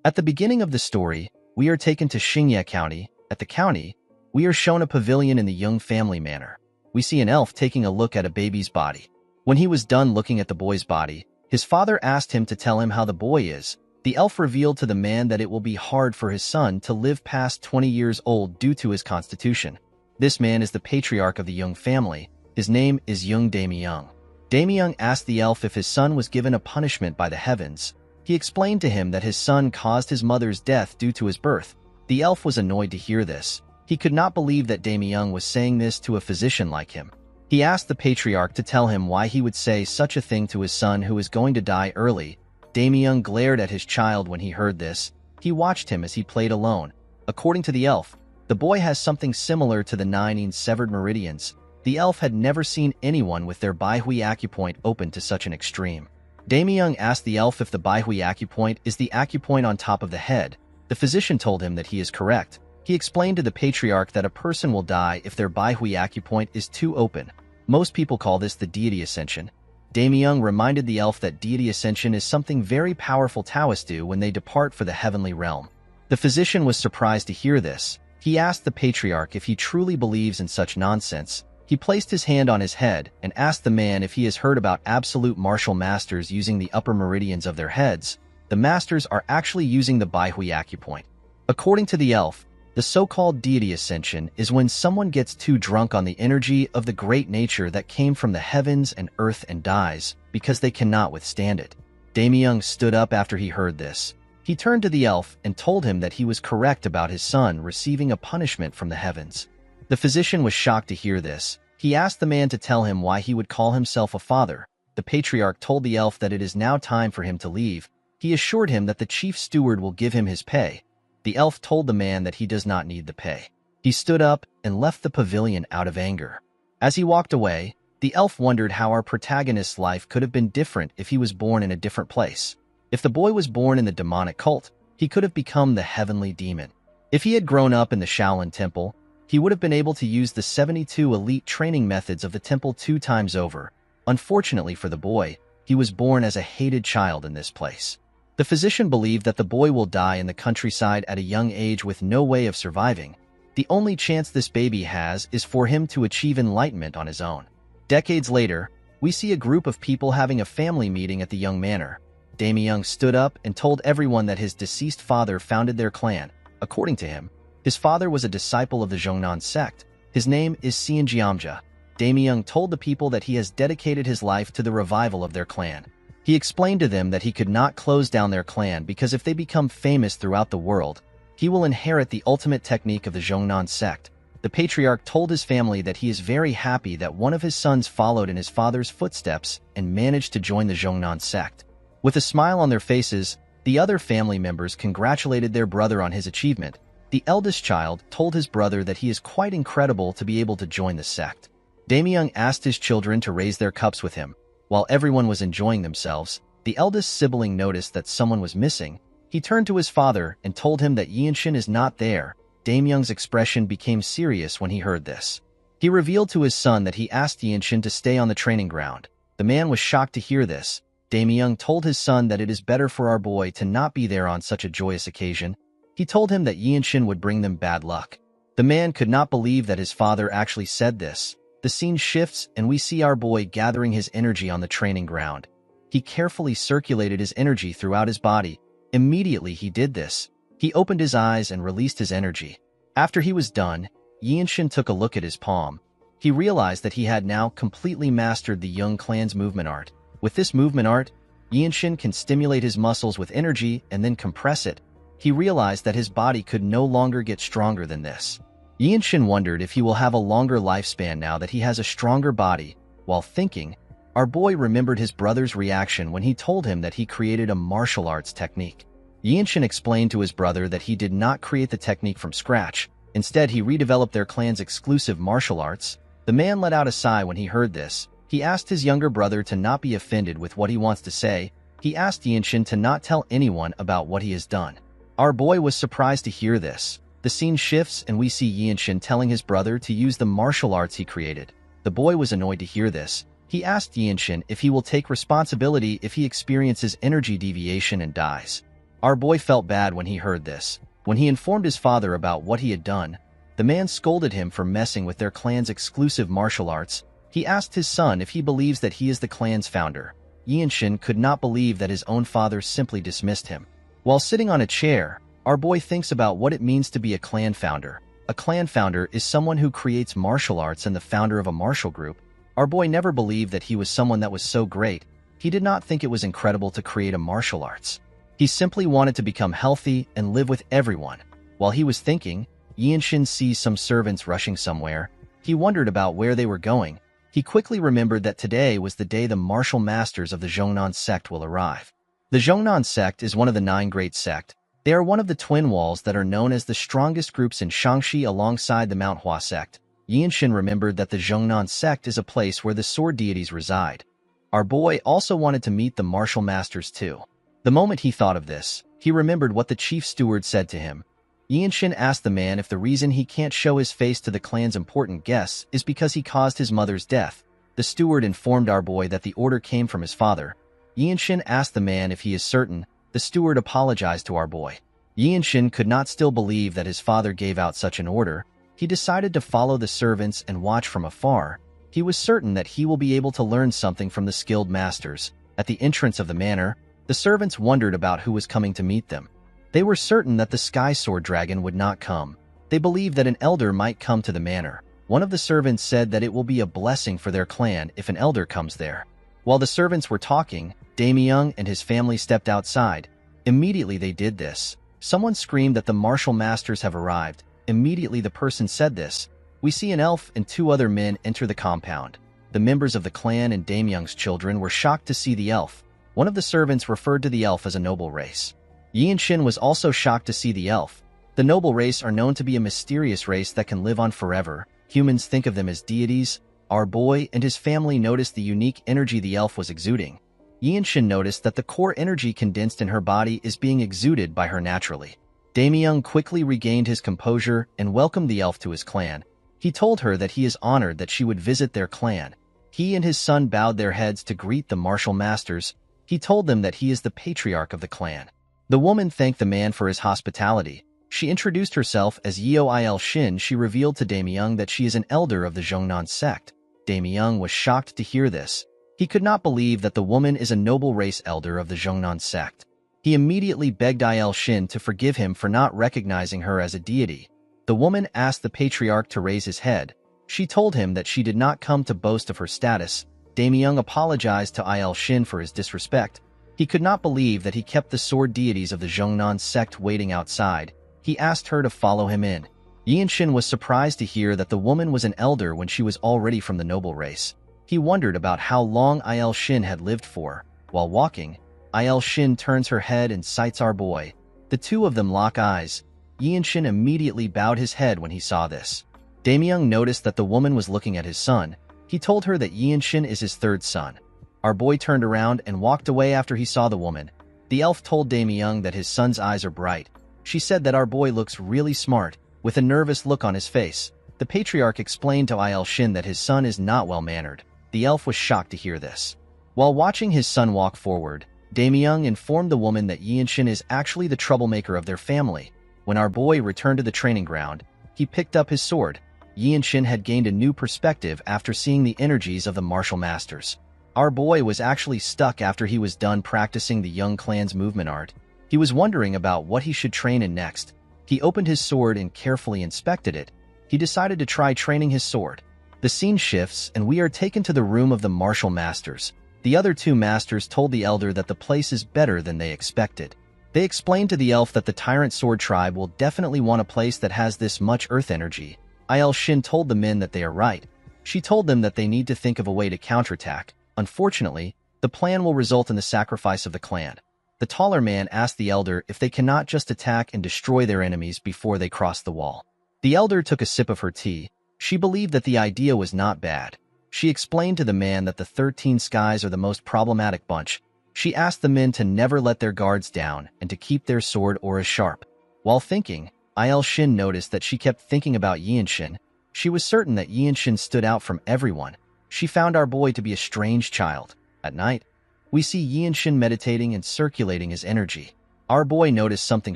At the beginning of the story, we are taken to Xingye County. At the county, we are shown a pavilion in the Young family manor. We see an elf taking a look at a baby's body. When he was done looking at the boy's body, his father asked him to tell him how the boy is. The elf revealed to the man that it will be hard for his son to live past 20 years old due to his constitution. This man is the patriarch of the Young family. His name is Young Damyung. Damyung asked the elf if his son was given a punishment by the heavens. He explained to him that his son caused his mother's death due to his birth. The elf was annoyed to hear this. He could not believe that Damyung was saying this to a physician like him. He asked the patriarch to tell him why he would say such a thing to his son who is going to die early. Damyung glared at his child when he heard this. He watched him as he played alone. According to the elf, the boy has something similar to the 9 severed meridians. The elf had never seen anyone with their Baihui acupoint open to such an extreme. Damyung asked the elf if the Baihui acupoint is the acupoint on top of the head. The physician told him that he is correct. He explained to the patriarch that a person will die if their Baihui acupoint is too open. Most people call this the deity ascension. Damyung reminded the elf that deity ascension is something very powerful Taoists do when they depart for the heavenly realm. The physician was surprised to hear this. He asked the patriarch if he truly believes in such nonsense. He placed his hand on his head and asked the man if he has heard about absolute martial masters using the upper meridians of their heads. The masters are actually using the Baihui acupoint. According to the elf, the so-called deity ascension is when someone gets too drunk on the energy of the great nature that came from the heavens and earth and dies because they cannot withstand it. Damyung stood up after he heard this. He turned to the elf and told him that he was correct about his son receiving a punishment from the heavens. The physician was shocked to hear this. He asked the man to tell him why he would call himself a father. The patriarch told the elf that it is now time for him to leave. He assured him that the chief steward will give him his pay. The elf told the man that he does not need the pay. He stood up and left the pavilion out of anger. As he walked away, the elf wondered how our protagonist's life could have been different if he was born in a different place. If the boy was born in the demonic cult, he could have become the heavenly demon. If he had grown up in the Shaolin Temple, he would have been able to use the 72 elite training methods of the temple 2 times over. Unfortunately for the boy, he was born as a hated child in this place. The physician believed that the boy will die in the countryside at a young age with no way of surviving. The only chance this baby has is for him to achieve enlightenment on his own. Decades later, we see a group of people having a family meeting at the Young Manor. Damyung stood up and told everyone that his deceased father founded their clan. According to him, his father was a disciple of the Zhongnan sect. His name is Xianjiamja. Damyung told the people that he has dedicated his life to the revival of their clan. He explained to them that he could not close down their clan because if they become famous throughout the world, he will inherit the ultimate technique of the Zhongnan sect. The patriarch told his family that he is very happy that one of his sons followed in his father's footsteps and managed to join the Zhongnan sect. With a smile on their faces, the other family members congratulated their brother on his achievement. The eldest child told his brother that he is quite incredible to be able to join the sect. Damyung asked his children to raise their cups with him. While everyone was enjoying themselves, the eldest sibling noticed that someone was missing. He turned to his father and told him that Yinshin is not there. Damyung's expression became serious when he heard this. He revealed to his son that he asked Yinshin to stay on the training ground. The man was shocked to hear this. Damyung told his son that it is better for our boy to not be there on such a joyous occasion. He told him that Yinshin would bring them bad luck. The man could not believe that his father actually said this. The scene shifts and we see our boy gathering his energy on the training ground. He carefully circulated his energy throughout his body. Immediately he did this. He opened his eyes and released his energy. After he was done, Yinshin took a look at his palm. He realized that he had now completely mastered the Young clan's movement art. With this movement art, Yinshin can stimulate his muscles with energy and then compress it. He realized that his body could no longer get stronger than this. Yinshin wondered if he will have a longer lifespan now that he has a stronger body. While thinking, our boy remembered his brother's reaction when he told him that he created a martial arts technique. Yinshin explained to his brother that he did not create the technique from scratch. Instead, he redeveloped their clan's exclusive martial arts. The man let out a sigh when he heard this. He asked his younger brother to not be offended with what he wants to say. He asked Yinshin to not tell anyone about what he has done. Our boy was surprised to hear this. The scene shifts and we see Yinshin telling his brother to use the martial arts he created. The boy was annoyed to hear this. He asked Yinshin if he will take responsibility if he experiences energy deviation and dies. Our boy felt bad when he heard this. When he informed his father about what he had done, the man scolded him for messing with their clan's exclusive martial arts. He asked his son if he believes that he is the clan's founder. Yinshin could not believe that his own father simply dismissed him. While sitting on a chair, our boy thinks about what it means to be a clan founder. A clan founder is someone who creates martial arts and the founder of a martial group. Our boy never believed that he was someone that was so great. He did not think it was incredible to create a martial arts. He simply wanted to become healthy and live with everyone. While he was thinking, Yinshin sees some servants rushing somewhere. He wondered about where they were going. He quickly remembered that today was the day the martial masters of the Zhongnan sect will arrive. The Zhongnan sect is one of the 9 great sects. They are one of the twin walls that are known as the strongest groups in Shangxi alongside the Manhwa sect. Yinshin remembered that the Zhongnan sect is a place where the sword deities reside. Our boy also wanted to meet the martial masters too. The moment he thought of this, he remembered what the chief steward said to him. Yinshin asked the man if the reason he can't show his face to the clan's important guests is because he caused his mother's death. The steward informed our boy that the order came from his father. Yinshin asked the man if he is certain. The steward apologized to our boy. Yinshin could not still believe that his father gave out such an order. He decided to follow the servants and watch from afar. He was certain that he will be able to learn something from the skilled masters. At the entrance of the manor, the servants wondered about who was coming to meet them. They were certain that the Sky Sword Dragon would not come. They believed that an elder might come to the manor. One of the servants said that it will be a blessing for their clan if an elder comes there. While the servants were talking, Damyung and his family stepped outside. Immediately they did this. Someone screamed that the martial masters have arrived. Immediately the person said this. We see an elf and 2 other men enter the compound. The members of the clan and Damyung's children were shocked to see the elf. One of the servants referred to the elf as a noble race. Yinshin was also shocked to see the elf. The noble race are known to be a mysterious race that can live on forever. Humans think of them as deities. Our boy and his family noticed the unique energy the elf was exuding. Yinshin noticed that the core energy condensed in her body is being exuded by her naturally. Damyung quickly regained his composure and welcomed the elf to his clan. He told her that he is honored that she would visit their clan. He and his son bowed their heads to greet the martial masters. He told them that he is the patriarch of the clan. The woman thanked the man for his hospitality. She introduced herself as Yeo Il Shin. She revealed to Damyung that she is an elder of the Zhongnan sect. Damyung was shocked to hear this. He could not believe that the woman is a noble race elder of the Zhongnan sect. He immediately begged Il Shin to forgive him for not recognizing her as a deity. The woman asked the patriarch to raise his head. She told him that she did not come to boast of her status. Damyung apologized to Il Shin for his disrespect. He could not believe that he kept the sword deities of the Zhongnan sect waiting outside. He asked her to follow him in. Yinshin was surprised to hear that the woman was an elder when she was already from the noble race. He wondered about how long Il Shin had lived for. While walking, Il Shin turns her head and sights our boy. The 2 of them lock eyes. Yinshin immediately bowed his head when he saw this. Damyung noticed that the woman was looking at his son. He told her that Yinshin is his 3rd son. Our boy turned around and walked away after he saw the woman. The elf told Damyung that his son's eyes are bright. She said that our boy looks really smart, with a nervous look on his face. The patriarch explained to Il Shin that his son is not well-mannered. The elf was shocked to hear this. While watching his son walk forward, Damyung informed the woman that Yinshin is actually the troublemaker of their family. When our boy returned to the training ground, he picked up his sword. Yinshin had gained a new perspective after seeing the energies of the martial masters. Our boy was actually stuck after he was done practicing the young clan's movement art. He was wondering about what he should train in next. He opened his sword and carefully inspected it. He decided to try training his sword. The scene shifts and we are taken to the room of the martial masters. The other 2 masters told the elder that the place is better than they expected. They explained to the elf that the tyrant sword tribe will definitely want a place that has this much earth energy. Il Shin told the men that they are right. She told them that they need to think of a way to counterattack. Unfortunately, the plan will result in the sacrifice of the clan. The taller man asked the elder if they cannot just attack and destroy their enemies before they cross the wall. The elder took a sip of her tea. She believed that the idea was not bad. She explained to the man that the 13 skies are the most problematic bunch. She asked the men to never let their guards down and to keep their sword auras sharp. While thinking, Il Shin noticed that she kept thinking about Yinshin. She was certain that Yinshin stood out from everyone. She found our boy to be a strange child. At night, we see Yinshin meditating and circulating his energy. Our boy noticed something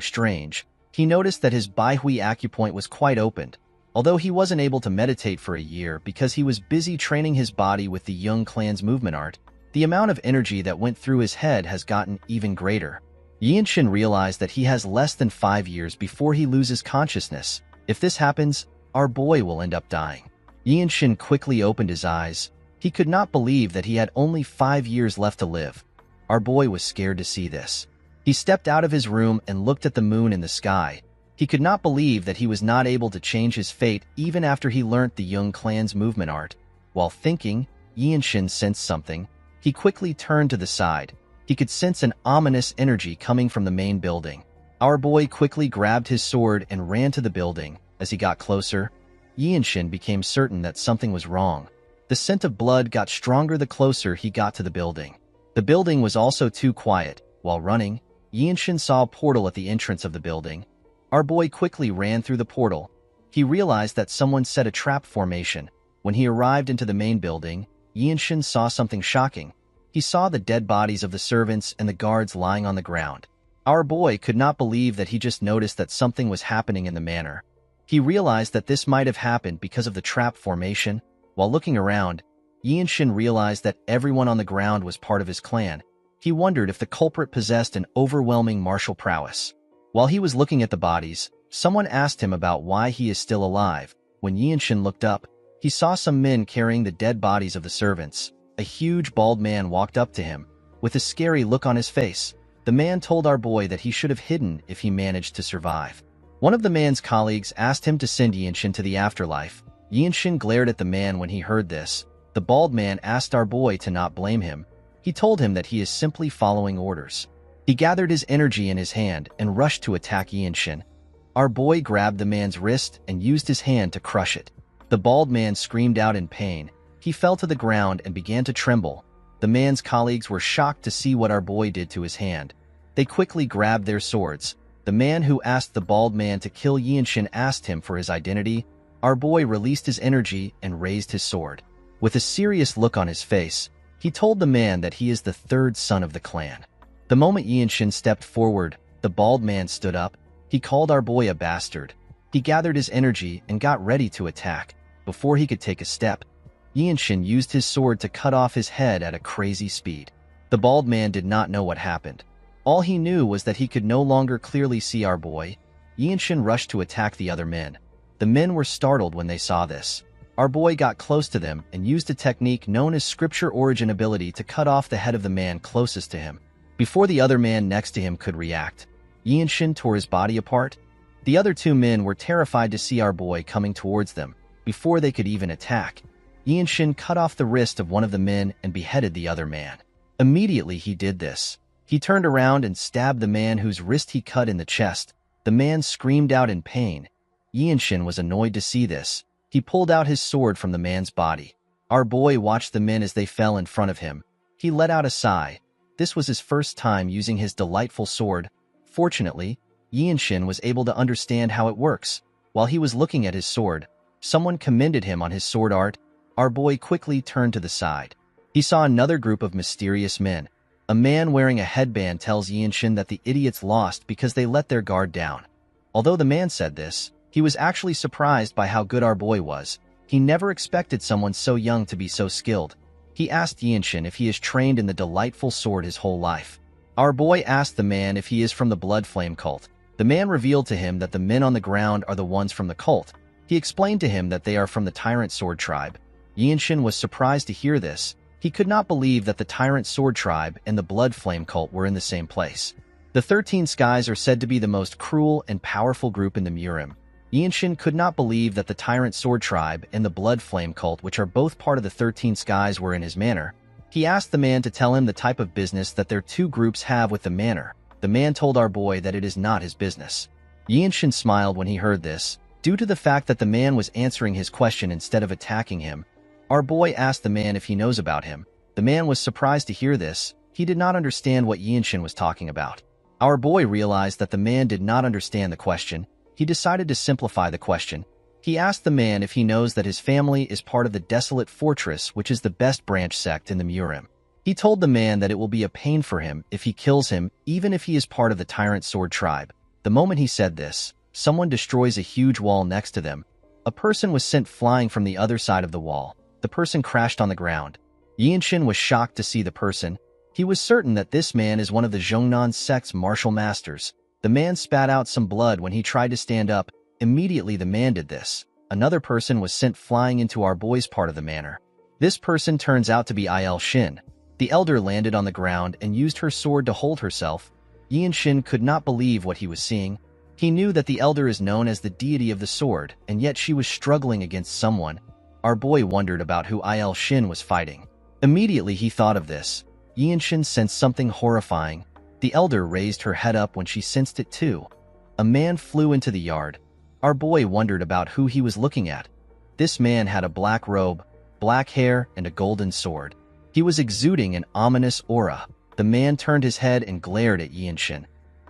strange. He noticed that his Baihui acupoint was quite opened, although he wasn't able to meditate for a year because he was busy training his body with the Young Clan's movement art. The amount of energy that went through his head has gotten even greater. Yinshin realized that he has less than 5 years before he loses consciousness. If this happens, our boy will end up dying. Yinshin quickly opened his eyes. He could not believe that he had only 5 years left to live. Our boy was scared to see this. He stepped out of his room and looked at the moon in the sky. He could not believe that he was not able to change his fate even after he learnt the Young Clan's movement art. While thinking, Yinshin sensed something. He quickly turned to the side. He could sense an ominous energy coming from the main building. Our boy quickly grabbed his sword and ran to the building. As he got closer, Yinshin became certain that something was wrong. The scent of blood got stronger the closer he got to the building. The building was also too quiet. While running, Yinshin saw a portal at the entrance of the building. Our boy quickly ran through the portal. He realized that someone set a trap formation. When he arrived into the main building, Yinshin saw something shocking. He saw the dead bodies of the servants and the guards lying on the ground. Our boy could not believe that he just noticed that something was happening in the manor. He realized that this might have happened because of the trap formation. While looking around, Yinshin realized that everyone on the ground was part of his clan. He wondered if the culprit possessed an overwhelming martial prowess. While he was looking at the bodies, someone asked him about why he is still alive. When Yinshin looked up, he saw some men carrying the dead bodies of the servants. A huge bald man walked up to him. With a scary look on his face, the man told our boy that he should have hidden if he managed to survive. One of the man's colleagues asked him to send Yinshin to the afterlife. Yinshin glared at the man when he heard this. The bald man asked our boy to not blame him. He told him that he is simply following orders. He gathered his energy in his hand and rushed to attack Yinshin. Our boy grabbed the man's wrist and used his hand to crush it. The bald man screamed out in pain. He fell to the ground and began to tremble. The man's colleagues were shocked to see what our boy did to his hand. They quickly grabbed their swords. The man who asked the bald man to kill Yinshin asked him for his identity. Our boy released his energy and raised his sword. With a serious look on his face, he told the man that he is the third son of the clan. The moment Yinshin stepped forward, the bald man stood up. He called our boy a bastard. He gathered his energy and got ready to attack. Before he could take a step, Yinshin used his sword to cut off his head at a crazy speed. The bald man did not know what happened. All he knew was that he could no longer clearly see our boy. Yinshin rushed to attack the other men. The men were startled when they saw this. Our boy got close to them and used a technique known as scripture origin ability to cut off the head of the man closest to him. Before the other man next to him could react, Yinshin tore his body apart. The other two men were terrified to see our boy coming towards them. Before they could even attack, Yinshin cut off the wrist of one of the men and beheaded the other man. Immediately he did this, he turned around and stabbed the man whose wrist he cut in the chest. The man screamed out in pain. Yinshin was annoyed to see this. He pulled out his sword from the man's body. Our boy watched the men as they fell in front of him. He let out a sigh. This was his first time using his delightful sword. Fortunately, Yinshin was able to understand how it works. While he was looking at his sword, someone commended him on his sword art. Our boy quickly turned to the side. He saw another group of mysterious men. A man wearing a headband tells Yinshin that the idiots lost because they let their guard down. Although the man said this, he was actually surprised by how good our boy was. He never expected someone so young to be so skilled. He asked Yinshin if he is trained in the delightful sword his whole life. Our boy asked the man if he is from the Blood Flame cult. The man revealed to him that the men on the ground are the ones from the cult. He explained to him that they are from the Tyrant Sword tribe. Yinshin was surprised to hear this. He could not believe that the Tyrant Sword tribe and the Blood Flame cult were in the same place. The 13 Skies are said to be the most cruel and powerful group in the Murim. Yinshin could not believe that the Tyrant Sword tribe and the Blood Flame cult, which are both part of the 13 Skies, were in his manor. He asked the man to tell him the type of business that their two groups have with the manor. The man told our boy that it is not his business. Yinshin smiled when he heard this. Due to the fact that the man was answering his question instead of attacking him, our boy asked the man if he knows about him. The man was surprised to hear this. He did not understand what Yinshin was talking about. Our boy realized that the man did not understand the question. He decided to simplify the question. He asked the man if he knows that his family is part of the Desolate Fortress, which is the best branch sect in the Murim. He told the man that it will be a pain for him if he kills him, even if he is part of the Tyrant Sword tribe. The moment he said this, someone destroys a huge wall next to them. A person was sent flying from the other side of the wall. The person crashed on the ground. Yinshin was shocked to see the person. He was certain that this man is one of the Zhongnan sect's martial masters. The man spat out some blood when he tried to stand up. Immediately the man did this. Another person was sent flying into our boy's part of the manor. This person turns out to be Yahello. The elder landed on the ground and used her sword to hold herself. Yinshin could not believe what he was seeing. He knew that the elder is known as the deity of the sword, and yet she was struggling against someone. Our boy wondered about who Yahello was fighting. Immediately he thought of this. Yinshin sensed something horrifying. The elder raised her head up when she sensed it too. A man flew into the yard. Our boy wondered about who he was looking at. This man had a black robe, black hair, and a golden sword. He was exuding an ominous aura. The man turned his head and glared at Yinshin.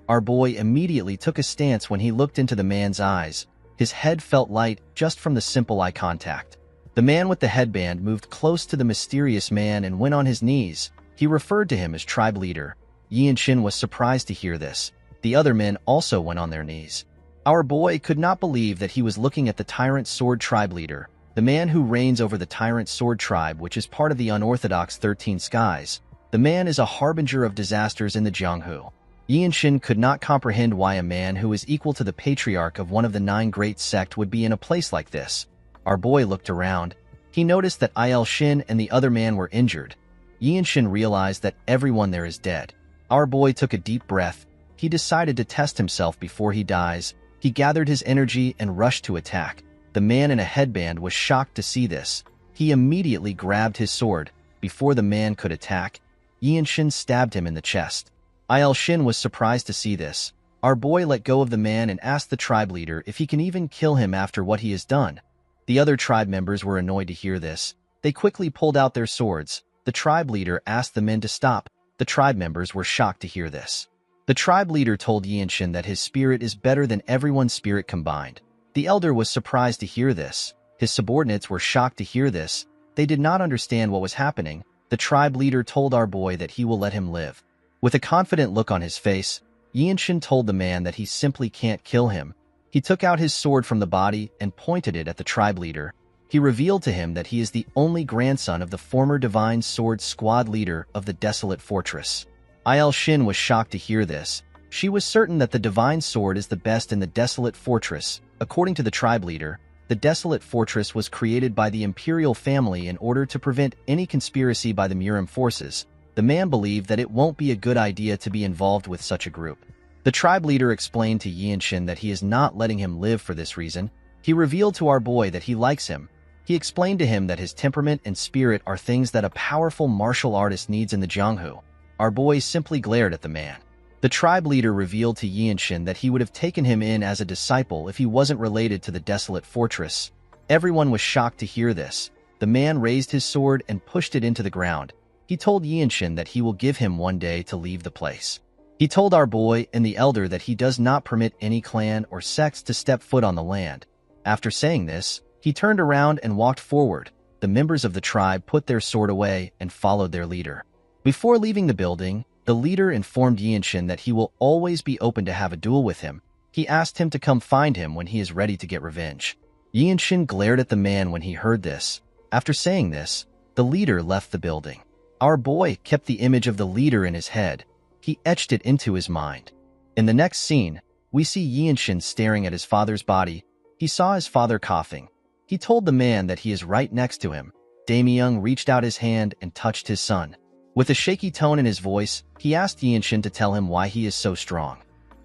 Our boy immediately took a stance when he looked into the man's eyes. His head felt light just from the simple eye contact. The man with the headband moved close to the mysterious man and went on his knees. He referred to him as tribe leader. Yinshin was surprised to hear this. The other men also went on their knees. Our boy could not believe that he was looking at the Tyrant Sword tribe leader, the man who reigns over the Tyrant Sword tribe, which is part of the unorthodox 13 skies. The man is a harbinger of disasters in the Jianghu. Yinshin could not comprehend why a man who is equal to the patriarch of one of the 9 great sect would be in a place like this. Our boy looked around. He noticed that Yahello and the other man were injured. Yinshin realized that everyone there is dead. Our boy took a deep breath. He decided to test himself before he dies. He gathered his energy and rushed to attack. The man in a headband was shocked to see this. He immediately grabbed his sword. Before the man could attack, Yinshin stabbed him in the chest. Yahello was surprised to see this. Our boy let go of the man and asked the tribe leader if he can even kill him after what he has done. The other tribe members were annoyed to hear this. They quickly pulled out their swords. The tribe leader asked the men to stop. The tribe members were shocked to hear this. The tribe leader told Yinshin that his spirit is better than everyone's spirit combined. The elder was surprised to hear this. His subordinates were shocked to hear this. They did not understand what was happening. The tribe leader told our boy that he will let him live. With a confident look on his face, Yinshin told the man that he simply can't kill him. He took out his sword from the body and pointed it at the tribe leader. He revealed to him that he is the only grandson of the former Divine Sword Squad leader of the Desolate Fortress. Yahello was shocked to hear this. She was certain that the Divine Sword is the best in the Desolate Fortress. According to the tribe leader, the Desolate Fortress was created by the imperial family in order to prevent any conspiracy by the Murim forces. The man believed that it won't be a good idea to be involved with such a group. The tribe leader explained to Yinshin that he is not letting him live for this reason. He revealed to our boy that he likes him. He explained to him that his temperament and spirit are things that a powerful martial artist needs in the Jianghu. Our boy simply glared at the man. The tribe leader revealed to Yinshin that he would have taken him in as a disciple if he wasn't related to the Desolate Fortress. Everyone was shocked to hear this. The man raised his sword and pushed it into the ground. He told Yinshin that he will give him one day to leave the place. He told our boy and the elder that he does not permit any clan or sects to step foot on the land. After saying this, he turned around and walked forward. The members of the tribe put their sword away and followed their leader. Before leaving the building, the leader informed Yinshin that he will always be open to have a duel with him. He asked him to come find him when he is ready to get revenge. Yinshin glared at the man when he heard this. After saying this, the leader left the building. Our boy kept the image of the leader in his head. He etched it into his mind. In the next scene, we see Yinshin staring at his father's body. He saw his father coughing. He told the man that he is right next to him. Damyung reached out his hand and touched his son. With a shaky tone in his voice, he asked Yinshin to tell him why he is so strong.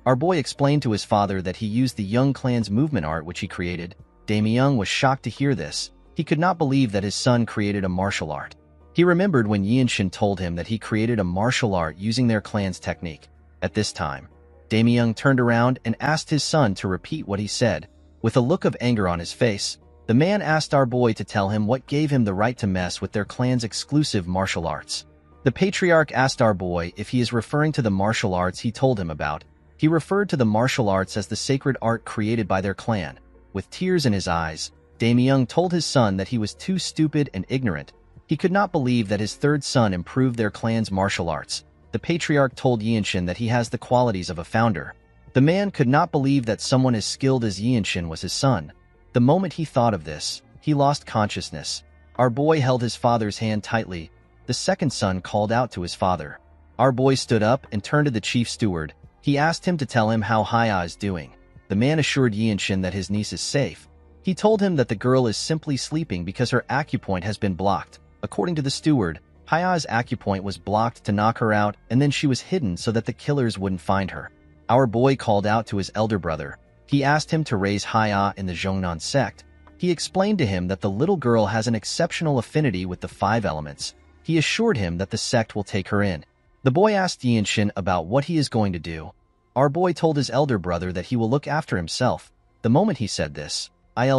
Our boy explained to his father that he used the Young Clan's movement art which he created. Damyung was shocked to hear this. He could not believe that his son created a martial art. He remembered when Yinshin told him that he created a martial art using their clan's technique. At this time, Damyung turned around and asked his son to repeat what he said. With a look of anger on his face, the man asked our boy to tell him what gave him the right to mess with their clan's exclusive martial arts. The patriarch asked our boy if he is referring to the martial arts he told him about. He referred to the martial arts as the sacred art created by their clan. With tears in his eyes, Damyung told his son that he was too stupid and ignorant. He could not believe that his third son improved their clan's martial arts. The patriarch told Yinshin that he has the qualities of a founder. The man could not believe that someone as skilled as Yinshin was his son. The moment he thought of this, he lost consciousness. Our boy held his father's hand tightly. The second son called out to his father. Our boy stood up and turned to the chief steward. He asked him to tell him how Haya is doing. The man assured Yinshin that his niece is safe. He told him that the girl is simply sleeping because her acupoint has been blocked. According to the steward, Haya's acupoint was blocked to knock her out, and then she was hidden so that the killers wouldn't find her. Our boy called out to his elder brother. He asked him to raise Haya in the Zhongnan sect. He explained to him that the little girl has an exceptional affinity with the 5 elements. He assured him that the sect will take her in. The boy asked Yinshin about what he is going to do. Our boy told his elder brother that he will look after himself. The moment he said this,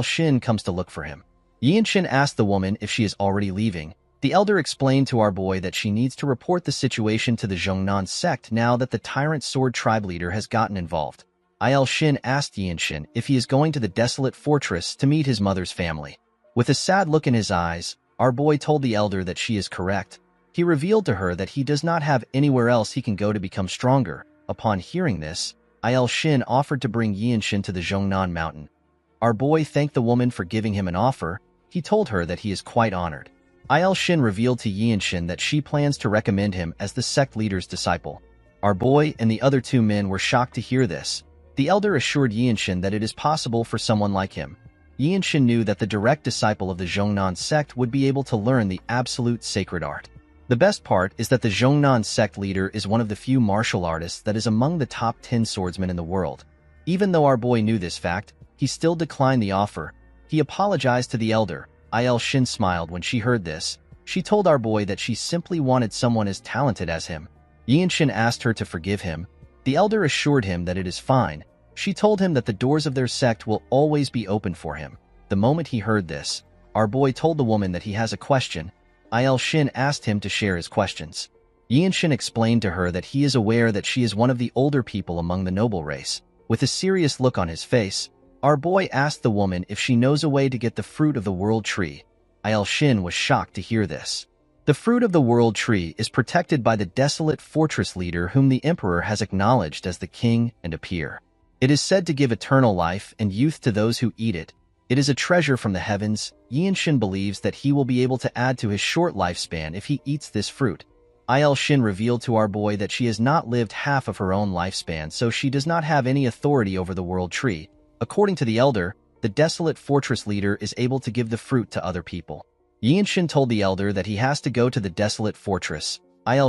Shin comes to look for him. Yinshin asked the woman if she is already leaving. The elder explained to our boy that she needs to report the situation to the Zhongnan sect now that the tyrant sword tribe leader has gotten involved. Shin asked Yinshin if he is going to the desolate fortress to meet his mother's family. With a sad look in his eyes, our boy told the elder that she is correct. He revealed to her that he does not have anywhere else he can go to become stronger. Upon hearing this, Shin offered to bring Yinshin to the Zhongnan mountain. Our boy thanked the woman for giving him an offer. He told her that he is quite honored. Shin revealed to Yinshin that she plans to recommend him as the sect leader's disciple. Our boy and the other 2 men were shocked to hear this. The elder assured Yinshin that it is possible for someone like him. Yinshin knew that the direct disciple of the Zhongnan sect would be able to learn the absolute sacred art. The best part is that the Zhongnan sect leader is one of the few martial artists that is among the top 10 swordsmen in the world. Even though our boy knew this fact, he still declined the offer. He apologized to the elder. Shin smiled when she heard this. She told our boy that she simply wanted someone as talented as him. Yinshin asked her to forgive him. The elder assured him that it is fine. She told him that the doors of their sect will always be open for him. The moment he heard this, our boy told the woman that he has a question. Shin asked him to share his questions. Yinshin explained to her that he is aware that she is one of the older people among the noble race. With a serious look on his face, our boy asked the woman if she knows a way to get the fruit of the world tree. Shin was shocked to hear this. The fruit of the world tree is protected by the desolate fortress leader whom the emperor has acknowledged as the king and a peer. It is said to give eternal life and youth to those who eat it. It is a treasure from the heavens. Yinshin believes that he will be able to add to his short lifespan if he eats this fruit. Shin revealed to our boy that she has not lived half of her own lifespan, so she does not have any authority over the world tree. According to the elder, the desolate fortress leader is able to give the fruit to other people. Yinshin told the elder that he has to go to the desolate fortress.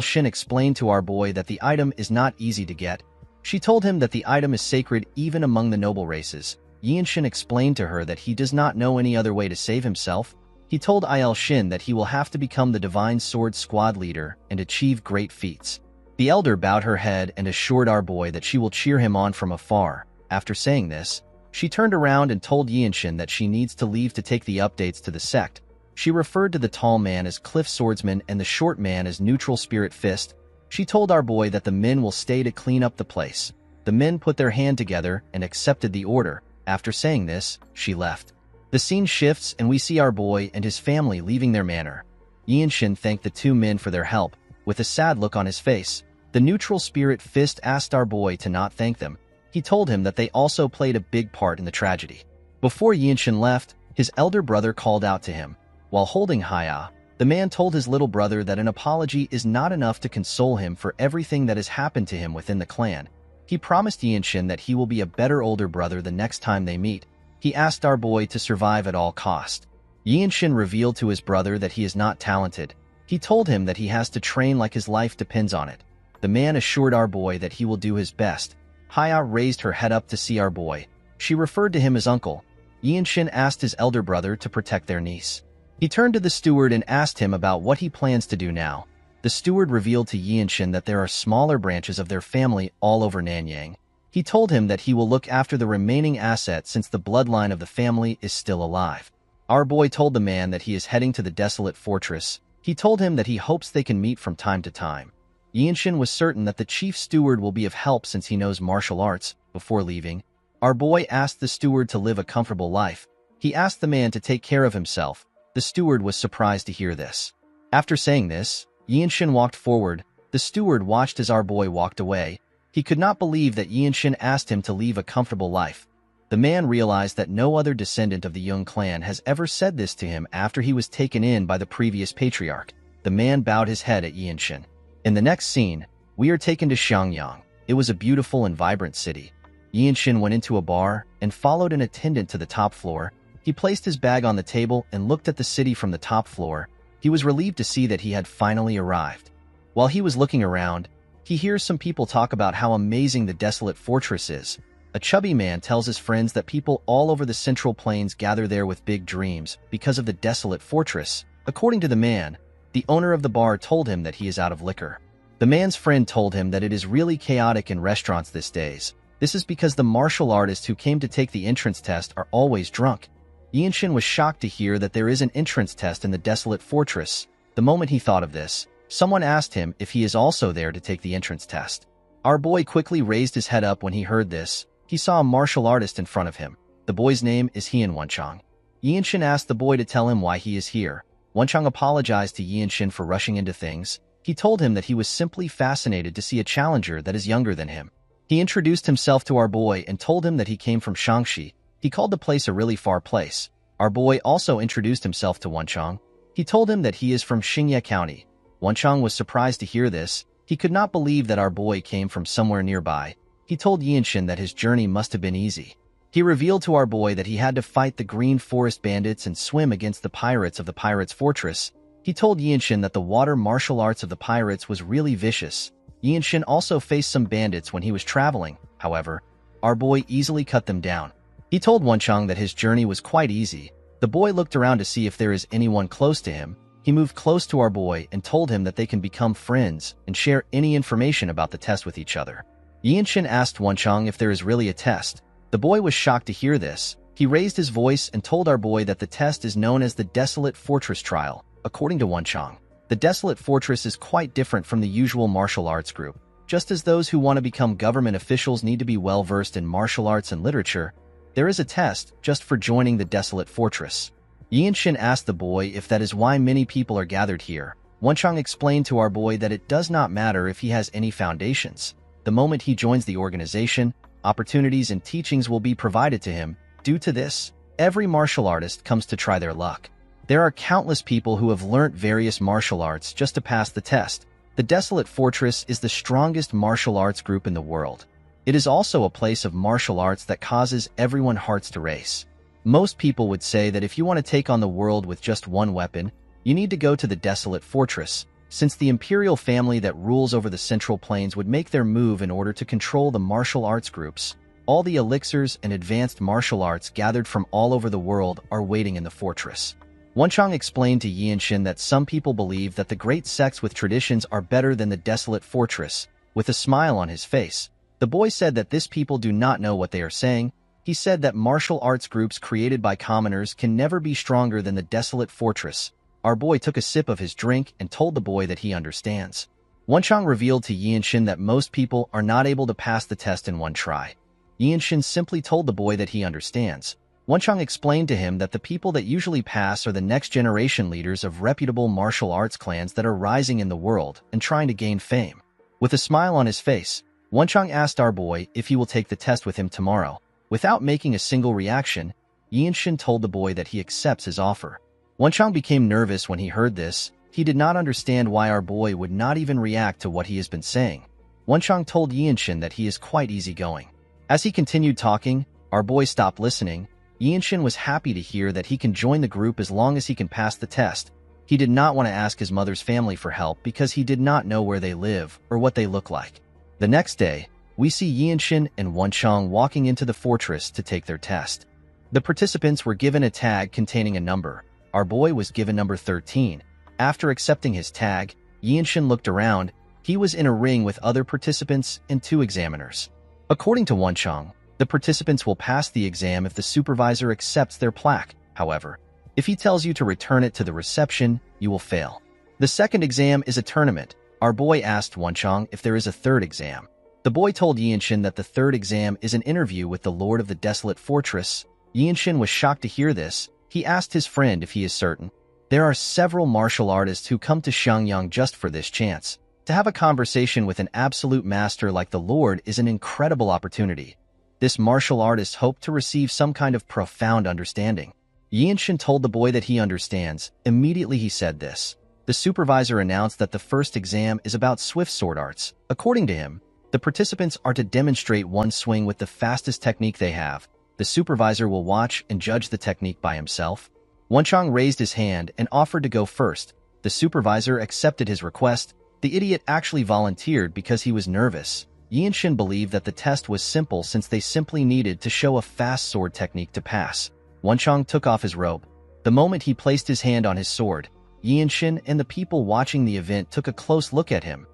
Shin explained to our boy that the item is not easy to get. She told him that the item is sacred even among the noble races. Yinshin explained to her that he does not know any other way to save himself. He told Shin that he will have to become the Divine Sword Squad leader and achieve great feats. The elder bowed her head and assured our boy that she will cheer him on from afar. After saying this, she turned around and told Yinshin that she needs to leave to take the updates to the sect. She referred to the tall man as Cliff Swordsman and the short man as Neutral Spirit Fist. She told our boy that the men will stay to clean up the place. The men put their hand together and accepted the order. After saying this, she left. The scene shifts and we see our boy and his family leaving their manor. Yinshin thanked the 2 men for their help. With a sad look on his face, the Neutral Spirit Fist asked our boy to not thank them. He told him that they also played a big part in the tragedy. Before Yinshin left, his elder brother called out to him. While holding Haya, the man told his little brother that an apology is not enough to console him for everything that has happened to him within the clan. He promised Yinshin that he will be a better older brother the next time they meet. He asked our boy to survive at all cost. Yinshin revealed to his brother that he is not talented. He told him that he has to train like his life depends on it. The man assured our boy that he will do his best. Haya raised her head up to see our boy. She referred to him as uncle. Yinshin asked his elder brother to protect their niece. He turned to the steward and asked him about what he plans to do now. The steward revealed to Yinshin that there are smaller branches of their family all over Nanyang. He told him that he will look after the remaining assets since the bloodline of the family is still alive. Our boy told the man that he is heading to the desolate fortress. He told him that he hopes they can meet from time to time. Yinshin was certain that the chief steward will be of help since he knows martial arts. Before leaving, our boy asked the steward to live a comfortable life. He asked the man to take care of himself. The steward was surprised to hear this. After saying this, Yinshin walked forward. The steward watched as our boy walked away. He could not believe that Yinshin asked him to leave a comfortable life. The man realized that no other descendant of the Young clan has ever said this to him after he was taken in by the previous patriarch. The man bowed his head at Yinshin. In the next scene, we are taken to Xiangyang. It was a beautiful and vibrant city. Yinshin went into a bar and followed an attendant to the top floor. He placed his bag on the table and looked at the city from the top floor. He was relieved to see that he had finally arrived. While he was looking around, he hears some people talk about how amazing the desolate fortress is. A chubby man tells his friends that people all over the Central Plains gather there with big dreams because of the desolate fortress. According to the man, the owner of the bar told him that he is out of liquor. The man's friend told him that it is really chaotic in restaurants these days. This is because the martial artists who came to take the entrance test are always drunk. Yinshin was shocked to hear that there is an entrance test in the desolate fortress. The moment he thought of this, someone asked him if he is also there to take the entrance test. Our boy quickly raised his head up when he heard this. He saw a martial artist in front of him. The boy's name is Hien Wenchang. Yinshin asked the boy to tell him why he is here. Wenchang apologized to Yinshin for rushing into things. He told him that he was simply fascinated to see a challenger that is younger than him. He introduced himself to our boy and told him that he came from Shangxi. He called the place a really far place. Our boy also introduced himself to Wenchang. He told him that he is from Xingye County. Wenchang was surprised to hear this. He could not believe that our boy came from somewhere nearby. He told Yinshin that his journey must have been easy. He revealed to our boy that he had to fight the Green Forest bandits and swim against the pirates of the Pirates' Fortress. He told Yinshin that the water martial arts of the pirates was really vicious. Yinshin also faced some bandits when he was traveling. However, our boy easily cut them down. He told Wenchang that his journey was quite easy. The boy looked around to see if there is anyone close to him. He moved close to our boy and told him that they can become friends and share any information about the test with each other. Yinshin asked Wenchang if there is really a test. The boy was shocked to hear this. He raised his voice and told our boy that the test is known as the Desolate Fortress Trial. According to Wenchang, the Desolate Fortress is quite different from the usual martial arts group. Just as those who want to become government officials need to be well-versed in martial arts and literature, there is a test just for joining the Desolate Fortress. Yinshin asked the boy if that is why many people are gathered here. Wenchang explained to our boy that it does not matter if he has any foundations. The moment he joins the organization, opportunities and teachings will be provided to him. Due to this, every martial artist comes to try their luck. There are countless people who have learnt various martial arts just to pass the test. The Desolate Fortress is the strongest martial arts group in the world. It is also a place of martial arts that causes everyone's hearts to race. Most people would say that if you want to take on the world with just one weapon, you need to go to the Desolate Fortress, since the imperial family that rules over the Central Plains would make their move in order to control the martial arts groups. All the elixirs and advanced martial arts gathered from all over the world are waiting in the fortress. Wenchang explained to Yinshin that some people believe that the great sects with traditions are better than the Desolate Fortress. With a smile on his face, the boy said that these people do not know what they are saying. He said that martial arts groups created by commoners can never be stronger than the Desolate Fortress. Our boy took a sip of his drink and told the boy that he understands. Wenchang revealed to Yinshin that most people are not able to pass the test in one try. Yinshin simply told the boy that he understands. Wenchang explained to him that the people that usually pass are the next generation leaders of reputable martial arts clans that are rising in the world and trying to gain fame. With a smile on his face, Wenchang asked our boy if he will take the test with him tomorrow. Without making a single reaction, Yinshin told the boy that he accepts his offer. Wenchang became nervous when he heard this. He did not understand why our boy would not even react to what he has been saying. Wenchang told Yinshin that he is quite easygoing. As he continued talking, our boy stopped listening. Yinshin was happy to hear that he can join the group as long as he can pass the test. He did not want to ask his mother's family for help because he did not know where they live or what they look like. The next day, we see Yinshin and Wenchang walking into the fortress to take their test. The participants were given a tag containing a number. Our boy was given number 13. After accepting his tag, Yinshin looked around. He was in a ring with other participants and 2 examiners. According to Wenchang, the participants will pass the exam if the supervisor accepts their plaque. However, if he tells you to return it to the reception, you will fail. The second exam is a tournament. Our boy asked Wenchang if there is a third exam. The boy told Yinshin that the third exam is an interview with the Lord of the Desolate Fortress. Yinshin was shocked to hear this. He asked his friend if he is certain. There are several martial artists who come to Xiangyang just for this chance. To have a conversation with an absolute master like the Lord is an incredible opportunity. This martial artist hoped to receive some kind of profound understanding. Yinshin told the boy that he understands. Immediately he said this. The supervisor announced that the first exam is about swift sword arts. According to him, the participants are to demonstrate one swing with the fastest technique they have. The supervisor will watch and judge the technique by himself. Wenchang raised his hand and offered to go first. The supervisor accepted his request. The idiot actually volunteered because he was nervous. Yinshin believed that the test was simple since they simply needed to show a fast sword technique to pass. Wenchang took off his robe. The moment he placed his hand on his sword, Yinshin and the people watching the event took a close look at him.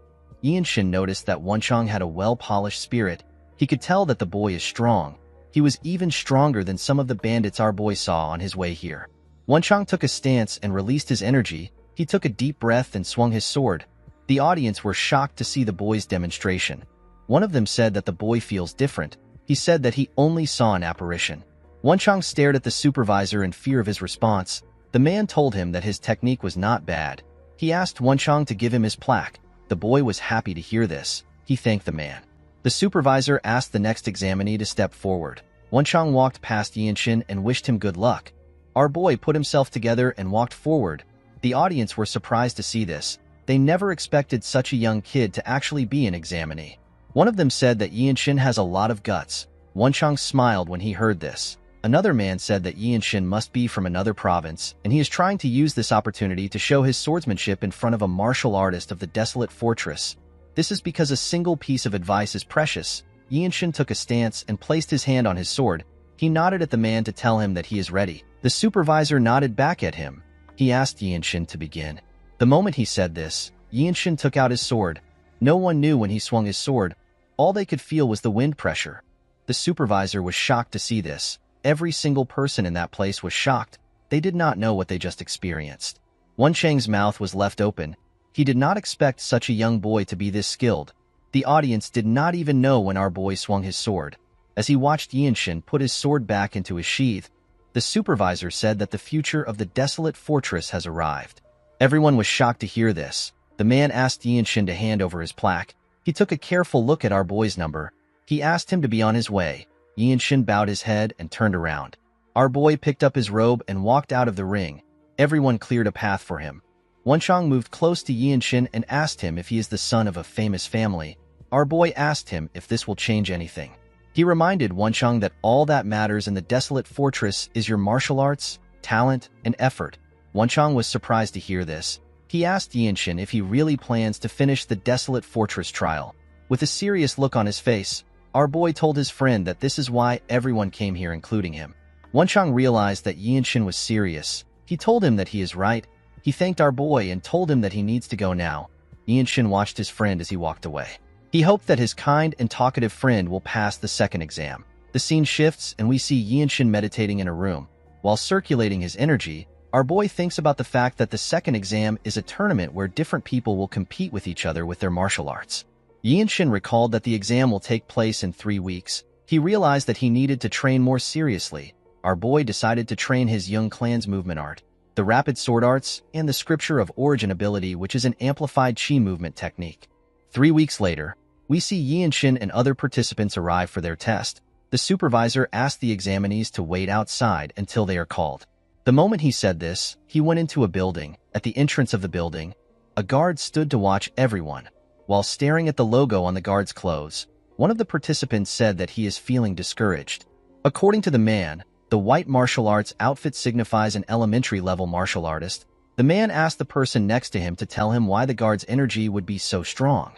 Yinshin noticed that Wenchang had a well-polished spirit. He could tell that the boy is strong. He was even stronger than some of the bandits our boy saw on his way here. Wenchang took a stance and released his energy. He took a deep breath and swung his sword. The audience were shocked to see the boy's demonstration. One of them said that the boy feels different. He said that he only saw an apparition. Wenchang stared at the supervisor in fear of his response. The man told him that his technique was not bad. He asked Wenchang to give him his plaque. The boy was happy to hear this. He thanked the man. The supervisor asked the next examinee to step forward. Wenchang walked past Yinshin and wished him good luck. Our boy put himself together and walked forward. The audience were surprised to see this. They never expected such a young kid to actually be an examinee. One of them said that Yinshin has a lot of guts. Wenchang smiled when he heard this. Another man said that Yinshin must be from another province, and he is trying to use this opportunity to show his swordsmanship in front of a martial artist of the desolate fortress. This is because a single piece of advice is precious. Yinshin took a stance and placed his hand on his sword. He nodded at the man to tell him that he is ready. The supervisor nodded back at him. He asked Yinshin to begin. The moment he said this, Yinshin took out his sword. No one knew when he swung his sword. All they could feel was the wind pressure. The supervisor was shocked to see this. Every single person in that place was shocked. They did not know what they just experienced. Wenchang's mouth was left open. He did not expect such a young boy to be this skilled. The audience did not even know when our boy swung his sword. As he watched Yinshin put his sword back into his sheath, the supervisor said that the future of the desolate fortress has arrived. Everyone was shocked to hear this. The man asked Yinshin to hand over his plaque. He took a careful look at our boy's number. He asked him to be on his way. Yinshin bowed his head and turned around. Our boy picked up his robe and walked out of the ring. Everyone cleared a path for him. Wenchang moved close to Yinshin and asked him if he is the son of a famous family. Our boy asked him if this will change anything. He reminded Wenchang that all that matters in the desolate fortress is your martial arts, talent, and effort. Wenchang was surprised to hear this. He asked Yinshin if he really plans to finish the desolate fortress trial. With a serious look on his face, our boy told his friend that this is why everyone came here, including him. Wenchang realized that Yinshin was serious. He told him that he is right. He thanked our boy and told him that he needs to go now. Yinshin watched his friend as he walked away. He hoped that his kind and talkative friend will pass the second exam. The scene shifts and we see Yinshin meditating in a room. While circulating his energy, our boy thinks about the fact that the second exam is a tournament where different people will compete with each other with their martial arts. Yinshin recalled that the exam will take place in 3 weeks. He realized that he needed to train more seriously. Our boy decided to train his young clan's movement art, the rapid sword arts, and the scripture of origin ability, which is an amplified chi movement technique. 3 weeks later, we see Yinshin and other participants arrive for their test. The supervisor asked the examinees to wait outside until they are called. The moment he said this, he went into a building. At the entrance of the building, a guard stood to watch everyone. While staring at the logo on the guard's clothes, one of the participants said that he is feeling discouraged. According to the man, the white martial arts outfit signifies an elementary-level martial artist. The man asked the person next to him to tell him why the guard's energy would be so strong.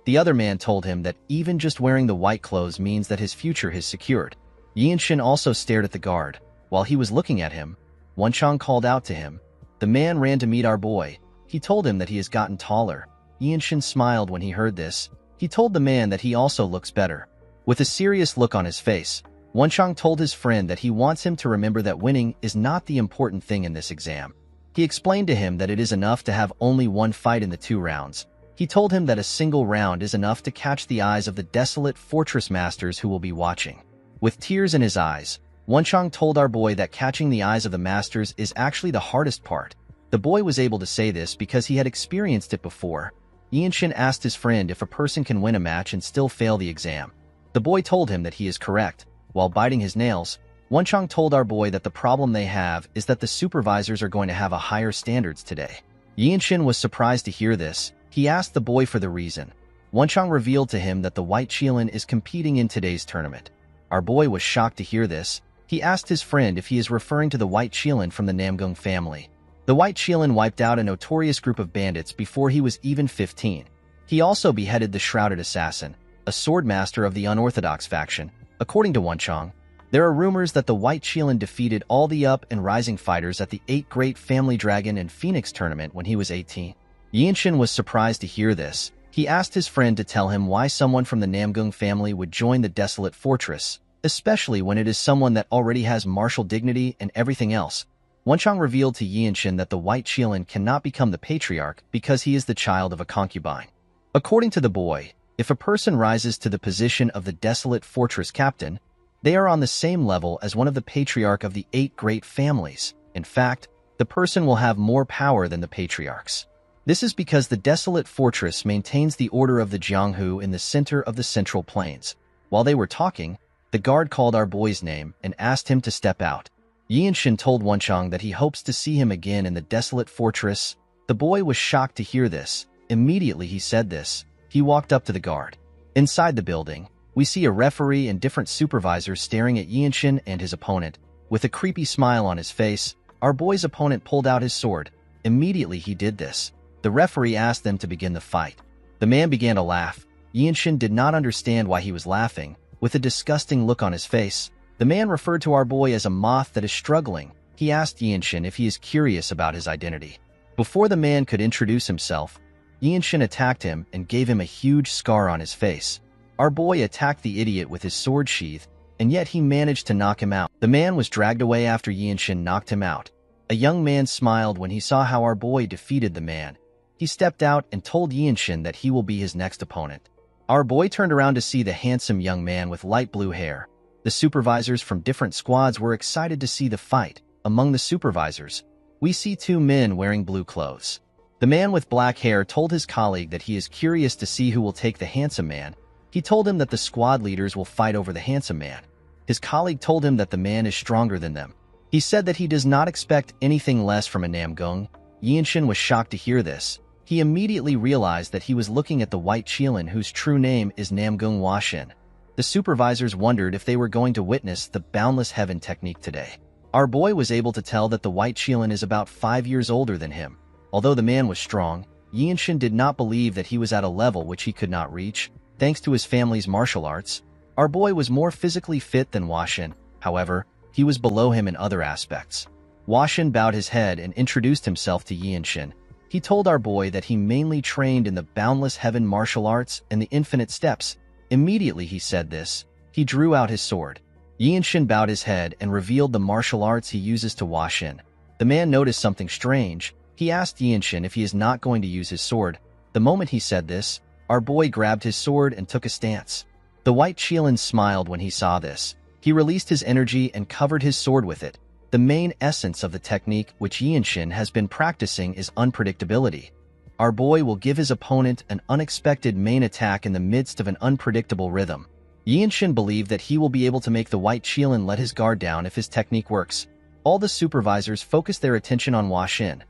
The other man told him that even just wearing the white clothes means that his future is secured. Yinshin also stared at the guard. While he was looking at him, Wenchang called out to him. The man ran to meet our boy. He told him that he has gotten taller. Yinshin smiled when he heard this. He told the man that he also looks better. With a serious look on his face, Wenchang told his friend that he wants him to remember that winning is not the important thing in this exam. He explained to him that it is enough to have only one fight in the 2 rounds. He told him that a single round is enough to catch the eyes of the desolate fortress masters who will be watching. With tears in his eyes, Wenchang told our boy that catching the eyes of the masters is actually the hardest part. The boy was able to say this because he had experienced it before. Yinshin asked his friend if a person can win a match and still fail the exam. The boy told him that he is correct. While biting his nails, Wenchang told our boy that the problem they have is that the supervisors are going to have a higher standards today. Yinshin was surprised to hear this. He asked the boy for the reason. Wenchang revealed to him that the White Qilin is competing in today's tournament. Our boy was shocked to hear this. He asked his friend if he is referring to the White Qilin from the Namgung family. The White Qilin wiped out a notorious group of bandits before he was even 15. He also beheaded the Shrouded Assassin, a swordmaster of the unorthodox faction. According to Wenchang, there are rumors that the White Qilin defeated all the up and rising fighters at the 8 Great Family Dragon and Phoenix tournament when he was 18. Yinshin was surprised to hear this. He asked his friend to tell him why someone from the Namgung family would join the Desolate Fortress, especially when it is someone that already has martial dignity and everything else. Wenchang revealed to Yinshin that the White Qilin cannot become the patriarch because he is the child of a concubine. According to the boy, if a person rises to the position of the Desolate Fortress captain, they are on the same level as one of the patriarch of the 8 great families. In fact, the person will have more power than the patriarchs. This is because the Desolate Fortress maintains the order of the Jianghu in the center of the Central Plains. While they were talking, the guard called our boy's name and asked him to step out. Yinshin told Wenchang that he hopes to see him again in the Desolate Fortress. The boy was shocked to hear this. Immediately he said this. He walked up to the guard. Inside the building, we see a referee and different supervisors staring at Yinshin and his opponent. With a creepy smile on his face, our boy's opponent pulled out his sword. Immediately he did this. The referee asked them to begin the fight. The man began to laugh. Yinshin did not understand why he was laughing. With a disgusting look on his face, the man referred to our boy as a moth that is struggling. He asked Yinshin if he is curious about his identity. Before the man could introduce himself, Yinshin attacked him and gave him a huge scar on his face. Our boy attacked the idiot with his sword sheath, and yet he managed to knock him out. The man was dragged away after Yinshin knocked him out. A young man smiled when he saw how our boy defeated the man. He stepped out and told Yinshin that he will be his next opponent. Our boy turned around to see the handsome young man with light blue hair. The supervisors from different squads were excited to see the fight. Among the supervisors, we see 2 men wearing blue clothes. The man with black hair told his colleague that he is curious to see who will take the handsome man. He told him that the squad leaders will fight over the handsome man. His colleague told him that the man is stronger than them. He said that he does not expect anything less from a Namgung. Yinshin was shocked to hear this. He immediately realized that he was looking at the White Qilin, whose true name is Namgung Huashin. The supervisors wondered if they were going to witness the Boundless Heaven technique today. Our boy was able to tell that the White Qilin is about 5 years older than him. Although the man was strong, Yinshin did not believe that he was at a level which he could not reach. Thanks to his family's martial arts, our boy was more physically fit than Huashin. However, he was below him in other aspects. Huashin bowed his head and introduced himself to Yinshin. He told our boy that he mainly trained in the Boundless Heaven martial arts and the Infinite Steps. Immediately he said this, he drew out his sword. Yinshin bowed his head and revealed the martial arts he uses to Huashin. The man noticed something strange. He asked Yinshin if he is not going to use his sword. The moment he said this, our boy grabbed his sword and took a stance. The White Qilin smiled when he saw this. He released his energy and covered his sword with it. The main essence of the technique which Yinshin has been practicing is unpredictability. Our boy will give his opponent an unexpected main attack in the midst of an unpredictable rhythm. Yinshin believed that he will be able to make the White Qilin let his guard down if his technique works. All the supervisors focused their attention on Huashin.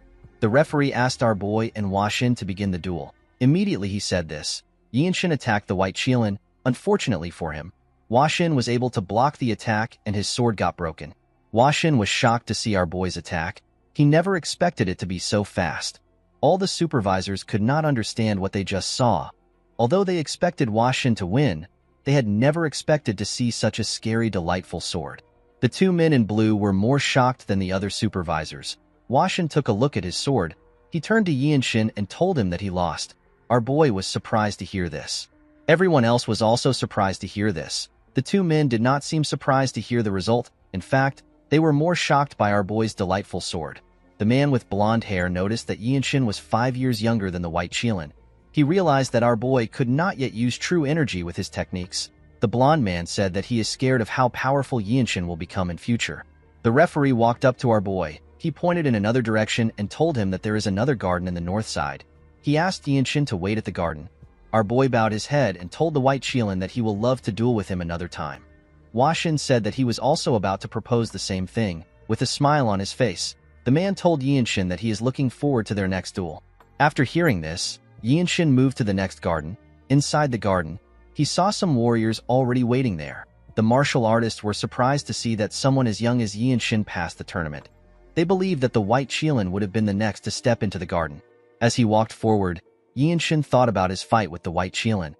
The referee asked our boy and Huashin to begin the duel. Immediately he said this. Yinshin attacked the White Qilin. Unfortunately for him, Huashin was able to block the attack and his sword got broken. Huashin was shocked to see our boy's attack. He never expected it to be so fast. All the supervisors could not understand what they just saw. Although they expected Huashin to win, they had never expected to see such a scary, delightful sword. The 2 men in blue were more shocked than the other supervisors. Huashin took a look at his sword. He turned to Yinshin and told him that he lost. Our boy was surprised to hear this. Everyone else was also surprised to hear this. The 2 men did not seem surprised to hear the result. In fact, they were more shocked by our boy's delightful sword. The man with blonde hair noticed that Yinshin was 5 years younger than the White Qilin. He realized that our boy could not yet use true energy with his techniques. The blonde man said that he is scared of how powerful Yinshin will become in future. The referee walked up to our boy. He pointed in another direction and told him that there is another garden in the north side. He asked Yinshin to wait at the garden. Our boy bowed his head and told the white Qilin that he will love to duel with him another time. Washin said that he was also about to propose the same thing, with a smile on his face. The man told Yinshin that he is looking forward to their next duel. After hearing this, Yinshin moved to the next garden. Inside the garden, he saw some warriors already waiting there. The martial artists were surprised to see that someone as young as Yinshin passed the tournament. They believed that the white Qilin would have been the next to step into the garden. As he walked forward, Yinshin thought about his fight with the white Qilin.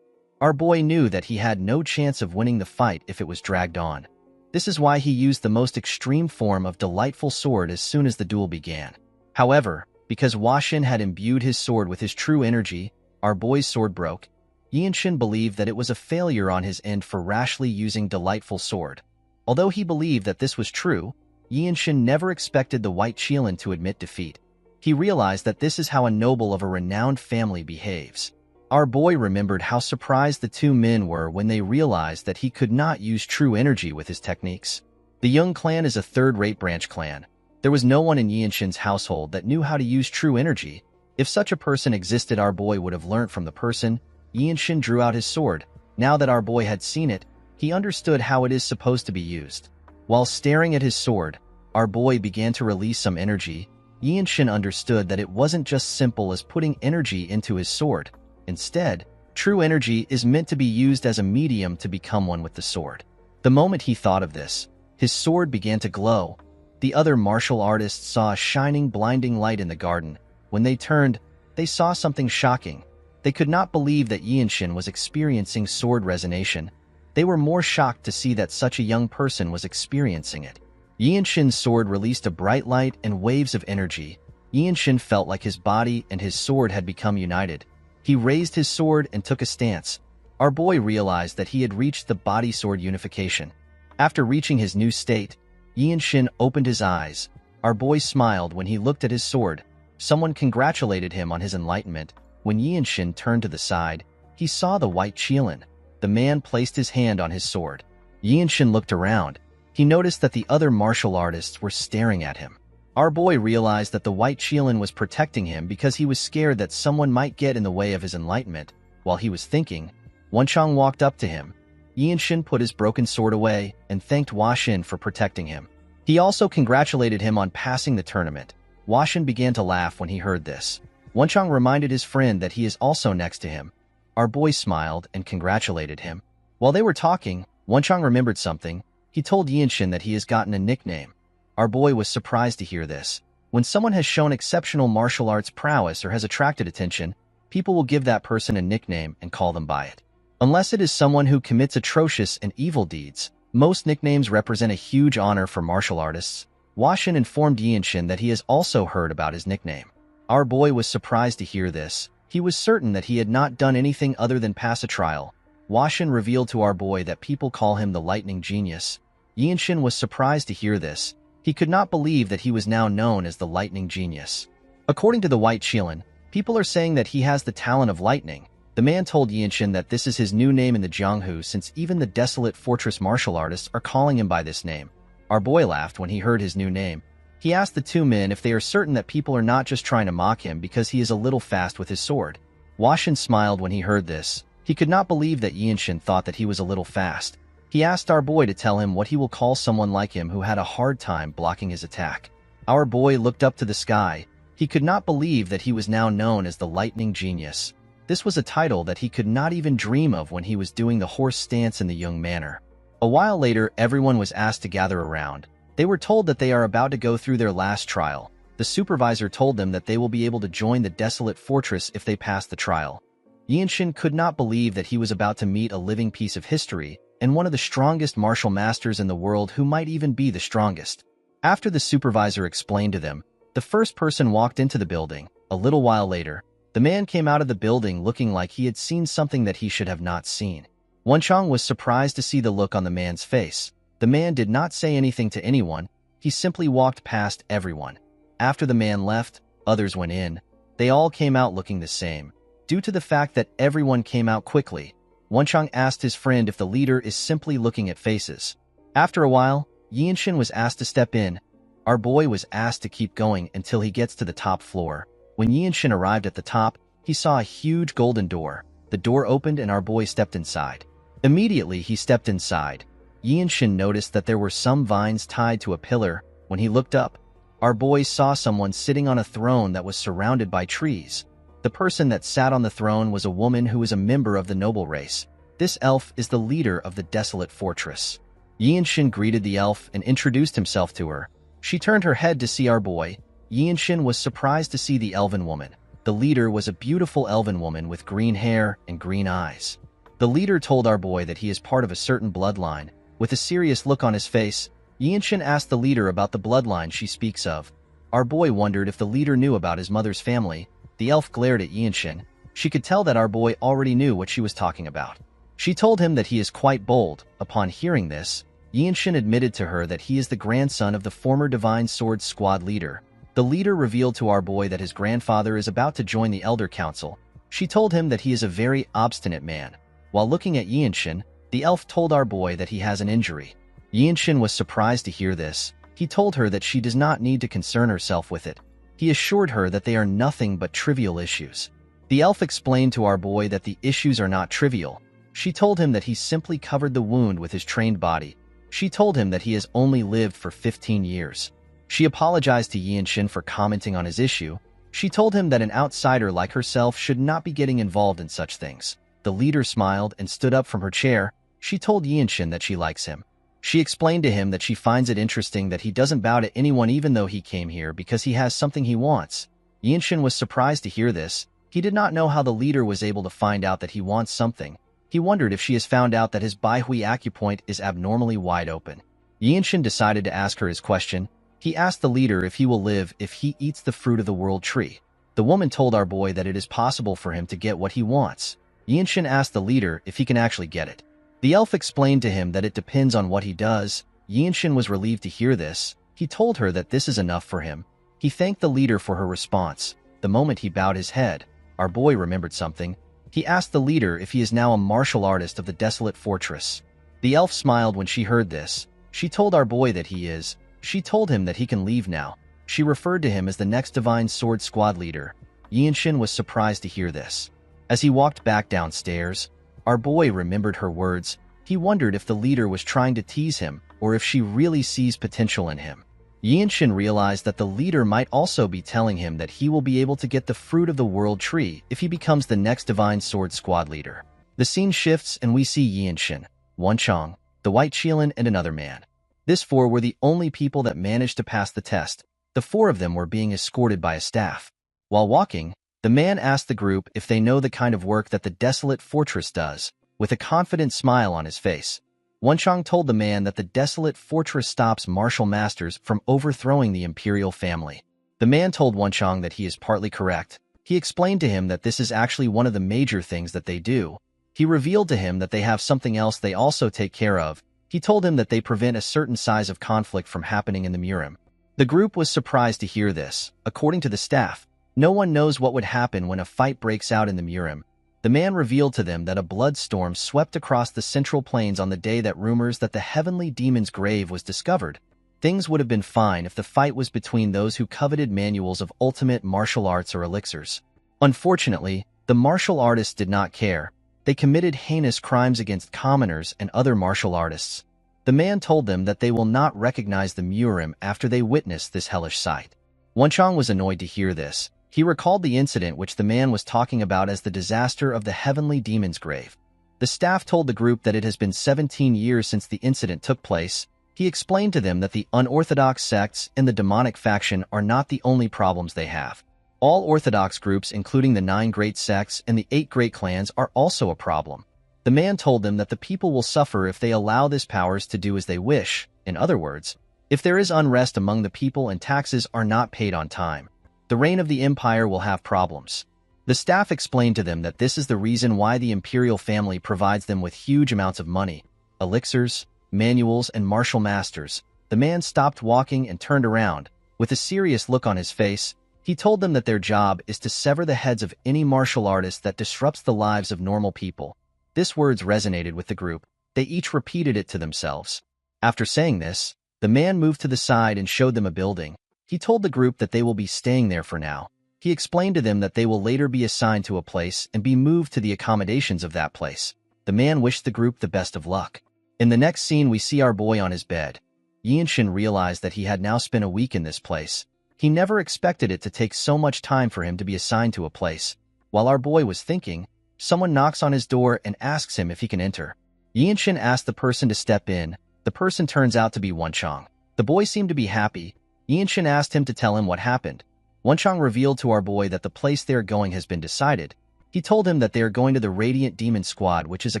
Our boy knew that he had no chance of winning the fight if it was dragged on. This is why he used the most extreme form of delightful sword as soon as the duel began. However, because Washin had imbued his sword with his true energy, our boy's sword broke. Yinshin believed that it was a failure on his end for rashly using delightful sword. Although he believed that this was true, Yinshin never expected the white Qilin to admit defeat. He realized that this is how a noble of a renowned family behaves. Our boy remembered how surprised the two men were when they realized that he could not use true energy with his techniques. The Young clan is a third-rate branch clan. There was no one in Yinshin's household that knew how to use true energy. If such a person existed, our boy would have learnt from the person. Yinshin drew out his sword. Now that our boy had seen it, he understood how it is supposed to be used. While staring at his sword, our boy began to release some energy. Yinshin understood that it wasn't just simple as putting energy into his sword. Instead, true energy is meant to be used as a medium to become one with the sword. The moment he thought of this, his sword began to glow. The other martial artists saw a shining, blinding light in the garden. When they turned, they saw something shocking. They could not believe that Yinshin was experiencing sword resonation. They were more shocked to see that such a young person was experiencing it. Yinshin's sword released a bright light and waves of energy. Yinshin felt like his body and his sword had become united. He raised his sword and took a stance. Our boy realized that he had reached the body-sword unification. After reaching his new state, Yinshin opened his eyes. Our boy smiled when he looked at his sword. Someone congratulated him on his enlightenment. When Yinshin turned to the side, he saw the white Qilin. The man placed his hand on his sword. Yinshin looked around. He noticed that the other martial artists were staring at him. Our boy realized that the white Qilin was protecting him because he was scared that someone might get in the way of his enlightenment. While he was thinking, Wenchang walked up to him. Yinshin put his broken sword away and thanked Washin for protecting him. He also congratulated him on passing the tournament. Washin began to laugh when he heard this. Wenchang reminded his friend that he is also next to him. Our boy smiled and congratulated him. While they were talking, Wenchang remembered something. He told Yinshin that he has gotten a nickname. Our boy was surprised to hear this. When someone has shown exceptional martial arts prowess or has attracted attention, people will give that person a nickname and call them by it. Unless it is someone who commits atrocious and evil deeds, most nicknames represent a huge honor for martial artists. Washin informed Yinshin that he has also heard about his nickname. Our boy was surprised to hear this. He was certain that he had not done anything other than pass a trial. Washin revealed to our boy that people call him the Lightning Genius. Yinshin was surprised to hear this. He could not believe that he was now known as the Lightning Genius. According to the white Qilin, people are saying that he has the talent of lightning. The man told Yinshin that this is his new name in the Jianghu since even the desolate fortress martial artists are calling him by this name. Our boy laughed when he heard his new name. He asked the two men if they are certain that people are not just trying to mock him because he is a little fast with his sword. Washin smiled when he heard this. He could not believe that Yinshin thought that he was a little fast. He asked our boy to tell him what he will call someone like him who had a hard time blocking his attack. Our boy looked up to the sky. He could not believe that he was now known as the Lightning Genius. This was a title that he could not even dream of when he was doing the horse stance in the Young Manor. A while later, everyone was asked to gather around. They were told that they are about to go through their last trial. The supervisor told them that they will be able to join the desolate fortress if they pass the trial. Yinshin could not believe that he was about to meet a living piece of history and one of the strongest martial masters in the world who might even be the strongest. After the supervisor explained to them, the first person walked into the building. A little while later, the man came out of the building looking like he had seen something that he should have not seen. Wenchang was surprised to see the look on the man's face. The man did not say anything to anyone. He simply walked past everyone. After the man left, others went in. They all came out looking the same. Due to the fact that everyone came out quickly, Wenchang asked his friend if the leader is simply looking at faces. After a while, Yinshin was asked to step in. Our boy was asked to keep going until he gets to the top floor. When Yinshin arrived at the top, he saw a huge golden door. The door opened and our boy stepped inside. Immediately, he stepped inside. Yinshin noticed that there were some vines tied to a pillar. When he looked up, our boy saw someone sitting on a throne that was surrounded by trees. The person that sat on the throne was a woman who was a member of the noble race. This elf is the leader of the desolate fortress. Yinshin greeted the elf and introduced himself to her. She turned her head to see our boy. Yinshin was surprised to see the elven woman. The leader was a beautiful elven woman with green hair and green eyes. The leader told our boy that he is part of a certain bloodline. With a serious look on his face, Yinshin asked the leader about the bloodline she speaks of. Our boy wondered if the leader knew about his mother's family. The elf glared at Yinshin. She could tell that our boy already knew what she was talking about. She told him that he is quite bold. Upon hearing this, Yinshin admitted to her that he is the grandson of the former Divine Sword Squad leader. The leader revealed to our boy that his grandfather is about to join the Elder Council. She told him that he is a very obstinate man. While looking at Yinshin, the elf told our boy that he has an injury. Yinshin was surprised to hear this. He told her that she does not need to concern herself with it. He assured her that they are nothing but trivial issues. The elf explained to our boy that the issues are not trivial. She told him that he simply covered the wound with his trained body. She told him that he has only lived for 15 years. She apologized to Yinshin for commenting on his issue. She told him that an outsider like herself should not be getting involved in such things. The leader smiled and stood up from her chair. She told Yinshin that she likes him. She explained to him that she finds it interesting that he doesn't bow to anyone even though he came here because he has something he wants. Yinshin was surprised to hear this. He did not know how the leader was able to find out that he wants something. He wondered if she has found out that his Baihui acupoint is abnormally wide open. Yinshin decided to ask her his question. He asked the leader if he will live if he eats the fruit of the world tree. The woman told our boy that it is possible for him to get what he wants. Yinshin asked the leader if he can actually get it. The elf explained to him that it depends on what he does. Yinshin was relieved to hear this. He told her that this is enough for him. He thanked the leader for her response. The moment he bowed his head, our boy remembered something. He asked the leader if he is now a martial artist of the desolate fortress. The elf smiled when she heard this. She told our boy that he is. She told him that he can leave now. She referred to him as the next Divine Sword Squad leader. Yinshin was surprised to hear this. As he walked back downstairs, our boy remembered her words. He wondered if the leader was trying to tease him or if she really sees potential in him. Yinshin realized that the leader might also be telling him that he will be able to get the fruit of the world tree if he becomes the next Divine Sword Squad leader. The scene shifts and we see Yinshin, Wanchong, the White Qilin, and another man. These four were the only people that managed to pass the test. The four of them were being escorted by a staff. While walking, the man asked the group if they know the kind of work that the desolate fortress does. With a confident smile on his face, Wanchong told the man that the desolate fortress stops martial masters from overthrowing the imperial family. The man told Wanchong that he is partly correct. He explained to him that this is actually one of the major things that they do. He revealed to him that they have something else they also take care of. He told him that they prevent a certain size of conflict from happening in the Murim. The group was surprised to hear this. According to the staff, no one knows what would happen when a fight breaks out in the Murim. The man revealed to them that a blood storm swept across the central plains on the day that rumors that the heavenly demon's grave was discovered. Things would have been fine if the fight was between those who coveted manuals of ultimate martial arts or elixirs. Unfortunately, the martial artists did not care. They committed heinous crimes against commoners and other martial artists. The man told them that they will not recognize the Murim after they witness this hellish sight. Wanchong was annoyed to hear this. He recalled the incident which the man was talking about as the disaster of the heavenly demon's grave. The staff told the group that it has been 17 years since the incident took place. He explained to them that the unorthodox sects and the demonic faction are not the only problems they have. All orthodox groups, including the 9 great sects and the 8 great clans, are also a problem. The man told them that the people will suffer if they allow these powers to do as they wish. In other words, if there is unrest among the people and taxes are not paid on time, the reign of the empire will have problems. The staff explained to them that this is the reason why the imperial family provides them with huge amounts of money, elixirs, manuals, and martial masters. The man stopped walking and turned around. With a serious look on his face, he told them that their job is to sever the heads of any martial artist that disrupts the lives of normal people. These words resonated with the group. They each repeated it to themselves. After saying this, the The man moved to the side and showed them a building. He told the group that they will be staying there for now. He explained to them that they will later be assigned to a place and be moved to the accommodations of that place. The man wished the group the best of luck. In the next scene, we see our boy on his bed. Yinshin realized that he had now spent a week in this place. He never expected it to take so much time for him to be assigned to a place. While our boy was thinking, someone knocks on his door and asks him if he can enter. Yinshin asked the person to step in. The person turns out to be Wonchong. The boy seemed to be happy. Yinshin asked him to tell him what happened. Wonchong revealed to our boy that the place they are going has been decided. He told him that they are going to the Radiant Demon Squad, which is a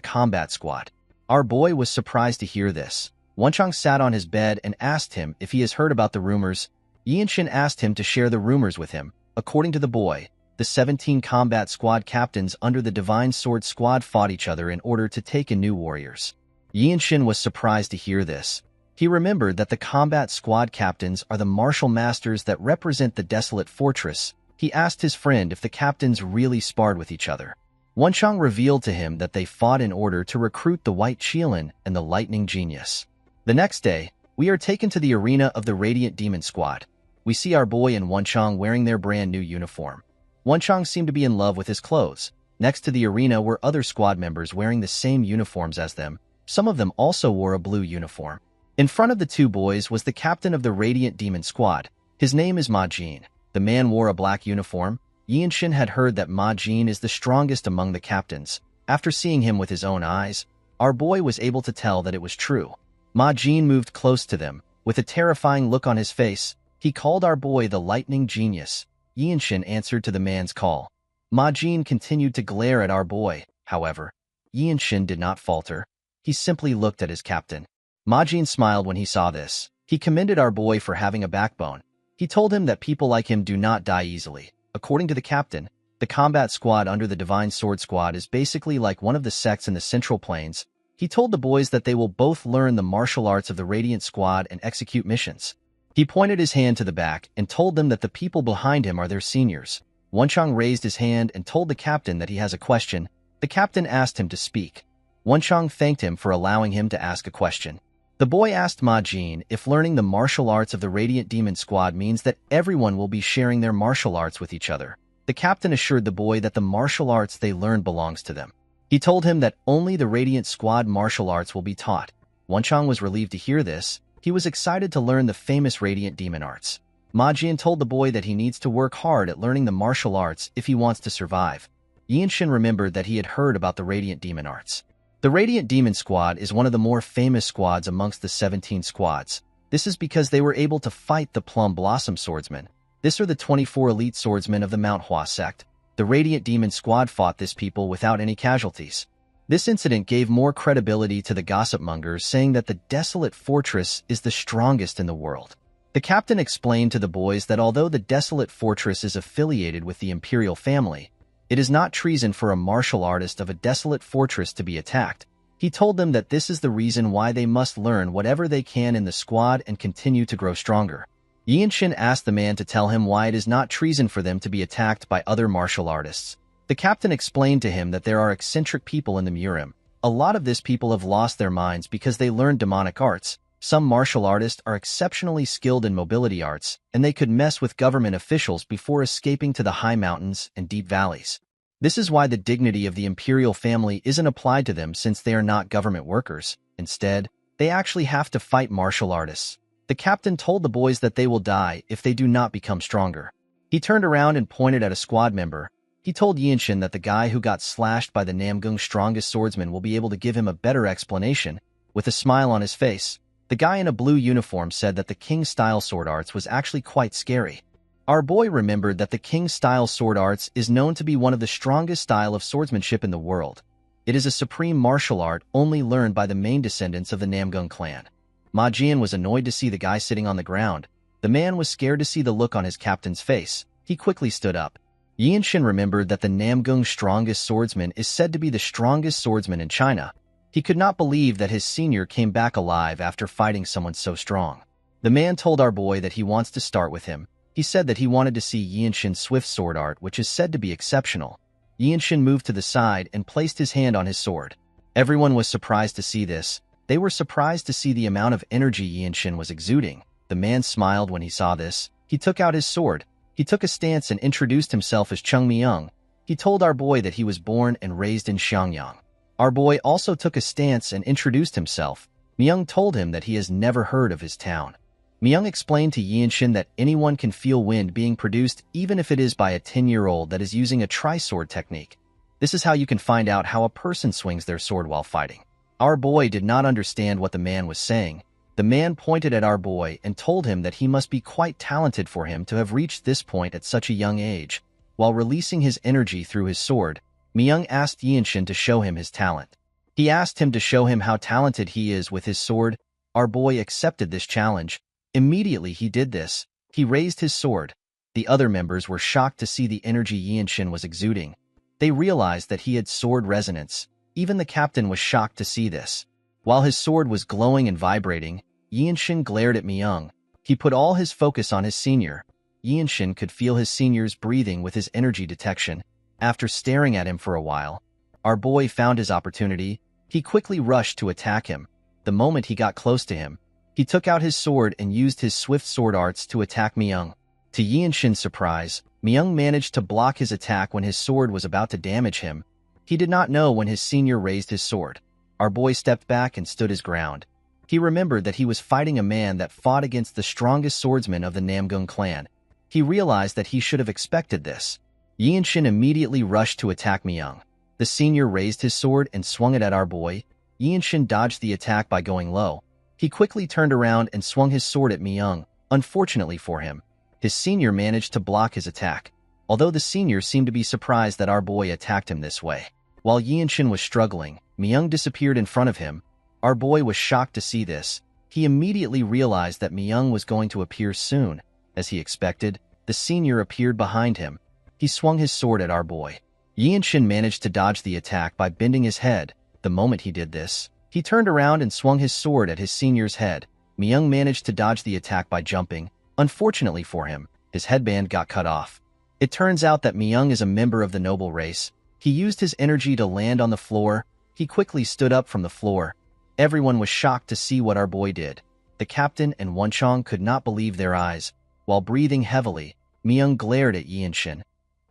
combat squad. Our boy was surprised to hear this. Wonchong sat on his bed and asked him if he has heard about the rumors. Yinshin asked him to share the rumors with him. According to the boy, the 17 combat squad captains under the Divine Sword Squad fought each other in order to take in new warriors. Yinshin was surprised to hear this. He remembered that the combat squad captains are the martial masters that represent the desolate fortress. He asked his friend if the captains really sparred with each other. Wonchong revealed to him that they fought in order to recruit the White Qilin and the Lightning Genius. The next day, we are taken to the arena of the Radiant Demon Squad. We see our boy and Wonchong wearing their brand new uniform. Wonchong seemed to be in love with his clothes. Next to the arena were other squad members wearing the same uniforms as them. Some of them also wore a blue uniform. In front of the two boys was the captain of the Radiant Demon Squad. His name is Ma Jin. The man wore a black uniform. Yinshin had heard that Ma Jin is the strongest among the captains. After seeing him with his own eyes, our boy was able to tell that it was true. Ma Jin moved close to them. With a terrifying look on his face, he called our boy the Lightning Genius. Yinshin answered to the man's call. Ma Jin continued to glare at our boy. However, Yinshin did not falter. He simply looked at his captain. Ma Jin smiled when he saw this. He commended our boy for having a backbone. He told him that people like him do not die easily. According to the captain, the combat squad under the Divine Sword Squad is basically like one of the sects in the Central Plains. He told the boys that they will both learn the martial arts of the Radiant Squad and execute missions. He pointed his hand to the back and told them that the people behind him are their seniors. Wonchong raised his hand and told the captain that he has a question. The captain asked him to speak. Wonchong thanked him for allowing him to ask a question. The boy asked Ma Jin if learning the martial arts of the Radiant Demon Squad means that everyone will be sharing their martial arts with each other. The captain assured the boy that the martial arts they learn belongs to them. He told him that only the Radiant Squad martial arts will be taught. Wonchong was relieved to hear this. He was excited to learn the famous Radiant Demon arts. Ma Jin told the boy that he needs to work hard at learning the martial arts if he wants to survive. Yinshin remembered that he had heard about the Radiant Demon arts. The Radiant Demon Squad is one of the more famous squads amongst the 17 squads. This is because they were able to fight the Plum Blossom Swordsmen. These are the 24 elite swordsmen of the Manhwa sect. The Radiant Demon Squad fought this people without any casualties. This incident gave more credibility to the gossip mongers, saying that the desolate fortress is the strongest in the world. The captain explained to the boys that although the desolate fortress is affiliated with the imperial family, it is not treason for a martial artist of a desolate fortress to be attacked. He told them that this is the reason why they must learn whatever they can in the squad and continue to grow stronger. Yinshin asked the man to tell him why it is not treason for them to be attacked by other martial artists. The captain explained to him that there are eccentric people in the Murim. A lot of these people have lost their minds because they learned demonic arts. Some martial artists are exceptionally skilled in mobility arts, and they could mess with government officials before escaping to the high mountains and deep valleys. This is why the dignity of the imperial family isn't applied to them, since they are not government workers. Instead, they actually have to fight martial artists. The captain told the boys that they will die if they do not become stronger. He turned around and pointed at a squad member. He told Yinshin that the guy who got slashed by the Namgung's strongest swordsman will be able to give him a better explanation. With a smile on his face, the guy in a blue uniform said that the King-style sword arts was actually quite scary. Our boy remembered that the King-style sword arts is known to be one of the strongest style of swordsmanship in the world. It is a supreme martial art only learned by the main descendants of the Namgung clan. Ma Jin was annoyed to see the guy sitting on the ground. The man was scared to see the look on his captain's face. He quickly stood up. Yinshin remembered that the Namgung's strongest swordsman is said to be the strongest swordsman in China. He could not believe that his senior came back alive after fighting someone so strong. The man told our boy that he wants to start with him. He said that he wanted to see Yinshin's swift sword art, which is said to be exceptional. Yinshin moved to the side and placed his hand on his sword. Everyone was surprised to see this. They were surprised to see the amount of energy Yinshin was exuding. The man smiled when he saw this. He took out his sword. He took a stance and introduced himself as Chung Myung. He told our boy that he was born and raised in Xiangyang. Our boy also took a stance and introduced himself. Myung told him that he has never heard of his town. Myung explained to Yinshin that anyone can feel wind being produced even if it is by a 10-year-old that is using a tri-sword technique. This is how you can find out how a person swings their sword while fighting. Our boy did not understand what the man was saying. The man pointed at our boy and told him that he must be quite talented for him to have reached this point at such a young age. While releasing his energy through his sword, Myung asked Yinshin to show him his talent. He asked him to show him how talented he is with his sword. Our boy accepted this challenge. Immediately he did this. He raised his sword. The other members were shocked to see the energy Yinshin was exuding. They realized that he had sword resonance. Even the captain was shocked to see this. While his sword was glowing and vibrating, Yinshin glared at Myung. He put all his focus on his senior. Yinshin could feel his senior's breathing with his energy detection. After staring at him for a while, our boy found his opportunity. He quickly rushed to attack him. The moment he got close to him, he took out his sword and used his swift sword arts to attack Myung. To Yinshin's surprise, Myung managed to block his attack when his sword was about to damage him. He did not know when his senior raised his sword. Our boy stepped back and stood his ground. He remembered that he was fighting a man that fought against the strongest swordsman of the Namgung clan. He realized that he should have expected this. Yinshin immediately rushed to attack Myung. The senior raised his sword and swung it at our boy. Yinshin dodged the attack by going low. He quickly turned around and swung his sword at Myung. Unfortunately for him, his senior managed to block his attack. Although the senior seemed to be surprised that our boy attacked him this way. While Yinshin was struggling, Myung disappeared in front of him. Our boy was shocked to see this. He immediately realized that Myung was going to appear soon. As he expected, the senior appeared behind him. He swung his sword at our boy. Yinshin managed to dodge the attack by bending his head. The moment he did this, he turned around and swung his sword at his senior's head. Myung managed to dodge the attack by jumping. Unfortunately for him, his headband got cut off. It turns out that Myung is a member of the noble race. He used his energy to land on the floor. He quickly stood up from the floor. Everyone was shocked to see what our boy did. The captain and Wonchong could not believe their eyes. While breathing heavily, Myung glared at Yinshin.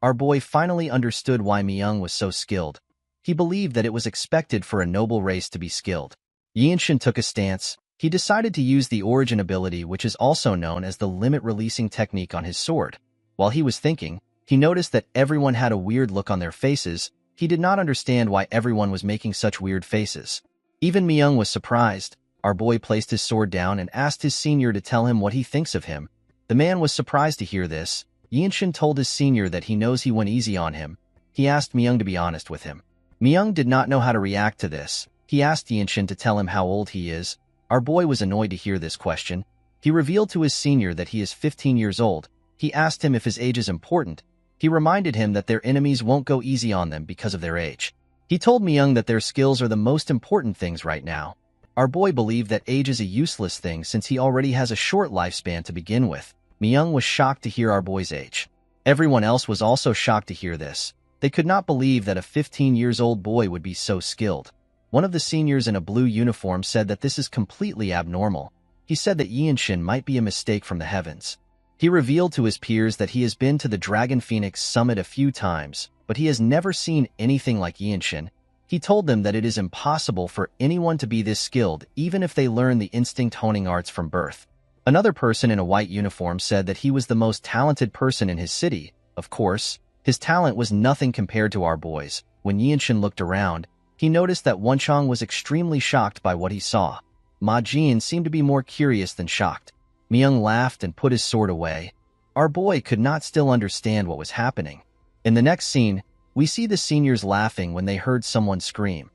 Our boy finally understood why Myung was so skilled. He believed that it was expected for a noble race to be skilled. Yinshin took a stance. He decided to use the origin ability, which is also known as the limit releasing technique, on his sword. While he was thinking, he noticed that everyone had a weird look on their faces. He did not understand why everyone was making such weird faces. Even Myung was surprised. Our boy placed his sword down and asked his senior to tell him what he thinks of him. The man was surprised to hear this. Yinshin told his senior that he knows he went easy on him. He asked Myung to be honest with him. Myung did not know how to react to this. He asked Yinshin to tell him how old he is. Our boy was annoyed to hear this question. He revealed to his senior that he is 15 years old. He asked him if his age is important. He reminded him that their enemies won't go easy on them because of their age. He told Myung that their skills are the most important things right now. Our boy believed that age is a useless thing since he already has a short lifespan to begin with. Myung was shocked to hear our boy's age. Everyone else was also shocked to hear this. They could not believe that a 15-year-old boy would be so skilled. One of the seniors in a blue uniform said that this is completely abnormal. He said that Yinshin might be a mistake from the heavens. He revealed to his peers that he has been to the Dragon Phoenix Summit a few times, but he has never seen anything like Yinshin. He told them that it is impossible for anyone to be this skilled, even if they learn the instinct honing arts from birth. Another person in a white uniform said that he was the most talented person in his city. Of course, his talent was nothing compared to our boy's. When Yinshin looked around, he noticed that Wonchong was extremely shocked by what he saw. Ma Jin seemed to be more curious than shocked. Myung laughed and put his sword away. Our boy could not still understand what was happening. In the next scene, we see the seniors laughing when they heard someone scream.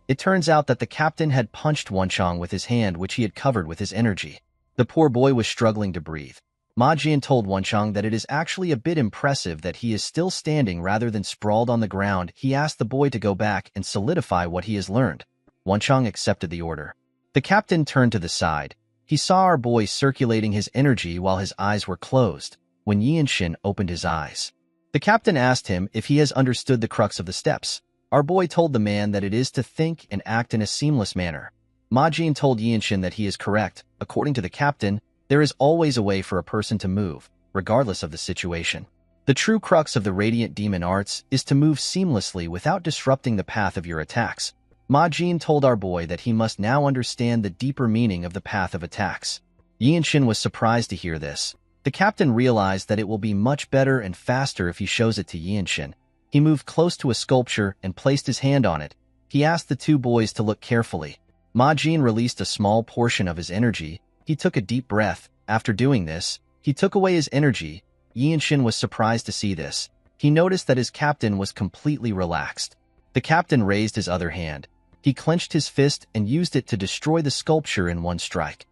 It turns out that the captain had punched Wonchong with his hand, which he had covered with his energy. The poor boy was struggling to breathe. Ma Jin told Wonchong that it is actually a bit impressive that he is still standing rather than sprawled on the ground. He asked the boy to go back and solidify what he has learned. Wonchong accepted the order. The captain turned to the side. He saw our boy circulating his energy while his eyes were closed. When Yinshin opened his eyes, the captain asked him if he has understood the crux of the steps. Our boy told the man that it is to think and act in a seamless manner. Ma Jin told Yinshin that he is correct. According to the captain, there is always a way for a person to move, regardless of the situation. The true crux of the radiant demon arts is to move seamlessly without disrupting the path of your attacks. Ma Jin told our boy that he must now understand the deeper meaning of the path of attacks. Yinshin was surprised to hear this. The captain realized that it will be much better and faster if he shows it to Yinshin. He moved close to a sculpture and placed his hand on it. He asked the two boys to look carefully. Ma Jin released a small portion of his energy. He took a deep breath. After doing this, he took away his energy. Yinshin was surprised to see this. He noticed that his captain was completely relaxed. The captain raised his other hand. He clenched his fist and used it to destroy the sculpture in one strike.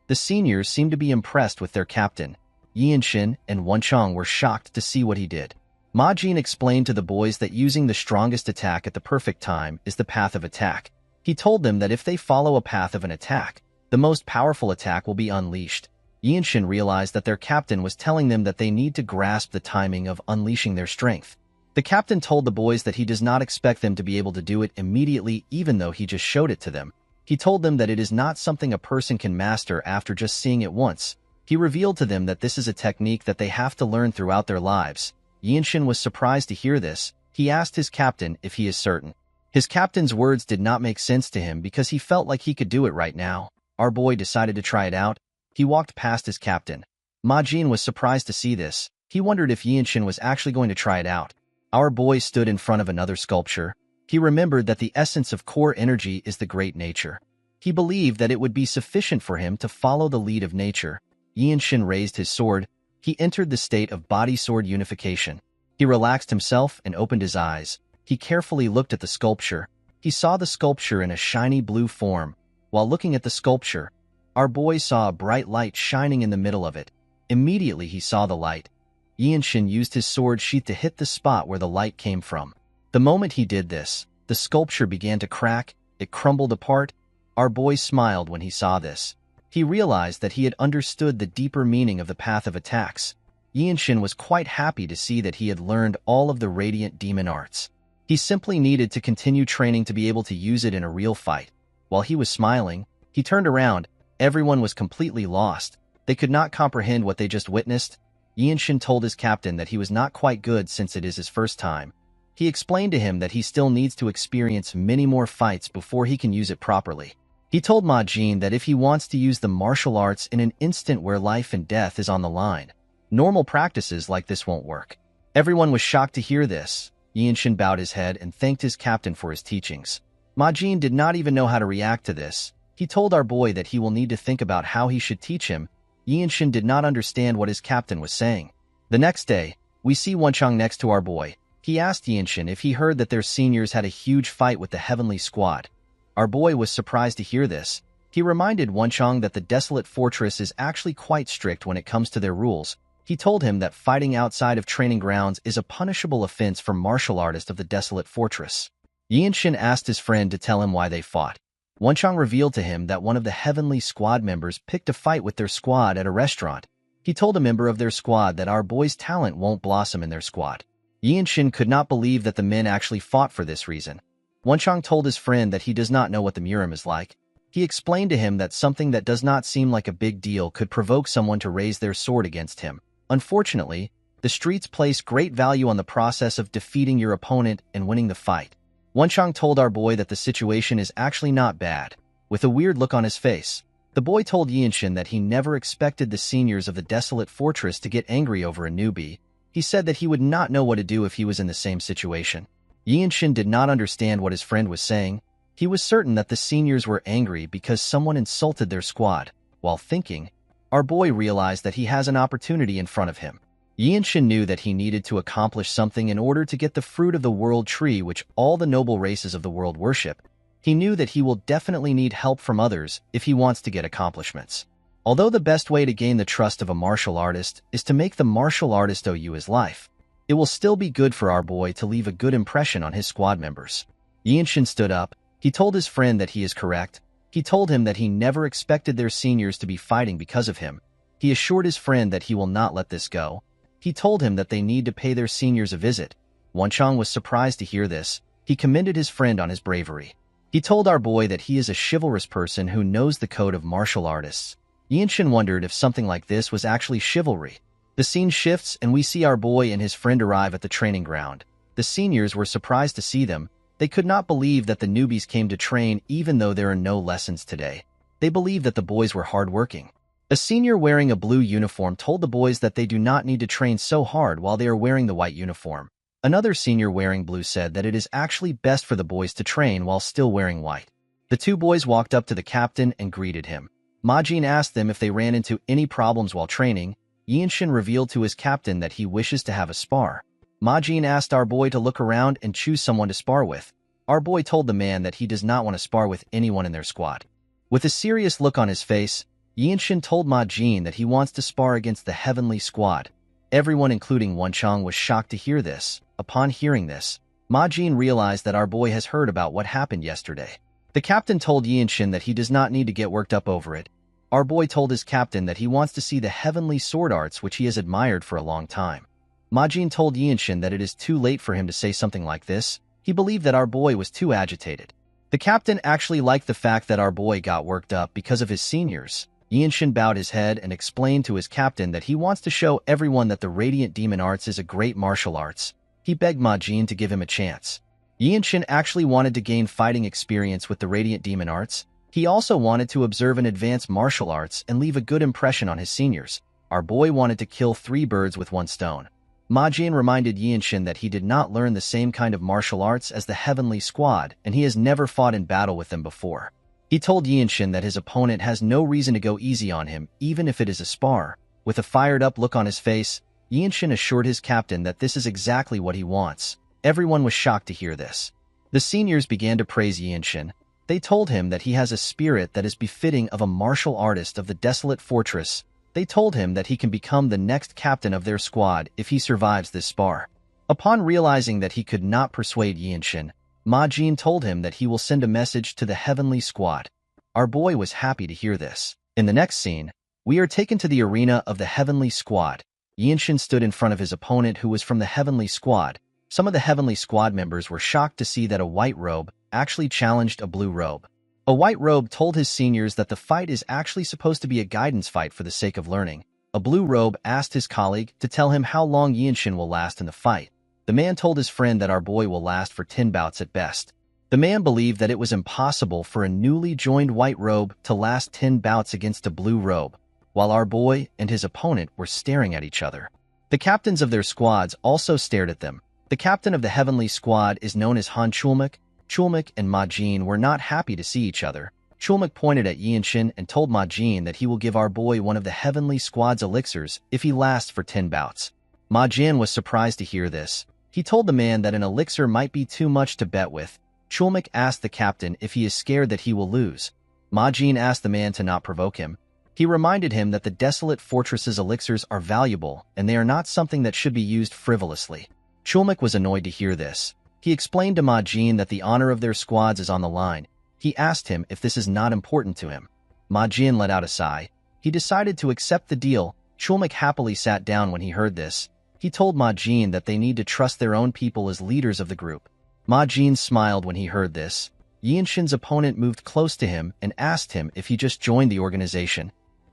The seniors seemed to be impressed with their captain. Yinshin and Wenchang were shocked to see what he did. Ma Jin explained to the boys that using the strongest attack at the perfect time is the path of attack. He told them that if they follow a path of an attack, the most powerful attack will be unleashed. Yinshin realized that their captain was telling them that they need to grasp the timing of unleashing their strength. The captain told the boys that he does not expect them to be able to do it immediately even though he just showed it to them. He told them that it is not something a person can master after just seeing it once. He revealed to them that this is a technique that they have to learn throughout their lives. Yinshin was surprised to hear this. He asked his captain if he is certain. His captain's words did not make sense to him because he felt like he could do it right now. Our boy decided to try it out. He walked past his captain. Ma Jin was surprised to see this. He wondered if Yinshin was actually going to try it out. Our boy stood in front of another sculpture. He remembered that the essence of core energy is the great nature. He believed that it would be sufficient for him to follow the lead of nature. Yinshin raised his sword. He entered the state of body-sword unification. He relaxed himself and opened his eyes. He carefully looked at the sculpture. He saw the sculpture in a shiny blue form. While looking at the sculpture, our boy saw a bright light shining in the middle of it. Immediately he saw the light. Yinshin used his sword sheath to hit the spot where the light came from. The moment he did this, the sculpture began to crack. It crumbled apart. Our boy smiled when he saw this. He realized that he had understood the deeper meaning of the path of attacks. Yinshin was quite happy to see that he had learned all of the radiant demon arts. He simply needed to continue training to be able to use it in a real fight. While he was smiling, he turned around. Everyone was completely lost. They could not comprehend what they just witnessed. Yinshin told his captain that he was not quite good since it is his first time. He explained to him that he still needs to experience many more fights before he can use it properly. He told Ma Jin that if he wants to use the martial arts in an instant where life and death is on the line, normal practices like this won't work. Everyone was shocked to hear this. Yinshin bowed his head and thanked his captain for his teachings. Ma Jin did not even know how to react to this. He told our boy that he will need to think about how he should teach him. Yinshin did not understand what his captain was saying. The next day, we see Wenchang next to our boy. He asked Yinshin if he heard that their seniors had a huge fight with the Heavenly Squad. Our boy was surprised to hear this. He reminded Wenchang that the Desolate Fortress is actually quite strict when it comes to their rules. He told him that fighting outside of training grounds is a punishable offense for martial artists of the Desolate Fortress. Yinshin asked his friend to tell him why they fought. Wenchang revealed to him that one of the Heavenly Squad members picked a fight with their squad at a restaurant. He told a member of their squad that our boy's talent won't blossom in their squad. Yinshin could not believe that the men actually fought for this reason. Wenchang told his friend that he does not know what the Murim is like. He explained to him that something that does not seem like a big deal could provoke someone to raise their sword against him. Unfortunately, the streets place great value on the process of defeating your opponent and winning the fight. Wenchang told our boy that the situation is actually not bad. With a weird look on his face, the boy told Yinshin that he never expected the seniors of the Desolate Fortress to get angry over a newbie. He said that he would not know what to do if he was in the same situation. Yinshin did not understand what his friend was saying. He was certain that the seniors were angry because someone insulted their squad. While thinking, our boy realized that he has an opportunity in front of him. Yinshin knew that he needed to accomplish something in order to get the fruit of the world tree which all the noble races of the world worship. He knew that he will definitely need help from others if he wants to get accomplishments. Although the best way to gain the trust of a martial artist is to make the martial artist owe you his life, it will still be good for our boy to leave a good impression on his squad members. Yinshin stood up. He told his friend that he is correct. He told him that he never expected their seniors to be fighting because of him. He assured his friend that he will not let this go. He told him that they need to pay their seniors a visit. Wenchang was surprised to hear this. He commended his friend on his bravery. He told our boy that he is a chivalrous person who knows the code of martial artists. Yinshin wondered if something like this was actually chivalry. The scene shifts and we see our boy and his friend arrive at the training ground. The seniors were surprised to see them. They could not believe that the newbies came to train even though there are no lessons today. They believed that the boys were hardworking. A senior wearing a blue uniform told the boys that they do not need to train so hard while they are wearing the white uniform. Another senior wearing blue said that it is actually best for the boys to train while still wearing white. The two boys walked up to the captain and greeted him. Majin asked them if they ran into any problems while training. Yinshin revealed to his captain that he wishes to have a spar. Majin asked our boy to look around and choose someone to spar with. Our boy told the man that he does not want to spar with anyone in their squad. With a serious look on his face, Yinshin told Majin that he wants to spar against the Heavenly Squad. Everyone, including Wenchang, was shocked to hear this. Upon hearing this, Majin realized that our boy has heard about what happened yesterday. The captain told Yinshin that he does not need to get worked up over it. Our boy told his captain that he wants to see the heavenly sword arts which he has admired for a long time. Majin told Yinshin that it is too late for him to say something like this. He believed that our boy was too agitated. The captain actually liked the fact that our boy got worked up because of his seniors. Yinshin bowed his head and explained to his captain that he wants to show everyone that the Radiant Demon Arts is a great martial arts. He begged Majin to give him a chance. Yinshin actually wanted to gain fighting experience with the Radiant Demon Arts. He also wanted to observe and advance martial arts and leave a good impression on his seniors. Our boy wanted to kill 3 birds with 1 stone. Majin reminded Yinshin that he did not learn the same kind of martial arts as the Heavenly Squad, and he has never fought in battle with them before. He told Yinshin that his opponent has no reason to go easy on him, even if it is a spar. With a fired-up look on his face, Yinshin assured his captain that this is exactly what he wants. Everyone was shocked to hear this. The seniors began to praise Yinshin. They told him that he has a spirit that is befitting of a martial artist of the desolate fortress. They told him that he can become the next captain of their squad if he survives this spar. Upon realizing that he could not persuade Yinshin, Majin told him that he will send a message to the Heavenly Squad. Our boy was happy to hear this. In the next scene, we are taken to the arena of the Heavenly Squad. Yinshin stood in front of his opponent who was from the Heavenly Squad. Some of the Heavenly Squad members were shocked to see that a white robe actually challenged a blue robe. A white robe told his seniors that the fight is actually supposed to be a guidance fight for the sake of learning. A blue robe asked his colleague to tell him how long Yinshin will last in the fight. The man told his friend that our boy will last for 10 bouts at best. The man believed that it was impossible for a newly joined white robe to last 10 bouts against a blue robe, while our boy and his opponent were staring at each other. The captains of their squads also stared at them. The captain of the Heavenly Squad is known as Han Chulmak. Chulmak and Majin were not happy to see each other. Chulmak pointed at Yinshin and told Majin that he will give our boy one of the Heavenly Squad's elixirs if he lasts for 10 bouts. Majin was surprised to hear this. He told the man that an elixir might be too much to bet with. Chulmak asked the captain if he is scared that he will lose. Majin asked the man to not provoke him. He reminded him that the desolate fortress's elixirs are valuable and they are not something that should be used frivolously. Chulmak was annoyed to hear this. He explained to Majin that the honor of their squads is on the line. He asked him if this is not important to him. Majin let out a sigh. He decided to accept the deal. Chulmak happily sat down when he heard this. He told Majin that they need to trust their own people as leaders of the group. Majin smiled when he heard this. Yinshin's opponent moved close to him and asked him if he just joined the organization.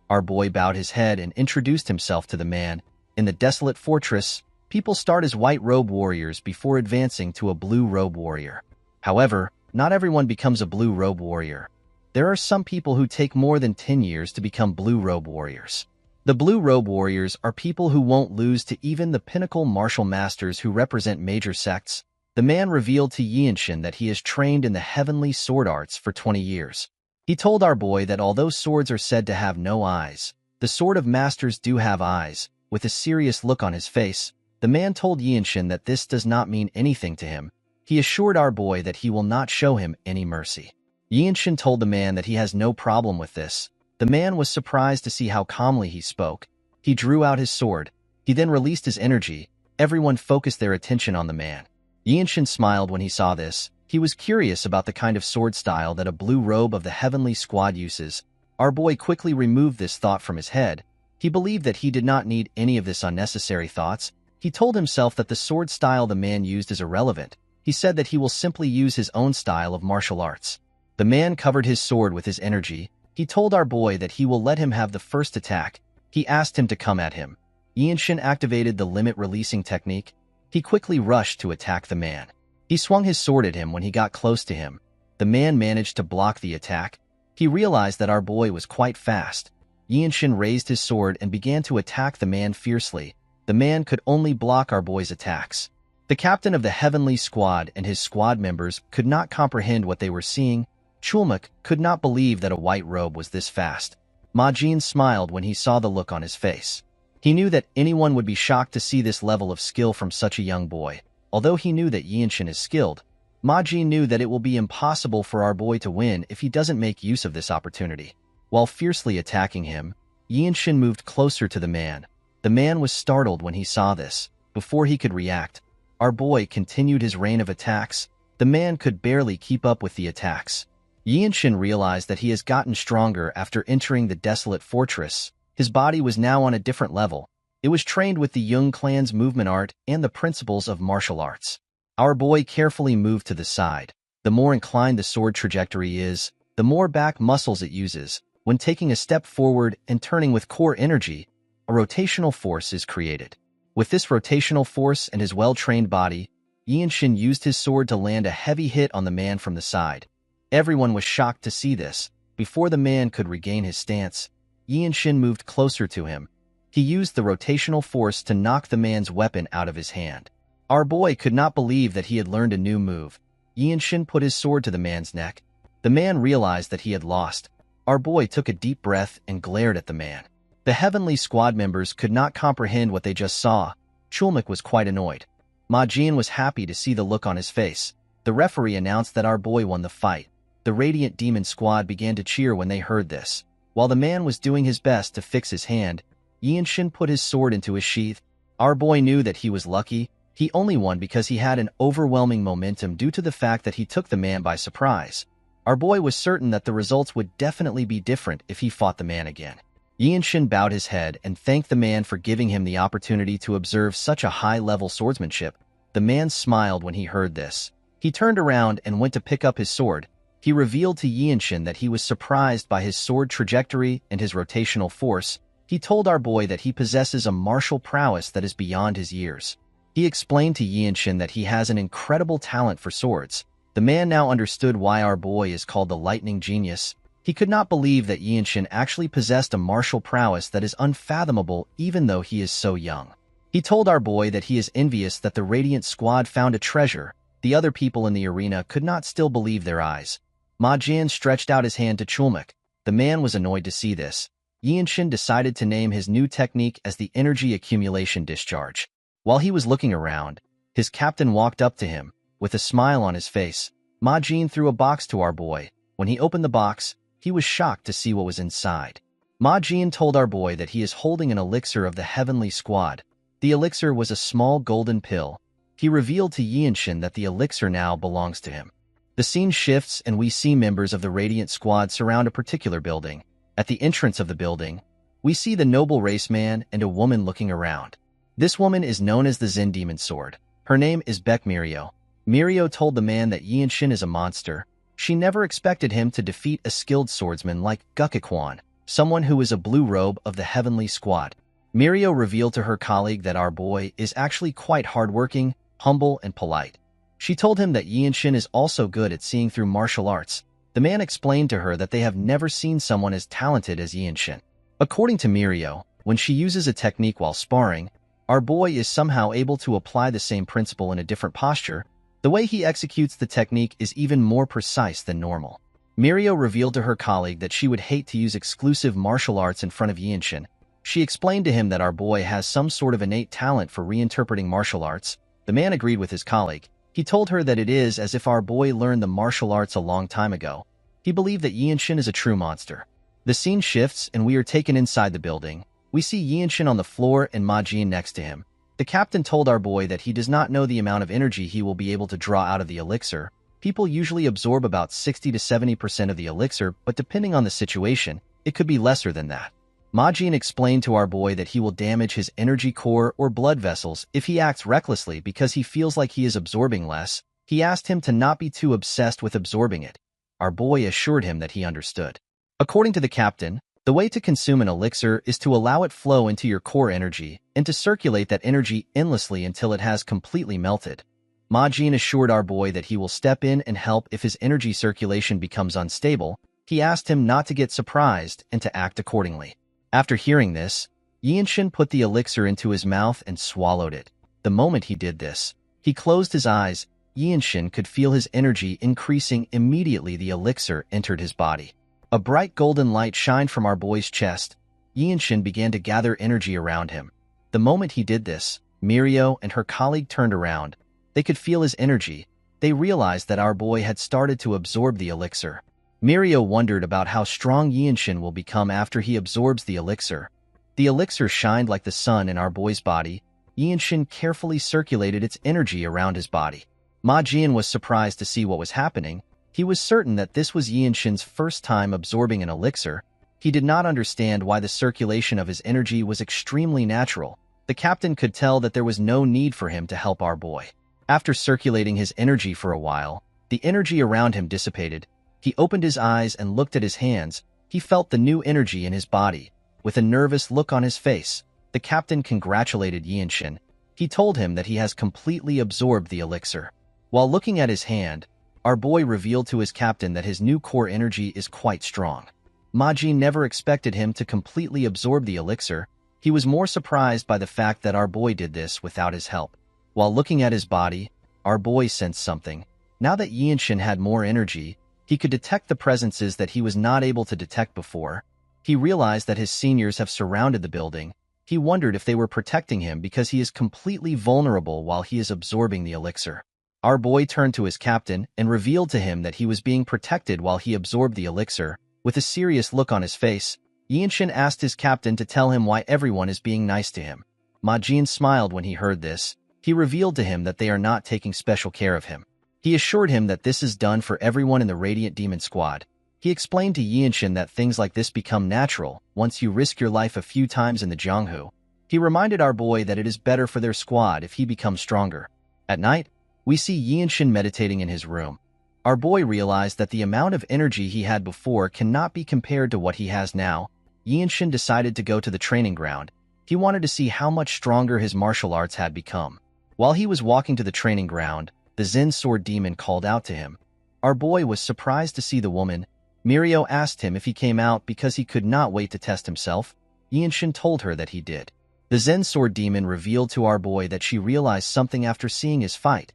Our boy bowed his head and introduced himself to the man. In the desolate fortress, people start as white robe warriors before advancing to a blue robe warrior. However, not everyone becomes a blue robe warrior. There are some people who take more than 10 years to become blue robe warriors. The blue robe warriors are people who won't lose to even the pinnacle martial masters who represent major sects. The man revealed to Yinshin that he has trained in the heavenly sword arts for 20 years. He told our boy that although swords are said to have no eyes, the sword of masters do have eyes. With a serious look on his face, the man told Yinshin that this does not mean anything to him. He assured our boy that he will not show him any mercy. Yinshin told the man that he has no problem with this. The man was surprised to see how calmly he spoke. He drew out his sword. He then released his energy. Everyone focused their attention on the man. Yinshin smiled when he saw this. He was curious about the kind of sword style that a blue robe of the Heavenly Squad uses. Our boy quickly removed this thought from his head. He believed that he did not need any of this unnecessary thoughts. He told himself that the sword style the man used is irrelevant. He said that he will simply use his own style of martial arts. The man covered his sword with his energy. He told our boy that he will let him have the first attack. He asked him to come at him. Yinshin activated the limit-releasing technique. He quickly rushed to attack the man. He swung his sword at him when he got close to him. The man managed to block the attack. He realized that our boy was quite fast. Yinshin raised his sword and began to attack the man fiercely. The man could only block our boy's attacks. The captain of the Heavenly Squad and his squad members could not comprehend what they were seeing. Chulmak could not believe that a white robe was this fast. Majin smiled when he saw the look on his face. He knew that anyone would be shocked to see this level of skill from such a young boy. Although he knew that Yinshin is skilled, Majin knew that it will be impossible for our boy to win if he doesn't make use of this opportunity. While fiercely attacking him, Yinshin moved closer to the man. The man was startled when he saw this. Before he could react, our boy continued his rain of attacks. The man could barely keep up with the attacks. Yinshin realized that he has gotten stronger after entering the desolate fortress. His body was now on a different level. It was trained with the Jung clan's movement art and the principles of martial arts. Our boy carefully moved to the side. The more inclined the sword trajectory is, the more back muscles it uses. When taking a step forward and turning with core energy, a rotational force is created. With this rotational force and his well-trained body, Yinshin used his sword to land a heavy hit on the man from the side. Everyone was shocked to see this. Before the man could regain his stance, Yinshin moved closer to him. He used the rotational force to knock the man's weapon out of his hand. Our boy could not believe that he had learned a new move. Yinshin put his sword to the man's neck. The man realized that he had lost. Our boy took a deep breath and glared at the man. The Heavenly Squad members could not comprehend what they just saw. Chulmak was quite annoyed. Majin was happy to see the look on his face. The referee announced that our boy won the fight. The Radiant Demon Squad began to cheer when they heard this. While the man was doing his best to fix his hand, Yinshin put his sword into his sheath. Our boy knew that he was lucky. He only won because he had an overwhelming momentum due to the fact that he took the man by surprise. Our boy was certain that the results would definitely be different if he fought the man again. Yinshin bowed his head and thanked the man for giving him the opportunity to observe such a high-level swordsmanship. The man smiled when he heard this. He turned around and went to pick up his sword. He revealed to Yinshin that he was surprised by his sword trajectory and his rotational force. He told our boy that he possesses a martial prowess that is beyond his years. He explained to Yinshin that he has an incredible talent for swords. The man now understood why our boy is called the Lightning Genius. He could not believe that Yinshin actually possessed a martial prowess that is unfathomable even though he is so young. He told our boy that he is envious that the Radiant Squad found a treasure. The other people in the arena could not still believe their eyes. Majin stretched out his hand to Chulmak. The man was annoyed to see this. Yinshin decided to name his new technique as the Energy Accumulation Discharge. While he was looking around, his captain walked up to him. With a smile on his face, Majin threw a box to our boy. When he opened the box, he was shocked to see what was inside. Majin told our boy that he is holding an elixir of the Heavenly Squad. The elixir was a small golden pill. He revealed to Yinshin that the elixir now belongs to him. The scene shifts and we see members of the Radiant Squad surround a particular building. At the entrance of the building, we see the noble race man and a woman looking around. This woman is known as the Zen Demon Sword. Her name is Beck Mirio. Mirio told the man that Yinshin is a monster. She never expected him to defeat a skilled swordsman like Gukikwan, someone who is a blue robe of the Heavenly Squad. Mirio revealed to her colleague that our boy is actually quite hardworking, humble, and polite. She told him that Yinshin is also good at seeing through martial arts. The man explained to her that they have never seen someone as talented as Yinshin. According to Mirio, when she uses a technique while sparring, our boy is somehow able to apply the same principle in a different posture. The way he executes the technique is even more precise than normal. Mirio revealed to her colleague that she would hate to use exclusive martial arts in front of Yinshin. She explained to him that our boy has some sort of innate talent for reinterpreting martial arts. The man agreed with his colleague. He told her that it is as if our boy learned the martial arts a long time ago. He believed that Yinshin is a true monster. The scene shifts and we are taken inside the building. We see Yinshin on the floor and Majin next to him. The captain told our boy that he does not know the amount of energy he will be able to draw out of the elixir. People usually absorb about 60 to 70% of the elixir, but depending on the situation, it could be lesser than that. Majin explained to our boy that he will damage his energy core or blood vessels if he acts recklessly because he feels like he is absorbing less. He asked him to not be too obsessed with absorbing it. our boy assured him that he understood. According to the captain, the way to consume an elixir is to allow it flow into your core energy and to circulate that energy endlessly until it has completely melted. Majin assured our boy that he will step in and help if his energy circulation becomes unstable. He asked him not to get surprised and to act accordingly. After hearing this, Yinshin put the elixir into his mouth and swallowed it. The moment he did this, he closed his eyes. Yinshin could feel his energy increasing. Immediately the elixir entered his body. A bright golden light shined from our boy's chest. Yinshin began to gather energy around him. The moment he did this, Mirio and her colleague turned around. They could feel his energy. They realized that our boy had started to absorb the elixir. Mirio wondered about how strong Yinshin will become after he absorbs the elixir. The elixir shined like the sun in our boy's body. Yinshin carefully circulated its energy around his body. Majin was surprised to see what was happening. He was certain that this was Yinshin's first time absorbing an elixir. He did not understand why the circulation of his energy was extremely natural. The captain could tell that there was no need for him to help our boy. After circulating his energy for a while, the energy around him dissipated. He opened his eyes and looked at his hands. He felt the new energy in his body. With a nervous look on his face, the captain congratulated Yinshin. He told him that he has completely absorbed the elixir. While looking at his hand, our boy revealed to his captain that his new core energy is quite strong. Majin never expected him to completely absorb the elixir. He was more surprised by the fact that our boy did this without his help. While looking at his body, our boy sensed something. Now that Yinshin had more energy, he could detect the presences that he was not able to detect before. He realized that his seniors have surrounded the building. He wondered if they were protecting him because he is completely vulnerable while he is absorbing the elixir. Our boy turned to his captain and revealed to him that he was being protected while he absorbed the elixir. With a serious look on his face, Yinshin asked his captain to tell him why everyone is being nice to him. Majin smiled when he heard this. He revealed to him that they are not taking special care of him. He assured him that this is done for everyone in the Radiant Demon Squad. He explained to Yinshin that things like this become natural once you risk your life a few times in the Jianghu. He reminded our boy that it is better for their squad if he becomes stronger. At night, we see Yinshin meditating in his room. Our boy realized that the amount of energy he had before cannot be compared to what he has now. Yinshin decided to go to the training ground. He wanted to see how much stronger his martial arts had become. While he was walking to the training ground, the Zen Sword Demon called out to him. Our boy was surprised to see the woman. Mirio asked him if he came out because he could not wait to test himself. Yinshin told her that he did. The Zen Sword Demon revealed to our boy that she realized something after seeing his fight.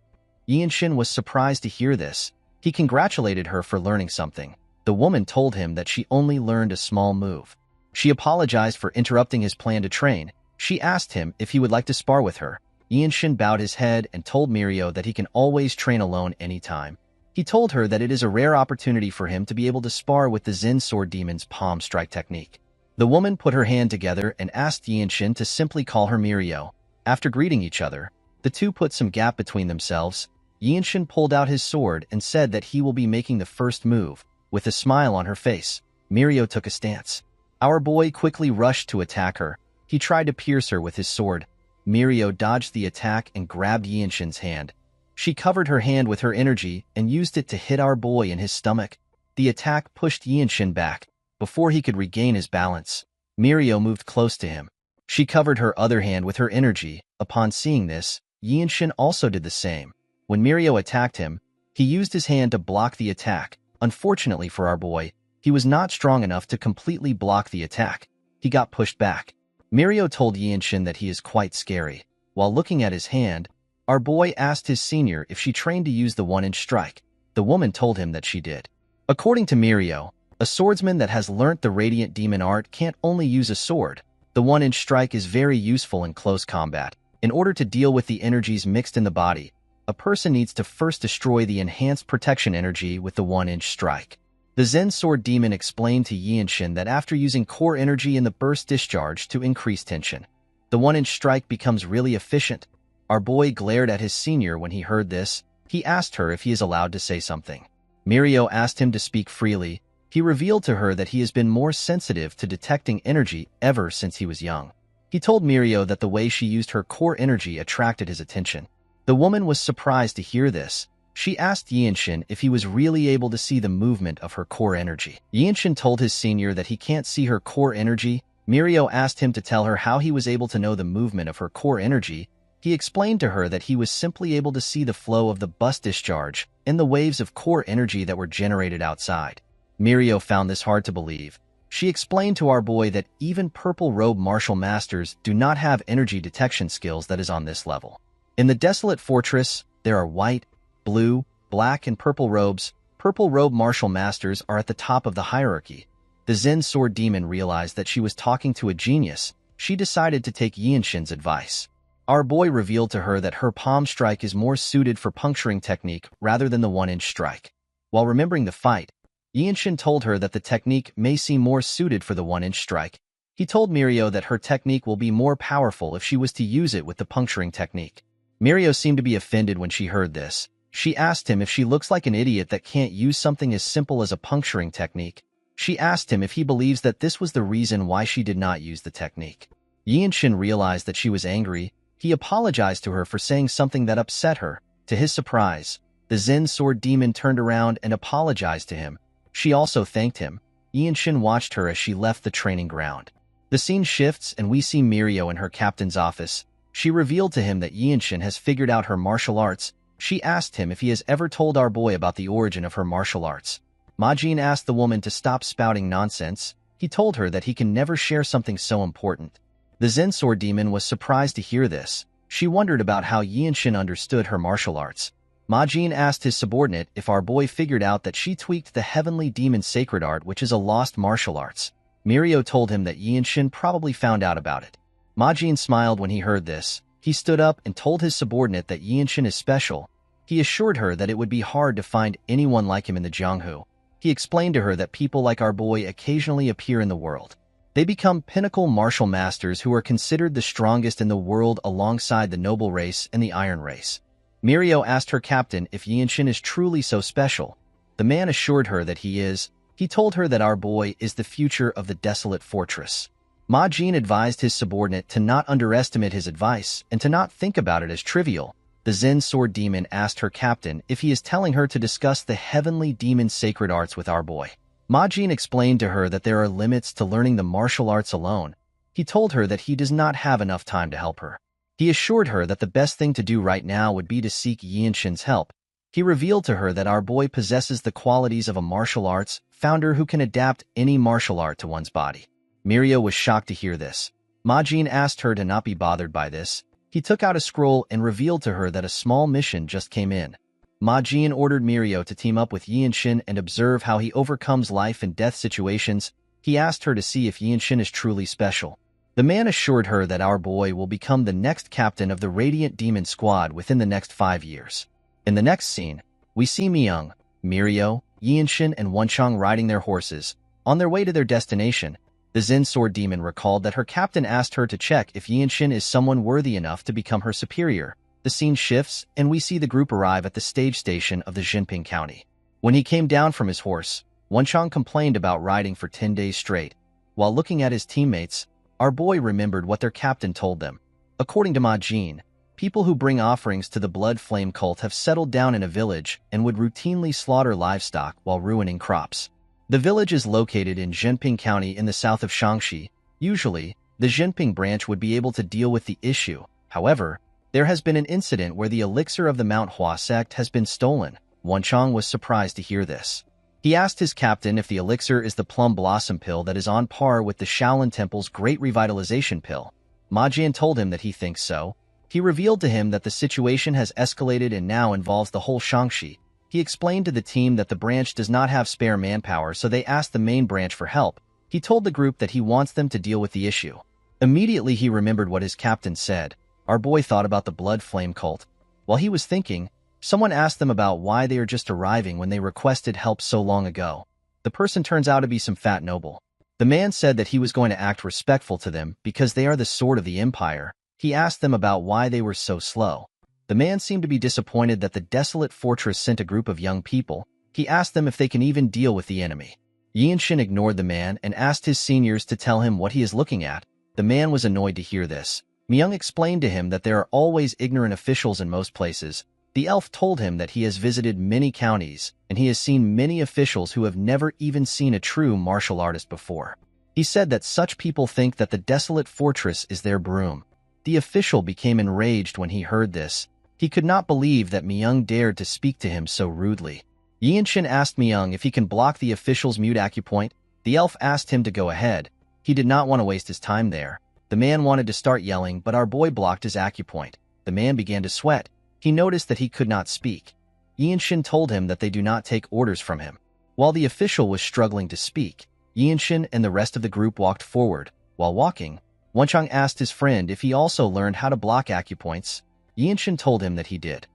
Yinshin was surprised to hear this. He congratulated her for learning something. The woman told him that she only learned a small move. She apologized for interrupting his plan to train. She asked him if he would like to spar with her. Yinshin bowed his head and told Mirio that he can always train alone anytime. He told her that it is a rare opportunity for him to be able to spar with the Zen Sword Demon's palm strike technique. The woman put her hand together and asked Yinshin to simply call her Mirio. After greeting each other, the two put some gap between themselves. Yinshin pulled out his sword and said that he will be making the first move. With a smile on her face, Mirio took a stance. Our boy quickly rushed to attack her. He tried to pierce her with his sword. Mirio dodged the attack and grabbed Yinshin's hand. She covered her hand with her energy and used it to hit our boy in his stomach. The attack pushed Yinshin back. Before he could regain his balance, Mirio moved close to him. She covered her other hand with her energy. Upon seeing this, Yinshin also did the same. When Mirio attacked him, he used his hand to block the attack. Unfortunately for our boy, he was not strong enough to completely block the attack. He got pushed back. Mirio told Yinshin that he is quite scary. While looking at his hand, our boy asked his senior if she trained to use the one-inch strike. The woman told him that she did. According to Mirio, a swordsman that has learnt the Radiant Demon art can't only use a sword. The one-inch strike is very useful in close combat. In order to deal with the energies mixed in the body, a person needs to first destroy the enhanced protection energy with the one-inch strike. The Zen Sword Demon explained to Yinshin that after using core energy in the burst discharge to increase tension, the one-inch strike becomes really efficient. Our boy glared at his senior when he heard this. He asked her if he is allowed to say something. Mirio asked him to speak freely. He revealed to her that he has been more sensitive to detecting energy ever since he was young. He told Mirio that the way she used her core energy attracted his attention. The woman was surprised to hear this. She asked Yinshin if he was really able to see the movement of her core energy. Yinshin told his senior that he can't see her core energy. Mirio asked him to tell her how he was able to know the movement of her core energy. He explained to her that he was simply able to see the flow of the bus discharge and the waves of core energy that were generated outside. Mirio found this hard to believe. She explained to our boy that even purple-robe martial masters do not have energy detection skills that is on this level. In the desolate fortress, there are white, blue, black, and purple robes. Purple-robe martial masters are at the top of the hierarchy. The Zen sword demon realized that she was talking to a genius. She decided to take Yinshin's advice. Our boy revealed to her that her palm strike is more suited for puncturing technique rather than the one-inch strike. While remembering the fight, Yinshin told her that the technique may seem more suited for the one-inch strike. He told Mirio that her technique will be more powerful if she was to use it with the puncturing technique. Mirio seemed to be offended when she heard this. She asked him if she looks like an idiot that can't use something as simple as a puncturing technique. She asked him if he believes that this was the reason why she did not use the technique. Yinshin realized that she was angry. He apologized to her for saying something that upset her. To his surprise, the Zen sword demon turned around and apologized to him. She also thanked him. Yinshin watched her as she left the training ground. The scene shifts and we see Mirio in her captain's office. She revealed to him that Yinshin has figured out her martial arts. She asked him if he has ever told our boy about the origin of her martial arts. Majin asked the woman to stop spouting nonsense. He told her that he can never share something so important. The Zen sword demon was surprised to hear this. She wondered about how Yinshin understood her martial arts. Majin asked his subordinate if our boy figured out that she tweaked the heavenly demon sacred art, which is a lost martial arts. Mirio told him that Yinshin probably found out about it. Majin smiled when he heard this. He stood up and told his subordinate that Yinshin is special. He assured her that it would be hard to find anyone like him in the Jianghu. He explained to her that people like our boy occasionally appear in the world. They become pinnacle martial masters who are considered the strongest in the world alongside the noble race and the iron race. Mirio asked her captain if Yinshin is truly so special. The man assured her that he is. He told her that our boy is the future of the desolate fortress. Majin advised his subordinate to not underestimate his advice and to not think about it as trivial. The Zen sword demon asked her captain if he is telling her to discuss the heavenly demon sacred arts with our boy. Majin explained to her that there are limits to learning the martial arts alone. He told her that he does not have enough time to help her. He assured her that the best thing to do right now would be to seek Yinshin's help. He revealed to her that our boy possesses the qualities of a martial arts founder who can adapt any martial art to one's body. Mirio was shocked to hear this. Majin asked her to not be bothered by this. He took out a scroll and revealed to her that a small mission just came in. Majin ordered Mirio to team up with Yinshin and observe how he overcomes life and death situations. He asked her to see if Yinshin is truly special. The man assured her that our boy will become the next captain of the Radiant Demon Squad within the next 5 years. In the next scene, we see Myung, Mirio, Yinshin, and Wenchang riding their horses. On their way to their destination, the Zen sword demon recalled that her captain asked her to check if Yinshin is someone worthy enough to become her superior. The scene shifts, and we see the group arrive at the stage station of the Jinping County. When he came down from his horse, Wenchang complained about riding for 10 days straight. While looking at his teammates, our boy remembered what their captain told them. According to Majin, people who bring offerings to the Blood Flame cult have settled down in a village and would routinely slaughter livestock while ruining crops. The village is located in Jinping County in the south of Shaanxi. Usually, the Jinping branch would be able to deal with the issue. However, there has been an incident where the elixir of the Manhwa sect has been stolen. Wenchang was surprised to hear this. He asked his captain if the elixir is the plum blossom pill that is on par with the Shaolin Temple's Great Revitalization pill. Majin told him that he thinks so. He revealed to him that the situation has escalated and now involves the whole Shaanxi. He explained to the team that the branch does not have spare manpower, so they asked the main branch for help. He told the group that he wants them to deal with the issue. Immediately he remembered what his captain said. Our boy thought about the Blood Flame cult. While he was thinking, someone asked them about why they are just arriving when they requested help so long ago. The person turns out to be some fat noble. The man said that he was going to act respectful to them because they are the sword of the empire. He asked them about why they were so slow. The man seemed to be disappointed that the desolate fortress sent a group of young people. He asked them if they can even deal with the enemy. Yinshin ignored the man and asked his seniors to tell him what he is looking at. The man was annoyed to hear this. Myung explained to him that there are always ignorant officials in most places. The elf told him that he has visited many counties, and he has seen many officials who have never even seen a true martial artist before. He said that such people think that the desolate fortress is their broom. The official became enraged when he heard this. He could not believe that Myung dared to speak to him so rudely. Yinshin asked Myung if he can block the official's mute acupoint. The elf asked him to go ahead. He did not want to waste his time there. The man wanted to start yelling, but our boy blocked his acupoint. The man began to sweat. He noticed that he could not speak. Yinshin told him that they do not take orders from him. While the official was struggling to speak, Yinshin and the rest of the group walked forward. While walking, Wonchang asked his friend if he also learned how to block acupoints. Yinshin told him that he did.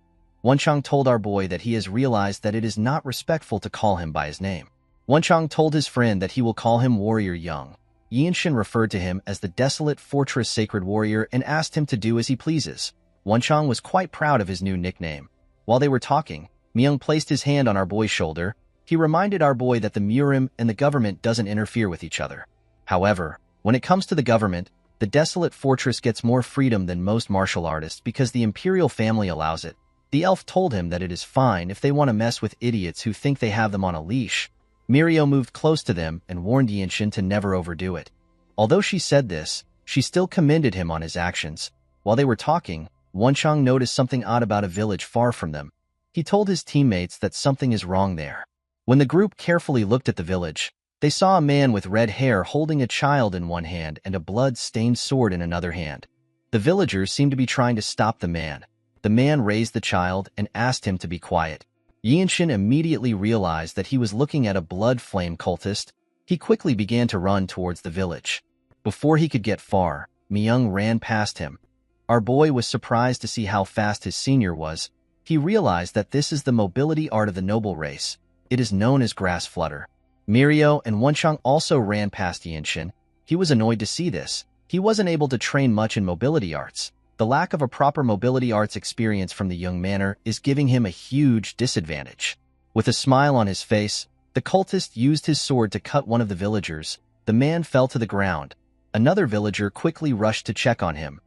Wonchang told our boy that he has realized that it is not respectful to call him by his name. Wonchang told his friend that he will call him Warrior Young. Yinshin referred to him as the Desolate Fortress Sacred Warrior and asked him to do as he pleases. Wonchang was quite proud of his new nickname. While they were talking, Myung placed his hand on our boy's shoulder. He reminded our boy that the Murim and the government doesn't interfere with each other. However, when it comes to the government, the Desolate Fortress gets more freedom than most martial artists because the imperial family allows it. The elf told him that it is fine if they want to mess with idiots who think they have them on a leash. Mirio moved close to them and warned Yinshin to never overdo it. Although she said this, she still commended him on his actions. While they were talking, Wonchang noticed something odd about a village far from them. He told his teammates that something is wrong there. When the group carefully looked at the village, they saw a man with red hair holding a child in one hand and a blood-stained sword in another hand. The villagers seemed to be trying to stop the man. The man raised the child and asked him to be quiet. Yinshin immediately realized that he was looking at a blood-flame cultist. He quickly began to run towards the village. Before he could get far, Myung ran past him. Our boy was surprised to see how fast his senior was. He realized that this is the mobility art of the noble race. It is known as grass flutter. Mirio and Wonchang also ran past Yinshin. He was annoyed to see this. He wasn't able to train much in mobility arts. The lack of a proper mobility arts experience from the young manor is giving him a huge disadvantage. With a smile on his face, the cultist used his sword to cut one of the villagers. The man fell to the ground. Another villager quickly rushed to check on him.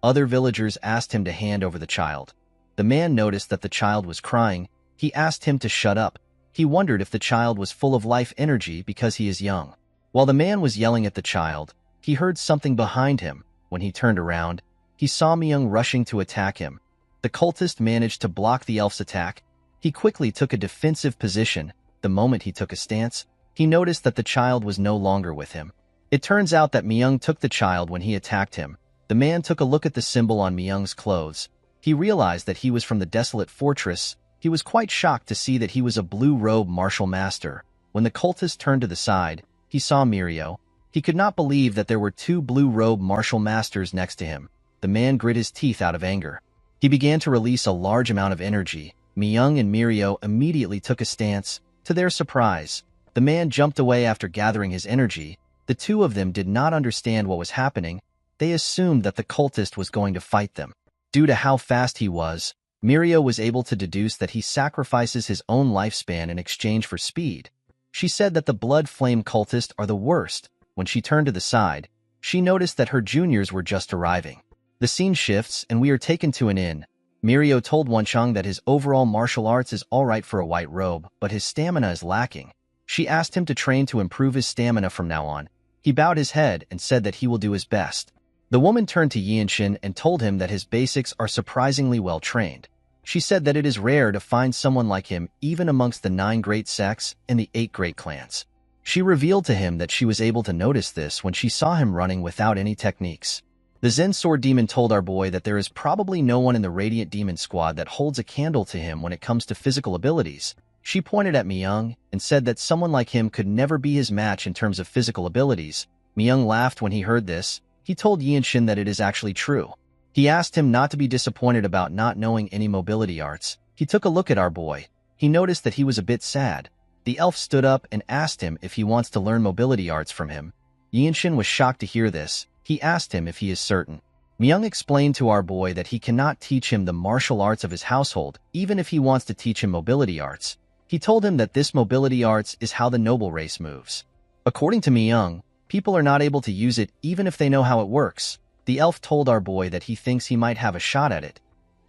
Other villagers asked him to hand over the child. The man noticed that the child was crying. He asked him to shut up. He wondered if the child was full of life energy because he is young. While the man was yelling at the child, he heard something behind him. When he turned around, he saw Myung rushing to attack him. The cultist managed to block the elf's attack. He quickly took a defensive position. The moment he took a stance, he noticed that the child was no longer with him. It turns out that Myung took the child when he attacked him. The man took a look at the symbol on Myung's clothes. He realized that he was from the Desolate Fortress. He was quite shocked to see that he was a blue-robe martial master. When the cultist turned to the side, he saw Mirio. He could not believe that there were two blue-robe martial masters next to him. The man grit his teeth out of anger. He began to release a large amount of energy. Myung and Mirio immediately took a stance. To their surprise, the man jumped away after gathering his energy. The two of them did not understand what was happening. They assumed that the cultist was going to fight them. Due to how fast he was, Mirio was able to deduce that he sacrifices his own lifespan in exchange for speed. She said that the blood flame cultists are the worst. When she turned to the side, she noticed that her juniors were just arriving. The scene shifts and we are taken to an inn. Mirio told Wonchang that his overall martial arts is alright for a white robe, but his stamina is lacking. She asked him to train to improve his stamina from now on. He bowed his head and said that he will do his best. The woman turned to Yinshin and told him that his basics are surprisingly well trained. She said that it is rare to find someone like him even amongst the 9 great sects and the 8 great clans. She revealed to him that she was able to notice this when she saw him running without any techniques. The Zen Sword Demon told our boy that there is probably no one in the Radiant Demon Squad that holds a candle to him when it comes to physical abilities. She pointed at Myung and said that someone like him could never be his match in terms of physical abilities. Myung laughed when he heard this. He told Yinshin that it is actually true. He asked him not to be disappointed about not knowing any mobility arts. He took a look at our boy. He noticed that he was a bit sad. The elf stood up and asked him if he wants to learn mobility arts from him. Yinshin was shocked to hear this. He asked him if he is certain. Myung explained to our boy that he cannot teach him the martial arts of his household, even if he wants to teach him mobility arts. He told him that this mobility arts is how the noble race moves. According to Myung, people are not able to use it even if they know how it works. The elf told our boy that he thinks he might have a shot at it.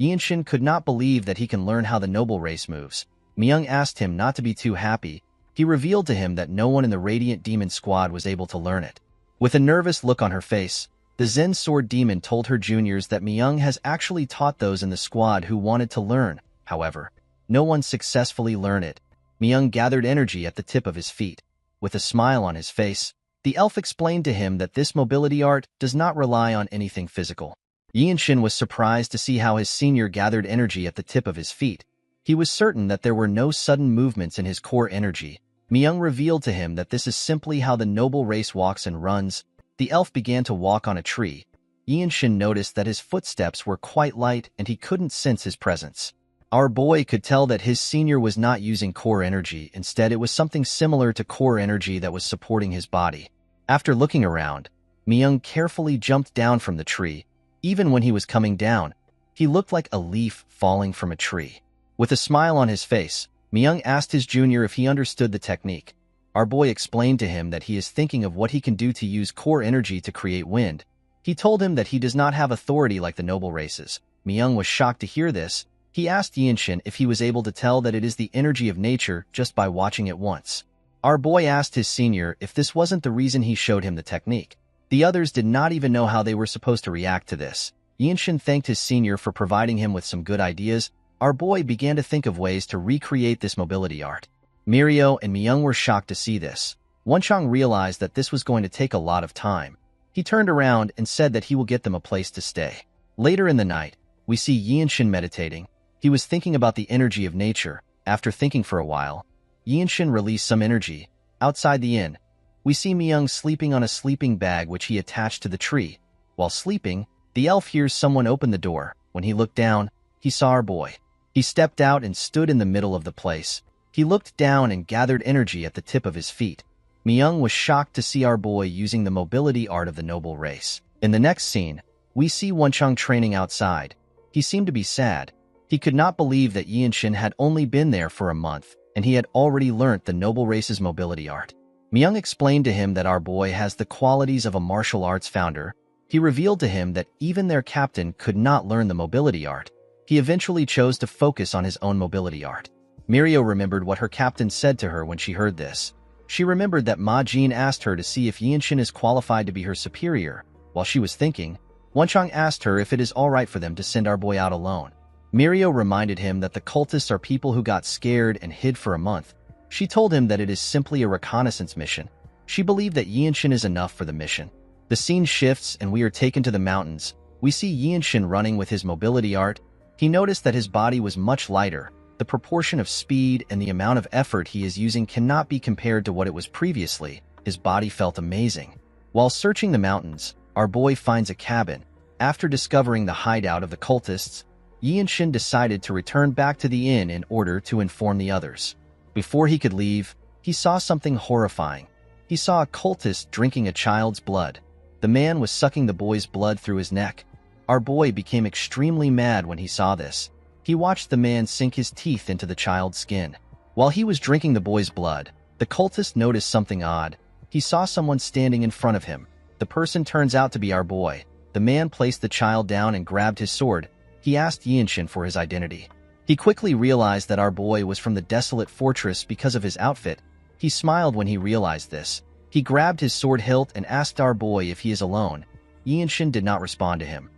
Yinshin could not believe that he can learn how the noble race moves. Myung asked him not to be too happy. He revealed to him that no one in the Radiant Demon Squad was able to learn it. With a nervous look on her face, the Zen Sword Demon told her juniors that Myung has actually taught those in the squad who wanted to learn. However, no one successfully learned it. Myung gathered energy at the tip of his feet. With a smile on his face, the elf explained to him that this mobility art does not rely on anything physical. Yinshin was surprised to see how his senior gathered energy at the tip of his feet. He was certain that there were no sudden movements in his core energy. Myung revealed to him that this is simply how the noble race walks and runs. The elf began to walk on a tree. Yinshin noticed that his footsteps were quite light and he couldn't sense his presence. Our boy could tell that his senior was not using core energy. Instead, it was something similar to core energy that was supporting his body. After looking around, Myung carefully jumped down from the tree. Even when he was coming down, he looked like a leaf falling from a tree. With a smile on his face, Myung asked his junior if he understood the technique. Our boy explained to him that he is thinking of what he can do to use core energy to create wind. He told him that he does not have authority like the noble races. Myung was shocked to hear this. He asked Yinshin if he was able to tell that it is the energy of nature just by watching it once. Our boy asked his senior if this wasn't the reason he showed him the technique. The others did not even know how they were supposed to react to this. Yinshin thanked his senior for providing him with some good ideas. Our boy began to think of ways to recreate this mobility art. Mirio and Myung were shocked to see this. Wonchang realized that this was going to take a lot of time. He turned around and said that he will get them a place to stay. Later in the night, we see Yinshin meditating. He was thinking about the energy of nature. After thinking for a while, Yinshin released some energy. Outside the inn, we see Myung sleeping on a sleeping bag which he attached to the tree. While sleeping, the elf hears someone open the door. When he looked down, he saw our boy. He stepped out and stood in the middle of the place. He looked down and gathered energy at the tip of his feet. Myung was shocked to see our boy using the mobility art of the noble race. In the next scene, we see Wonchang training outside. He seemed to be sad. He could not believe that Yinshin had only been there for a month, and he had already learnt the noble race's mobility art. Myung explained to him that our boy has the qualities of a martial arts founder. He revealed to him that even their captain could not learn the mobility art. He eventually chose to focus on his own mobility art. Mirio remembered what her captain said to her when she heard this. She remembered that Ma Jin asked her to see if Yinshin is qualified to be her superior. While she was thinking, Wonchang asked her if it is alright for them to send our boy out alone. Mirio reminded him that the cultists are people who got scared and hid for a month. She told him that it is simply a reconnaissance mission. She believed that Yinshin is enough for the mission. The scene shifts and we are taken to the mountains. We see Yinshin running with his mobility art. He noticed that his body was much lighter. The proportion of speed and the amount of effort he is using cannot be compared to what it was previously. His body felt amazing. While searching the mountains, our boy finds a cabin. After discovering the hideout of the cultists, Yinshin decided to return back to the inn in order to inform the others. Before he could leave, he saw something horrifying. He saw a cultist drinking a child's blood. The man was sucking the boy's blood through his neck. Our boy became extremely mad when he saw this. He watched the man sink his teeth into the child's skin. While he was drinking the boy's blood, the cultist noticed something odd. He saw someone standing in front of him. The person turns out to be our boy. The man placed the child down and grabbed his sword. He asked Yinshin for his identity. He quickly realized that our boy was from the desolate fortress because of his outfit. He smiled when he realized this. He grabbed his sword hilt and asked our boy if he is alone. Yinshin did not respond to him.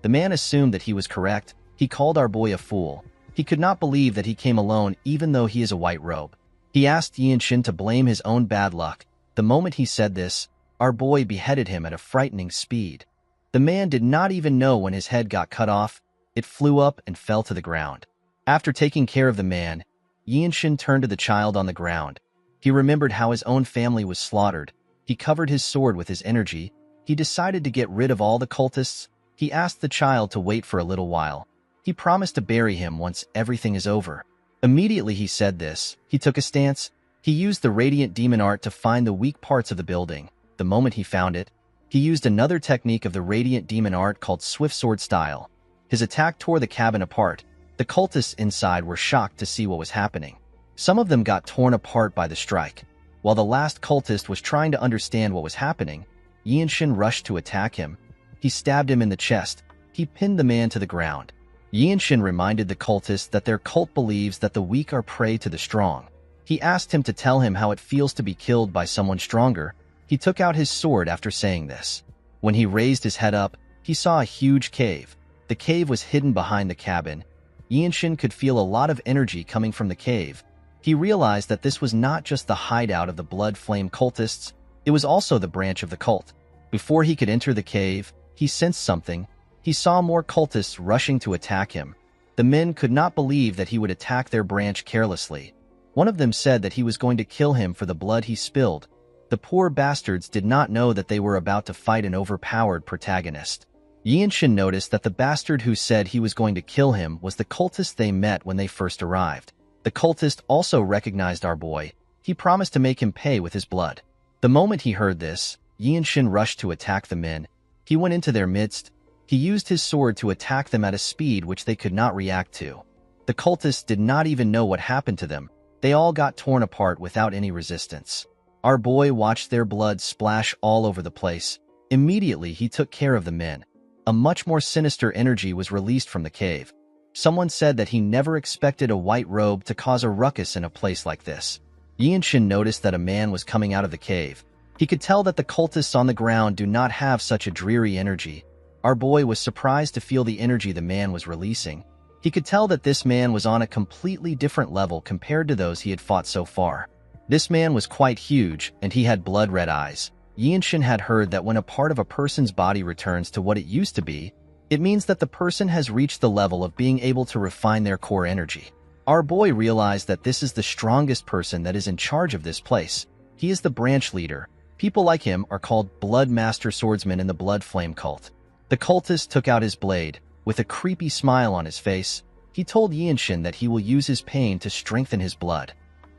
The man assumed that he was correct. He called our boy a fool. He could not believe that he came alone even though he is a white robe. He asked Yinshin to blame his own bad luck. The moment he said this, our boy beheaded him at a frightening speed. The man did not even know when his head got cut off. It flew up and fell to the ground. After taking care of the man, Yinshin turned to the child on the ground. He remembered how his own family was slaughtered. He covered his sword with his energy. He decided to get rid of all the cultists. He asked the child to wait for a little while. He promised to bury him once everything is over. Immediately he said this, he took a stance. He used the radiant demon art to find the weak parts of the building. The moment he found it, he used another technique of the radiant demon art called swift sword style. His attack tore the cabin apart. The cultists inside were shocked to see what was happening. Some of them got torn apart by the strike. While the last cultist was trying to understand what was happening, Yinshin rushed to attack him. He stabbed him in the chest. He pinned the man to the ground. Yinshin reminded the cultist that their cult believes that the weak are prey to the strong. He asked him to tell him how it feels to be killed by someone stronger. He took out his sword after saying this. When he raised his head up, he saw a huge cave. The cave was hidden behind the cabin. Yinshin could feel a lot of energy coming from the cave. He realized that this was not just the hideout of the Blood Flame cultists, it was also the branch of the cult. Before he could enter the cave, he sensed something. He saw more cultists rushing to attack him. The men could not believe that he would attack their branch carelessly. One of them said that he was going to kill him for the blood he spilled. The poor bastards did not know that they were about to fight an overpowered protagonist. Yinshin noticed that the bastard who said he was going to kill him was the cultist they met when they first arrived. The cultist also recognized our boy. He promised to make him pay with his blood. The moment he heard this, Yinshin rushed to attack the men. He went into their midst. He used his sword to attack them at a speed which they could not react to. The cultists did not even know what happened to them. They all got torn apart without any resistance. Our boy watched their blood splash all over the place. Immediately, he took care of the men. A much more sinister energy was released from the cave. Someone said that he never expected a white robe to cause a ruckus in a place like this. Yinshin noticed that a man was coming out of the cave. He could tell that the cultists on the ground do not have such a dreary energy. Our boy was surprised to feel the energy the man was releasing. He could tell that this man was on a completely different level compared to those he had fought so far. This man was quite huge, and he had blood-red eyes. Yinshin had heard that when a part of a person's body returns to what it used to be, it means that the person has reached the level of being able to refine their core energy. Our boy realized that this is the strongest person that is in charge of this place. He is the branch leader. People like him are called Blood Master Swordsmen in the Blood Flame cult. The cultist took out his blade. With a creepy smile on his face, he told Yinshin that he will use his pain to strengthen his blood.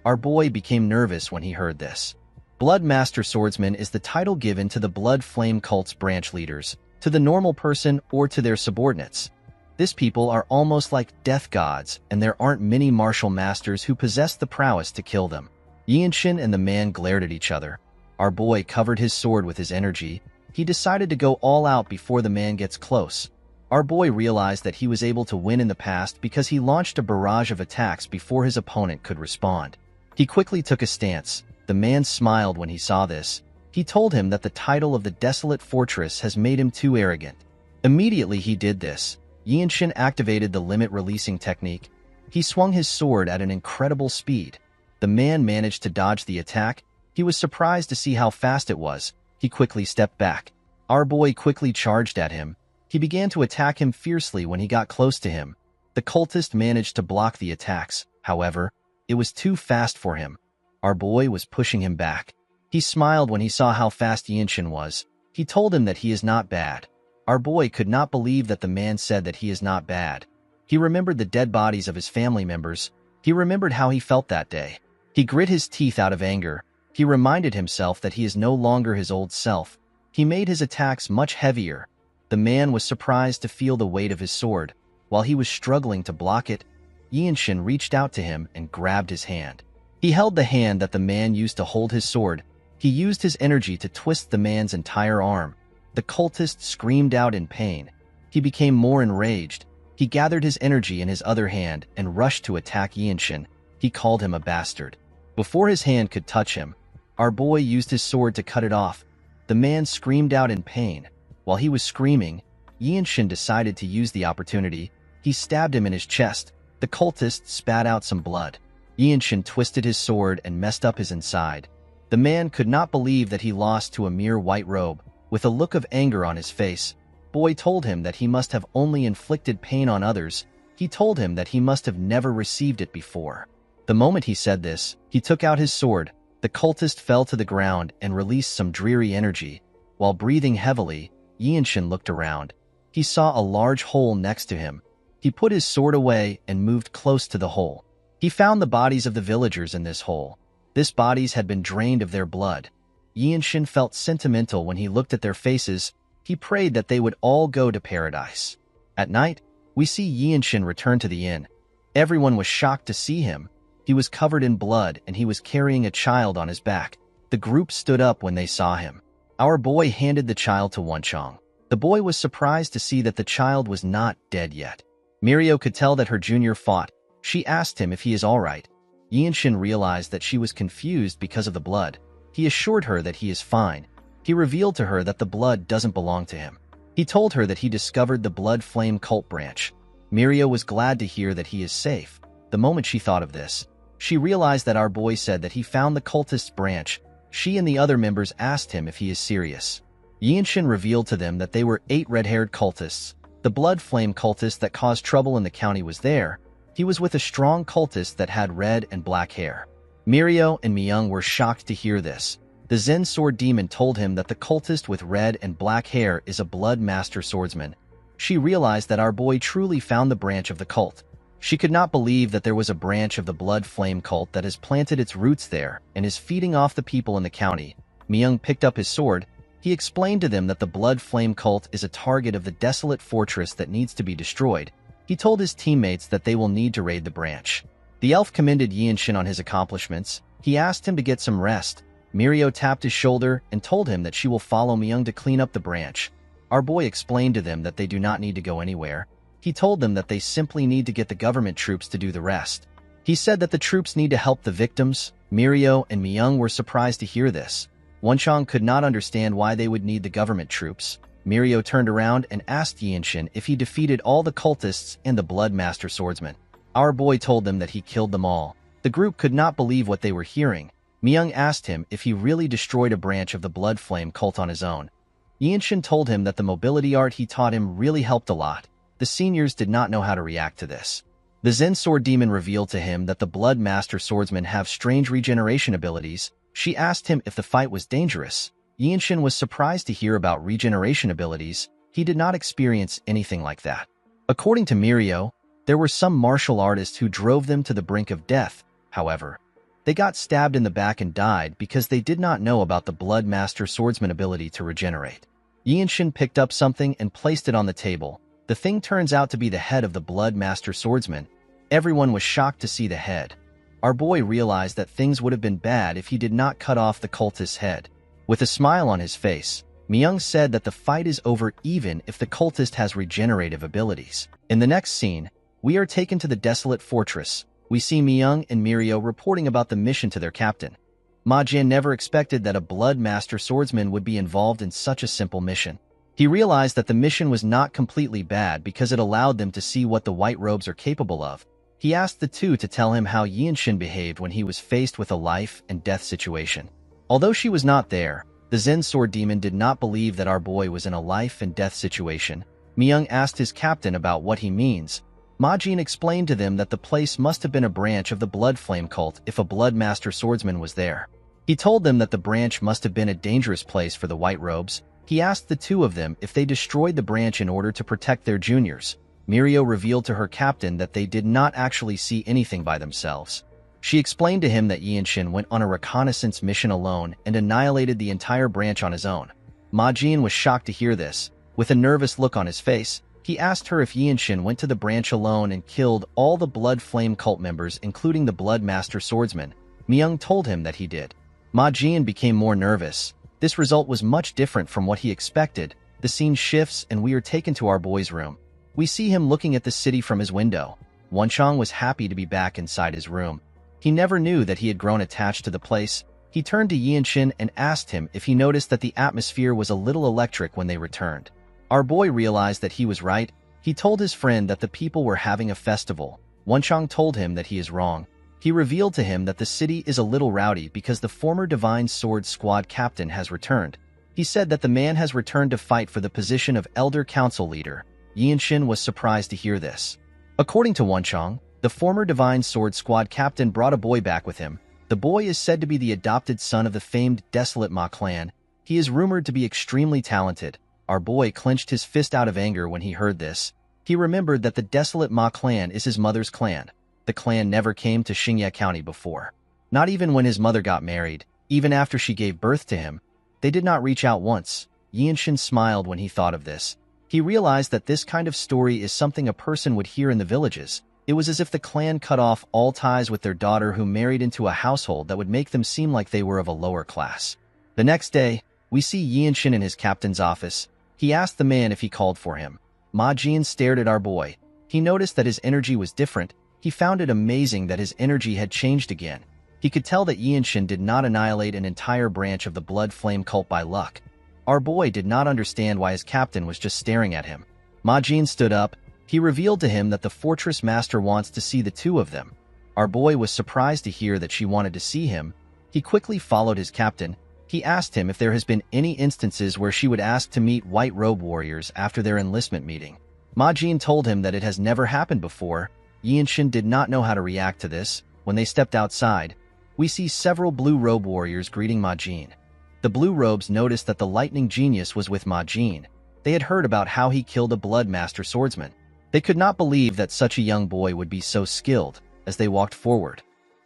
Our boy became nervous when he heard this. Blood Master Swordsman is the title given to the Blood Flame cult's branch leaders, to the normal person or to their subordinates. This people are almost like death gods, and there aren't many martial masters who possess the prowess to kill them. Yinshin and the man glared at each other. Our boy covered his sword with his energy. He decided to go all out before the man gets close. Our boy realized that he was able to win in the past because he launched a barrage of attacks before his opponent could respond. He quickly took a stance. The man smiled when he saw this. He told him that the title of the Desolate Fortress has made him too arrogant. Immediately he did this. Yinshin activated the limit-releasing technique. He swung his sword at an incredible speed. The man managed to dodge the attack. He was surprised to see how fast it was. He quickly stepped back. Our boy quickly charged at him. He began to attack him fiercely when he got close to him. The cultist managed to block the attacks. However, it was too fast for him. Our boy was pushing him back. He smiled when he saw how fast Yinshin was. He told him that he is not bad. Our boy could not believe that the man said that he is not bad. He remembered the dead bodies of his family members. He remembered how he felt that day. He grit his teeth out of anger. He reminded himself that he is no longer his old self. He made his attacks much heavier. The man was surprised to feel the weight of his sword. While he was struggling to block it, Yinshin reached out to him and grabbed his hand. He held the hand that the man used to hold his sword. He used his energy to twist the man's entire arm. The cultist screamed out in pain. He became more enraged. He gathered his energy in his other hand and rushed to attack Yinshin. He called him a bastard. Before his hand could touch him, our boy used his sword to cut it off. The man screamed out in pain. While he was screaming, Yinshin decided to use the opportunity. He stabbed him in his chest. The cultist spat out some blood. Yinshin twisted his sword and messed up his inside. The man could not believe that he lost to a mere white robe. With a look of anger on his face, Boy told him that he must have only inflicted pain on others. He told him that he must have never received it before. The moment he said this, he took out his sword. The cultist fell to the ground and released some dreary energy. While breathing heavily, Yinshin looked around. He saw a large hole next to him. He put his sword away and moved close to the hole. He found the bodies of the villagers in this hole. These bodies had been drained of their blood. Yinshin felt sentimental when he looked at their faces. He prayed that they would all go to paradise. At night, we see Yinshin return to the inn. Everyone was shocked to see him. He was covered in blood and he was carrying a child on his back. The group stood up when they saw him. Our boy handed the child to Wonchong. The boy was surprised to see that the child was not dead yet. Mirio could tell that her junior fought. She asked him if he is alright. Yinshin realized that she was confused because of the blood. He assured her that he is fine. He revealed to her that the blood doesn't belong to him. He told her that he discovered the Blood Flame cult branch. Mirio was glad to hear that he is safe. The moment she thought of this, she realized that our boy said that he found the cultist's branch. She and the other members asked him if he is serious. Yinshin revealed to them that they were 8 red-haired cultists. The Blood Flame cultist that caused trouble in the county was there. He was with a strong cultist that had red and black hair. Mirio and Myung were shocked to hear this. The Zen Sword Demon told him that the cultist with red and black hair is a Blood Master Swordsman. She realized that our boy truly found the branch of the cult. She could not believe that there was a branch of the Blood Flame cult that has planted its roots there and is feeding off the people in the county. Myung picked up his sword. He explained to them that the Blood Flame cult is a target of the desolate fortress that needs to be destroyed. He told his teammates that they will need to raid the branch. The elf commended Yinshin on his accomplishments. He asked him to get some rest. Mirio tapped his shoulder and told him that she will follow Myung to clean up the branch. Our boy explained to them that they do not need to go anywhere. He told them that they simply need to get the government troops to do the rest. He said that the troops need to help the victims. Mirio and Myung were surprised to hear this. Wonchong could not understand why they would need the government troops. Mirio turned around and asked Yinshin if he defeated all the cultists and the Blood Master Swordsman. Our boy told them that he killed them all. The group could not believe what they were hearing. Myung asked him if he really destroyed a branch of the Blood Flame cult on his own. Yinshin told him that the mobility art he taught him really helped a lot. The seniors did not know how to react to this. The Zen Sword Demon revealed to him that the Blood Master Swordsmen have strange regeneration abilities. She asked him if the fight was dangerous. Yinshin was surprised to hear about regeneration abilities. He did not experience anything like that. According to Mirio, there were some martial artists who drove them to the brink of death. However, they got stabbed in the back and died because they did not know about the Blood Master Swordsman ability to regenerate. Yinshin picked up something and placed it on the table. The thing turns out to be the head of the Blood Master Swordsman. Everyone was shocked to see the head. Our boy realized that things would have been bad if he did not cut off the cultist's head. With a smile on his face, Myung said that the fight is over even if the cultist has regenerative abilities. In the next scene, we are taken to the desolate fortress. We see Myung and Mirio reporting about the mission to their captain. Ma Jian never expected that a Blood Master Swordsman would be involved in such a simple mission. He realized that the mission was not completely bad because it allowed them to see what the white robes are capable of. He asked the two to tell him how Yinshin behaved when he was faced with a life and death situation. Although she was not there, the Zen Sword Demon did not believe that our boy was in a life and death situation. Myung asked his captain about what he means. Ma Jian explained to them that the place must have been a branch of the Blood Flame cult if a Blood Master Swordsman was there. He told them that the branch must have been a dangerous place for the white robes. He asked the two of them if they destroyed the branch in order to protect their juniors. Mirio revealed to her captain that they did not actually see anything by themselves. She explained to him that Yinshin went on a reconnaissance mission alone and annihilated the entire branch on his own. Ma Jian was shocked to hear this. With a nervous look on his face, he asked her if Yinshin went to the branch alone and killed all the Blood Flame cult members, including the Blood Master Swordsman. Myung told him that he did. Ma Jian became more nervous. This result was much different from what he expected. The scene shifts and we are taken to our boy's room. We see him looking at the city from his window. Wonchong was happy to be back inside his room. He never knew that he had grown attached to the place. He turned to Yinshin and asked him if he noticed that the atmosphere was a little electric when they returned. Our boy realized that he was right. He told his friend that the people were having a festival. Wonchong told him that he is wrong. He revealed to him that the city is a little rowdy because the former Divine Sword Squad captain has returned. He said that the man has returned to fight for the position of Elder Council Leader. Yinshin was surprised to hear this. According to Wonchong, the former Divine Sword Squad captain brought a boy back with him. The boy is said to be the adopted son of the famed Desolate Ma clan. He is rumored to be extremely talented. Our boy clenched his fist out of anger when he heard this. He remembered that the Desolate Ma clan is his mother's clan. The clan never came to Xingye County before. Not even when his mother got married, even after she gave birth to him. They did not reach out once. Yinshin smiled when he thought of this. He realized that this kind of story is something a person would hear in the villages. It was as if the clan cut off all ties with their daughter who married into a household that would make them seem like they were of a lower class. The next day, we see Yinshin in his captain's office. He asked the man if he called for him. Ma Jian stared at our boy. He noticed that his energy was different. He found it amazing that his energy had changed again. He could tell that Yinshin did not annihilate an entire branch of the Blood Flame cult by luck. Our boy did not understand why his captain was just staring at him. Majin stood up. He revealed to him that the fortress master wants to see the two of them. Our boy was surprised to hear that she wanted to see him. He quickly followed his captain. He asked him if there has been any instances where she would ask to meet white robe warriors after their enlistment meeting. Majin told him that it has never happened before. Yinshin did not know how to react to this. When they stepped outside, we see several blue robe warriors greeting Majin. The blue robes noticed that the lightning genius was with Majin. They had heard about how he killed a blood master swordsman. They could not believe that such a young boy would be so skilled. As they walked forward,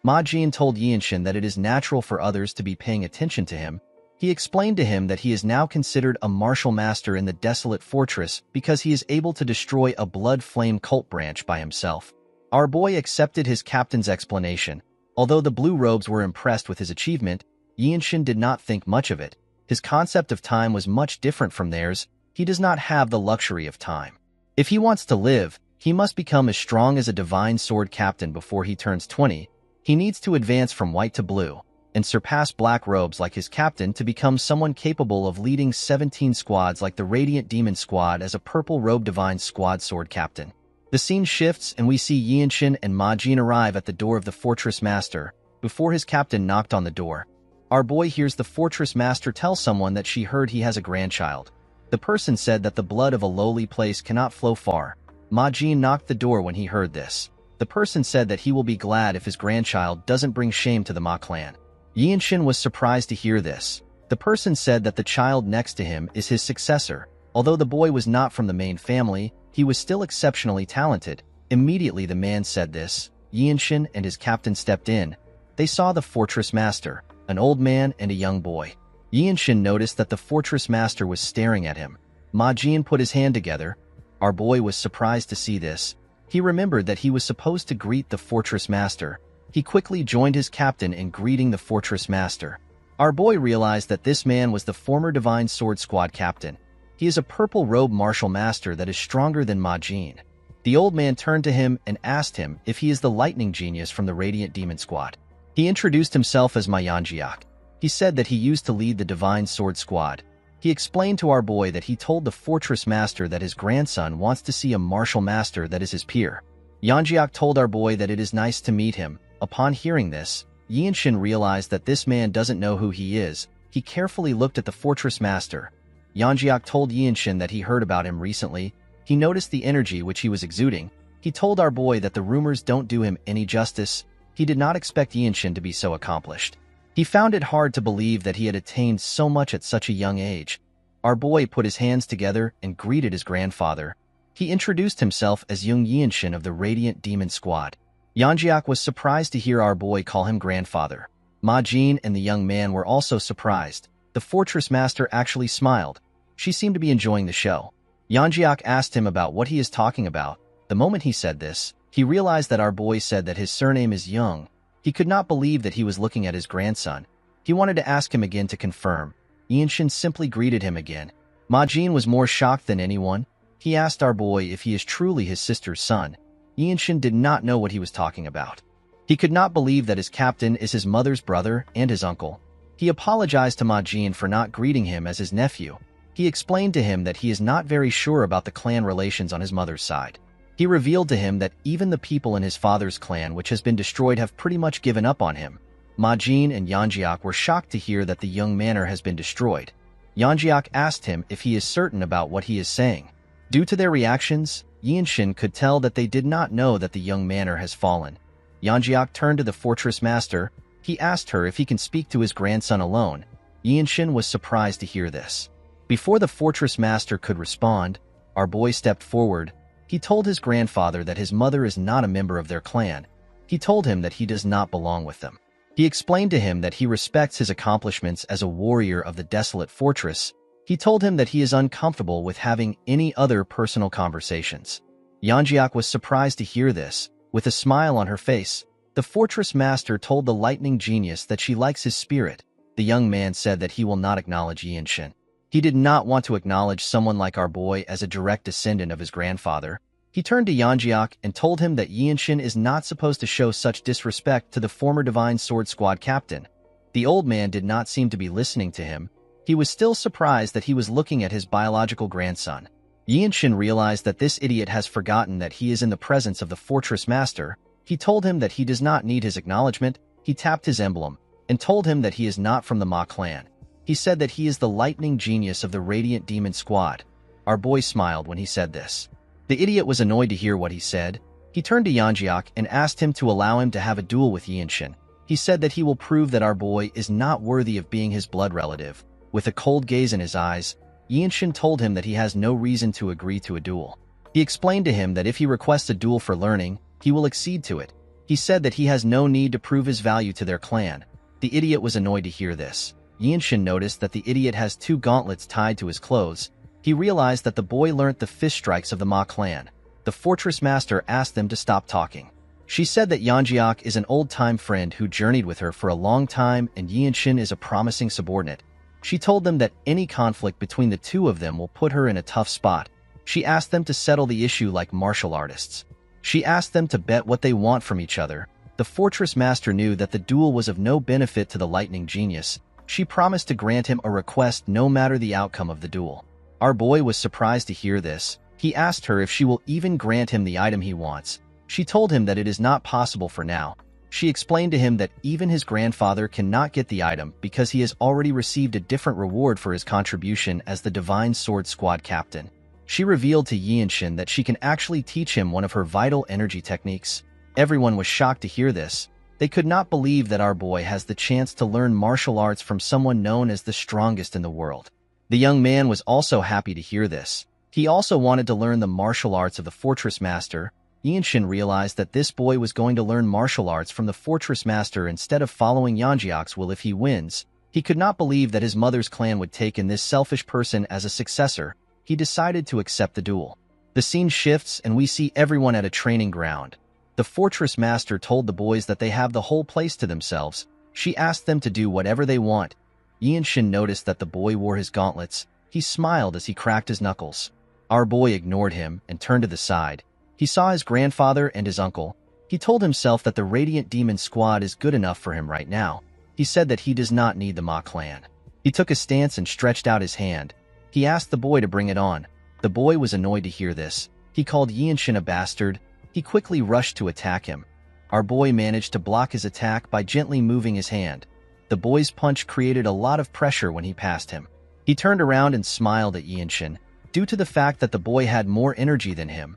Majin told Yinshin that it is natural for others to be paying attention to him. He explained to him that he is now considered a martial master in the desolate fortress because he is able to destroy a blood flame cult branch by himself. Our boy accepted his captain's explanation. Although the blue robes were impressed with his achievement, Yinshin did not think much of it. His concept of time was much different from theirs. He does not have the luxury of time. If he wants to live, he must become as strong as a divine sword captain before he turns 20. He needs to advance from white to blue and surpass black robes like his captain to become someone capable of leading 17 squads like the Radiant Demon Squad as a purple robe divine squad sword captain. The scene shifts and we see Yinshin and Majin arrive at the door of the fortress master. Before his captain knocked on the door, our boy hears the fortress master tell someone that she heard he has a grandchild. The person said that the blood of a lowly place cannot flow far. Majin knocked the door when he heard this. The person said that he will be glad if his grandchild doesn't bring shame to the Ma clan. Yinshin was surprised to hear this. The person said that the child next to him is his successor. Although the boy was not from the main family, he was still exceptionally talented. Immediately the man said this. Yinshin and his captain stepped in. They saw the fortress master, an old man and a young boy. Yinshin noticed that the fortress master was staring at him. Majin put his hand together. Our boy was surprised to see this. He remembered that he was supposed to greet the fortress master. He quickly joined his captain in greeting the fortress master. Our boy realized that this man was the former Divine Sword Squad captain. He is a purple robe martial master that is stronger than Majin. The old man turned to him and asked him if he is the lightning genius from the Radiant Demon Squad. He introduced himself as Mayanjiak. He said that he used to lead the Divine Sword Squad. He explained to our boy that he told the fortress master that his grandson wants to see a martial master that is his peer. Yanjiak told our boy that it is nice to meet him. Upon hearing this, Yinshin realized that this man doesn't know who he is. He carefully looked at the fortress master. Yanjiak told Yinshin that he heard about him recently. He noticed the energy which he was exuding. He told our boy that the rumors don't do him any justice. He did not expect Yinshin to be so accomplished. He found it hard to believe that he had attained so much at such a young age. Our boy put his hands together and greeted his grandfather. He introduced himself as young Yinshin of the Radiant Demon Squad. Yanjiak was surprised to hear our boy call him grandfather. Majin and the young man were also surprised. The fortress master actually smiled. She seemed to be enjoying the show. Yanjiak asked him about what he is talking about. The moment he said this, he realized that our boy said that his surname is Young. He could not believe that he was looking at his grandson. He wanted to ask him again to confirm. Yinshin simply greeted him again. Majin was more shocked than anyone. He asked our boy if he is truly his sister's son. Yinshin did not know what he was talking about. He could not believe that his captain is his mother's brother and his uncle. He apologized to Majin for not greeting him as his nephew. He explained to him that he is not very sure about the clan relations on his mother's side. He revealed to him that even the people in his father's clan which has been destroyed have pretty much given up on him. Majin and Yanjiak were shocked to hear that the young manor has been destroyed. Yanjiak asked him if he is certain about what he is saying. Due to their reactions, Yinshin could tell that they did not know that the young manor has fallen. Yanjiak turned to the fortress master. He asked her if he can speak to his grandson alone. Yinshin was surprised to hear this. Before the fortress master could respond, our boy stepped forward. He told his grandfather that his mother is not a member of their clan. He told him that he does not belong with them. He explained to him that he respects his accomplishments as a warrior of the desolate fortress. He told him that he is uncomfortable with having any other personal conversations. Yanjiak was surprised to hear this. With a smile on her face, the fortress master told the lightning genius that she likes his spirit. The young man said that he will not acknowledge Yinshin. He did not want to acknowledge someone like our boy as a direct descendant of his grandfather. He turned to Yanjiak and told him that Yianshin is not supposed to show such disrespect to the former Divine Sword Squad captain. The old man did not seem to be listening to him. He was still surprised that he was looking at his biological grandson. Yianshin realized that this idiot has forgotten that he is in the presence of the Fortress Master. He told him that he does not need his acknowledgement. He tapped his emblem and told him that he is not from the Ma clan. He said that he is the lightning genius of the Radiant Demon Squad. Our boy smiled when he said this. The idiot was annoyed to hear what he said. He turned to Yanjiak and asked him to allow him to have a duel with Yianshin. He said that he will prove that our boy is not worthy of being his blood relative. With a cold gaze in his eyes, Yianshin told him that he has no reason to agree to a duel. He explained to him that if he requests a duel for learning, he will accede to it. He said that he has no need to prove his value to their clan. The idiot was annoyed to hear this. Yianshin noticed that the idiot has 2 gauntlets tied to his clothes. He realized that the boy learnt the fist strikes of the Ma clan. The Fortress Master asked them to stop talking. She said that Yanjiak is an old-time friend who journeyed with her for a long time and Yianshin is a promising subordinate. She told them that any conflict between the two of them will put her in a tough spot. She asked them to settle the issue like martial artists. She asked them to bet what they want from each other. The Fortress Master knew that the duel was of no benefit to the Lightning Genius. She promised to grant him a request no matter the outcome of the duel. Our boy was surprised to hear this. He asked her if she will even grant him the item he wants. She told him that it is not possible for now. She explained to him that even his grandfather cannot get the item because he has already received a different reward for his contribution as the Divine Sword Squad captain. She revealed to Yianshin that she can actually teach him one of her vital energy techniques. Everyone was shocked to hear this. They could not believe that our boy has the chance to learn martial arts from someone known as the strongest in the world. The young man was also happy to hear this. He also wanted to learn the martial arts of the Fortress Master. Yianshin realized that this boy was going to learn martial arts from the Fortress Master instead of following Yanjiak's will if he wins. He could not believe that his mother's clan would take in this selfish person as a successor. He decided to accept the duel. The scene shifts and we see everyone at a training ground. The Fortress Master told the boys that they have the whole place to themselves. She asked them to do whatever they want. Yianshin noticed that the boy wore his gauntlets. He smiled as he cracked his knuckles. Our boy ignored him and turned to the side. He saw his grandfather and his uncle. He told himself that the Radiant Demon Squad is good enough for him right now. He said that he does not need the Ma clan. He took a stance and stretched out his hand. He asked the boy to bring it on. The boy was annoyed to hear this. He called Yianshin a bastard. He quickly rushed to attack him. Our boy managed to block his attack by gently moving his hand. The boy's punch created a lot of pressure when he passed him. He turned around and smiled at Yianshin. Due to the fact that the boy had more energy than him,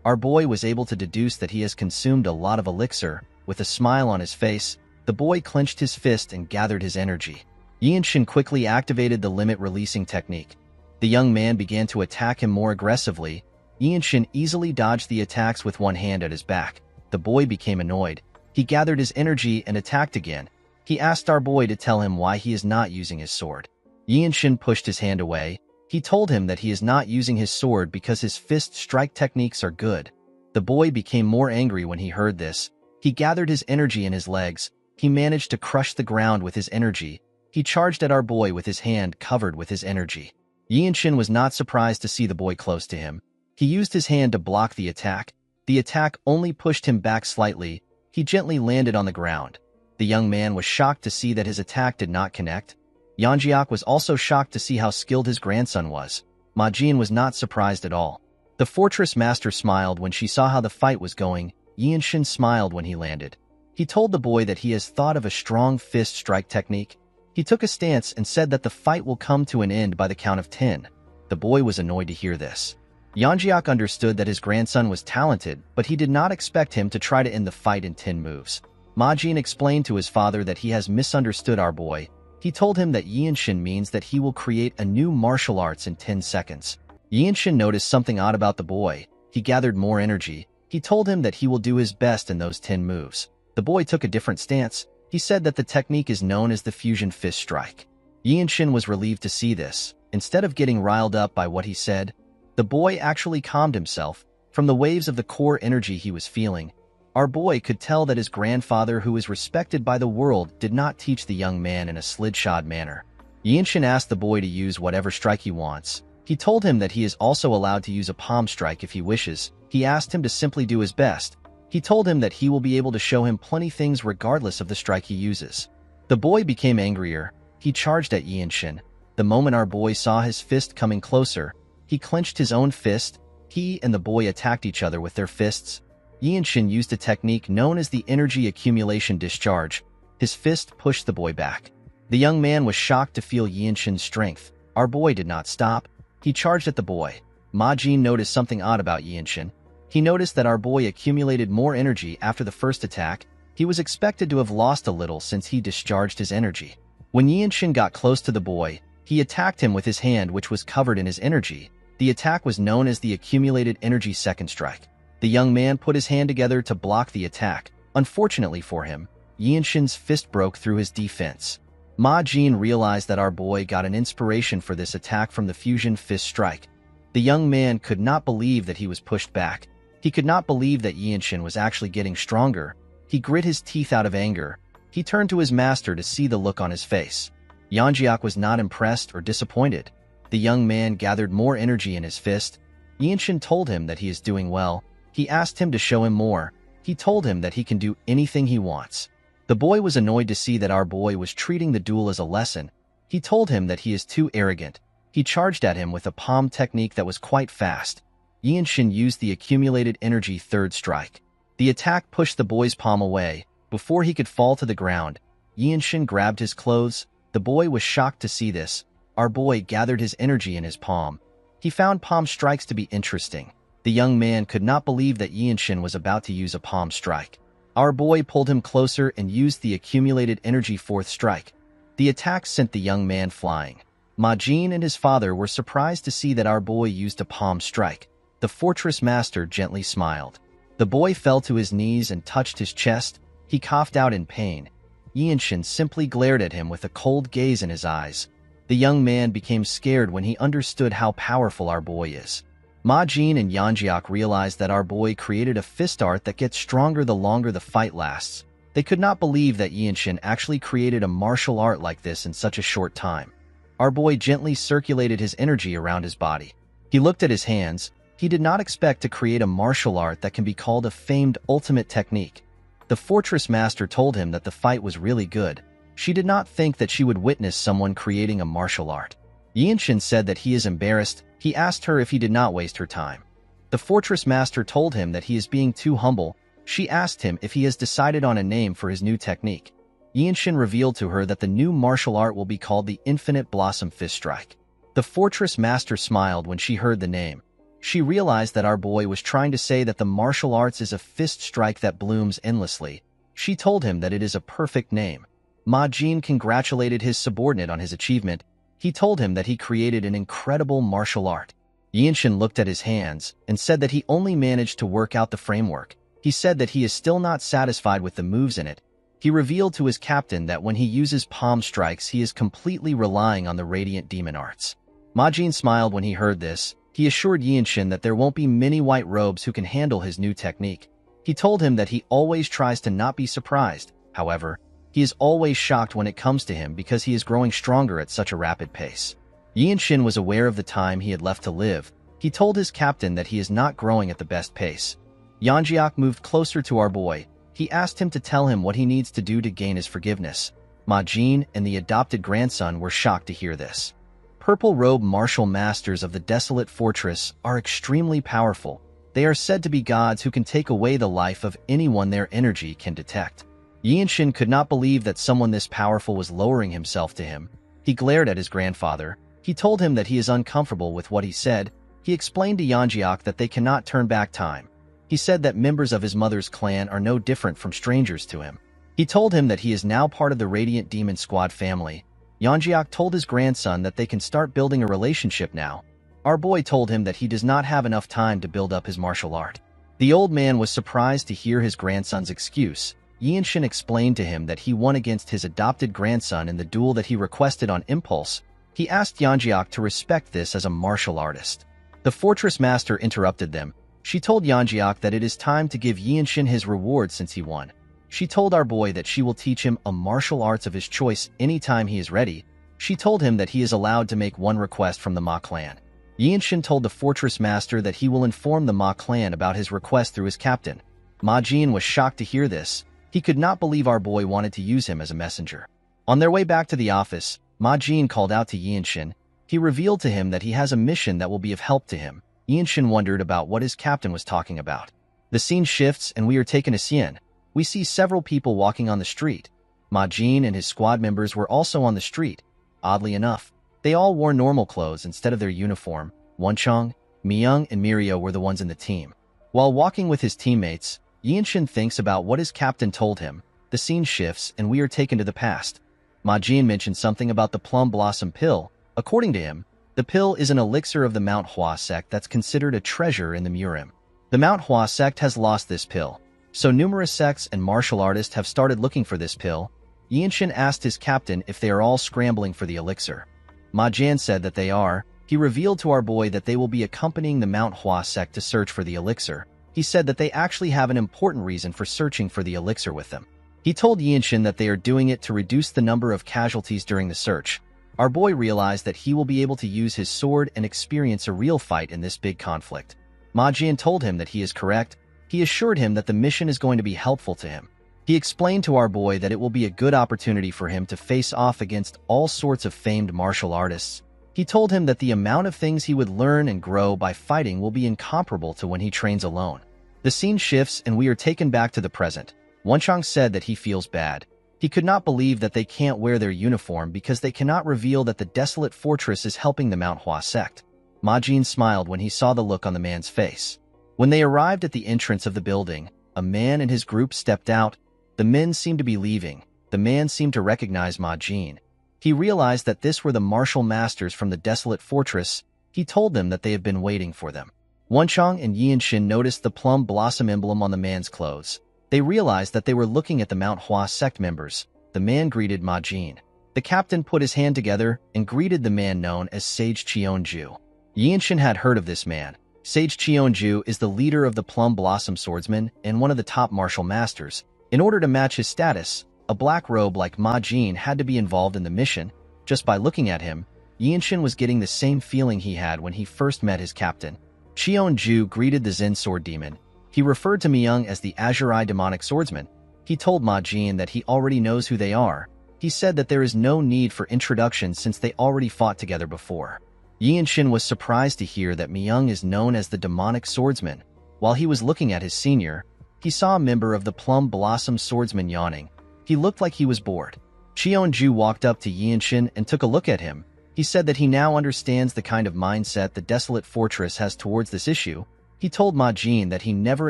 our boy was able to deduce that he has consumed a lot of elixir. With a smile on his face, the boy clenched his fist and gathered his energy. Yianshin quickly activated the limit releasing technique. The young man began to attack him more aggressively. Yianshin easily dodged the attacks with one hand at his back. The boy became annoyed. He gathered his energy and attacked again. He asked our boy to tell him why he is not using his sword. Yianshin pushed his hand away. He told him that he is not using his sword because his fist strike techniques are good. The boy became more angry when he heard this. He gathered his energy in his legs. He managed to crush the ground with his energy. He charged at our boy with his hand covered with his energy. Yianshin was not surprised to see the boy close to him. He used his hand to block the attack. The attack only pushed him back slightly. He gently landed on the ground. The young man was shocked to see that his attack did not connect. Yanjiak was also shocked to see how skilled his grandson was. Majin was not surprised at all. The Fortress Master smiled when she saw how the fight was going. Yianshin smiled when he landed. He told the boy that he has thought of a strong fist strike technique. He took a stance and said that the fight will come to an end by the count of 10. The boy was annoyed to hear this. Yanjiak understood that his grandson was talented, but he did not expect him to try to end the fight in 10 moves. Majin explained to his father that he has misunderstood our boy. He told him that Yianshin means that he will create a new martial arts in 10 seconds. Yianshin noticed something odd about the boy. He gathered more energy. He told him that he will do his best in those 10 moves. The boy took a different stance. He said that the technique is known as the fusion fist strike. Yianshin was relieved to see this. Instead of getting riled up by what he said, the boy actually calmed himself. From the waves of the core energy he was feeling, our boy could tell that his grandfather, who is respected by the world, did not teach the young man in a slidshod manner. Yianshin asked the boy to use whatever strike he wants. He told him that he is also allowed to use a palm strike if he wishes. He asked him to simply do his best. He told him that he will be able to show him plenty things regardless of the strike he uses. The boy became angrier. He charged at Yinshin. The moment our boy saw his fist coming closer, he clenched his own fist. He and the boy attacked each other with their fists. Yinshin used a technique known as the energy accumulation discharge. His fist pushed the boy back. The young man was shocked to feel Yinshin's strength. Our boy did not stop. He charged at the boy. Ma Jin noticed something odd about Yinshin. He noticed that our boy accumulated more energy after the first attack. He was expected to have lost a little since he discharged his energy. When Yinshin got close to the boy, he attacked him with his hand, which was covered in his energy. The attack was known as the accumulated energy second strike. The young man put his hand together to block the attack. Unfortunately for him, Yinshin's fist broke through his defense. Ma Jin realized that our boy got an inspiration for this attack from the fusion fist strike. The young man could not believe that he was pushed back. He could not believe that Yinshin was actually getting stronger. He grit his teeth out of anger. He turned to his master to see the look on his face. Yanjiak was not impressed or disappointed. The young man gathered more energy in his fist. Yinshin told him that he is doing well. He asked him to show him more. He told him that he can do anything he wants. The boy was annoyed to see that our boy was treating the duel as a lesson. He told him that he is too arrogant. He charged at him with a palm technique that was quite fast. Yinshin used the accumulated energy third strike. The attack pushed the boy's palm away. Before he could fall to the ground, Yinshin grabbed his clothes. The boy was shocked to see this. Our boy gathered his energy in his palm. He found palm strikes to be interesting. The young man could not believe that Yinshin was about to use a palm strike. Our boy pulled him closer and used the accumulated energy fourth strike. The attack sent the young man flying. Ma Jin and his father were surprised to see that our boy used a palm strike. The fortress master gently smiled. The boy fell to his knees and touched his chest. He coughed out in pain. Yinshin simply glared at him with a cold gaze in his eyes. The young man became scared when he understood how powerful our boy is. Ma Jin and Yanjiak realized that our boy created a fist art that gets stronger the longer the fight lasts. They could not believe that Yinshin actually created a martial art like this in such a short time. Our boy gently circulated his energy around his body. He looked at his hands. He did not expect to create a martial art that can be called a famed ultimate technique. The fortress master told him that the fight was really good. She did not think that she would witness someone creating a martial art. Yinshin said that he is embarrassed. He asked her if he did not waste her time. The fortress master told him that he is being too humble. She asked him if he has decided on a name for his new technique. Yinshin revealed to her that the new martial art will be called the Infinite Blossom Fist Strike. The fortress master smiled when she heard the name. She realized that our boy was trying to say that the martial arts is a fist strike that blooms endlessly. She told him that it is a perfect name. Ma Jin congratulated his subordinate on his achievement. He told him that he created an incredible martial art. Yinshin looked at his hands and said that he only managed to work out the framework. He said that he is still not satisfied with the moves in it. He revealed to his captain that when he uses palm strikes, he is completely relying on the radiant demon arts. Ma Jin smiled when he heard this. He assured Yinshin that there won't be many white robes who can handle his new technique. He told him that he always tries to not be surprised. However, he is always shocked when it comes to him because he is growing stronger at such a rapid pace. Yinshin was aware of the time he had left to live. He told his captain that he is not growing at the best pace. Yanjiak moved closer to our boy. He asked him to tell him what he needs to do to gain his forgiveness. Ma Jin and the adopted grandson were shocked to hear this. Purple-robed martial masters of the desolate fortress are extremely powerful. They are said to be gods who can take away the life of anyone their energy can detect. Yinshin could not believe that someone this powerful was lowering himself to him. He glared at his grandfather. He told him that he is uncomfortable with what he said. He explained to Yanjiak that they cannot turn back time. He said that members of his mother's clan are no different from strangers to him. He told him that he is now part of the Radiant Demon Squad family. Yanjiak told his grandson that they can start building a relationship now. Our boy told him that he does not have enough time to build up his martial art. The old man was surprised to hear his grandson's excuse. Yinshin explained to him that he won against his adopted grandson in the duel that he requested on impulse. He asked Yanjiak to respect this as a martial artist. The fortress master interrupted them. She told Yanjiak that it is time to give Yinshin his reward since he won. She told our boy that she will teach him a martial arts of his choice anytime he is ready. She told him that he is allowed to make one request from the Ma clan. Yinshin told the fortress master that he will inform the Ma clan about his request through his captain. Ma Jin was shocked to hear this. He could not believe our boy wanted to use him as a messenger. On their way back to the office, Ma Jin called out to Yinshin. He revealed to him that he has a mission that will be of help to him. Yinshin wondered about what his captain was talking about. The scene shifts and we are taken to Xian. We see several people walking on the street. Ma Jin and his squad members were also on the street. Oddly enough, they all wore normal clothes instead of their uniform. Wonchong, Miyang, and Mirio were the ones in the team. While walking with his teammates, Yinshin thinks about what his captain told him. The scene shifts and we are taken to the past. Ma Jin mentioned something about the plum blossom pill. According to him, the pill is an elixir of the Manhwa sect that's considered a treasure in the Murim. The Manhwa sect has lost this pill, so numerous sects and martial artists have started looking for this pill. Yinshin asked his captain if they are all scrambling for the elixir. Ma Jin said that they are. He revealed to our boy that they will be accompanying the Manhwa sect to search for the elixir. He said that they actually have an important reason for searching for the elixir with them. He told Yinshin that they are doing it to reduce the number of casualties during the search. Our boy realized that he will be able to use his sword and experience a real fight in this big conflict. Ma Jin told him that he is correct. He assured him that the mission is going to be helpful to him. He explained to our boy that it will be a good opportunity for him to face off against all sorts of famed martial artists. He told him that the amount of things he would learn and grow by fighting will be incomparable to when he trains alone. The scene shifts and we are taken back to the present. Wonchong said that he feels bad. He could not believe that they can't wear their uniform because they cannot reveal that the desolate fortress is helping the Manhwa sect. Ma Jin smiled when he saw the look on the man's face. When they arrived at the entrance of the building, a man and his group stepped out. The men seemed to be leaving. The man seemed to recognize Ma Jin. He realized that this were the martial masters from the desolate fortress. He told them that they had been waiting for them. Wonchong and Yinshin noticed the plum blossom emblem on the man's clothes. They realized that they were looking at the Manhwa sect members. The man greeted Ma Jin. The captain put his hand together and greeted the man known as Sage Cheonju. Yinshin had heard of this man. Sage Cheonju is the leader of the Plum Blossom Swordsmen and one of the top martial masters. In order to match his status, a black robe like Ma Jin had to be involved in the mission. Just by looking at him, Yinshin was getting the same feeling he had when he first met his captain. Cheonju greeted the Zen Sword Demon. He referred to Miyang as the Azurai Demonic Swordsman. He told Ma Jin that he already knows who they are. He said that there is no need for introduction since they already fought together before. Yinshin was surprised to hear that Miyang is known as the Demonic Swordsman. While he was looking at his senior, he saw a member of the Plum Blossom Swordsman yawning. He looked like he was bored. Cheonju walked up to Yinshin and took a look at him. He said that he now understands the kind of mindset the desolate fortress has towards this issue. He told Ma Jin that he never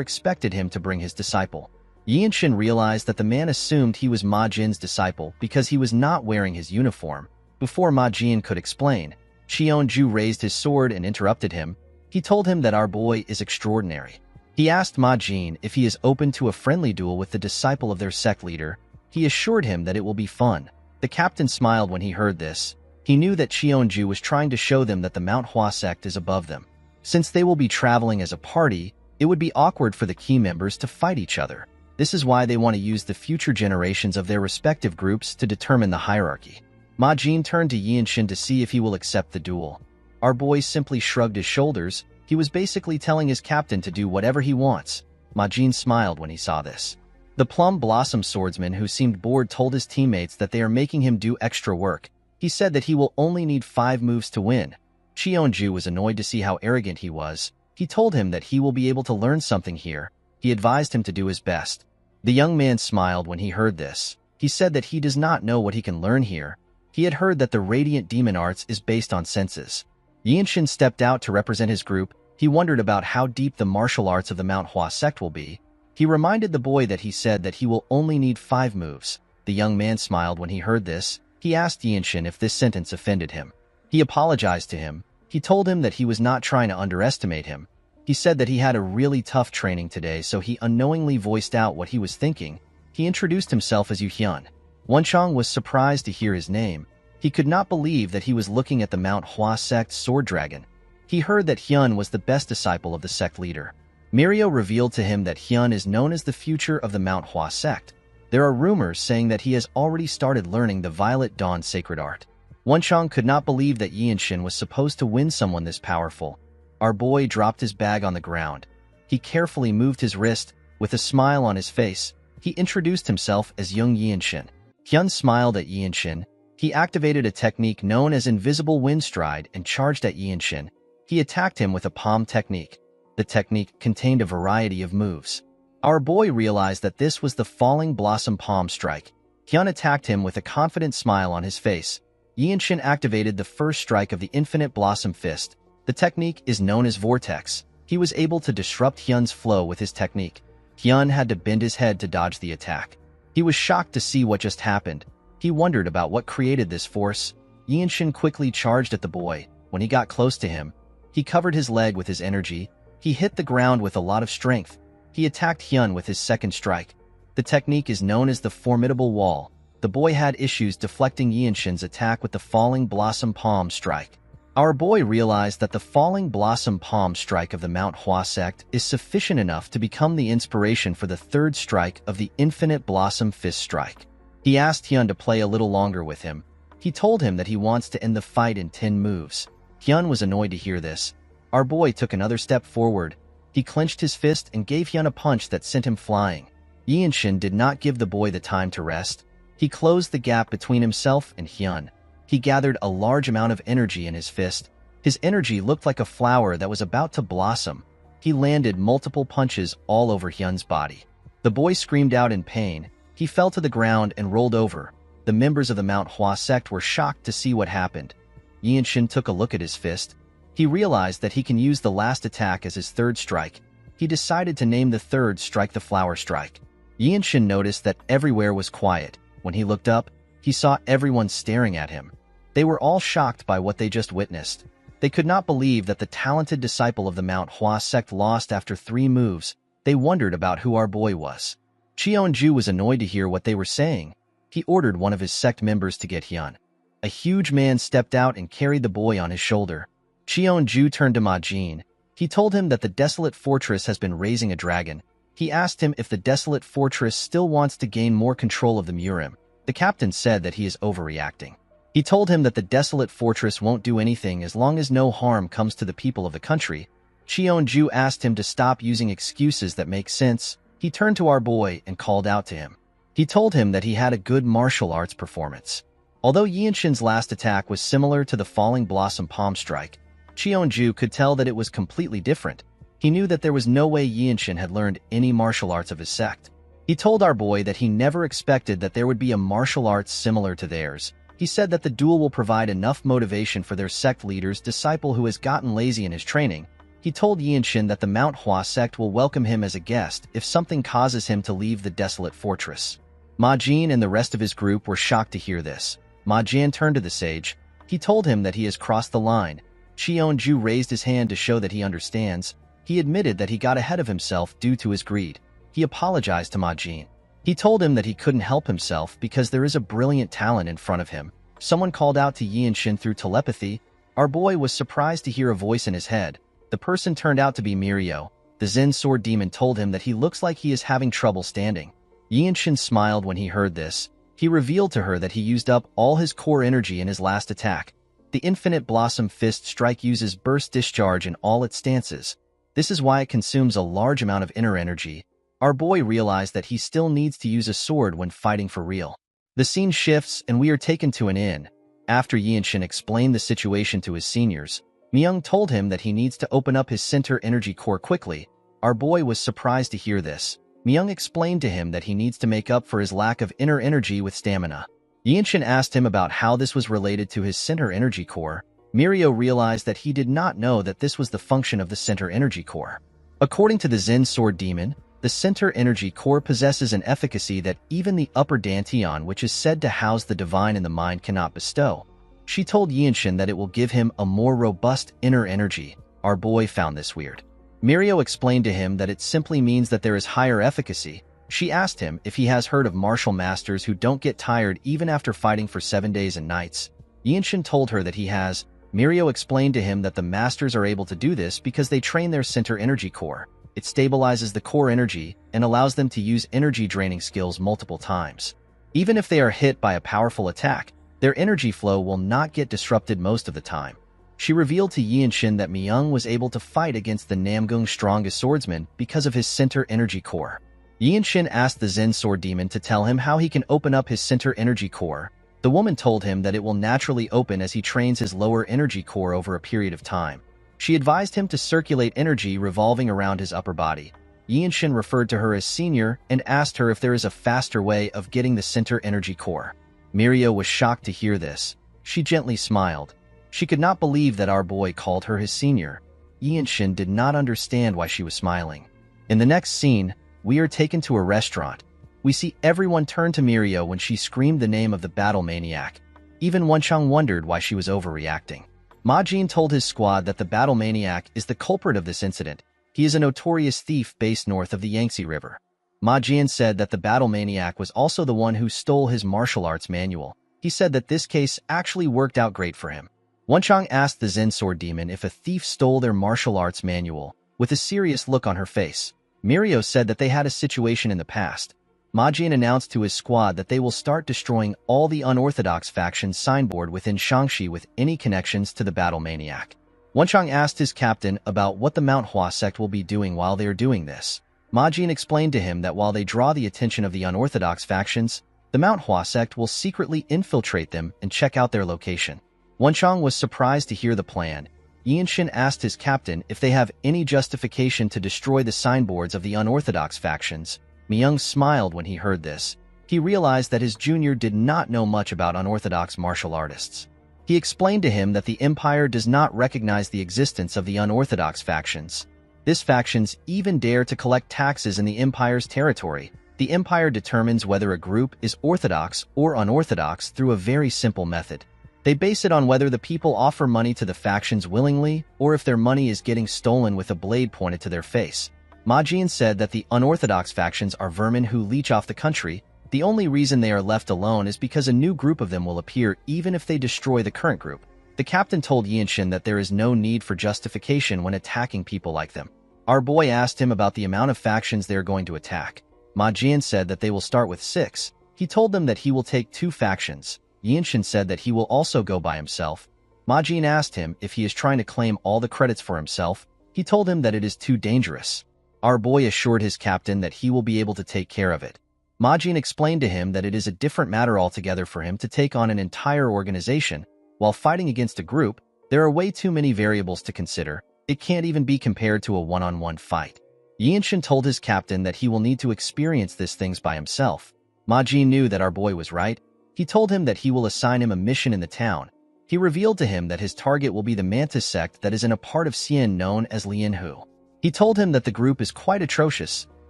expected him to bring his disciple. Yinshin realized that the man assumed he was Ma Jin's disciple because he was not wearing his uniform. Before Ma Jin could explain, Cheonju raised his sword and interrupted him. He told him that our boy is extraordinary. He asked Ma Jin if he is open to a friendly duel with the disciple of their sect leader. He assured him that it will be fun. The captain smiled when he heard this. He knew that Cheonju was trying to show them that the Manhwa sect is above them. Since they will be traveling as a party, it would be awkward for the key members to fight each other. This is why they want to use the future generations of their respective groups to determine the hierarchy. Ma Jin turned to Yinshin to see if he will accept the duel. Our boy simply shrugged his shoulders. He was basically telling his captain to do whatever he wants. Ma Jin smiled when he saw this. The Plum Blossom Swordsman, who seemed bored, told his teammates that they are making him do extra work. He said that he will only need 5 moves to win. Cheonju was annoyed to see how arrogant he was. He told him that he will be able to learn something here. He advised him to do his best. The young man smiled when he heard this. He said that he does not know what he can learn here. He had heard that the Radiant Demon Arts is based on senses. Yinshin stepped out to represent his group. He wondered about how deep the martial arts of the Manhwa sect will be. He reminded the boy that he said that he will only need 5 moves. The young man smiled when he heard this. He asked Yinshin if this sentence offended him. He apologized to him. He told him that he was not trying to underestimate him. He said that he had a really tough training today, so he unknowingly voiced out what he was thinking. He introduced himself as Yu Hyun. Wonchong was surprised to hear his name. He could not believe that he was looking at the Manhwa sect sword dragon. He heard that Hyun was the best disciple of the sect leader. Mirio revealed to him that Hyun is known as the future of the Manhwa sect. There are rumors saying that he has already started learning the Violet Dawn sacred art. Wenchang could not believe that Yinshin was supposed to win someone this powerful. Our boy dropped his bag on the ground. He carefully moved his wrist. With a smile on his face, he introduced himself as young Yinshin. Hyun smiled at Yinshin. He activated a technique known as Invisible Wind Stride and charged at Yinshin. He attacked him with a palm technique. The technique contained a variety of moves. Our boy realized that this was the Falling Blossom Palm Strike. Hyun attacked him with a confident smile on his face. Yinshin activated the first strike of the Infinite Blossom Fist. The technique is known as Vortex. He was able to disrupt Hyun's flow with his technique. Hyun had to bend his head to dodge the attack. He was shocked to see what just happened. He wondered about what created this force. Yinshin quickly charged at the boy. When he got close to him, he covered his leg with his energy. He hit the ground with a lot of strength. He attacked Hyun with his second strike. The technique is known as the Formidable Wall. The boy had issues deflecting Yinshin's attack with the Falling Blossom Palm Strike. Our boy realized that the Falling Blossom Palm Strike of the Manhwa sect is sufficient enough to become the inspiration for the third strike of the Infinite Blossom Fist Strike. He asked Hyun to play a little longer with him. He told him that he wants to end the fight in 10 moves. Hyun was annoyed to hear this. Our boy took another step forward. He clenched his fist and gave Hyun a punch that sent him flying. Yinshin did not give the boy the time to rest. He closed the gap between himself and Hyun. He gathered a large amount of energy in his fist. His energy looked like a flower that was about to blossom. He landed multiple punches all over Hyun's body. The boy screamed out in pain. He fell to the ground and rolled over. The members of the Manhwa sect were shocked to see what happened. Yinshin took a look at his fist. He realized that he can use the last attack as his third strike. He decided to name the third strike the Flower Strike. Yinshin noticed that everywhere was quiet. When he looked up, he saw everyone staring at him. They were all shocked by what they just witnessed. They could not believe that the talented disciple of the Manhwa sect lost after 3 moves. They wondered about who our boy was. Cheonju was annoyed to hear what they were saying. He ordered one of his sect members to get Hyun. A huge man stepped out and carried the boy on his shoulder. Cheonju turned to Ma Jin. He told him that the Desolate Fortress has been raising a dragon. He asked him if the Desolate Fortress still wants to gain more control of the Murim. The captain said that he is overreacting. He told him that the Desolate Fortress won't do anything as long as no harm comes to the people of the country. Cheonju asked him to stop using excuses that make sense. He turned to our boy and called out to him. He told him that he had a good martial arts performance. Although Yinshin's last attack was similar to the Falling Blossom Palm Strike, Cheonju could tell that it was completely different. He knew that there was no way Yinshin had learned any martial arts of his sect. He told our boy that he never expected that there would be a martial arts similar to theirs. He said that the duel will provide enough motivation for their sect leader's disciple who has gotten lazy in his training. He told Yinshin that the Manhwa sect will welcome him as a guest if something causes him to leave the Desolate Fortress. Ma Jin and the rest of his group were shocked to hear this. Ma Jin turned to the sage. He told him that he has crossed the line. Cheonju raised his hand to show that he understands. He admitted that he got ahead of himself due to his greed. He apologized to Ma Jin. He told him that he couldn't help himself because there is a brilliant talent in front of him. Someone called out to Yinshin through telepathy. Our boy was surprised to hear a voice in his head. The person turned out to be Mirio. The Zen Sword Demon told him that he looks like he is having trouble standing. Yinshin smiled when he heard this. He revealed to her that he used up all his core energy in his last attack. The Infinite Blossom Fist Strike uses burst discharge in all its stances. This is why it consumes a large amount of inner energy. Our boy realized that he still needs to use a sword when fighting for real. The scene shifts and we are taken to an inn. After Yinshin explained the situation to his seniors, Myung told him that he needs to open up his center energy core quickly. Our boy was surprised to hear this. Myung explained to him that he needs to make up for his lack of inner energy with stamina. Yinshin asked him about how this was related to his center energy core. Mirio realized that he did not know that this was the function of the center energy core. According to the Zen Sword Demon, the center energy core possesses an efficacy that even the upper Dantian, which is said to house the divine in the mind, cannot bestow. She told Yinshin that it will give him a more robust inner energy. Our boy found this weird. Mirio explained to him that it simply means that there is higher efficacy. She asked him if he has heard of martial masters who don't get tired even after fighting for 7 days and nights. Yinshin told her that he has. Mirio explained to him that the masters are able to do this because they train their center energy core. It stabilizes the core energy and allows them to use energy draining skills multiple times. Even if they are hit by a powerful attack, Their energy flow will not get disrupted most of the time. She revealed to Yianshin that Myung was able to fight against the Namgung's strongest swordsman because of his center energy core. Yianshin asked the Zen Sword Demon to tell him how he can open up his center energy core. The woman told him that it will naturally open as he trains his lower energy core over a period of time. She advised him to circulate energy revolving around his upper body. Yianshin referred to her as senior and asked her if there is a faster way of getting the center energy core. Mirio was shocked to hear this. She gently smiled. She could not believe that our boy called her his senior. Yianshin did not understand why she was smiling. In the next scene, we are taken to a restaurant. We see everyone turn to Mirio when she screamed the name of the battle maniac. Even Wenchang wondered why she was overreacting. Ma Jin told his squad that the battle maniac is the culprit of this incident. He is a notorious thief based north of the Yangtze River. Ma Jian said that the battle maniac was also the one who stole his martial arts manual. He said that this case actually worked out great for him. Wenchang asked the Zen Sword Demon if a thief stole their martial arts manual, with a serious look on her face. Mirio said that they had a situation in the past. Ma Jian announced to his squad that they will start destroying all the unorthodox factions signboard within Shangxi with any connections to the battle maniac. Wenchang asked his captain about what the Manhwa sect will be doing while they are doing this. Ma Jin explained to him that while they draw the attention of the unorthodox factions, the Manhwa sect will secretly infiltrate them and check out their location. Wenchang was surprised to hear the plan. Yianshin asked his captain if they have any justification to destroy the signboards of the unorthodox factions. Myung smiled when he heard this. He realized that his junior did not know much about unorthodox martial artists. He explained to him that the Empire does not recognize the existence of the unorthodox factions. These factions even dare to collect taxes in the Empire's territory. The Empire determines whether a group is orthodox or unorthodox through a very simple method. They base it on whether the people offer money to the factions willingly or if their money is getting stolen with a blade pointed to their face. Ma Jin said that the unorthodox factions are vermin who leech off the country. The only reason they are left alone is because a new group of them will appear even if they destroy the current group. The captain told Yianshin that there is no need for justification when attacking people like them. Our boy asked him about the amount of factions they are going to attack. Ma Jian said that they will start with 6. He told them that he will take 2 factions. Yianshin said that he will also go by himself. Ma Jin asked him if he is trying to claim all the credits for himself. He told him that it is too dangerous. Our boy assured his captain that he will be able to take care of it. Ma Jin explained to him that it is a different matter altogether for him to take on an entire organization. While fighting against a group, there are way too many variables to consider. It can't even be compared to a one-on-one fight. Yianshin told his captain that he will need to experience these things by himself. Ma Jin knew that our boy was right. He told him that he will assign him a mission in the town. He revealed to him that his target will be the Mantis sect that is in a part of Xian known as Lianhu. He told him that the group is quite atrocious.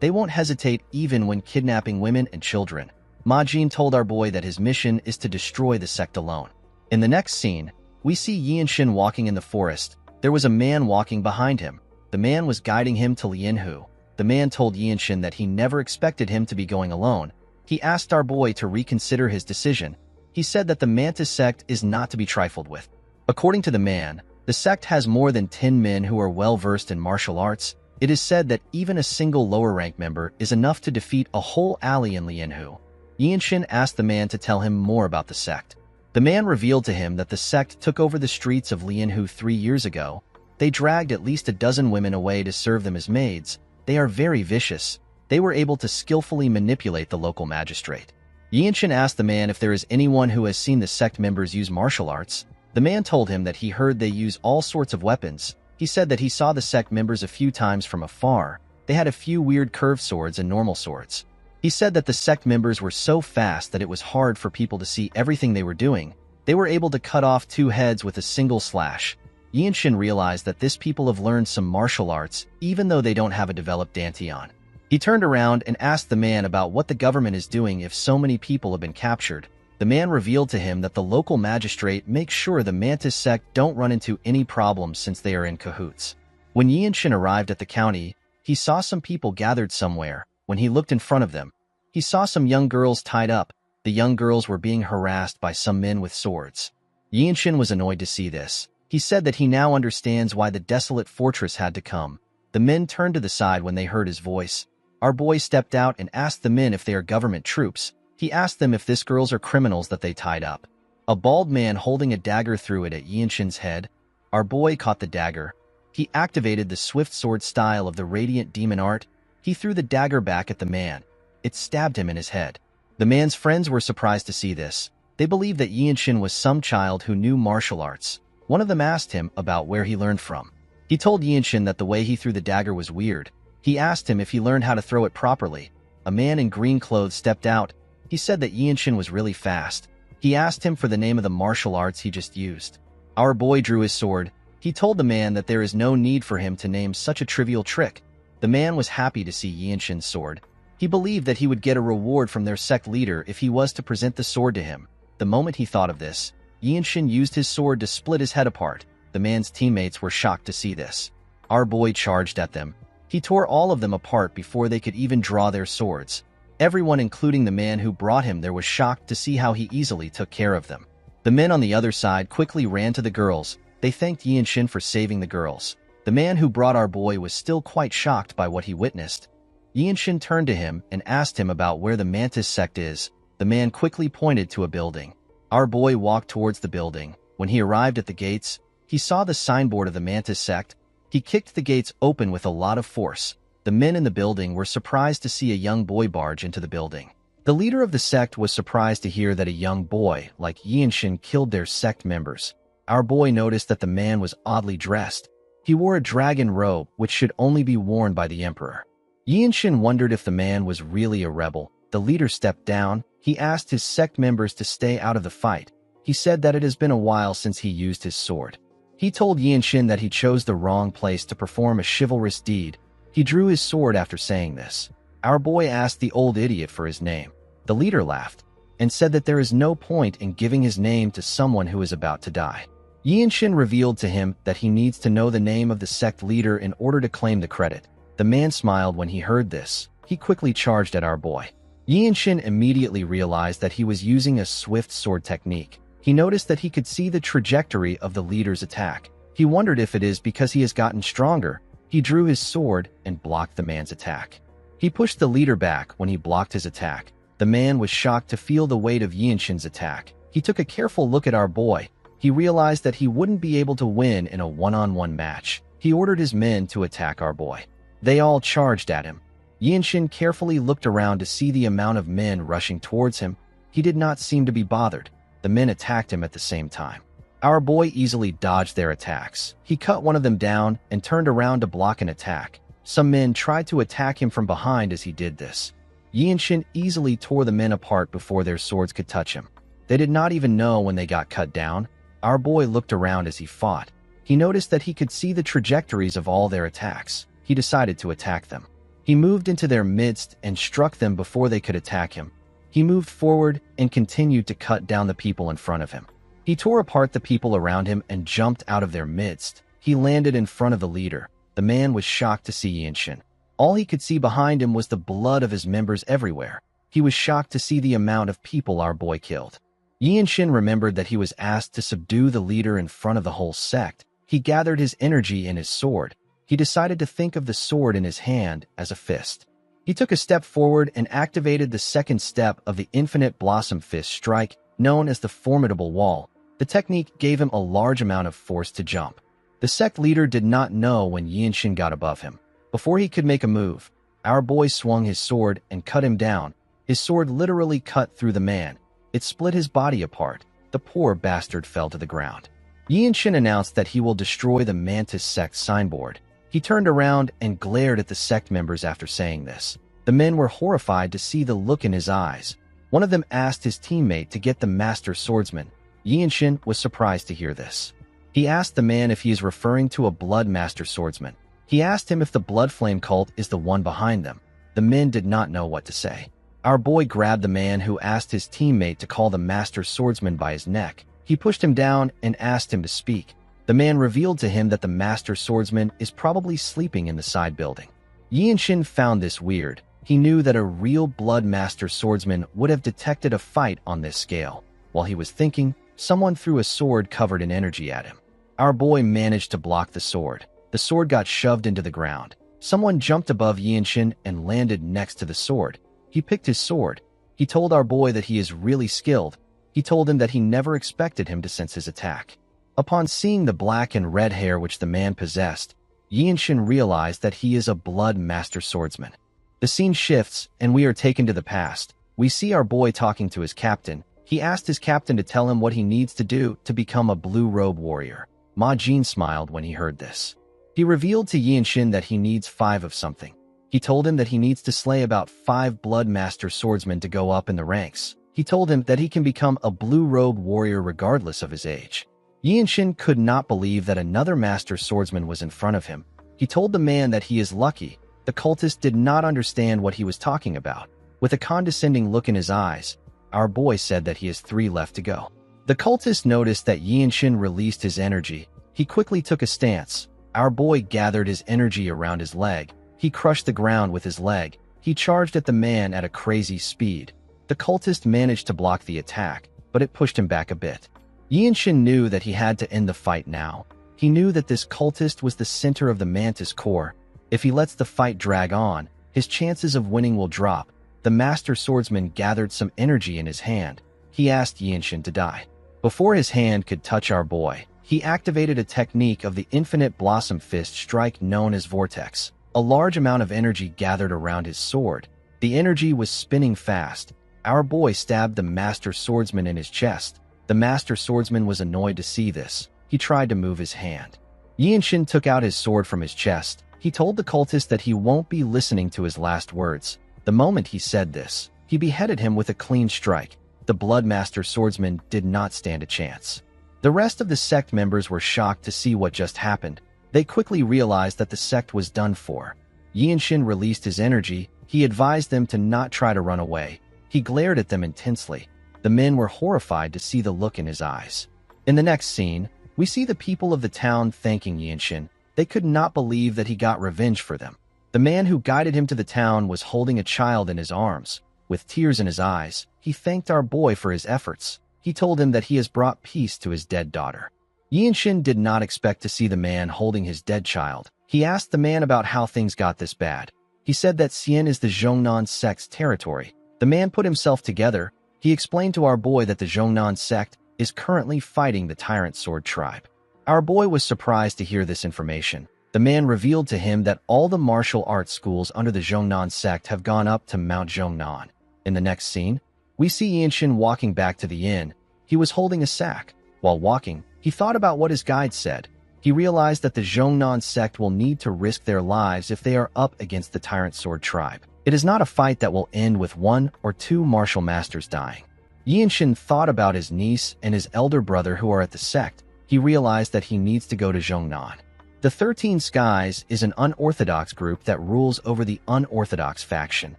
They won't hesitate even when kidnapping women and children. Ma Jin told our boy that his mission is to destroy the sect alone. In the next scene, we see Yianshin walking in the forest. There was a man walking behind him. The man was guiding him to Lianhu. The man told Yianshin that he never expected him to be going alone. He asked our boy to reconsider his decision. He said that the Mantis sect is not to be trifled with. According to the man, the sect has more than 10 men who are well-versed in martial arts. It is said that even a single lower-rank member is enough to defeat a whole alley in Lianhu. Yianshin asked the man to tell him more about the sect. The man revealed to him that the sect took over the streets of Lianhu 3 years ago. They dragged at least a dozen women away to serve them as maids. They are very vicious. They were able to skillfully manipulate the local magistrate. Yianshin asked the man if there is anyone who has seen the sect members use martial arts. The man told him that he heard they use all sorts of weapons. He said that he saw the sect members a few times from afar. They had a few weird curved swords and normal swords. He said that the sect members were so fast that it was hard for people to see everything they were doing. They were able to cut off 2 heads with a single slash. Yianshin realized that these people have learned some martial arts, even though they don't have a developed dantian. He turned around and asked the man about what the government is doing if so many people have been captured. The man revealed to him that the local magistrate makes sure the Mantis sect don't run into any problems since they are in cahoots. When Yianshin arrived at the county, he saw some people gathered somewhere. When he looked in front of them, he saw some young girls tied up. The young girls were being harassed by some men with swords. Yianshin was annoyed to see this. He said that he now understands why the desolate fortress had to come. The men turned to the side when they heard his voice. Our boy stepped out and asked the men if they are government troops. He asked them if these girls are criminals that they tied up. A bald man holding a dagger threw it at Yinshin's head. Our boy caught the dagger. He activated the swift sword style of the radiant demon art. He threw the dagger back at the man. It stabbed him in his head. The man's friends were surprised to see this. They believed that Yinshin was some child who knew martial arts. One of them asked him about where he learned from. He told Yinshin that the way he threw the dagger was weird. He asked him if he learned how to throw it properly. A man in green clothes stepped out. He said that Yinshin was really fast. He asked him for the name of the martial arts he just used. Our boy drew his sword. He told the man that there is no need for him to name such a trivial trick. The man was happy to see Yinshin's sword. He believed that he would get a reward from their sect leader if he was to present the sword to him. The moment he thought of this, Yinshin used his sword to split his head apart. The man's teammates were shocked to see this. Our boy charged at them. He tore all of them apart before they could even draw their swords. Everyone, including the man who brought him there, was shocked to see how he easily took care of them. The men on the other side quickly ran to the girls. They thanked Yinshin for saving the girls. The man who brought our boy was still quite shocked by what he witnessed. Yinshin turned to him and asked him about where the Mantis sect is. The man quickly pointed to a building. Our boy walked towards the building. When he arrived at the gates, he saw the signboard of the Mantis sect. He kicked the gates open with a lot of force. The men in the building were surprised to see a young boy barge into the building. The leader of the sect was surprised to hear that a young boy like Yinshin killed their sect members. Our boy noticed that the man was oddly dressed. He wore a dragon robe, which should only be worn by the emperor. Yinshin wondered if the man was really a rebel. The leader stepped down. He asked his sect members to stay out of the fight. He said that it has been a while since he used his sword. He told Yinshin that he chose the wrong place to perform a chivalrous deed. He drew his sword after saying this. Our boy asked the old idiot for his name. The leader laughed and said that there is no point in giving his name to someone who is about to die. Yinshin revealed to him that he needs to know the name of the sect leader in order to claim the credit. The man smiled when he heard this. He quickly charged at our boy. Yinshin immediately realized that he was using a swift sword technique. He noticed that he could see the trajectory of the leader's attack. He wondered if it is because he has gotten stronger. He drew his sword and blocked the man's attack. He pushed the leader back when he blocked his attack. The man was shocked to feel the weight of Yinshin's attack. He took a careful look at our boy. He realized that he wouldn't be able to win in a one-on-one match. He ordered his men to attack our boy. They all charged at him. Yinshin carefully looked around to see the amount of men rushing towards him. He did not seem to be bothered. The men attacked him at the same time. Our boy easily dodged their attacks. He cut one of them down and turned around to block an attack. Some men tried to attack him from behind as he did this. Yinshin easily tore the men apart before their swords could touch him. They did not even know when they got cut down. Our boy looked around as he fought. He noticed that he could see the trajectories of all their attacks. He decided to attack them. He moved into their midst and struck them before they could attack him. He moved forward and continued to cut down the people in front of him. He tore apart the people around him and jumped out of their midst. He landed in front of the leader. The man was shocked to see Yinshin. All he could see behind him was the blood of his members everywhere. He was shocked to see the amount of people our boy killed. Yinshin remembered that he was asked to subdue the leader in front of the whole sect. He gathered his energy in his sword. He decided to think of the sword in his hand as a fist. He took a step forward and activated the second step of the Infinite Blossom Fist strike, known as the Formidable Wall. The technique gave him a large amount of force to jump. The sect leader did not know when Yinshin got above him. Before he could make a move, our boy swung his sword and cut him down. His sword literally cut through the man. It split his body apart. The poor bastard fell to the ground. Yinshin announced that he will destroy the Mantis sect signboard. He turned around and glared at the sect members after saying this. The men were horrified to see the look in his eyes. One of them asked his teammate to get the master swordsman. Yinshin was surprised to hear this. He asked the man if he is referring to a blood master swordsman. He asked him if the blood flame cult is the one behind them. The men did not know what to say. Our boy grabbed the man who asked his teammate to call the master swordsman by his neck. He pushed him down and asked him to speak. The man revealed to him that the master swordsman is probably sleeping in the side building. Yinshin found this weird. He knew that a real blood master swordsman would have detected a fight on this scale. While he was thinking, someone threw a sword covered in energy at him. Our boy managed to block the sword. The sword got shoved into the ground. Someone jumped above Yinshin and landed next to the sword. He picked his sword. He told our boy that he is really skilled. He told him that he never expected him to sense his attack. Upon seeing the black and red hair which the man possessed, Yinshin realized that he is a blood master swordsman. The scene shifts, and we are taken to the past. We see our boy talking to his captain. He asked his captain to tell him what he needs to do to become a blue robe warrior. Ma Jin smiled when he heard this. He revealed to Yinshin that he needs 5 of something. He told him that he needs to slay about 5 blood master swordsmen to go up in the ranks. He told him that he can become a blue robe warrior regardless of his age. Yinshin could not believe that another master swordsman was in front of him. He told the man that he is lucky. The cultist did not understand what he was talking about. With a condescending look in his eyes, our boy said that he has 3 left to go. The cultist noticed that Yinshin released his energy. He quickly took a stance. Our boy gathered his energy around his leg. He crushed the ground with his leg. He charged at the man at a crazy speed. The cultist managed to block the attack, but it pushed him back a bit. Yinshin knew that he had to end the fight now. He knew that this cultist was the center of the mantis core. If he lets the fight drag on, his chances of winning will drop. The master swordsman gathered some energy in his hand. He asked Yinshin to die. Before his hand could touch our boy, he activated a technique of the infinite blossom fist strike known as Vortex. A large amount of energy gathered around his sword. The energy was spinning fast. Our boy stabbed the master swordsman in his chest. The master swordsman was annoyed to see this. He tried to move his hand. Yinshin took out his sword from his chest. He told the cultist that he won't be listening to his last words. The moment he said this, he beheaded him with a clean strike. The blood master swordsman did not stand a chance. The rest of the sect members were shocked to see what just happened. They quickly realized that the sect was done for. Yinshin released his energy. He advised them to not try to run away. He glared at them intensely. The men were horrified to see the look in his eyes. In the next scene, we see the people of the town thanking Yinshin. They could not believe that he got revenge for them. The man who guided him to the town was holding a child in his arms. With tears in his eyes, he thanked our boy for his efforts. He told him that he has brought peace to his dead daughter. Yinshin did not expect to see the man holding his dead child. He asked the man about how things got this bad. He said that Xian is the Zhongnan sect's territory. The man put himself together. He explained to our boy that the Zhongnan sect is currently fighting the Tyrant Sword tribe. Our boy was surprised to hear this information. The man revealed to him that all the martial arts schools under the Zhongnan sect have gone up to Mount Zhongnan. In the next scene, we see Yinshin walking back to the inn. He was holding a sack. While walking, he thought about what his guide said. He realized that the Zhongnan sect will need to risk their lives if they are up against the Tyrant Sword tribe. It is not a fight that will end with 1 or 2 martial masters dying. Yinshin thought about his niece and his elder brother who are at the sect. He realized that he needs to go to Zhongnan. The 13 Skies is an unorthodox group that rules over the unorthodox faction.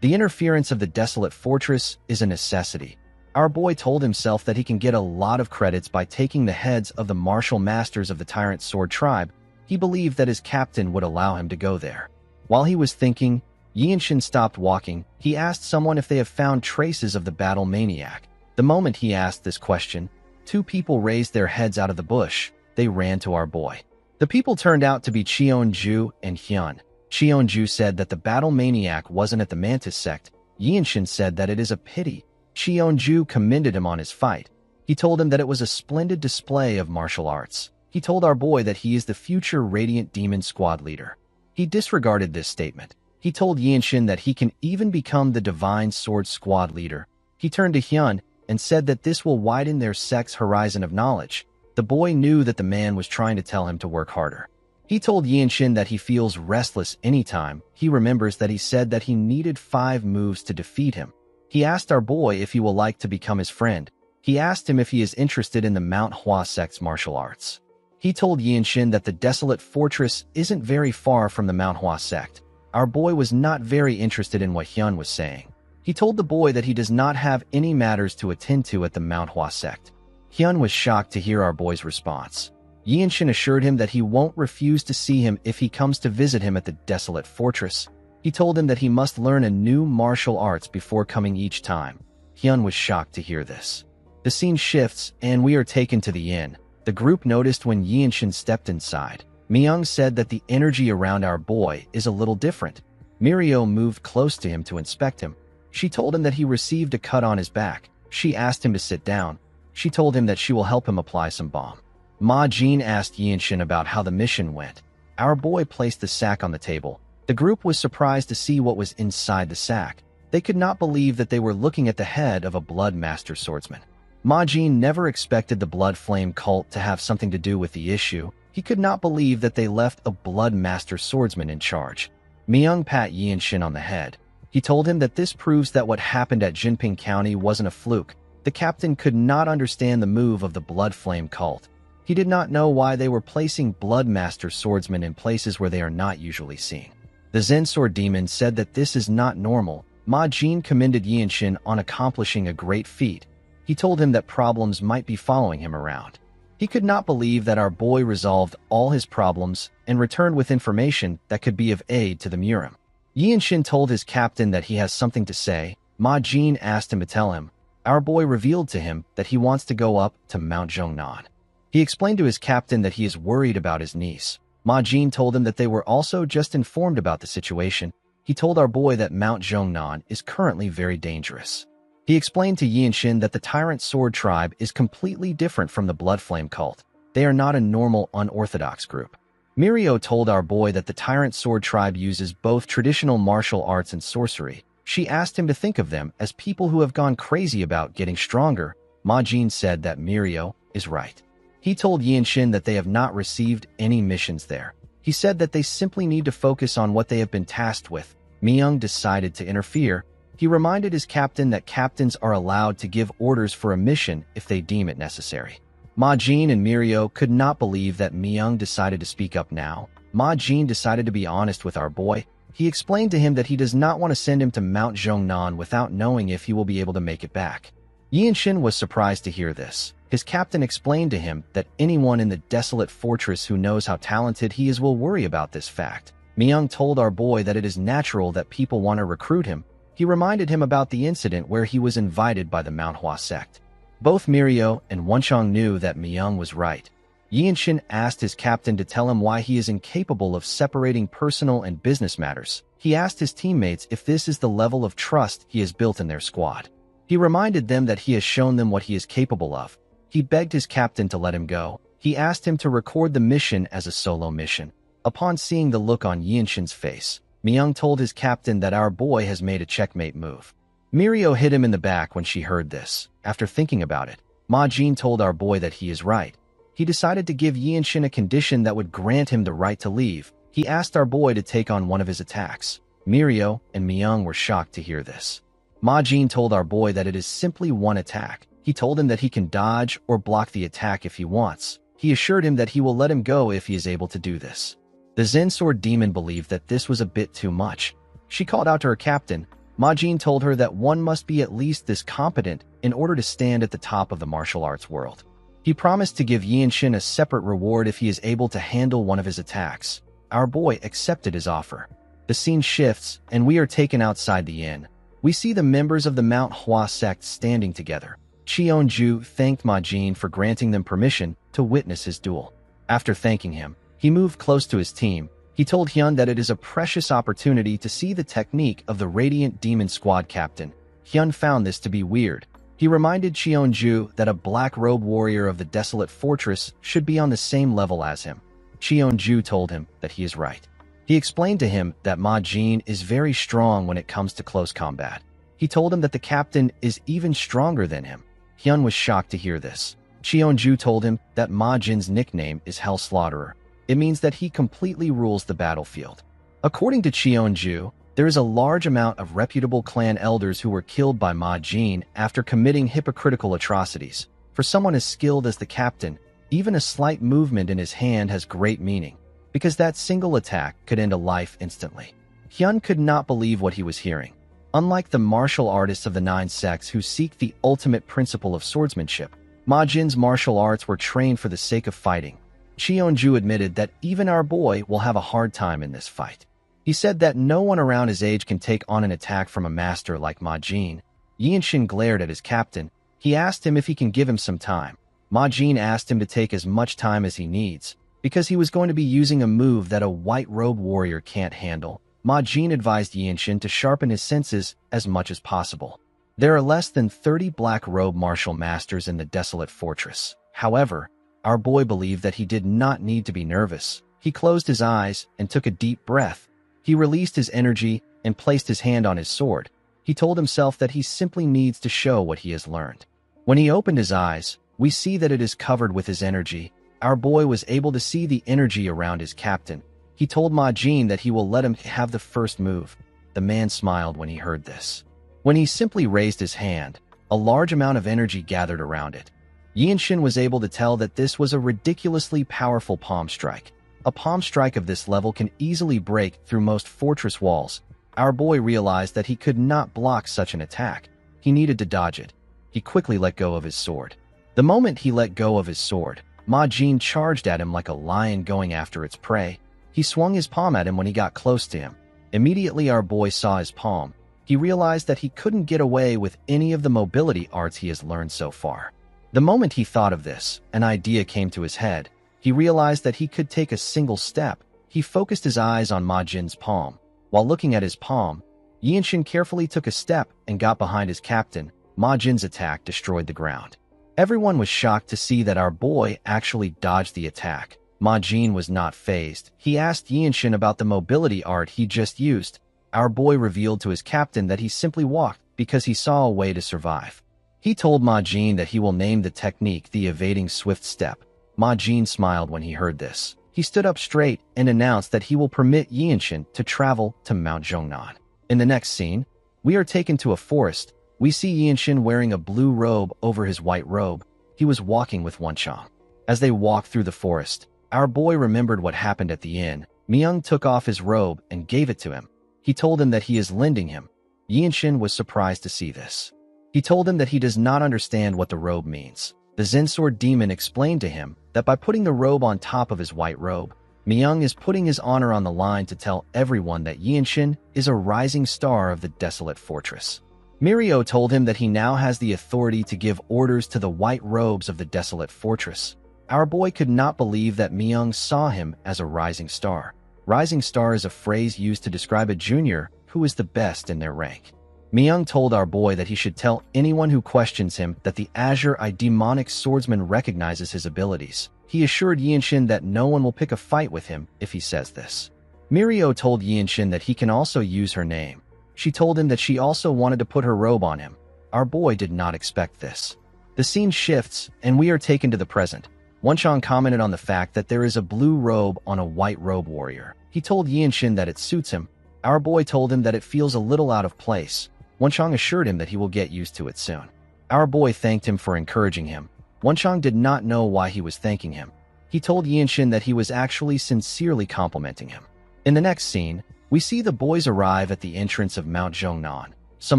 The interference of the Desolate Fortress is a necessity. Our boy told himself that he can get a lot of credits by taking the heads of the martial masters of the Tyrant Sword tribe. He believed that his captain would allow him to go there. While he was thinking, Yinshin stopped walking. He asked someone if they have found traces of the battle maniac. The moment he asked this question, 2 people raised their heads out of the bush. They ran to our boy. The people turned out to be Cheonju and Hyun. Cheonju said that the battle maniac wasn't at the Mantis sect. Yinshin said that it is a pity. Cheonju commended him on his fight. He told him that it was a splendid display of martial arts. He told our boy that he is the future Radiant Demon Squad leader. He disregarded this statement. He told Yinshin that he can even become the Divine Sword Squad leader. He turned to Hyun and said that this will widen their sect's horizon of knowledge. The boy knew that the man was trying to tell him to work harder. He told Yinshin that he feels restless anytime. He remembers that he said that he needed 5 moves to defeat him. He asked our boy if he will like to become his friend. He asked him if he is interested in the Manhwa sect's martial arts. He told Yinshin that the Desolate Fortress isn't very far from the Manhwa sect. Our boy was not very interested in what Hyun was saying. He told the boy that he does not have any matters to attend to at the Manhwa sect. Hyun was shocked to hear our boy's response. Yinshin assured him that he won't refuse to see him if he comes to visit him at the Desolate Fortress. He told him that he must learn a new martial arts before coming each time. Hyun was shocked to hear this. The scene shifts, and we are taken to the inn. The group noticed when Yinshin stepped inside. Myung said that the energy around our boy is a little different. Mirio moved close to him to inspect him. She told him that he received a cut on his back. She asked him to sit down. She told him that she will help him apply some balm. Ma Jin asked Yinshin about how the mission went. Our boy placed the sack on the table. The group was surprised to see what was inside the sack. They could not believe that they were looking at the head of a blood master swordsman. Ma Jin never expected the blood flame cult to have something to do with the issue. He could not believe that they left a blood master swordsman in charge. Myung pat Yinshin on the head. He told him that this proves that what happened at Jinping County wasn't a fluke. The captain could not understand the move of the blood flame cult. He did not know why they were placing blood master swordsmen in places where they are not usually seen. The Zen Sword Demon said that this is not normal. Ma Jin commended Yinshin on accomplishing a great feat. He told him that problems might be following him around. He could not believe that our boy resolved all his problems and returned with information that could be of aid to the Murim. Yinshin told his captain that he has something to say. Ma Jin asked him to tell him. Our boy revealed to him that he wants to go up to Mount Zhongnan. He explained to his captain that he is worried about his niece. Ma Jin told him that they were also just informed about the situation. He told our boy that Mount Zhongnan is currently very dangerous. He explained to Yinshin that the Tyrant Sword Tribe is completely different from the Blood Flame cult. They are not a normal, unorthodox group. Mirio told our boy that the Tyrant Sword Tribe uses both traditional martial arts and sorcery. She asked him to think of them as people who have gone crazy about getting stronger. Ma Jin said that Mirio is right. He told Yinshin that they have not received any missions there. He said that they simply need to focus on what they have been tasked with. Myung decided to interfere. He reminded his captain that captains are allowed to give orders for a mission if they deem it necessary. Ma Jin and Mirio could not believe that Myung decided to speak up now. Ma Jin decided to be honest with our boy. He explained to him that he does not want to send him to Mount Zhongnan without knowing if he will be able to make it back. Yinshin was surprised to hear this. His captain explained to him that anyone in the desolate fortress who knows how talented he is will worry about this fact. Myung told our boy that it is natural that people want to recruit him. He reminded him about the incident where he was invited by the Manhwa sect. Both Mirio and Wonchong knew that Myung was right. Yinshin asked his captain to tell him why he is incapable of separating personal and business matters. He asked his teammates if this is the level of trust he has built in their squad. He reminded them that he has shown them what he is capable of. He begged his captain to let him go. He asked him to record the mission as a solo mission. Upon seeing the look on Yinshin's face, Myung told his captain that our boy has made a checkmate move. Mirio hit him in the back when she heard this. After thinking about it, Ma Jin told our boy that he is right. He decided to give Yinshin a condition that would grant him the right to leave. He asked our boy to take on one of his attacks. Mirio and Myung were shocked to hear this. Ma Jin told our boy that it is simply one attack. He told him that he can dodge or block the attack if he wants. He assured him that he will let him go if he is able to do this. The Zen Sword Demon believed that this was a bit too much. She called out to her captain. Ma Jin told her that one must be at least this competent in order to stand at the top of the martial arts world. He promised to give Yinshin a separate reward if he is able to handle one of his attacks. Our boy accepted his offer. The scene shifts, and we are taken outside the inn. We see the members of the Mount Hua sect standing together. Cheonju thanked Ma Jin for granting them permission to witness his duel. After thanking him, he moved close to his team. He told Hyun that it is a precious opportunity to see the technique of the Radiant Demon Squad captain. Hyun found this to be weird. He reminded Cheonju that a black robe warrior of the desolate fortress should be on the same level as him. Cheonju told him that he is right. He explained to him that Ma Jin is very strong when it comes to close combat. He told him that the captain is even stronger than him. Hyun was shocked to hear this. Cheonju told him that Ma Jin's nickname is Hell Slaughterer. It means that he completely rules the battlefield. According to Cheonju, there is a large amount of reputable clan elders who were killed by Ma Jin after committing hypocritical atrocities. For someone as skilled as the captain, even a slight movement in his hand has great meaning, because that single attack could end a life instantly. Hyun could not believe what he was hearing. Unlike the martial artists of the 9 sects who seek the ultimate principle of swordsmanship, Ma Jin's martial arts were trained for the sake of fighting. Cheonju admitted that even our boy will have a hard time in this fight. He said that no one around his age can take on an attack from a master like Ma Jin. Yinshin glared at his captain. He asked him if he can give him some time. Ma Jin asked him to take as much time as he needs, because he was going to be using a move that a white robe warrior can't handle. Ma Jin advised Yinshin to sharpen his senses as much as possible. There are less than 30 black-robe martial masters in the desolate fortress. However, our boy believed that he did not need to be nervous. He closed his eyes and took a deep breath. He released his energy and placed his hand on his sword. He told himself that he simply needs to show what he has learned. When he opened his eyes, we see that it is covered with his energy. Our boy was able to see the energy around his captain. He told Majin that he will let him have the first move. The man smiled when he heard this. When he simply raised his hand, a large amount of energy gathered around it. Yinshin was able to tell that this was a ridiculously powerful palm strike. A palm strike of this level can easily break through most fortress walls. Our boy realized that he could not block such an attack. He needed to dodge it. He quickly let go of his sword. The moment he let go of his sword, Majin charged at him like a lion going after its prey. He swung his palm at him when he got close to him. Immediately our boy saw his palm. He realized that he couldn't get away with any of the mobility arts he has learned so far. The moment he thought of this, an idea came to his head. He realized that he could take a single step. He focused his eyes on Majin's palm. While looking at his palm, Yinshin carefully took a step and got behind his captain. Majin's attack destroyed the ground. Everyone was shocked to see that our boy actually dodged the attack. Majin was not fazed. He asked Yinshin about the mobility art he just used. Our boy revealed to his captain that he simply walked because he saw a way to survive. He told Majin that he will name the technique the evading swift step. Majin smiled when he heard this. He stood up straight and announced that he will permit Yinshin to travel to Mount Zhongnan. In the next scene, we are taken to a forest. We see Yinshin wearing a blue robe over his white robe. He was walking with Wenchang. As they walked through the forest, our boy remembered what happened at the inn. Myung took off his robe and gave it to him. He told him that he is lending him. Yinshin was surprised to see this. He told him that he does not understand what the robe means. The Zensword demon explained to him that by putting the robe on top of his white robe, Myung is putting his honor on the line to tell everyone that Yinshin is a rising star of the desolate fortress. Mirio told him that he now has the authority to give orders to the white robes of the desolate fortress. Our boy could not believe that Myung saw him as a rising star. Rising star is a phrase used to describe a junior who is the best in their rank. Myung told our boy that he should tell anyone who questions him that the Azure Eye demonic swordsman recognizes his abilities. He assured Yinshin that no one will pick a fight with him if he says this. Mirio told Yinshin that he can also use her name. She told him that she also wanted to put her robe on him. Our boy did not expect this. The scene shifts, and we are taken to the present. Wenchang commented on the fact that there is a blue robe on a white robe warrior. He told Yinshin that it suits him. Our boy told him that it feels a little out of place. Wenchang assured him that he will get used to it soon. Our boy thanked him for encouraging him. Wenchang did not know why he was thanking him. He told Yinshin that he was actually sincerely complimenting him. In the next scene, we see the boys arrive at the entrance of Mount Zhongnan. Some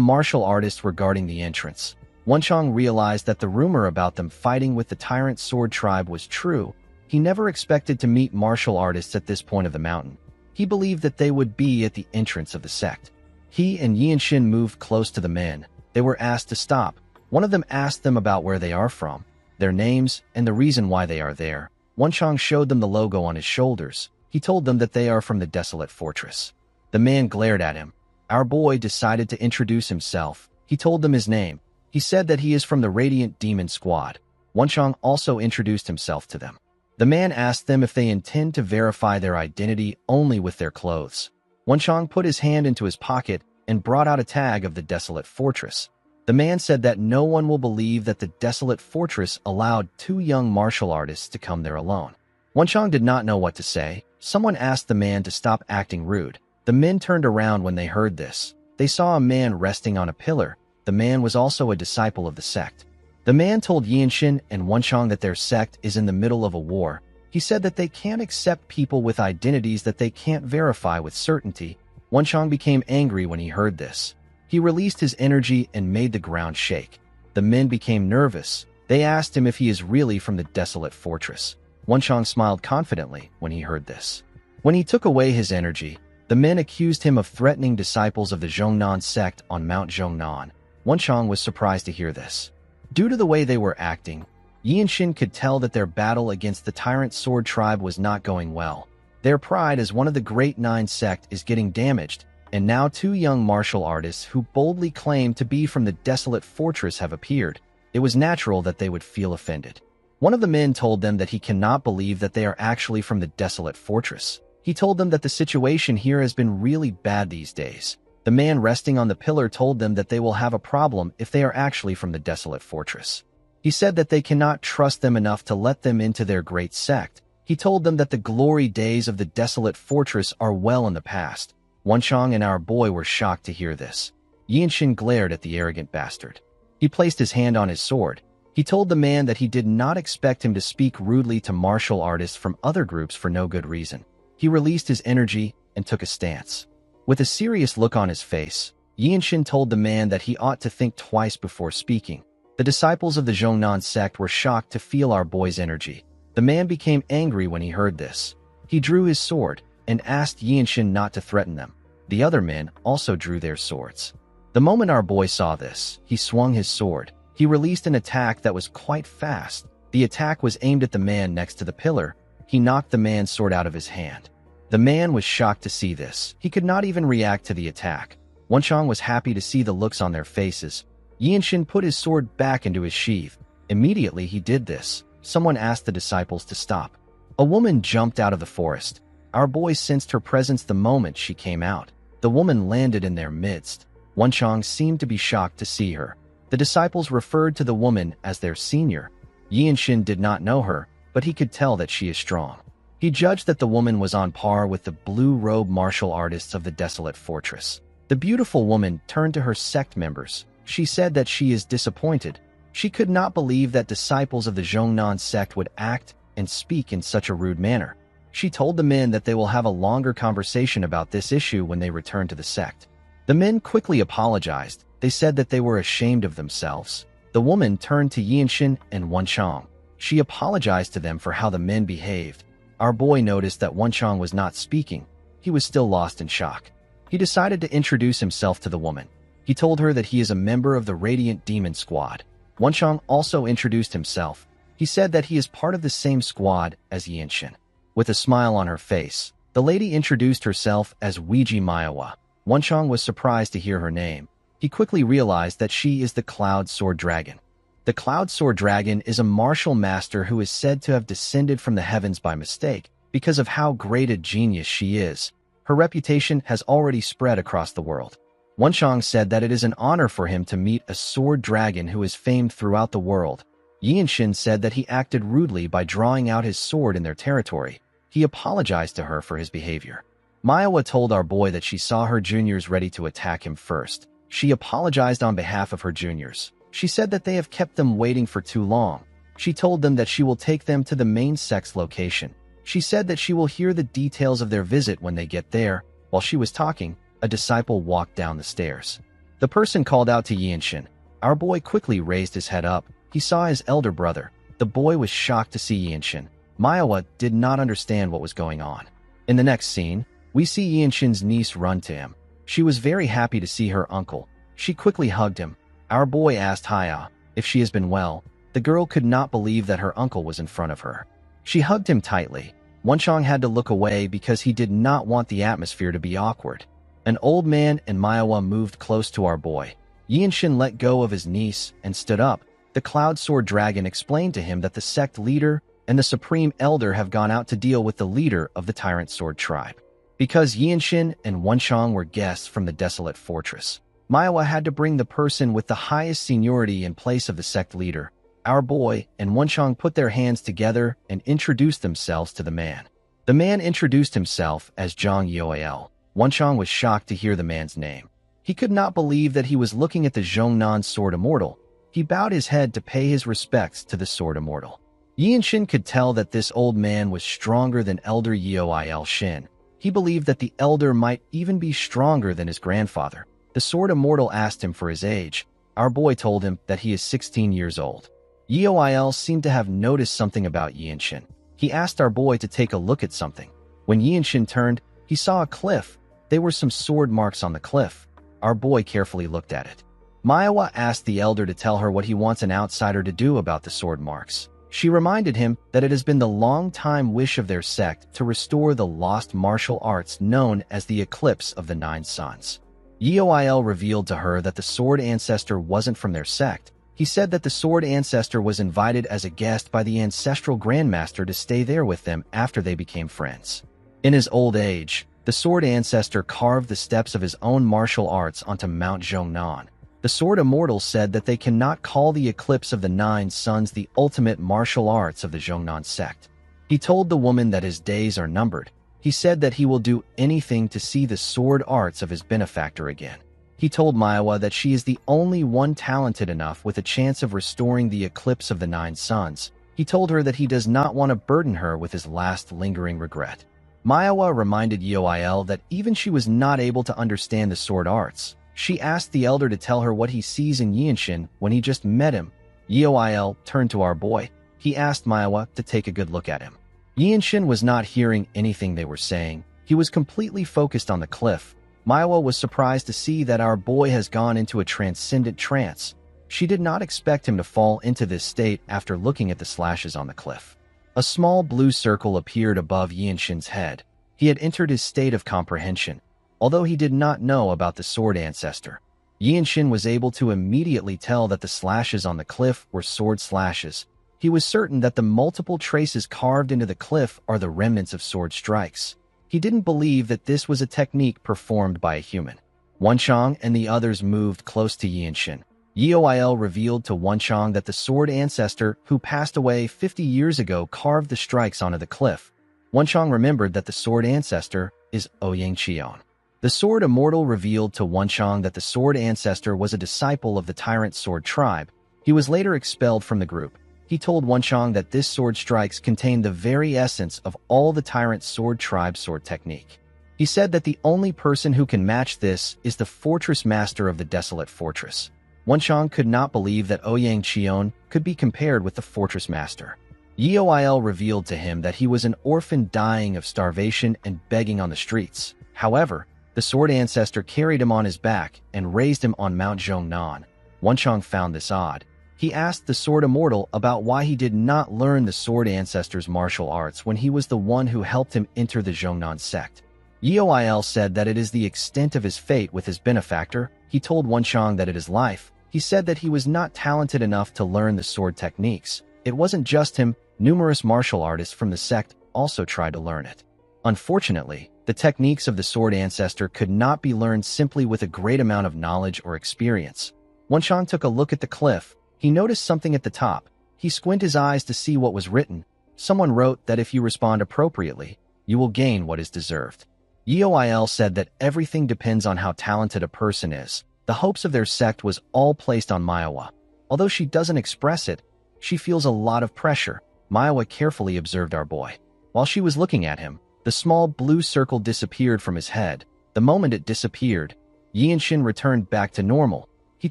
martial artists were guarding the entrance. Wenchang realized that the rumor about them fighting with the Tyrant Sword Tribe was true. He never expected to meet martial artists at this point of the mountain. He believed that they would be at the entrance of the sect. He and Yinshin moved close to the men. They were asked to stop. One of them asked them about where they are from, their names, and the reason why they are there. Wenchang showed them the logo on his shoulders. He told them that they are from the desolate fortress. The man glared at him. Our boy decided to introduce himself. He told them his name. He said that he is from the Radiant Demon Squad. Wenchang also introduced himself to them. The man asked them if they intend to verify their identity only with their clothes. Wenchang put his hand into his pocket and brought out a tag of the desolate fortress. The man said that no one will believe that the desolate fortress allowed two young martial artists to come there alone. Wenchang did not know what to say. Someone asked the man to stop acting rude. The men turned around when they heard this. They saw a man resting on a pillar. The man was also a disciple of the sect. The man told Yinshin and Wenchang that their sect is in the middle of a war. He said that they can't accept people with identities that they can't verify with certainty. Wenchang became angry when he heard this. He released his energy and made the ground shake. The men became nervous. They asked him if he is really from the desolate fortress. Wenchang smiled confidently when he heard this. When he took away his energy, the men accused him of threatening disciples of the Zhongnan sect on Mount Zhongnan. Wenchang was surprised to hear this. Due to the way they were acting, Yinshin could tell that their battle against the Tyrant Sword Tribe was not going well. Their pride as one of the Great Nine sect is getting damaged. and now two young martial artists who boldly claim to be from the desolate fortress have appeared. It was natural that they would feel offended. One of the men told them that he cannot believe that they are actually from the desolate fortress. He told them that the situation here has been really bad these days. The man resting on the pillar told them that they will have a problem if they are actually from the desolate fortress. He said that they cannot trust them enough to let them into their great sect. He told them that the glory days of the desolate fortress are well in the past. Wenchang and our boy were shocked to hear this. Yinshin glared at the arrogant bastard. He placed his hand on his sword. He told the man that he did not expect him to speak rudely to martial artists from other groups for no good reason. He released his energy and took a stance. With a serious look on his face, Yinshin told the man that he ought to think twice before speaking. The disciples of the Zhongnan sect were shocked to feel our boy's energy. The man became angry when he heard this. He drew his sword and asked Yinshin not to threaten them. The other men also drew their swords. The moment our boy saw this, he swung his sword. He released an attack that was quite fast. The attack was aimed at the man next to the pillar. He knocked the man's sword out of his hand. The man was shocked to see this. He could not even react to the attack. Wenchang was happy to see the looks on their faces. Yinshin put his sword back into his sheath. Immediately he did this. Someone asked the disciples to stop. A woman jumped out of the forest. Our boy sensed her presence the moment she came out. The woman landed in their midst. Wenchang seemed to be shocked to see her. The disciples referred to the woman as their senior. Yinshin did not know her, but he could tell that she is strong. He judged that the woman was on par with the blue-robe martial artists of the desolate fortress. The beautiful woman turned to her sect members. She said that she is disappointed. She could not believe that disciples of the Zhongnan sect would act and speak in such a rude manner. She told the men that they will have a longer conversation about this issue when they return to the sect. The men quickly apologized. They said that they were ashamed of themselves. The woman turned to Yinshin and Wenchang. She apologized to them for how the men behaved. Our boy noticed that Wenchang was not speaking. He was still lost in shock. He decided to introduce himself to the woman. He told her that he is a member of the Radiant Demon Squad. Wenchang also introduced himself. He said that he is part of the same squad as Yinshin. With a smile on her face, the lady introduced herself as Weiji Manhwa. Wenchang was surprised to hear her name. He quickly realized that she is the Cloud Sword Dragon. The Cloud Sword Dragon is a martial master who is said to have descended from the heavens by mistake because of how great a genius she is. Her reputation has already spread across the world. Wenchang said that it is an honor for him to meet a sword dragon who is famed throughout the world. Yinshin said that he acted rudely by drawing out his sword in their territory. He apologized to her for his behavior. Manhwa told our boy that she saw her juniors ready to attack him first. She apologized on behalf of her juniors. She said that they have kept them waiting for too long. She told them that she will take them to the main sect's location. She said that she will hear the details of their visit when they get there. While she was talking, a disciple walked down the stairs. The person called out to Yinshin. Our boy quickly raised his head up. He saw his elder brother. The boy was shocked to see Yinshin. Manhwa did not understand what was going on. In the next scene, we see Yinshin's niece run to him. She was very happy to see her uncle. She quickly hugged him. Our boy asked Haya if she has been well. The girl could not believe that her uncle was in front of her. She hugged him tightly. Wenchang had to look away because he did not want the atmosphere to be awkward. An old man and Manhwa moved close to our boy. Yinshin let go of his niece and stood up. The Cloud Sword Dragon explained to him that the sect leader and the Supreme Elder have gone out to deal with the leader of the Tyrant Sword Tribe. Because Yinshin and Wenchang were guests from the desolate fortress, Manhwa had to bring the person with the highest seniority in place of the sect leader. Our boy and Wenchang put their hands together and introduced themselves to the man. The man introduced himself as Zhang Yahello. Wenchang was shocked to hear the man's name. He could not believe that he was looking at the Zhongnan Sword Immortal. He bowed his head to pay his respects to the Sword Immortal. Yinshin could tell that this old man was stronger than Elder Yahello Shin. He believed that the elder might even be stronger than his grandfather. The Sword Immortal asked him for his age. Our boy told him that he is 16 years old. Yahello seemed to have noticed something about Yinshin. He asked our boy to take a look at something. When Yinshin turned, he saw a cliff. There were some sword marks on the cliff. Our boy carefully looked at it. Manhwa asked the elder to tell her what he wants an outsider to do about the sword marks. She reminded him that it has been the long-time wish of their sect to restore the lost martial arts known as the Eclipse of the Nine Suns. Yahello revealed to her that the Sword Ancestor wasn't from their sect. He said that the Sword Ancestor was invited as a guest by the Ancestral Grandmaster to stay there with them after they became friends. In his old age, the Sword Ancestor carved the steps of his own martial arts onto Mount Zhongnan. The Sword Immortal said that they cannot call the Eclipse of the Nine Suns the ultimate martial arts of the Zhongnan sect. He told the woman that his days are numbered. He said that he will do anything to see the sword arts of his benefactor again. He told Manhwa that she is the only one talented enough with a chance of restoring the Eclipse of the Nine Suns. He told her that he does not want to burden her with his last lingering regret. Manhwa reminded Yahello that even she was not able to understand the sword arts. She asked the elder to tell her what he sees in Yinshin when he just met him. Yahello turned to our boy. He asked Manhwa to take a good look at him. Yinshin was not hearing anything they were saying. He was completely focused on the cliff. Manhwa was surprised to see that our boy has gone into a transcendent trance. She did not expect him to fall into this state after looking at the slashes on the cliff. A small blue circle appeared above Yinshin's head. He had entered his state of comprehension. Although he did not know about the Sword Ancestor, Yinshin was able to immediately tell that the slashes on the cliff were sword slashes. He was certain that the multiple traces carved into the cliff are the remnants of sword strikes. He didn't believe that this was a technique performed by a human. Wenchang and the others moved close to Yinshin. Yahello revealed to Wenchang that the Sword Ancestor, who passed away 50 years ago, carved the strikes onto the cliff. Wenchang remembered that the Sword Ancestor is Ouyang Qian. The Sword Immortal revealed to Wenchang that the Sword Ancestor was a disciple of the Tyrant Sword tribe. He was later expelled from the group. He told Wenchang that this sword strikes contained the very essence of all the Tyrant Sword tribe sword technique. He said that the only person who can match this is the Fortress Master of the Desolate Fortress. Wenchang could not believe that Ouyang Qian could be compared with the Fortress Master. Yahello revealed to him that he was an orphan dying of starvation and begging on the streets. However, the Sword Ancestor carried him on his back and raised him on Mount Zhongnan. Wenchang found this odd. He asked the Sword Immortal about why he did not learn the Sword Ancestor's martial arts when he was the one who helped him enter the Zhongnan sect. Yahello said that it is the extent of his fate with his benefactor. He told Wenchang that it is life. He said that he was not talented enough to learn the sword techniques. It wasn't just him. Numerous martial artists from the sect also tried to learn it. Unfortunately, the techniques of the Sword Ancestor could not be learned simply with a great amount of knowledge or experience. Wenchang took a look at the cliff. He noticed something at the top. He squinted his eyes to see what was written. Someone wrote that if you respond appropriately, you will gain what is deserved. Yahello said that everything depends on how talented a person is. The hopes of their sect was all placed on Manhwa. Although she doesn't express it, she feels a lot of pressure. Manhwa carefully observed our boy. While she was looking at him, the small blue circle disappeared from his head. The moment it disappeared, Yinshin returned back to normal. He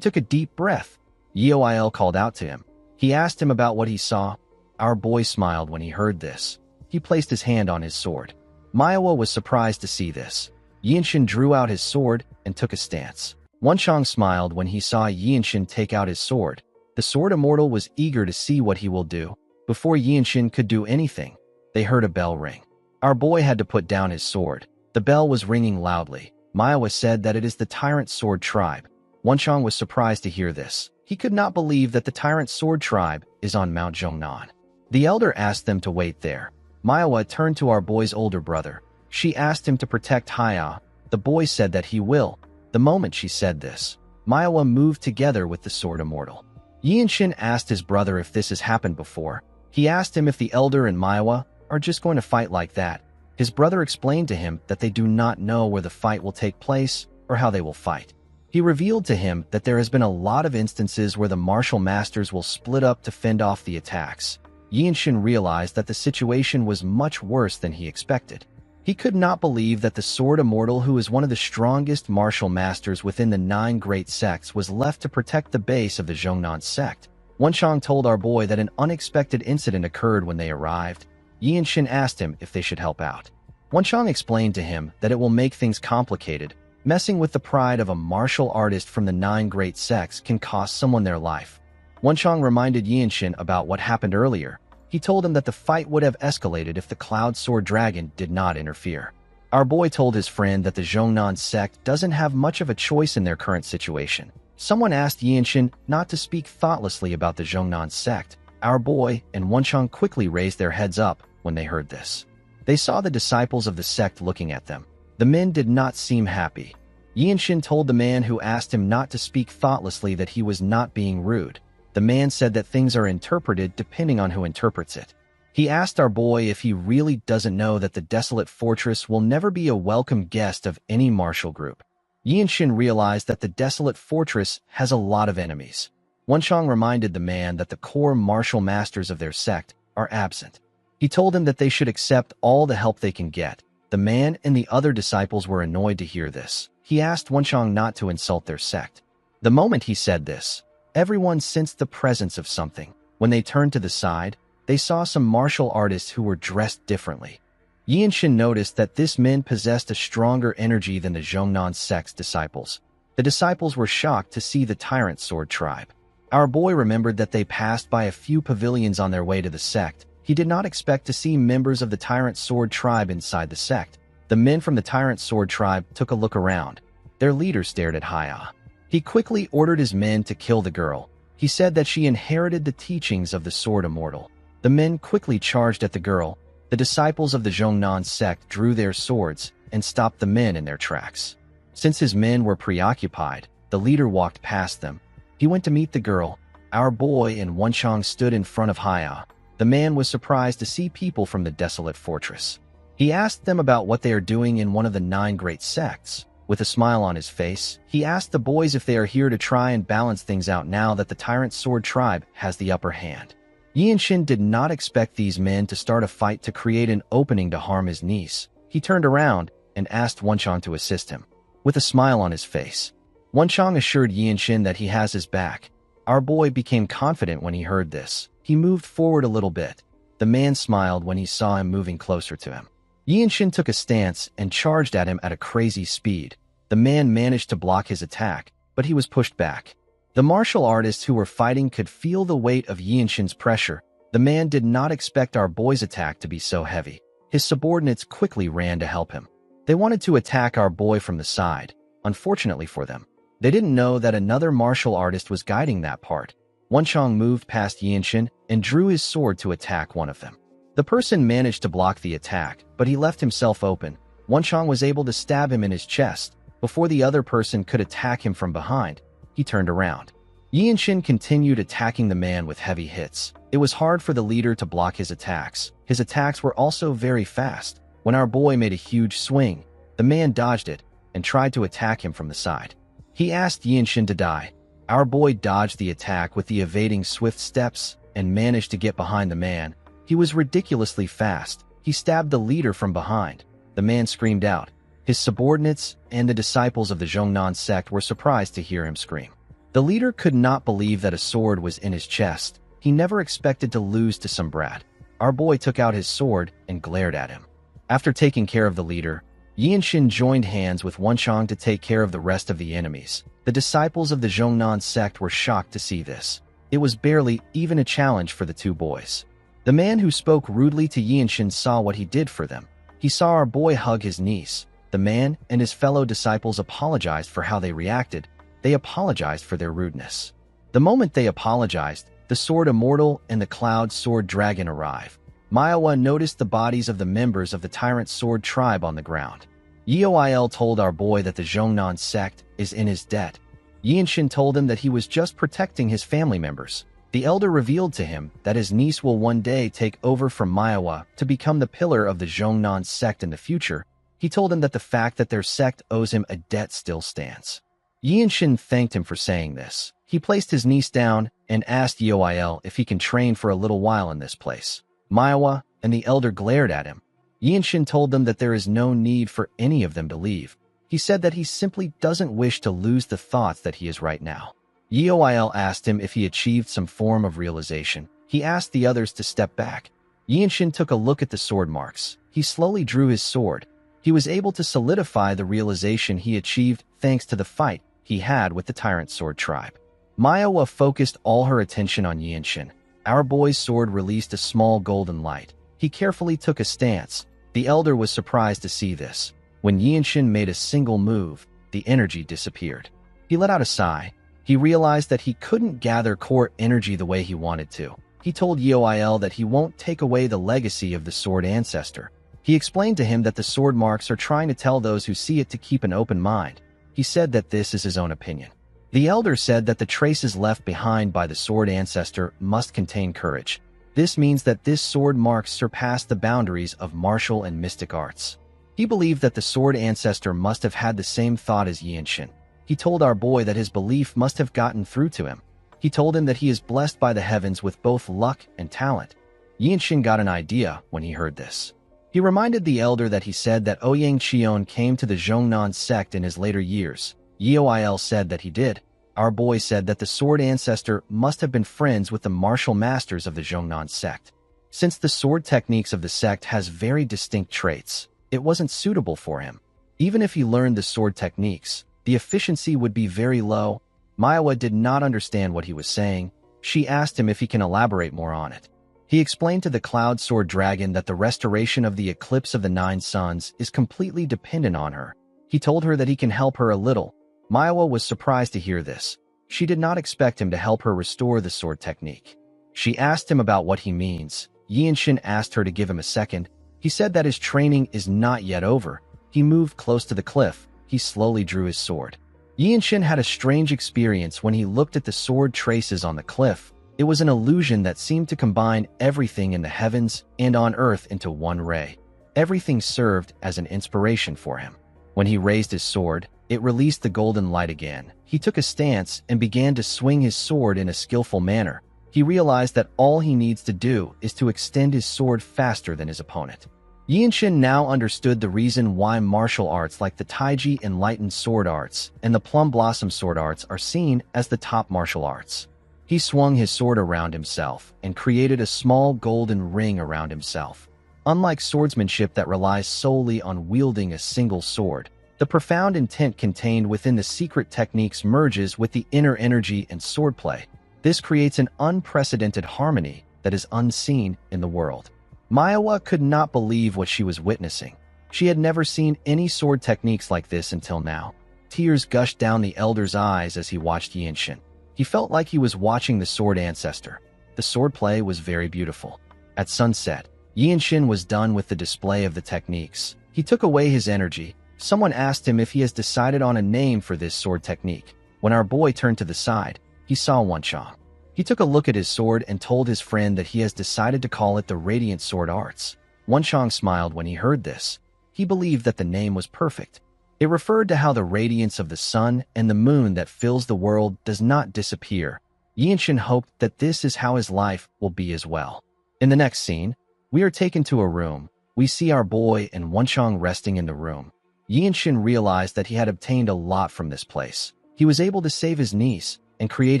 took a deep breath. Yahello called out to him. He asked him about what he saw. Our boy smiled when he heard this. He placed his hand on his sword. Manhwa was surprised to see this. Yinshin drew out his sword and took a stance. Wenchang smiled when he saw Yinshin take out his sword. The Sword Immortal was eager to see what he will do. Before Yinshin could do anything, they heard a bell ring. Our boy had to put down his sword. The bell was ringing loudly. Manhwa said that it is the Tyrant Sword tribe. Wenchang was surprised to hear this. He could not believe that the Tyrant Sword tribe is on Mount Zhongnan. The elder asked them to wait there. Manhwa turned to our boy's older brother. She asked him to protect Haya. The boy said that he will. The moment she said this, Manhwa moved together with the Sword Immortal. Yinshin asked his brother if this has happened before. He asked him if the elder and Manhwa are just going to fight like that. His brother explained to him that they do not know where the fight will take place or how they will fight. He revealed to him that there has been a lot of instances where the martial masters will split up to fend off the attacks. Yinshin realized that the situation was much worse than he expected. He could not believe that the Sword Immortal, who is one of the strongest martial masters within the 9 great sects, was left to protect the base of the Zhongnan sect. Wenchang told our boy that an unexpected incident occurred when they arrived. Yinshin asked him if they should help out. Wenchang explained to him that it will make things complicated. Messing with the pride of a martial artist from the 9 great sects can cost someone their life. Wenchang reminded Yinshin about what happened earlier. He told him that the fight would have escalated if the Cloud Sword Dragon did not interfere. Our boy told his friend that the Zhongnan sect doesn't have much of a choice in their current situation. Someone asked Yinshin not to speak thoughtlessly about the Zhongnan sect. Our boy and Wenchang quickly raised their heads up when they heard this. They saw the disciples of the sect looking at them. The men did not seem happy. Yinshin told the man who asked him not to speak thoughtlessly that he was not being rude. The man said that things are interpreted depending on who interprets it. He asked our boy if he really doesn't know that the desolate fortress will never be a welcome guest of any martial group. Yinshin realized that the desolate fortress has a lot of enemies. Wenchang reminded the man that the core martial masters of their sect are absent. He told him that they should accept all the help they can get. The man and the other disciples were annoyed to hear this. He asked Wenchang not to insult their sect. The moment he said this, everyone sensed the presence of something. When they turned to the side, they saw some martial artists who were dressed differently. Yinshin noticed that this men possessed a stronger energy than the Zhongnan sect's disciples. The disciples were shocked to see the Tyrant Sword tribe. Our boy remembered that they passed by a few pavilions on their way to the sect. He did not expect to see members of the Tyrant Sword tribe inside the sect. The men from the Tyrant Sword tribe took a look around. Their leader stared at Haya. He quickly ordered his men to kill the girl. He said that she inherited the teachings of the Sword Immortal. The men quickly charged at the girl. The disciples of the Zhongnan sect drew their swords and stopped the men in their tracks. Since his men were preoccupied, the leader walked past them. He went to meet the girl. Our boy and Wenchang stood in front of Haya. The man was surprised to see people from the desolate fortress. He asked them about what they are doing in one of the 9 great sects. With a smile on his face, he asked the boys if they are here to try and balance things out now that the Tyrant Sword tribe has the upper hand. Yinshin did not expect these men to start a fight to create an opening to harm his niece. He turned around and asked Wenchang to assist him. With a smile on his face, Wenchang assured Yinshin that he has his back. Our boy became confident when he heard this. He moved forward a little bit. The man smiled when he saw him moving closer to him. Yinshin took a stance and charged at him at a crazy speed. The man managed to block his attack, but he was pushed back. The martial artists who were fighting could feel the weight of Yinshin's pressure. The man did not expect our boy's attack to be so heavy. His subordinates quickly ran to help him. They wanted to attack our boy from the side. Unfortunately for them, they didn't know that another martial artist was guiding that part. Wenchang moved past Yinshin and drew his sword to attack one of them. The person managed to block the attack, but he left himself open. Wenchang was able to stab him in his chest. Before the other person could attack him from behind, he turned around. Yinshin continued attacking the man with heavy hits. It was hard for the leader to block his attacks. His attacks were also very fast. When our boy made a huge swing, the man dodged it and tried to attack him from the side. He asked Yinshin to die. Our boy dodged the attack with the evading swift steps and managed to get behind the man. He was ridiculously fast. He stabbed the leader from behind. The man screamed out. His subordinates and the disciples of the Zhongnan sect were surprised to hear him scream. The leader could not believe that a sword was in his chest. He never expected to lose to some brat. Our boy took out his sword and glared at him. After taking care of the leader, Yinshin joined hands with Wenchang to take care of the rest of the enemies. The disciples of the Zhongnan sect were shocked to see this. It was barely even a challenge for the two boys. The man who spoke rudely to Yinshin saw what he did for them. He saw our boy hug his niece. The man and his fellow disciples apologized for how they reacted. They apologized for their rudeness. The moment they apologized, the Sword Immortal and the Cloud Sword Dragon arrived. Manhwa noticed the bodies of the members of the Tyrant Sword tribe on the ground. Yahello told our boy that the Zhongnan sect is in his debt. Yinshin told him that he was just protecting his family members. The elder revealed to him that his niece will one day take over from Manhwa to become the pillar of the Zhongnan sect in the future. He told him that the fact that their sect owes him a debt still stands. Yinshin thanked him for saying this. He placed his niece down and asked Yahello if he can train for a little while in this place. Manhwa and the elder glared at him. Yinshin told them that there is no need for any of them to leave. He said that he simply doesn't wish to lose the thoughts that he is right now. Yahello asked him if he achieved some form of realization. He asked the others to step back. Yinshin took a look at the sword marks. He slowly drew his sword. He was able to solidify the realization he achieved thanks to the fight he had with the Tyrant Sword tribe. Manhwa focused all her attention on Yinshin. Our boy's sword released a small golden light. He carefully took a stance. The elder was surprised to see this. When Yinshin made a single move, the energy disappeared. He let out a sigh. He realized that he couldn't gather core energy the way he wanted to. He told Yahello that he won't take away the legacy of the sword ancestor. He explained to him that the sword marks are trying to tell those who see it to keep an open mind. He said that this is his own opinion. The elder said that the traces left behind by the sword ancestor must contain courage. This means that this sword marks surpass the boundaries of martial and mystic arts. He believed that the sword ancestor must have had the same thought as Yinshin. He told our boy that his belief must have gotten through to him. He told him that he is blessed by the heavens with both luck and talent. Yinshin got an idea when he heard this. He reminded the elder that he said that Ouyang Qion came to the Zhongnan sect in his later years. Yahello said that he did. Our boy said that the sword ancestor must have been friends with the martial masters of the Zhongnan sect. Since the sword techniques of the sect has very distinct traits, it wasn't suitable for him. Even if he learned the sword techniques, the efficiency would be very low. Manhwa did not understand what he was saying. She asked him if he can elaborate more on it. He explained to the Cloud Sword Dragon that the restoration of the eclipse of the 9 suns is completely dependent on her. He told her that he can help her a little. Manhwa was surprised to hear this. She did not expect him to help her restore the sword technique. She asked him about what he means. Yinshin asked her to give him a second. He said that his training is not yet over. He moved close to the cliff. He slowly drew his sword. Yinshin had a strange experience when he looked at the sword traces on the cliff. It was an illusion that seemed to combine everything in the heavens and on earth into one ray. Everything served as an inspiration for him. When he raised his sword, it released the golden light again. He took a stance and began to swing his sword in a skillful manner. He realized that all he needs to do is to extend his sword faster than his opponent. Yinshin now understood the reason why martial arts like the Taiji Enlightened Sword Arts and the Plum Blossom Sword Arts are seen as the top martial arts. He swung his sword around himself and created a small golden ring around himself. Unlike swordsmanship that relies solely on wielding a single sword, the profound intent contained within the secret techniques merges with the inner energy and swordplay. This creates an unprecedented harmony that is unseen in the world. Manhwa could not believe what she was witnessing. She had never seen any sword techniques like this until now. Tears gushed down the elder's eyes as he watched Yinshin. He felt like he was watching the sword ancestor. The swordplay was very beautiful. At sunset, Yinshin was done with the display of the techniques. He took away his energy. Someone asked him if he has decided on a name for this sword technique. When our boy turned to the side, he saw Wenchang. He took a look at his sword and told his friend that he has decided to call it the Radiant Sword Arts. Wenchang smiled when he heard this. He believed that the name was perfect. It referred to how the radiance of the sun and the moon that fills the world does not disappear. Yinshin hoped that this is how his life will be as well. In the next scene, we are taken to a room. We see our boy and Wenchang resting in the room. Yinshin realized that he had obtained a lot from this place. He was able to save his niece and create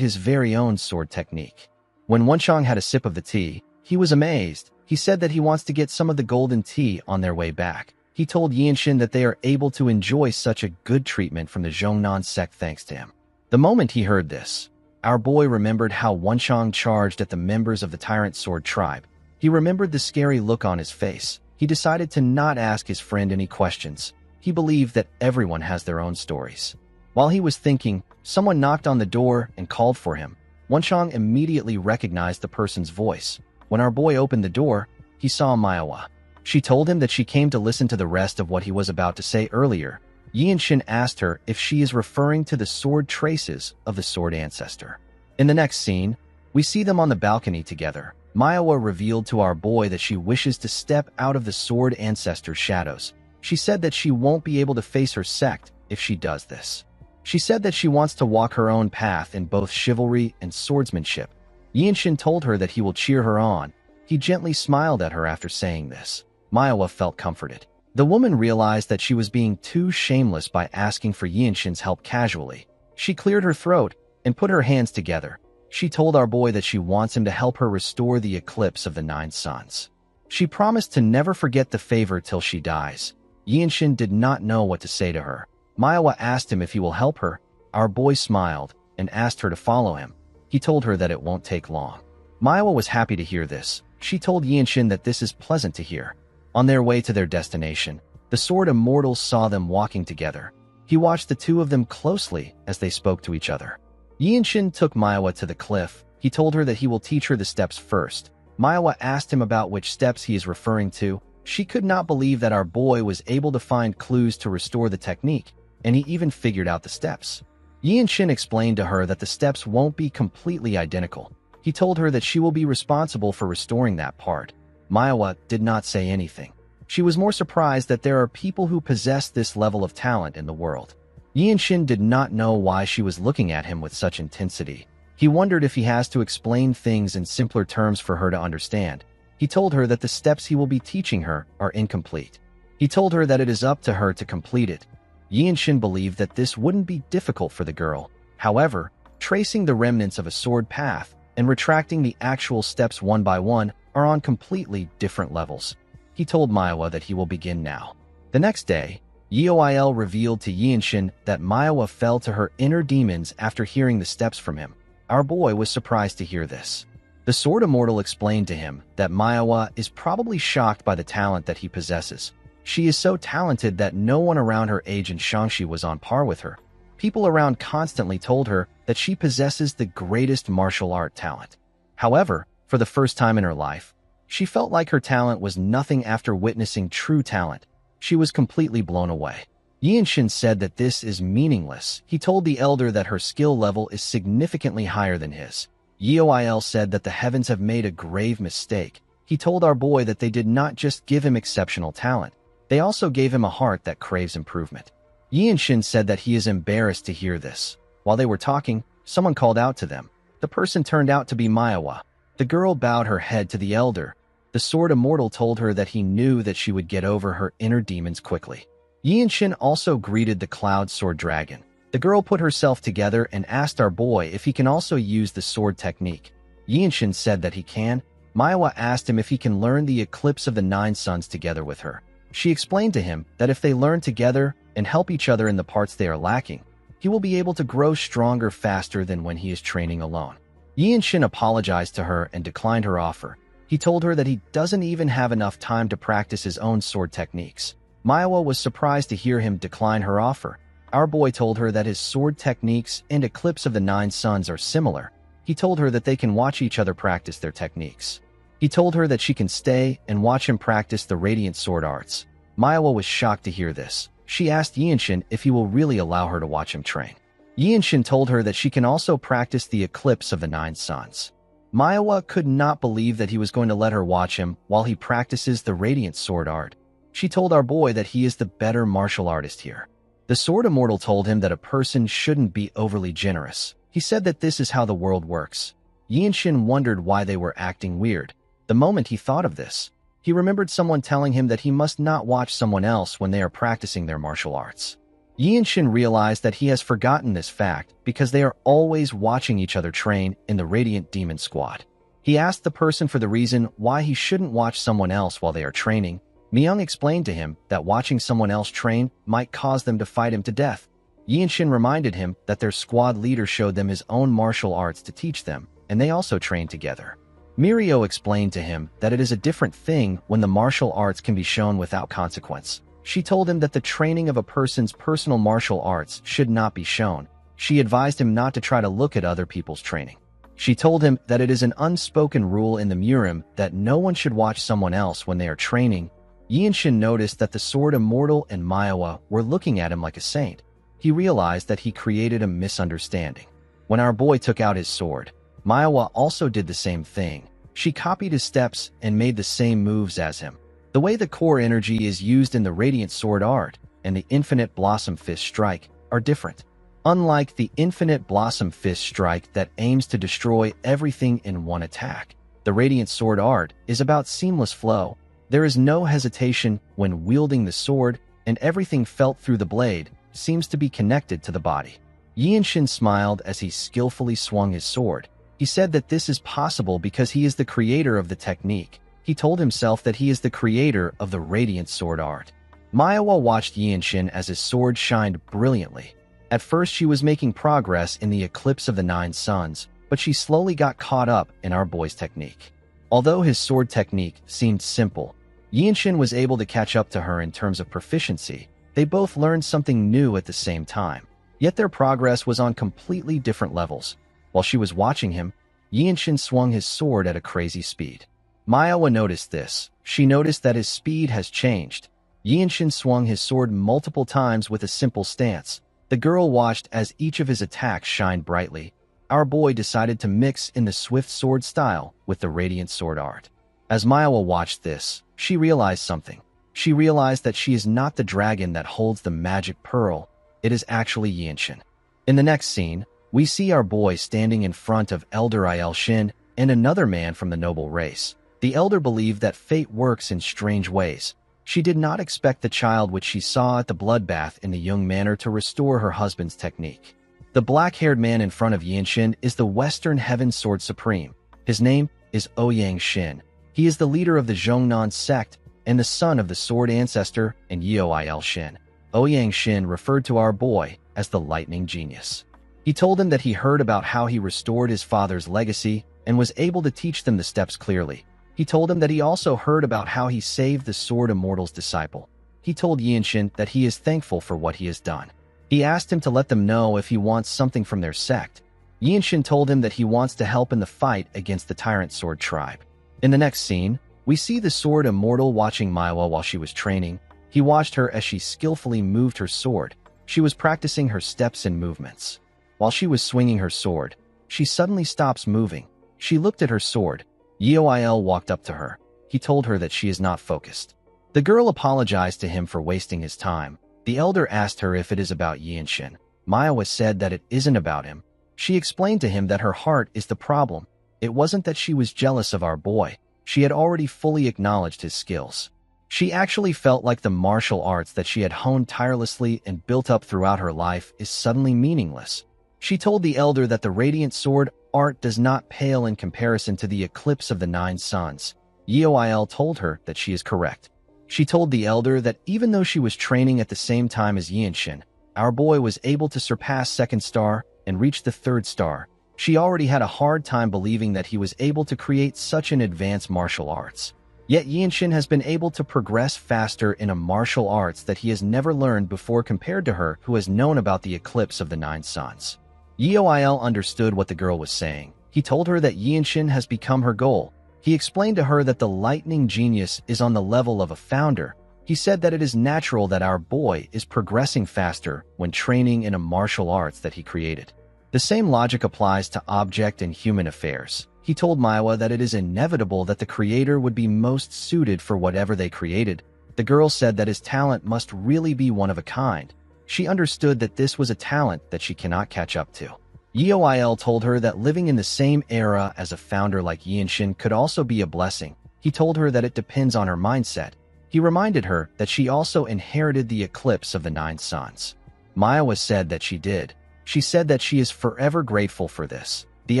his very own sword technique. When Wenchang had a sip of the tea, he was amazed. He said that he wants to get some of the golden tea on their way back. He told Yinshin that they are able to enjoy such a good treatment from the Zhongnan sect thanks to him. The moment he heard this, our boy remembered how Wenchang charged at the members of the Tyrant Sword tribe. He remembered the scary look on his face. He decided to not ask his friend any questions. He believed that everyone has their own stories. While he was thinking, someone knocked on the door and called for him. Wenchang immediately recognized the person's voice. When our boy opened the door, he saw Manhwa. She told him that she came to listen to the rest of what he was about to say earlier. Yinshin asked her if she is referring to the sword traces of the sword ancestor. In the next scene, we see them on the balcony together. Manhwa revealed to our boy that she wishes to step out of the sword ancestor's shadows. She said that she won't be able to face her sect if she does this. She said that she wants to walk her own path in both chivalry and swordsmanship. Yinshin told her that he will cheer her on. He gently smiled at her after saying this. Manhwa felt comforted. The woman realized that she was being too shameless by asking for Yinshin's help casually. She cleared her throat and put her hands together. She told our boy that she wants him to help her restore the eclipse of the 9 suns. She promised to never forget the favor till she dies. Yinshin did not know what to say to her. Manhwa asked him if he will help her. Our boy smiled and asked her to follow him. He told her that it won't take long. Manhwa was happy to hear this. She told Yinshin that this is pleasant to hear. On their way to their destination, the sword immortals saw them walking together. He watched the two of them closely as they spoke to each other. Yinshin took Manhwa to the cliff. He told her that he will teach her the steps first. Manhwa asked him about which steps he is referring to. She could not believe that our boy was able to find clues to restore the technique, and he even figured out the steps. Yinshin explained to her that the steps won't be completely identical. He told her that she will be responsible for restoring that part. Manhwa did not say anything. She was more surprised that there are people who possess this level of talent in the world. Yinshin did not know why she was looking at him with such intensity. He wondered if he has to explain things in simpler terms for her to understand. He told her that the steps he will be teaching her are incomplete. He told her that it is up to her to complete it. Yinshin believed that this wouldn't be difficult for the girl. However, tracing the remnants of a sword path and retracting the actual steps one by one are on completely different levels. He told Manhwa that he will begin now. The next day, Yahello revealed to Yinshin that Manhwa fell to her inner demons after hearing the steps from him. Our boy was surprised to hear this. The Sword Immortal explained to him that Manhwa is probably shocked by the talent that he possesses. She is so talented that no one around her age in Shangxi was on par with her. People around constantly told her that she possesses the greatest martial art talent. However, for the first time in her life, she felt like her talent was nothing after witnessing true talent. She was completely blown away. Yinshin said that this is meaningless. He told the elder that her skill level is significantly higher than his. Yahello said that the heavens have made a grave mistake. He told our boy that they did not just give him exceptional talent, they also gave him a heart that craves improvement. Yinshin said that he is embarrassed to hear this. While they were talking, someone called out to them. The person turned out to be Manhwa. The girl bowed her head to the elder. The Sword Immortal told her that he knew that she would get over her inner demons quickly. Yinshin also greeted the Cloud Sword Dragon. The girl put herself together and asked our boy if he can also use the sword technique. Yinshin said that he can. Manhwa asked him if he can learn the Eclipse of the Nine Suns together with her. She explained to him that if they learn together and help each other in the parts they are lacking, he will be able to grow stronger faster than when he is training alone. Yinshin apologized to her and declined her offer. He told her that he doesn't even have enough time to practice his own sword techniques. Manhwa was surprised to hear him decline her offer. Our boy told her that his sword techniques and Eclipse of the Nine Suns are similar. He told her that they can watch each other practice their techniques. He told her that she can stay and watch him practice the radiant sword arts. Manhwa was shocked to hear this. She asked Yinshin if he will really allow her to watch him train. Yinshin told her that she can also practice the Eclipse of the Nine Suns. Manhwa could not believe that he was going to let her watch him while he practices the radiant sword art. She told our boy that he is the better martial artist here. The Sword Immortal told him that a person shouldn't be overly generous. He said that this is how the world works. Yinshin wondered why they were acting weird. The moment he thought of this, he remembered someone telling him that he must not watch someone else when they are practicing their martial arts. Yinshin realized that he has forgotten this fact because they are always watching each other train in the Radiant Demon Squad. He asked the person for the reason why he shouldn't watch someone else while they are training. Myung explained to him that watching someone else train might cause them to fight him to death. Yinshin reminded him that their squad leader showed them his own martial arts to teach them, and they also trained together. Mirio explained to him that it is a different thing when the martial arts can be shown without consequence. She told him that the training of a person's personal martial arts should not be shown. She advised him not to try to look at other people's training. She told him that it is an unspoken rule in the Murim that no one should watch someone else when they are training. Yinshin noticed that the Sword Immortal and Manhwa were looking at him like a saint. He realized that he created a misunderstanding. When our boy took out his sword, Manhwa also did the same thing. She copied his steps and made the same moves as him. The way the core energy is used in the Radiant Sword Art and the Infinite Blossom Fist Strike are different. Unlike the Infinite Blossom Fist Strike that aims to destroy everything in one attack, the Radiant Sword Art is about seamless flow. There is no hesitation when wielding the sword, and everything felt through the blade seems to be connected to the body. Yinshin smiled as he skillfully swung his sword. He said that this is possible because he is the creator of the technique. He told himself that he is the creator of the Radiant Sword Art. Manhwa watched Yinshin as his sword shined brilliantly. At first she was making progress in the Eclipse of the Nine Suns, but but she slowly got caught up in our boy's technique. Although his sword technique seemed simple, Yinshin was able to catch up to her in terms of proficiency. They both learned something new at the same time, yet their progress was on completely different levels. While she was watching him, Yinshin swung his sword at a crazy speed. Manhwa noticed this. She noticed that his speed has changed. Yinshin swung his sword multiple times with a simple stance. The girl watched as each of his attacks shined brightly. Our boy decided to mix in the swift sword style with the radiant sword art. As Manhwa watched this, she realized something. She realized that she is not the dragon that holds the magic pearl. It is actually Yinshin. In the next scene, we see our boy standing in front of Elder Yahello and another man from the noble race. The elder believed that fate works in strange ways. She did not expect the child which she saw at the bloodbath in the young manor to restore her husband's technique. The black-haired man in front of Yinshin is the Western Heaven Sword Supreme. His name is Ouyang Shin. He is the leader of the Zhongnan sect and the son of the sword ancestor and Yahello Shin. Ouyang Shin referred to our boy as the lightning genius. He told him that he heard about how he restored his father's legacy and was able to teach them the steps clearly. He told him that he also heard about how he saved the Sword Immortal's disciple. He told Yinshin that he is thankful for what he has done. He asked him to let them know if he wants something from their sect. Yinshin told him that he wants to help in the fight against the Tyrant Sword tribe. In the next scene, we see the Sword Immortal watching Manhwa while she was training. He watched her as she skillfully moved her sword. She was practicing her steps and movements. While she was swinging her sword, she suddenly stops moving. She looked at her sword. Yahello walked up to her. He told her that she is not focused. The girl apologized to him for wasting his time. The elder asked her if it is about Yinshin. Manhwa said that it isn't about him. She explained to him that her heart is the problem. It wasn't that she was jealous of our boy. She had already fully acknowledged his skills. She actually felt like the martial arts that she had honed tirelessly and built up throughout her life is suddenly meaningless. She told the elder that the radiant sword art does not pale in comparison to the eclipse of the 9 suns. Yahello told her that she is correct. She told the elder that even though she was training at the same time as Yinshin, our boy was able to surpass 2nd star and reach the 3rd star. She already had a hard time believing that he was able to create such an advanced martial arts. Yet Yinshin has been able to progress faster in a martial arts that he has never learned before compared to her who has known about the eclipse of the 9 suns. Yahello understood what the girl was saying. He told her that Yinshin has become her goal. He explained to her that the lightning genius is on the level of a founder. He said that it is natural that our boy is progressing faster when training in a martial arts that he created. The same logic applies to object and human affairs. He told Manhwa that it is inevitable that the creator would be most suited for whatever they created. The girl said that his talent must really be one of a kind. She understood that this was a talent that she cannot catch up to. Yahello told her that living in the same era as a founder like Yinshin could also be a blessing. He told her that it depends on her mindset. He reminded her that she also inherited the eclipse of the 9 suns. Manhwa said that she did. She said that she is forever grateful for this. The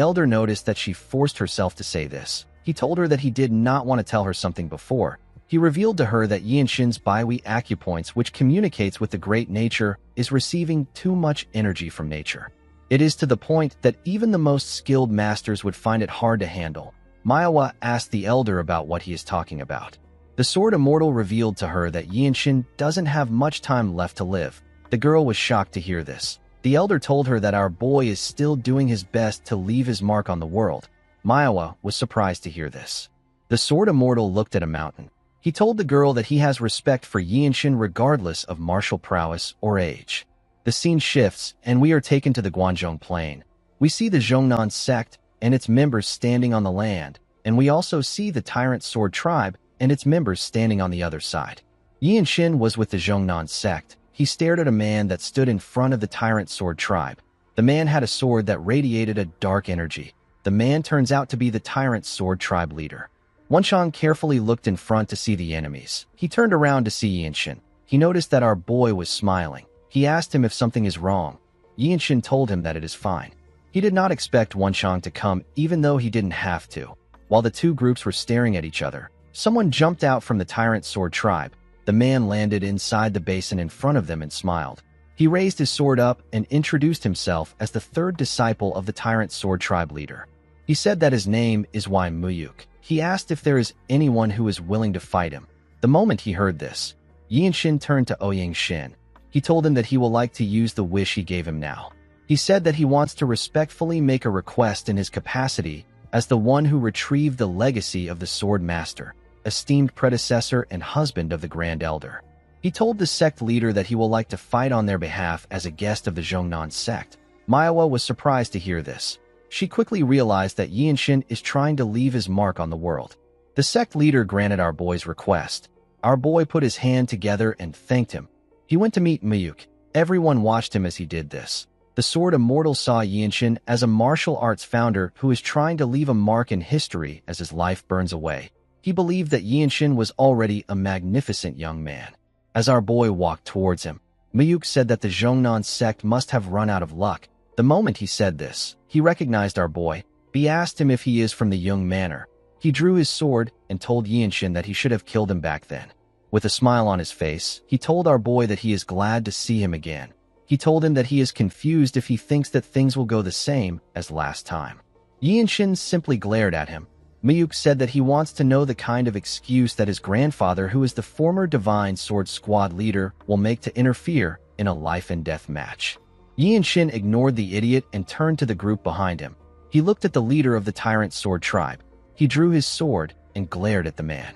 elder noticed that she forced herself to say this. He told her that he did not want to tell her something before. He revealed to her that Yinshin's Baihui acupoints, which communicates with the great nature, is receiving too much energy from nature. It is to the point that even the most skilled masters would find it hard to handle. Manhwa asked the elder about what he is talking about. The Sword Immortal revealed to her that Yinshin doesn't have much time left to live. The girl was shocked to hear this. The elder told her that our boy is still doing his best to leave his mark on the world. Manhwa was surprised to hear this. The Sword Immortal looked at a mountain. He told the girl that he has respect for Yinshin regardless of martial prowess or age. The scene shifts, and we are taken to the Guanzhong Plain. We see the Zhongnan sect and its members standing on the land, and we also see the Tyrant Sword tribe and its members standing on the other side. Yinshin was with the Zhongnan sect. He stared at a man that stood in front of the Tyrant Sword tribe. The man had a sword that radiated a dark energy. The man turns out to be the Tyrant Sword tribe leader. Wenshang carefully looked in front to see the enemies. He turned around to see Yinshin. He noticed that our boy was smiling. He asked him if something is wrong. Yinshin told him that it is fine. He did not expect Wenshang to come even though he didn't have to. While the two groups were staring at each other, someone jumped out from the Tyrant Sword tribe. The man landed inside the basin in front of them and smiled. He raised his sword up and introduced himself as the third disciple of the tyrant sword tribe leader. He said that his name is Muyuk. He asked if there is anyone who is willing to fight him. The moment he heard this, Yinshin turned to Oyangshin. He told him that he will like to use the wish he gave him now. He said that he wants to respectfully make a request in his capacity as the one who retrieved the legacy of the Sword Master, esteemed predecessor and husband of the Grand Elder. He told the sect leader that he will like to fight on their behalf as a guest of the Zhongnan sect. Manhwa was surprised to hear this. She quickly realized that Yinshin is trying to leave his mark on the world. The sect leader granted our boy's request. Our boy put his hand together and thanked him. He went to meet Muyuk. Everyone watched him as he did this. The Sword Immortal saw Yinshin as a martial arts founder who is trying to leave a mark in history as his life burns away. He believed that Yinshin was already a magnificent young man. As our boy walked towards him, Muyuk said that the Zhongnan sect must have run out of luck. The moment he said this, he recognized our boy. He asked him if he is from the Young Manor. He drew his sword and told Yinshin that he should have killed him back then. With a smile on his face, he told our boy that he is glad to see him again. He told him that he is confused if he thinks that things will go the same as last time. Yinshin simply glared at him. Muyuk said that he wants to know the kind of excuse that his grandfather, who is the former Divine Sword Squad leader, will make to interfere in a life-and-death match. Yinshin ignored the idiot and turned to the group behind him. He looked at the leader of the Tyrant Sword Tribe. He drew his sword and glared at the man.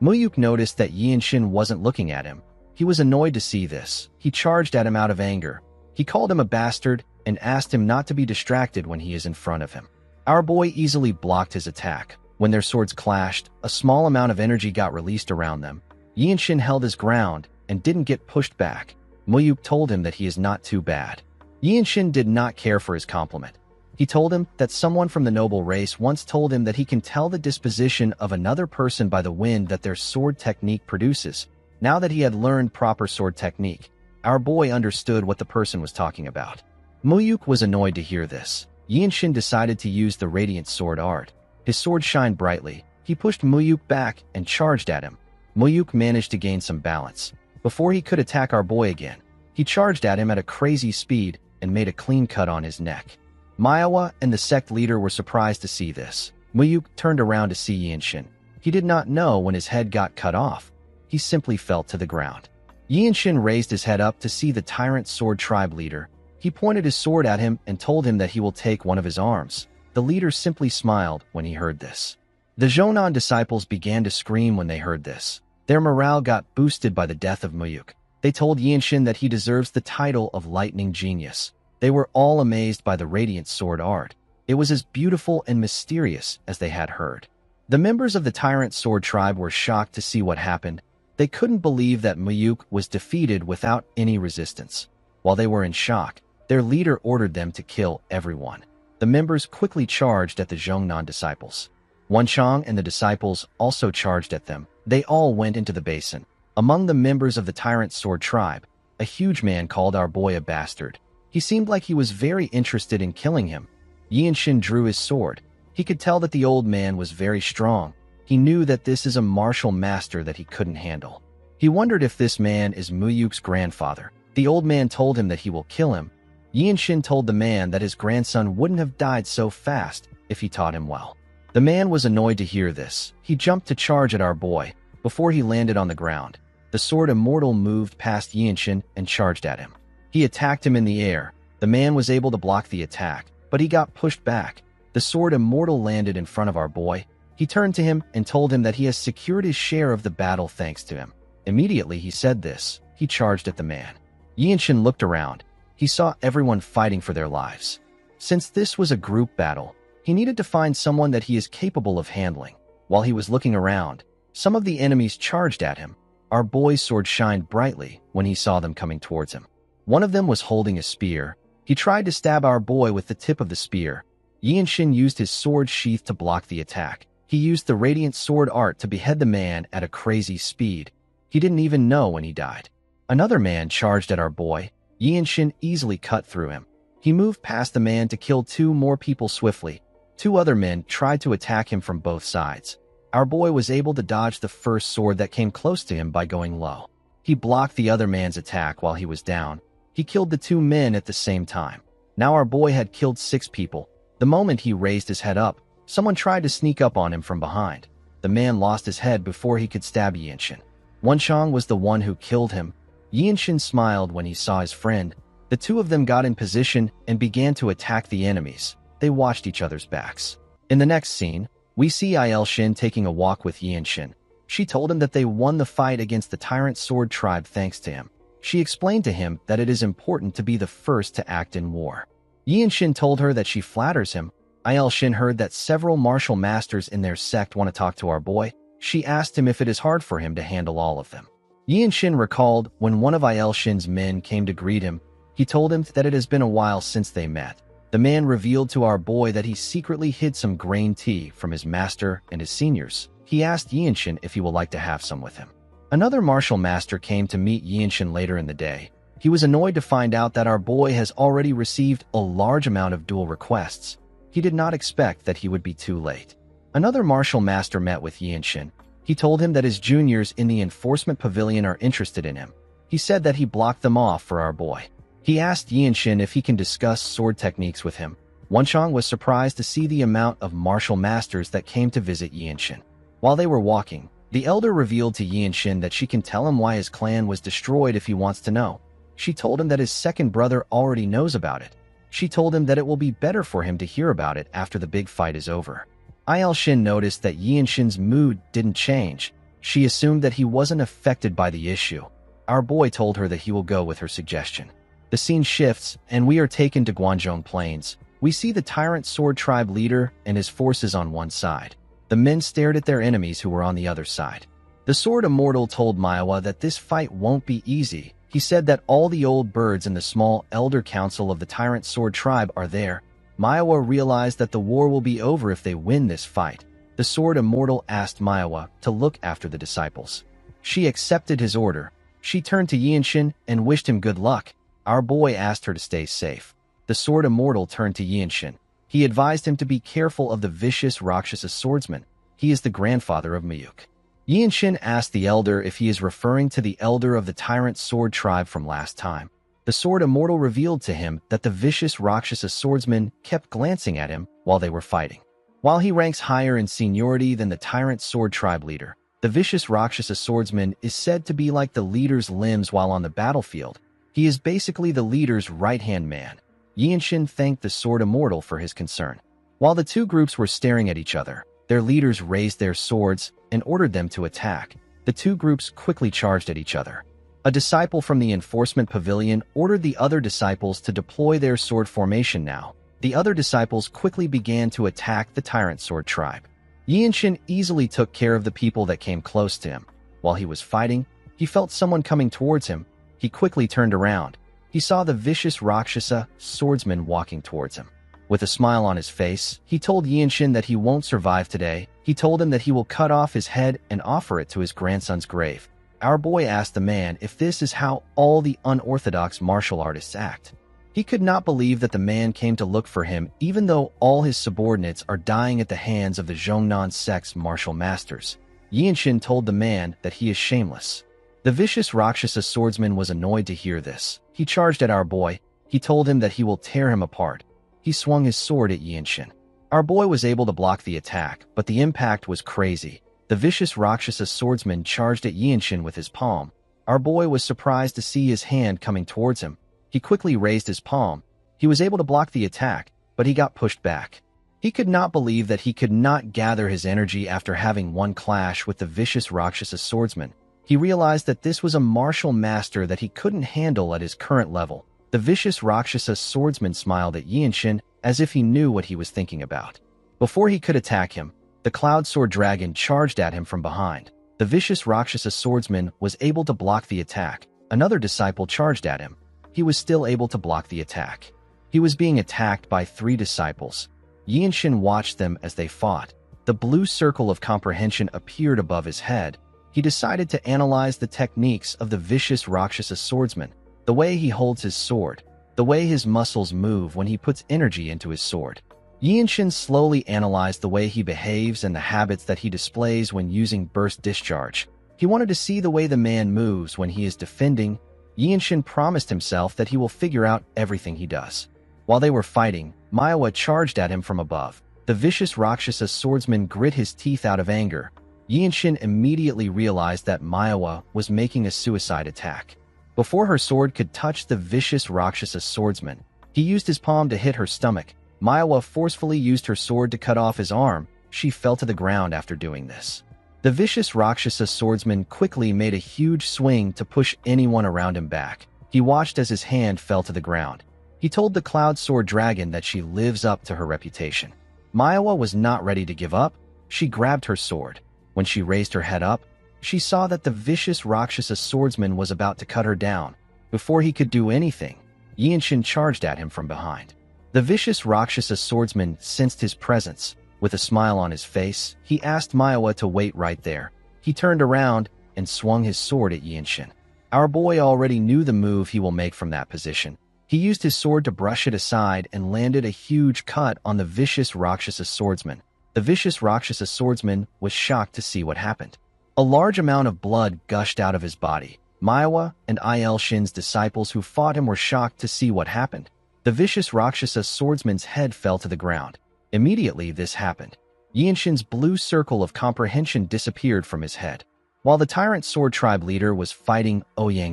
Muyuk noticed that Yinshin wasn't looking at him. He was annoyed to see this. He charged at him out of anger. He called him a bastard and asked him not to be distracted when he is in front of him. Our boy easily blocked his attack. When their swords clashed, a small amount of energy got released around them. Yinshin held his ground and didn't get pushed back. Muyuk told him that he is not too bad. Yinshin did not care for his compliment. He told him that someone from the noble race once told him that he can tell the disposition of another person by the wind that their sword technique produces. Now that he had learned proper sword technique, our boy understood what the person was talking about. Muyuk was annoyed to hear this. Yinshin decided to use the radiant sword art. His sword shined brightly. He pushed Muyuk back and charged at him. Muyuk managed to gain some balance. Before he could attack our boy again, he charged at him at a crazy speed and made a clean cut on his neck. Manhwa and the sect leader were surprised to see this. Muyuk turned around to see Yinshin. He did not know when his head got cut off. He simply fell to the ground. Yinshin raised his head up to see the Tyrant Sword Tribe leader. He pointed his sword at him and told him that he will take one of his arms. The leader simply smiled when he heard this. The Zhongnan disciples began to scream when they heard this. Their morale got boosted by the death of Muyuk. They told Yinshin that he deserves the title of Lightning Genius. They were all amazed by the radiant sword art. It was as beautiful and mysterious as they had heard. The members of the Tyrant Sword Tribe were shocked to see what happened. They couldn't believe that Muyuk was defeated without any resistance. While they were in shock, their leader ordered them to kill everyone. The members quickly charged at the Zhongnan disciples. Wenchang and the disciples also charged at them. They all went into the basin. Among the members of the Tyrant Sword Tribe, a huge man called our boy a bastard. He seemed like he was very interested in killing him. Yinshin drew his sword. He could tell that the old man was very strong. He knew that this is a martial master that he couldn't handle. He wondered if this man is Muyuk's grandfather. The old man told him that he will kill him. Yinshin told the man that his grandson wouldn't have died so fast if he taught him well. The man was annoyed to hear this. He jumped to charge at our boy. Before he landed on the ground, the Sword Immortal moved past Yinshin and charged at him. He attacked him in the air. The man was able to block the attack, but he got pushed back. The Sword Immortal landed in front of our boy. He turned to him and told him that he has secured his share of the battle thanks to him. Immediately he said this, he charged at the man. Yinshin looked around. He saw everyone fighting for their lives. Since this was a group battle, he needed to find someone that he is capable of handling. While he was looking around, some of the enemies charged at him. Our boy's sword shined brightly when he saw them coming towards him. One of them was holding a spear. He tried to stab our boy with the tip of the spear. Yinshin used his sword sheath to block the attack. He used the radiant sword art to behead the man at a crazy speed. He didn't even know when he died. Another man charged at our boy. Yinshin easily cut through him. He moved past the man to kill 2 more people swiftly. 2 other men tried to attack him from both sides. Our boy was able to dodge the first sword that came close to him by going low. He blocked the other man's attack while he was down. He killed the two men at the same time. Now our boy had killed 6 people. The moment he raised his head up, someone tried to sneak up on him from behind. The man lost his head before he could stab Yinshin. Wanchong was the one who killed him. Yinshin smiled when he saw his friend. The two of them got in position and began to attack the enemies. They watched each other's backs. In the next scene, we see Yaelshin taking a walk with Yinshin. She told him that they won the fight against the Tyrant Sword Tribe thanks to him. She explained to him that it is important to be the first to act in war. Yinshin told her that she flatters him. Yaelshin heard that several martial masters in their sect want to talk to our boy. She asked him if it is hard for him to handle all of them. Yinshin recalled when one of Yaelshin's men came to greet him. He told him that it has been a while since they met. The man revealed to our boy that he secretly hid some grain tea from his master and his seniors. He asked Yinshin if he would like to have some with him. Another martial master came to meet Yinshin later in the day. He was annoyed to find out that our boy has already received a large amount of duel requests. He did not expect that he would be too late. Another martial master met with Yinshin. He told him that his juniors in the enforcement pavilion are interested in him. He said that he blocked them off for our boy. He asked Yinshin if he can discuss sword techniques with him. Wanchong was surprised to see the amount of martial masters that came to visit Yinshin. While they were walking, the elder revealed to Yinshin that she can tell him why his clan was destroyed if he wants to know. She told him that his second brother already knows about it. She told him that it will be better for him to hear about it after the big fight is over. Yaelshin noticed that Yinshin's mood didn't change. She assumed that he wasn't affected by the issue. Our boy told her that he will go with her suggestion. The scene shifts, and we are taken to Guangzhong Plains. We see the Tyrant Sword Tribe leader and his forces on one side. The men stared at their enemies who were on the other side. The Sword Immortal told Manhwa that this fight won't be easy. He said that all the old birds in the small elder council of the Tyrant Sword Tribe are there. Manhwa realized that the war will be over if they win this fight. The Sword Immortal asked Manhwa to look after the disciples. She accepted his order. She turned to Yinshin and wished him good luck. Our boy asked her to stay safe. The Sword Immortal turned to Yinshin. He advised him to be careful of the vicious Rakshasa swordsman. He is the grandfather of Miyuk. Yinshin asked the elder if he is referring to the elder of the Tyrant Sword Tribe from last time. The Sword Immortal revealed to him that the vicious Rakshasa swordsman kept glancing at him while they were fighting. While he ranks higher in seniority than the Tyrant Sword Tribe leader, the vicious Rakshasa swordsman is said to be like the leader's limbs while on the battlefield. He is basically the leader's right-hand man. Yinshin thanked the Sword Immortal for his concern. While the two groups were staring at each other, their leaders raised their swords and ordered them to attack. The two groups quickly charged at each other. A disciple from the enforcement pavilion ordered the other disciples to deploy their sword formation now. The other disciples quickly began to attack the Tyrant Sword Tribe. Yinshin easily took care of the people that came close to him. While he was fighting, he felt someone coming towards him. He quickly turned around. He saw the vicious Rakshasa swordsman walking towards him. With a smile on his face, he told Yinshin that he won't survive today. He told him that he will cut off his head and offer it to his grandson's grave. Our boy asked the man if this is how all the unorthodox martial artists act. He could not believe that the man came to look for him even though all his subordinates are dying at the hands of the Zhongnan sect's martial masters. Yinshin told the man that he is shameless. The vicious Rakshasa swordsman was annoyed to hear this. He charged at our boy. He told him that he will tear him apart. He swung his sword at Yinshin. Our boy was able to block the attack, but the impact was crazy. The vicious Rakshasa swordsman charged at Yinshin with his palm. Our boy was surprised to see his hand coming towards him. He quickly raised his palm. He was able to block the attack, but he got pushed back. He could not believe that he could not gather his energy after having one clash with the vicious Rakshasa swordsman. He realized that this was a martial master that he couldn't handle at his current level. The vicious Rakshasa swordsman smiled at Yinshin as if he knew what he was thinking about. Before he could attack him, the Cloud Sword Dragon charged at him from behind. The vicious Rakshasa swordsman was able to block the attack. Another disciple charged at him. He was still able to block the attack. He was being attacked by 3 disciples. Yinshin watched them as they fought. The blue circle of comprehension appeared above his head. He decided to analyze the techniques of the vicious Rakshasa swordsman, the way he holds his sword, the way his muscles move when he puts energy into his sword. Yinshin slowly analyzed the way he behaves and the habits that he displays when using burst discharge. He wanted to see the way the man moves when he is defending Yinshin promised himself that he will figure out everything he does. While they were fighting, Manhwa charged at him from above. The vicious Rakshasa swordsman grit his teeth out of anger. Yinshin immediately realized that Manhwa was making a suicide attack. Before her sword could touch the vicious Rakshasa swordsman, he used his palm to hit her stomach. Manhwa forcefully used her sword to cut off his arm. She fell to the ground after doing this. The vicious Rakshasa swordsman quickly made a huge swing to push anyone around him back. He watched as his hand fell to the ground. He told the Cloud Sword Dragon that she lives up to her reputation. Manhwa was not ready to give up. She grabbed her sword. When she raised her head up, she saw that the vicious Rakshasa swordsman was about to cut her down. Before he could do anything, Yinshin charged at him from behind. The vicious Rakshasa swordsman sensed his presence. With a smile on his face, he asked Manhwa to wait right there. He turned around and swung his sword at Yinshin. Our boy already knew the move he will make from that position. He used his sword to brush it aside and landed a huge cut on the vicious Rakshasa swordsman. The vicious Rakshasa swordsman was shocked to see what happened. A large amount of blood gushed out of his body. Manhwa and Shin's disciples who fought him were shocked to see what happened. The vicious Rakshasa swordsman's head fell to the ground. Immediately this happened. Yinshin's blue circle of comprehension disappeared from his head. While the Tyrant Sword Tribe leader was fighting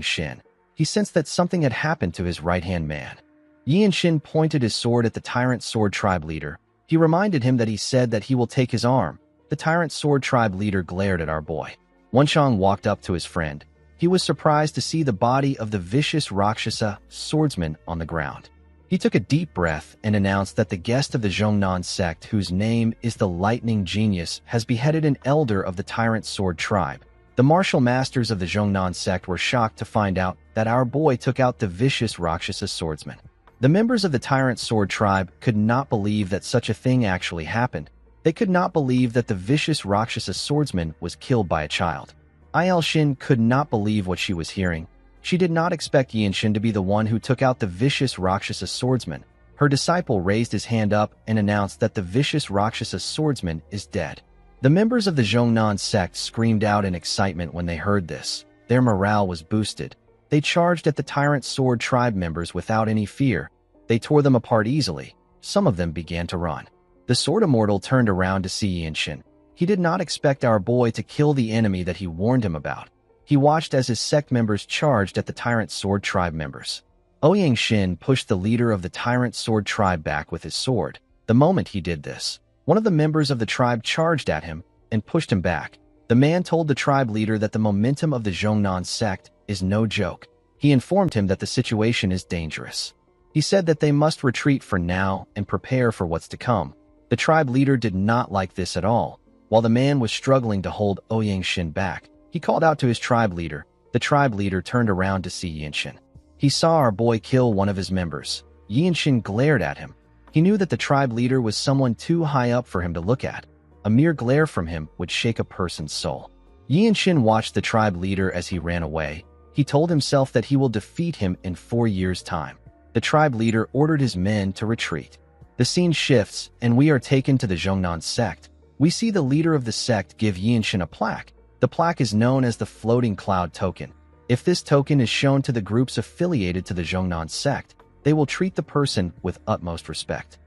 Shin, he sensed that something had happened to his right-hand man. Yinshin pointed his sword at the Tyrant Sword Tribe leader. He reminded him that he said that he will take his arm. The Tyrant Sword Tribe leader glared at our boy. Wenshang walked up to his friend. He was surprised to see the body of the vicious Rakshasa swordsman on the ground. He took a deep breath and announced that the guest of the Zhongnan sect, whose name is the Lightning Genius, has beheaded an elder of the Tyrant Sword Tribe. The martial masters of the Zhongnan sect were shocked to find out that our boy took out the vicious Rakshasa swordsman. The members of the Tyrant Sword Tribe could not believe that such a thing actually happened. They could not believe that the vicious Rakshasa swordsman was killed by a child. Shin could not believe what she was hearing. She did not expect Yinshin to be the one who took out the vicious Rakshasa swordsman. Her disciple raised his hand up and announced that the vicious Rakshasa swordsman is dead. The members of the Zhongnan sect screamed out in excitement when they heard this. Their morale was boosted. They charged at the Tyrant Sword Tribe members without any fear. They tore them apart easily. Some of them began to run. The Sword Immortal turned around to see Yinshin. He did not expect our boy to kill the enemy that he warned him about. He watched as his sect members charged at the Tyrant Sword Tribe members. Shin pushed the leader of the Tyrant Sword Tribe back with his sword. The moment he did this, one of the members of the tribe charged at him and pushed him back. The man told the tribe leader that the momentum of the Zhongnan sect is no joke. He informed him that the situation is dangerous. He said that they must retreat for now and prepare for what's to come. The tribe leader did not like this at all. While the man was struggling to hold Shin back, he called out to his tribe leader. The tribe leader turned around to see Yinshin. He saw our boy kill one of his members. Yinshin glared at him. He knew that the tribe leader was someone too high up for him to look at. A mere glare from him would shake a person's soul. Yinshin watched the tribe leader as he ran away. He told himself that he will defeat him in 4 years' time. The tribe leader ordered his men to retreat. The scene shifts, and we are taken to the Zhongnan sect. We see the leader of the sect give Yinshin a plaque. The plaque is known as the Floating Cloud Token. If this token is shown to the groups affiliated to the Zhongnan sect, they will treat the person with utmost respect.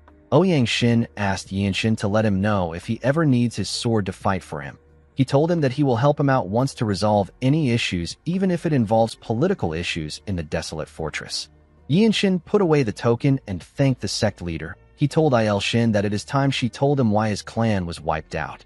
Shin asked Yinshin to let him know if he ever needs his sword to fight for him. He told him that he will help him out once to resolve any issues, even if it involves political issues in the desolate fortress. Yinshin put away the token and thanked the sect leader. He told Shin that it is time she told him why his clan was wiped out.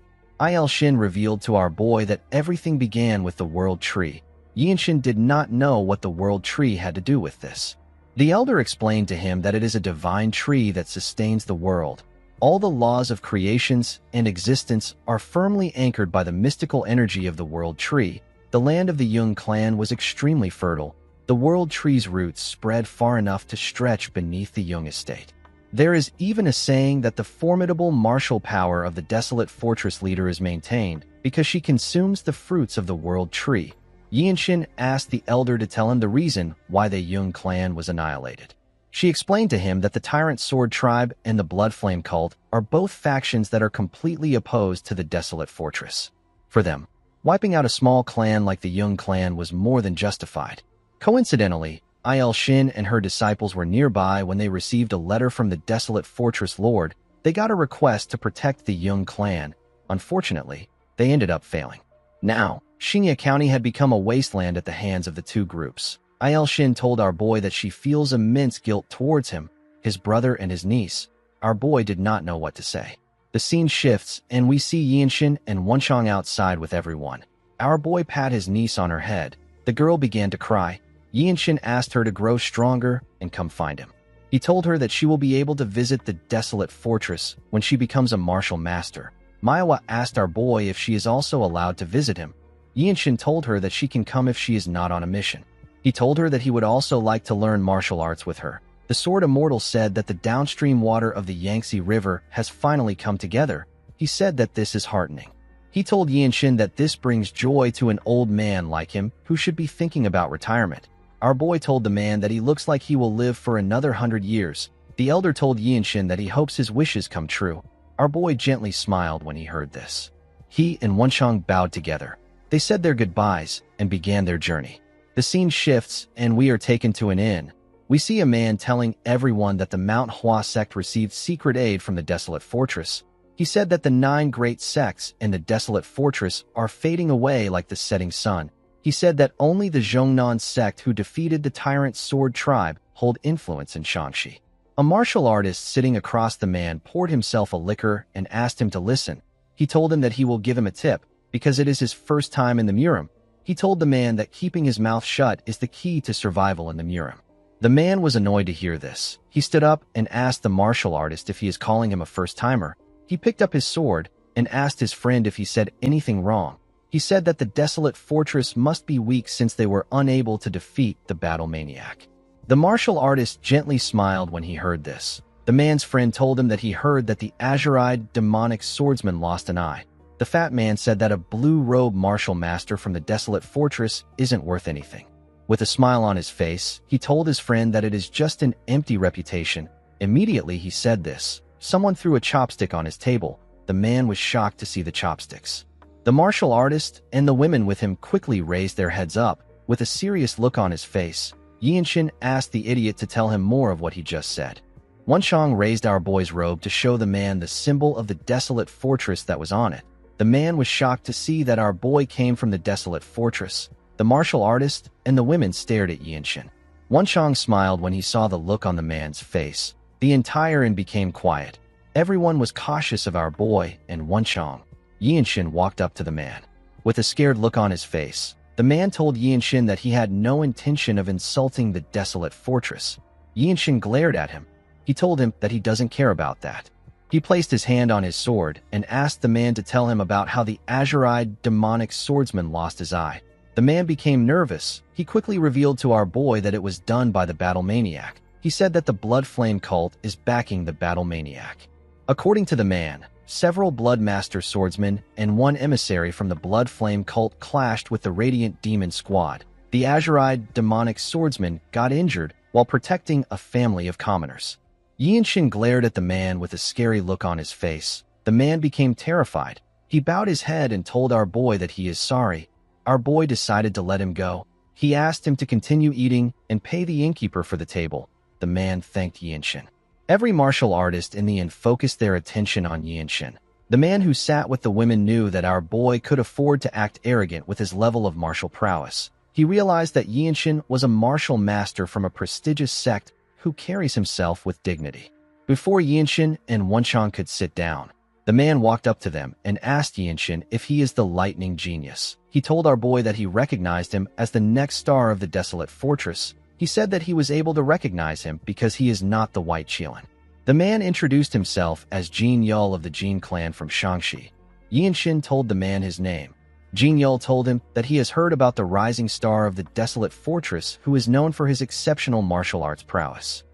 Shin revealed to our boy that everything began with the World Tree. Yinshin did not know what the World Tree had to do with this. The elder explained to him that it is a divine tree that sustains the world. All the laws of creations and existence are firmly anchored by the mystical energy of the World Tree. The land of the Jung clan was extremely fertile. The World Tree's roots spread far enough to stretch beneath the Jung estate. There is even a saying that the formidable martial power of the desolate fortress leader is maintained because she consumes the fruits of the World Tree. Yinshin asked the elder to tell him the reason why the Jung clan was annihilated. She explained to him that the Tyrant Sword Tribe and the Blood Flame Cult are both factions that are completely opposed to the desolate fortress. For them, wiping out a small clan like the Jung clan was more than justified. Coincidentally, Il Shin and her disciples were nearby when they received a letter from the desolate fortress lord. They got a request to protect the Jung clan. Unfortunately, they ended up failing. Now, Xingye County had become a wasteland at the hands of the two groups. Il Shin told our boy that she feels immense guilt towards him, his brother and his niece. Our boy did not know what to say. The scene shifts, and we see Yinshin and Wenchang outside with everyone. Our boy pat his niece on her head. The girl began to cry. Yinshin asked her to grow stronger and come find him. He told her that she will be able to visit the desolate fortress when she becomes a martial master. Manhwa asked our boy if she is also allowed to visit him. Yinshin told her that she can come if she is not on a mission. He told her that he would also like to learn martial arts with her. The Sword Immortal said that the downstream water of the Yangtze River has finally come together. He said that this is heartening. He told Yinshin that this brings joy to an old man like him who should be thinking about retirement. Our boy told the man that he looks like he will live for another 100 years. The elder told Yinshin that he hopes his wishes come true. Our boy gently smiled when he heard this. He and Wenchang bowed together. They said their goodbyes and began their journey. The scene shifts, and we are taken to an inn. We see a man telling everyone that the Mount Hua sect received secret aid from the desolate fortress. He said that the 9 great sects in the desolate fortress are fading away like the setting sun. He said that only the Zhongnan sect who defeated the tyrant sword tribe hold influence in Shaanxi. A martial artist sitting across the man poured himself a liquor and asked him to listen. He told him that he will give him a tip because it is his first time in the Murim. He told the man that keeping his mouth shut is the key to survival in the Murim. The man was annoyed to hear this. He stood up and asked the martial artist if he is calling him a first-timer. He picked up his sword and asked his friend if he said anything wrong. He said that the desolate fortress must be weak since they were unable to defeat the battle maniac. The martial artist gently smiled when he heard this. The man's friend told him that he heard that the azure-eyed demonic swordsman lost an eye. The fat man said that a blue-robed martial master from the desolate fortress isn't worth anything. With a smile on his face, he told his friend that it is just an empty reputation. Immediately he said this. Someone threw a chopstick on his table. The man was shocked to see the chopsticks. The martial artist and the women with him quickly raised their heads up. With a serious look on his face, Yinshin asked the idiot to tell him more of what he just said. Wenchang raised our boy's robe to show the man the symbol of the desolate fortress that was on it. The man was shocked to see that our boy came from the desolate fortress. The martial artist and the women stared at Yinshin. Wenchang smiled when he saw the look on the man's face. The entire inn became quiet. Everyone was cautious of our boy and Wenchang. Yinshin walked up to the man. With a scared look on his face, the man told Yinshin that he had no intention of insulting the desolate fortress. Yinshin glared at him. He told him that he doesn't care about that. He placed his hand on his sword and asked the man to tell him about how the azure-eyed demonic swordsman lost his eye. The man became nervous. He quickly revealed to our boy that it was done by the battle maniac. He said that the Blood Flame cult is backing the battle maniac. According to the man, several Bloodmaster swordsmen and one emissary from the Blood Flame cult clashed with the Radiant Demon Squad. The azure-eyed demonic swordsman got injured while protecting a family of commoners. Yinshin glared at the man with a scary look on his face. The man became terrified. He bowed his head and told our boy that he is sorry. Our boy decided to let him go. He asked him to continue eating and pay the innkeeper for the table. The man thanked Yinshin. Every martial artist in the inn focused their attention on Yinshin. The man who sat with the women knew that our boy could afford to act arrogant with his level of martial prowess. He realized that Yinshin was a martial master from a prestigious sect who carries himself with dignity. Before Yinshin and Wenchang could sit down, the man walked up to them and asked Yinshin if he is the lightning genius. He told our boy that he recognized him as the next star of the desolate fortress. He said that he was able to recognize him because he is not the White Qilin. The man introduced himself as Jin Yul of the Jin clan from Shaanxi. Yinshin told the man his name. Jin Yul told him that he has heard about the rising star of the desolate fortress who is known for his exceptional martial arts prowess.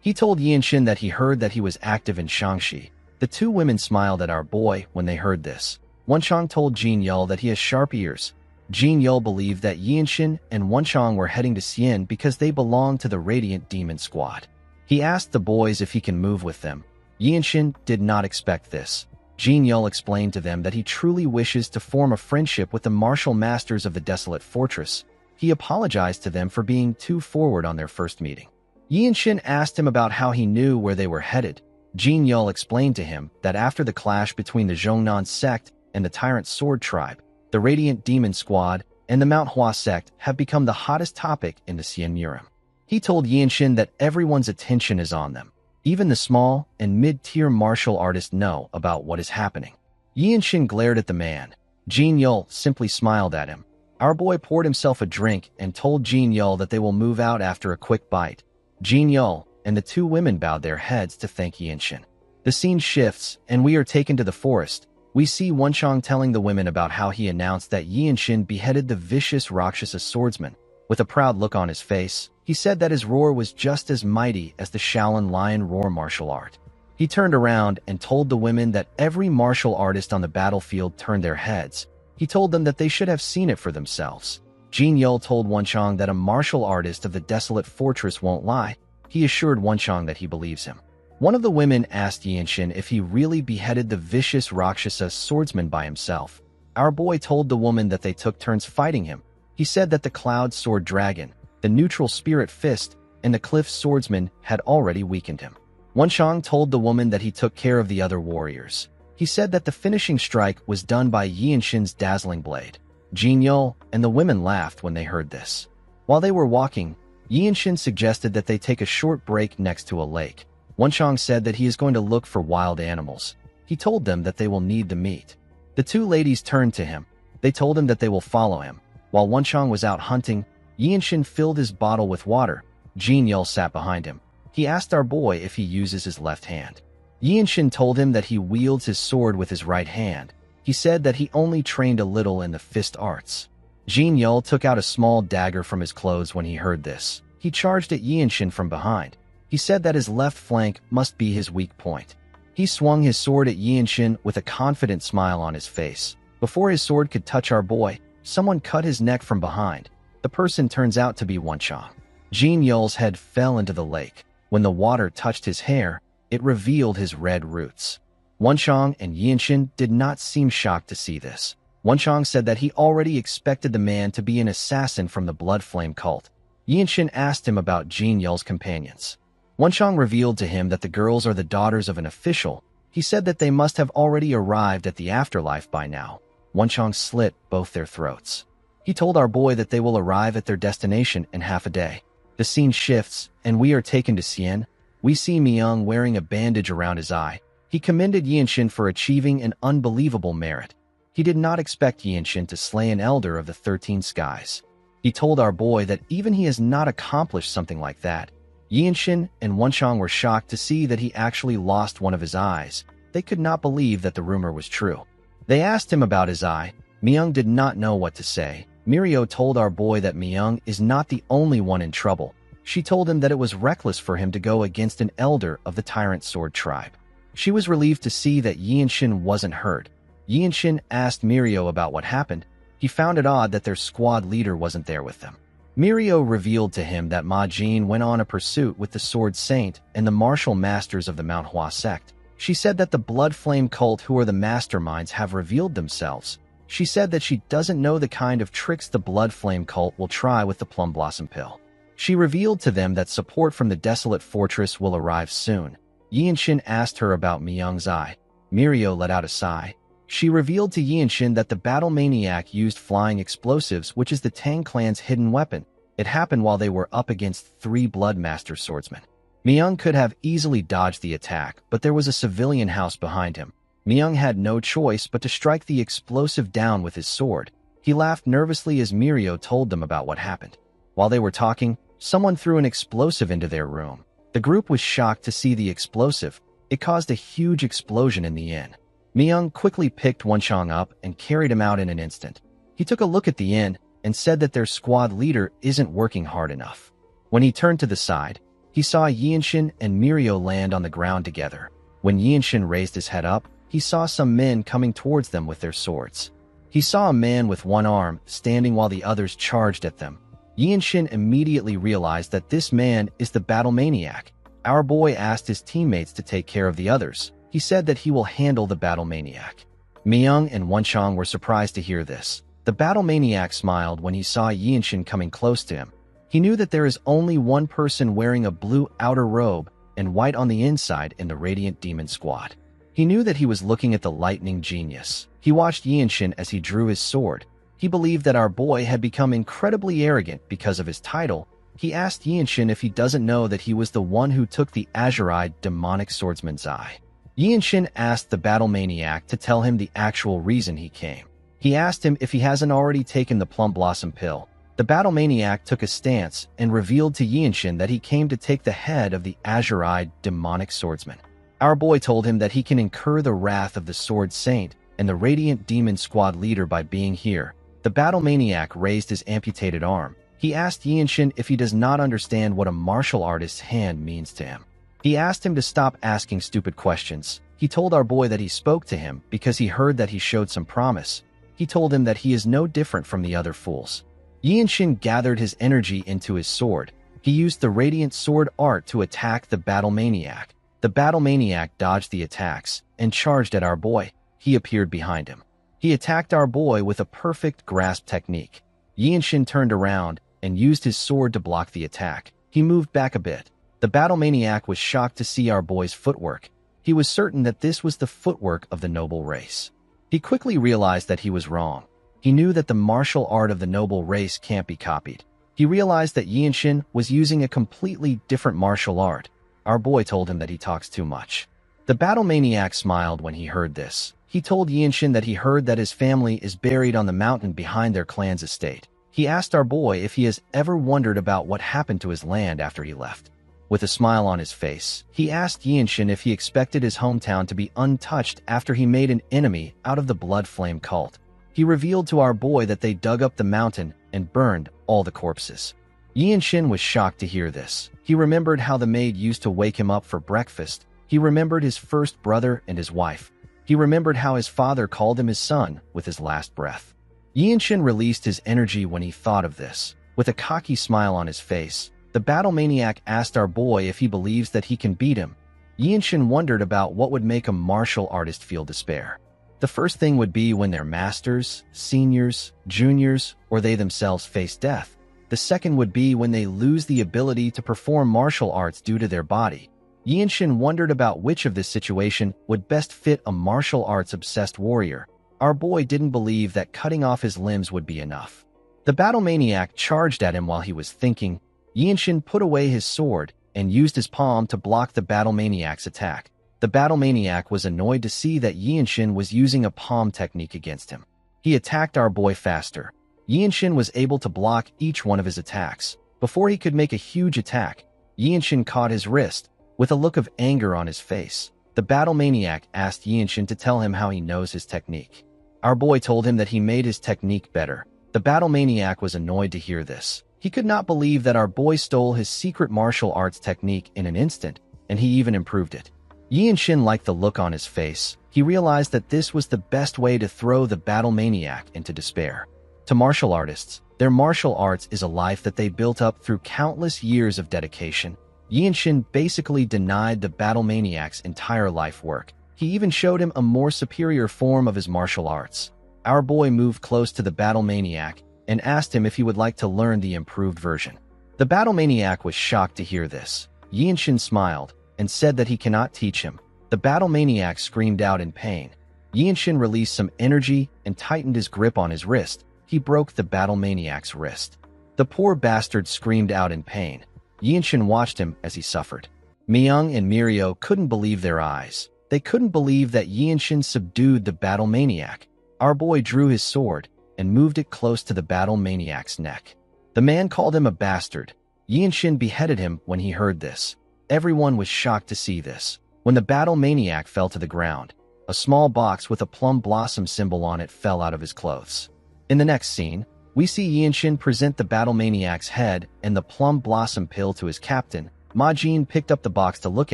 He told Yinshin that he heard that he was active in Shaanxi. The two women smiled at our boy when they heard this. Wenchang told Jin Yul that he has sharp ears. Jin Yul believed that Yinshin and Wenchang were heading to Xian because they belonged to the Radiant Demon Squad. He asked the boys if he can move with them. Yinshin did not expect this. Jin Yul explained to them that he truly wishes to form a friendship with the martial masters of the desolate fortress. He apologized to them for being too forward on their first meeting. Yinshin asked him about how he knew where they were headed. Jin Yul explained to him that after the clash between the Zhongnan sect and the Tyrant Sword Tribe, the Radiant Demon Squad and the Manhwa sect have become the hottest topic in the Xian Murim. He told Yinshin that everyone's attention is on them. Even the small and mid-tier martial artists know about what is happening. Yinshin glared at the man. Jin Yul simply smiled at him. Our boy poured himself a drink and told Jin Yul that they will move out after a quick bite. Jin Yul and the two women bowed their heads to thank Yinshin. The scene shifts, and we are taken to the forest. We see Wenchang telling the women about how he announced that Yinshin beheaded the vicious Rakshasa swordsman. With a proud look on his face, he said that his roar was just as mighty as the Shaolin lion roar martial art. He turned around and told the women that every martial artist on the battlefield turned their heads. He told them that they should have seen it for themselves. Jin Yul told Wenchang that a martial artist of the desolate fortress won't lie. He assured Wenchang that he believes him. One of the women asked Yinshin if he really beheaded the vicious Rakshasa swordsman by himself. Our boy told the woman that they took turns fighting him. He said that the Cloud Sword Dragon, the Neutral Spirit Fist, and the Cliff Swordsman had already weakened him. Wenchang told the woman that he took care of the other warriors. He said that the finishing strike was done by Yinshin's dazzling blade. Jin Yul and the women laughed when they heard this. While they were walking, Yinshin suggested that they take a short break next to a lake. Wenchang said that he is going to look for wild animals. He told them that they will need the meat. The two ladies turned to him. They told him that they will follow him. While Wenchang was out hunting, Yinshin filled his bottle with water. Jin Yul sat behind him. He asked our boy if he uses his left hand. Yinshin told him that he wields his sword with his right hand. He said that he only trained a little in the fist arts. Jin Yul took out a small dagger from his clothes when he heard this. He charged at Yinshin from behind. He said that his left flank must be his weak point. He swung his sword at Yinshin with a confident smile on his face. Before his sword could touch our boy, someone cut his neck from behind. The person turns out to be Wenchang. Jin Yul's head fell into the lake. When the water touched his hair, it revealed his red roots. Wenchang and Yinshin did not seem shocked to see this. Wenchang said that he already expected the man to be an assassin from the Blood Flame cult. Yinshin asked him about Jin Yul's companions. Wenchang revealed to him that the girls are the daughters of an official. He said that they must have already arrived at the afterlife by now. Wenchang slit both their throats. He told our boy that they will arrive at their destination in half a day. The scene shifts, and we are taken to Xian. We see Myung wearing a bandage around his eye. He commended Yinshin for achieving an unbelievable merit. He did not expect Yinshin to slay an elder of the 13 skies. He told our boy that even he has not accomplished something like that. Yinshin and Wenchang were shocked to see that he actually lost one of his eyes. They could not believe that the rumor was true. They asked him about his eye. Myung did not know what to say. Mirio told our boy that Myung is not the only one in trouble. She told him that it was reckless for him to go against an elder of the Tyrant Sword Tribe. She was relieved to see that Yinshin wasn't hurt. Yinshin asked Mirio about what happened. He found it odd that their squad leader wasn't there with them. Mirio revealed to him that Ma Jin went on a pursuit with the Sword Saint and the martial masters of the Manhwa sect. She said that the Blood Flame cult, who are the masterminds, have revealed themselves. She said that she doesn't know the kind of tricks the Blood Flame cult will try with the Plum Blossom Pill. She revealed to them that support from the desolate fortress will arrive soon. Yinshin asked her about Myung's eye. Mirio let out a sigh. She revealed to Yinshin that the battle maniac used flying explosives, which is the Tang clan's hidden weapon. It happened while they were up against 3 Bloodmaster swordsmen. Myung could have easily dodged the attack, but there was a civilian house behind him. Myung had no choice but to strike the explosive down with his sword. He laughed nervously as Mirio told them about what happened. While they were talking, someone threw an explosive into their room. The group was shocked to see the explosive. It caused a huge explosion in the inn. Myung quickly picked Wenchang up and carried him out in an instant. He took a look at the inn and said that their squad leader isn't working hard enough. When he turned to the side, he saw Yinshin and Mirio land on the ground together. When Yinshin raised his head up, he saw some men coming towards them with their swords. He saw a man with one arm standing while the others charged at them. Yinshin immediately realized that this man is the battle maniac. Our boy asked his teammates to take care of the others. He said that he will handle the battle maniac. Myung and Wenchang were surprised to hear this. The battle maniac smiled when he saw Yinshin coming close to him. He knew that there is only one person wearing a blue outer robe and white on the inside in the Radiant Demon Squad. He knew that he was looking at the lightning genius. He watched Yinshin as he drew his sword. He believed that our boy had become incredibly arrogant because of his title. He asked Yinshin if he doesn't know that he was the one who took the azure-eyed demonic swordsman's eye. Yinshin asked the battle maniac to tell him the actual reason he came. He asked him if he hasn't already taken the plum blossom pill. The battle maniac took a stance and revealed to Yinshin that he came to take the head of the azure-eyed demonic swordsman. Our boy told him that he can incur the wrath of the Sword Saint and the Radiant Demon Squad leader by being here. The battle maniac raised his amputated arm. He asked Yinshin if he does not understand what a martial artist's hand means to him. He asked him to stop asking stupid questions. He told our boy that he spoke to him because he heard that he showed some promise. He told him that he is no different from the other fools. Yinshin gathered his energy into his sword. He used the Radiant Sword art to attack the battle maniac. The battle maniac dodged the attacks and charged at our boy. He appeared behind him. He attacked our boy with a perfect grasp technique. Yinshin turned around and used his sword to block the attack. He moved back a bit. The battle maniac was shocked to see our boy's footwork. He was certain that this was the footwork of the noble race. He quickly realized that he was wrong. He knew that the martial art of the noble race can't be copied. He realized that Yinshin was using a completely different martial art. Our boy told him that he talks too much. The battle maniac smiled when he heard this. He told Yinshin that he heard that his family is buried on the mountain behind their clan's estate. He asked our boy if he has ever wondered about what happened to his land after he left. With a smile on his face, he asked Yinshin if he expected his hometown to be untouched after he made an enemy out of the Blood Flame cult. He revealed to our boy that they dug up the mountain and burned all the corpses. Yinshin was shocked to hear this. He remembered how the maid used to wake him up for breakfast. He remembered his first brother and his wife. He remembered how his father called him his son with his last breath. Yinshin released his energy when he thought of this. With a cocky smile on his face, the battle maniac asked our boy if he believes that he can beat him. Yinshin wondered about what would make a martial artist feel despair. The first thing would be when their masters, seniors, juniors, or they themselves face death. The second would be when they lose the ability to perform martial arts due to their body. Yinshin wondered about which of this situation would best fit a martial arts-obsessed warrior. Our boy didn't believe that cutting off his limbs would be enough. The battle maniac charged at him while he was thinking. Yinshin put away his sword and used his palm to block the battle maniac's attack. The battle maniac was annoyed to see that Yinshin was using a palm technique against him. He attacked our boy faster. Yinshin was able to block each one of his attacks. Before he could make a huge attack, Yinshin caught his wrist. With a look of anger on his face, the battle maniac asked Yinshin to tell him how he knows his technique. Our boy told him that he made his technique better. The battle maniac was annoyed to hear this. He could not believe that our boy stole his secret martial arts technique in an instant, and he even improved it. Yinshin liked the look on his face. He realized that this was the best way to throw the battle maniac into despair. To martial artists, their martial arts is a life that they built up through countless years of dedication. Yinshin basically denied the battle maniac's entire life work. He even showed him a more superior form of his martial arts. Our boy moved close to the battle maniac and asked him if he would like to learn the improved version. The battle maniac was shocked to hear this. Yinshin smiled and said that he cannot teach him. The battle maniac screamed out in pain. Yinshin released some energy and tightened his grip on his wrist. He broke the battle maniac's wrist. The poor bastard screamed out in pain. Yinshin watched him as he suffered. Myung and Mirio couldn't believe their eyes. They couldn't believe that Yinshin subdued the battle maniac. Our boy drew his sword and moved it close to the battle maniac's neck. The man called him a bastard. Yinshin beheaded him when he heard this. Everyone was shocked to see this. When the battle maniac fell to the ground, a small box with a plum blossom symbol on it fell out of his clothes. In the next scene, we see Yinshin present the battle maniac's head and the plum blossom pill to his captain. Majin picked up the box to look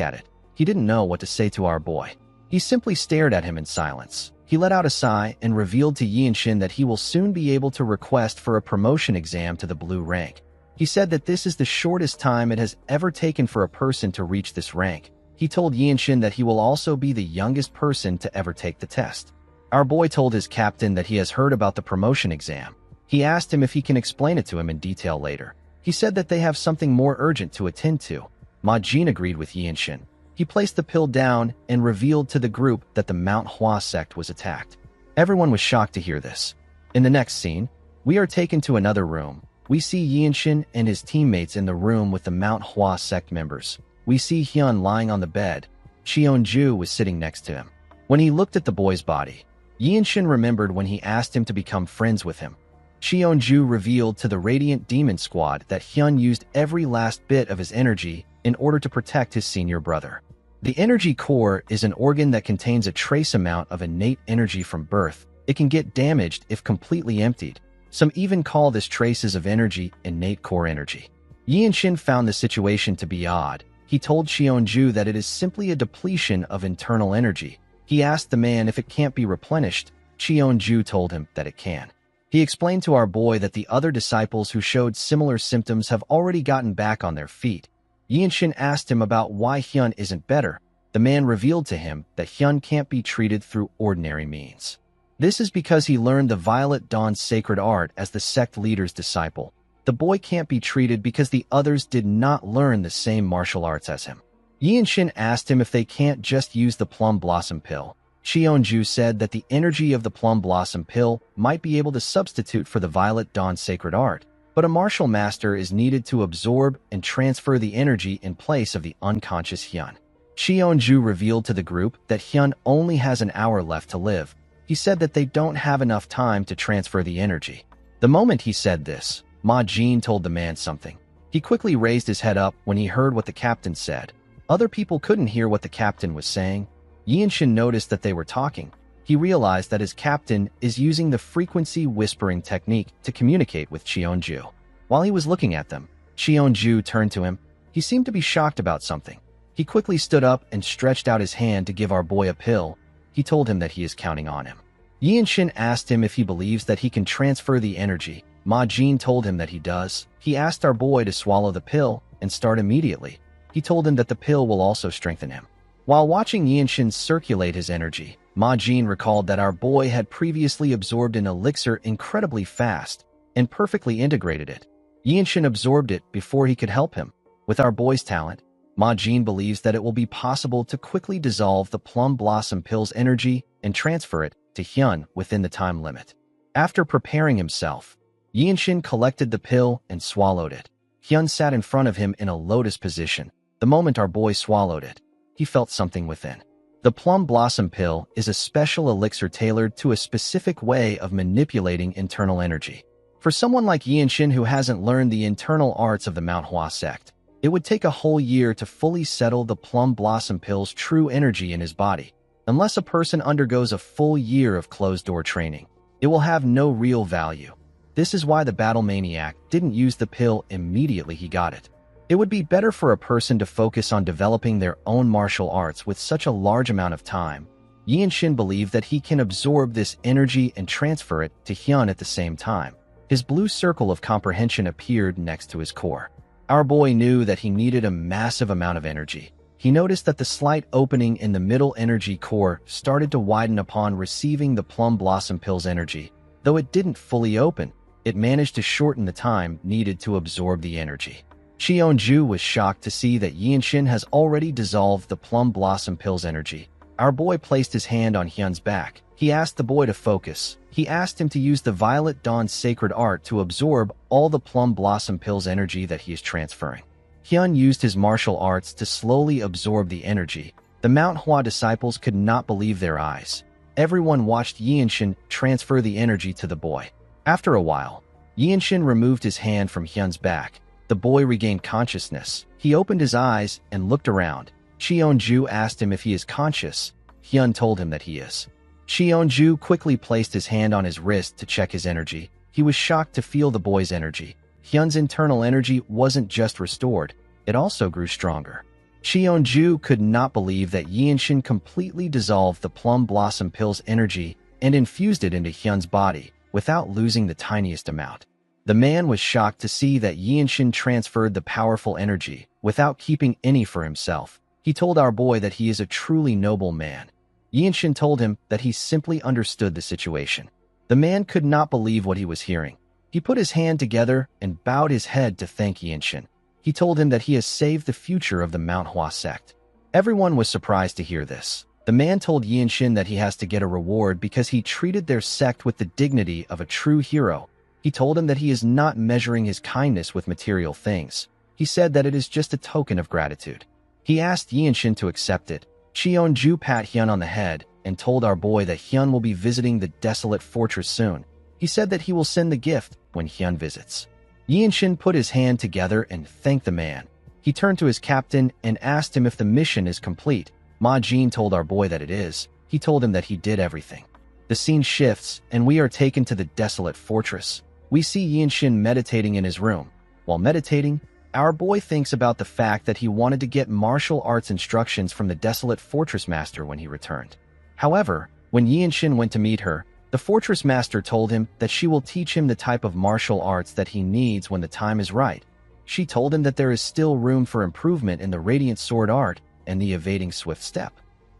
at it. He didn't know what to say to our boy. He simply stared at him in silence. He let out a sigh and revealed to Yinshin that he will soon be able to request for a promotion exam to the blue rank. He said that this is the shortest time it has ever taken for a person to reach this rank. He told Yinshin that he will also be the youngest person to ever take the test. Our boy told his captain that he has heard about the promotion exam. He asked him if he can explain it to him in detail later. He said that they have something more urgent to attend to. Ma Jin agreed with Yinshin. He placed the pill down and revealed to the group that the Manhwa sect was attacked. Everyone was shocked to hear this. In the next scene, we are taken to another room. We see Yinshin and his teammates in the room with the Manhwa sect members. We see Hyun lying on the bed. Cheonju was sitting next to him. When he looked at the boy's body, Yinshin remembered when he asked him to become friends with him. Cheonju revealed to the Radiant Demon Squad that Hyun used every last bit of his energy in order to protect his senior brother. The energy core is an organ that contains a trace amount of innate energy from birth. It can get damaged if completely emptied. Some even call this traces of energy innate core energy. Yinshin found the situation to be odd. He told Cheonju that it is simply a depletion of internal energy. He asked the man if it can't be replenished. Cheonju told him that it can. He explained to our boy that the other disciples who showed similar symptoms have already gotten back on their feet. Yinshin asked him about why Hyun isn't better. The man revealed to him that Hyun can't be treated through ordinary means. This is because he learned the Violet Dawn's sacred art as the sect leader's disciple. The boy can't be treated because the others did not learn the same martial arts as him. Yinshin asked him if they can't just use the plum blossom pill. Cheonju said that the energy of the plum blossom pill might be able to substitute for the Violet Dawn sacred art, but a martial master is needed to absorb and transfer the energy in place of the unconscious Hyun. Cheonju revealed to the group that Hyun only has an hour left to live. He said that they don't have enough time to transfer the energy. The moment he said this, Ma Jin told the man something. He quickly raised his head up when he heard what the captain said. Other people couldn't hear what the captain was saying. Yinshin noticed that they were talking. He realized that his captain is using the frequency whispering technique to communicate with Cheonju. While he was looking at them, Cheonju turned to him. He seemed to be shocked about something. He quickly stood up and stretched out his hand to give our boy a pill. He told him that he is counting on him. Yinshin asked him if he believes that he can transfer the energy. Ma Jin told him that he does. He asked our boy to swallow the pill and start immediately. He told him that the pill will also strengthen him. While watching Yinshin circulate his energy, Ma Jin recalled that our boy had previously absorbed an elixir incredibly fast and perfectly integrated it. Yinshin absorbed it before he could help him. With our boy's talent, Ma Jin believes that it will be possible to quickly dissolve the plum blossom pill's energy and transfer it to Hyun within the time limit. After preparing himself, Yinshin collected the pill and swallowed it. Hyun sat in front of him in a lotus position. The moment our boy swallowed it, he felt something within. The plum blossom pill is a special elixir tailored to a specific way of manipulating internal energy. For someone like Yinshin who hasn't learned the internal arts of the Manhwa sect, it would take a whole year to fully settle the plum blossom pill's true energy in his body. Unless a person undergoes a full year of closed-door training, it will have no real value. This is why the battle maniac didn't use the pill immediately he got it. It would be better for a person to focus on developing their own martial arts with such a large amount of time. Yinshin believed that he can absorb this energy and transfer it to Hyun at the same time. His blue circle of comprehension appeared next to his core. Our boy knew that he needed a massive amount of energy. He noticed that the slight opening in the middle energy core started to widen upon receiving the plum blossom pill's energy. Though it didn't fully open, it managed to shorten the time needed to absorb the energy. Cheonju was shocked to see that Yinshin has already dissolved the plum blossom pill's energy. Our boy placed his hand on Hyun's back. He asked the boy to focus. He asked him to use the Violet Dawn's sacred art to absorb all the plum blossom pill's energy that he is transferring. Hyun used his martial arts to slowly absorb the energy. The Manhwa disciples could not believe their eyes. Everyone watched Yinshin transfer the energy to the boy. After a while, Yinshin removed his hand from Hyun's back. The boy regained consciousness. He opened his eyes and looked around. Cheonju asked him if he is conscious. Hyun told him that he is. Cheonju quickly placed his hand on his wrist to check his energy. He was shocked to feel the boy's energy. Hyun's internal energy wasn't just restored, it also grew stronger. Cheonju could not believe that Yinshin completely dissolved the plum blossom pill's energy and infused it into Hyun's body without losing the tiniest amount. The man was shocked to see that Yinshin transferred the powerful energy without keeping any for himself. He told our boy that he is a truly noble man. Yinshin told him that he simply understood the situation. The man could not believe what he was hearing. He put his hand together and bowed his head to thank Yinshin. He told him that he has saved the future of the Manhwa sect. Everyone was surprised to hear this. The man told Yinshin that he has to get a reward because he treated their sect with the dignity of a true hero. He told him that he is not measuring his kindness with material things. He said that it is just a token of gratitude. He asked Yinshin to accept it. Cheonju pat Hyun on the head and told our boy that Hyun will be visiting the desolate fortress soon. He said that he will send the gift when Hyun visits. Yinshin put his hand together and thanked the man. He turned to his captain and asked him if the mission is complete. Ma Jin told our boy that it is. He told him that he did everything. The scene shifts and we are taken to the desolate fortress. We see Yinshin meditating in his room. While meditating, our boy thinks about the fact that he wanted to get martial arts instructions from the desolate fortress master when he returned. However, when Yinshin went to meet her, the fortress master told him that she will teach him the type of martial arts that he needs when the time is right. She told him that there is still room for improvement in the radiant sword art and the evading swift step.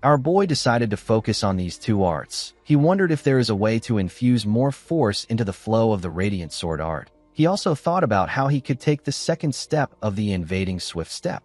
Our boy decided to focus on these two arts. He wondered if there is a way to infuse more force into the flow of the radiant sword art. He also thought about how he could take the second step of the invading swift step.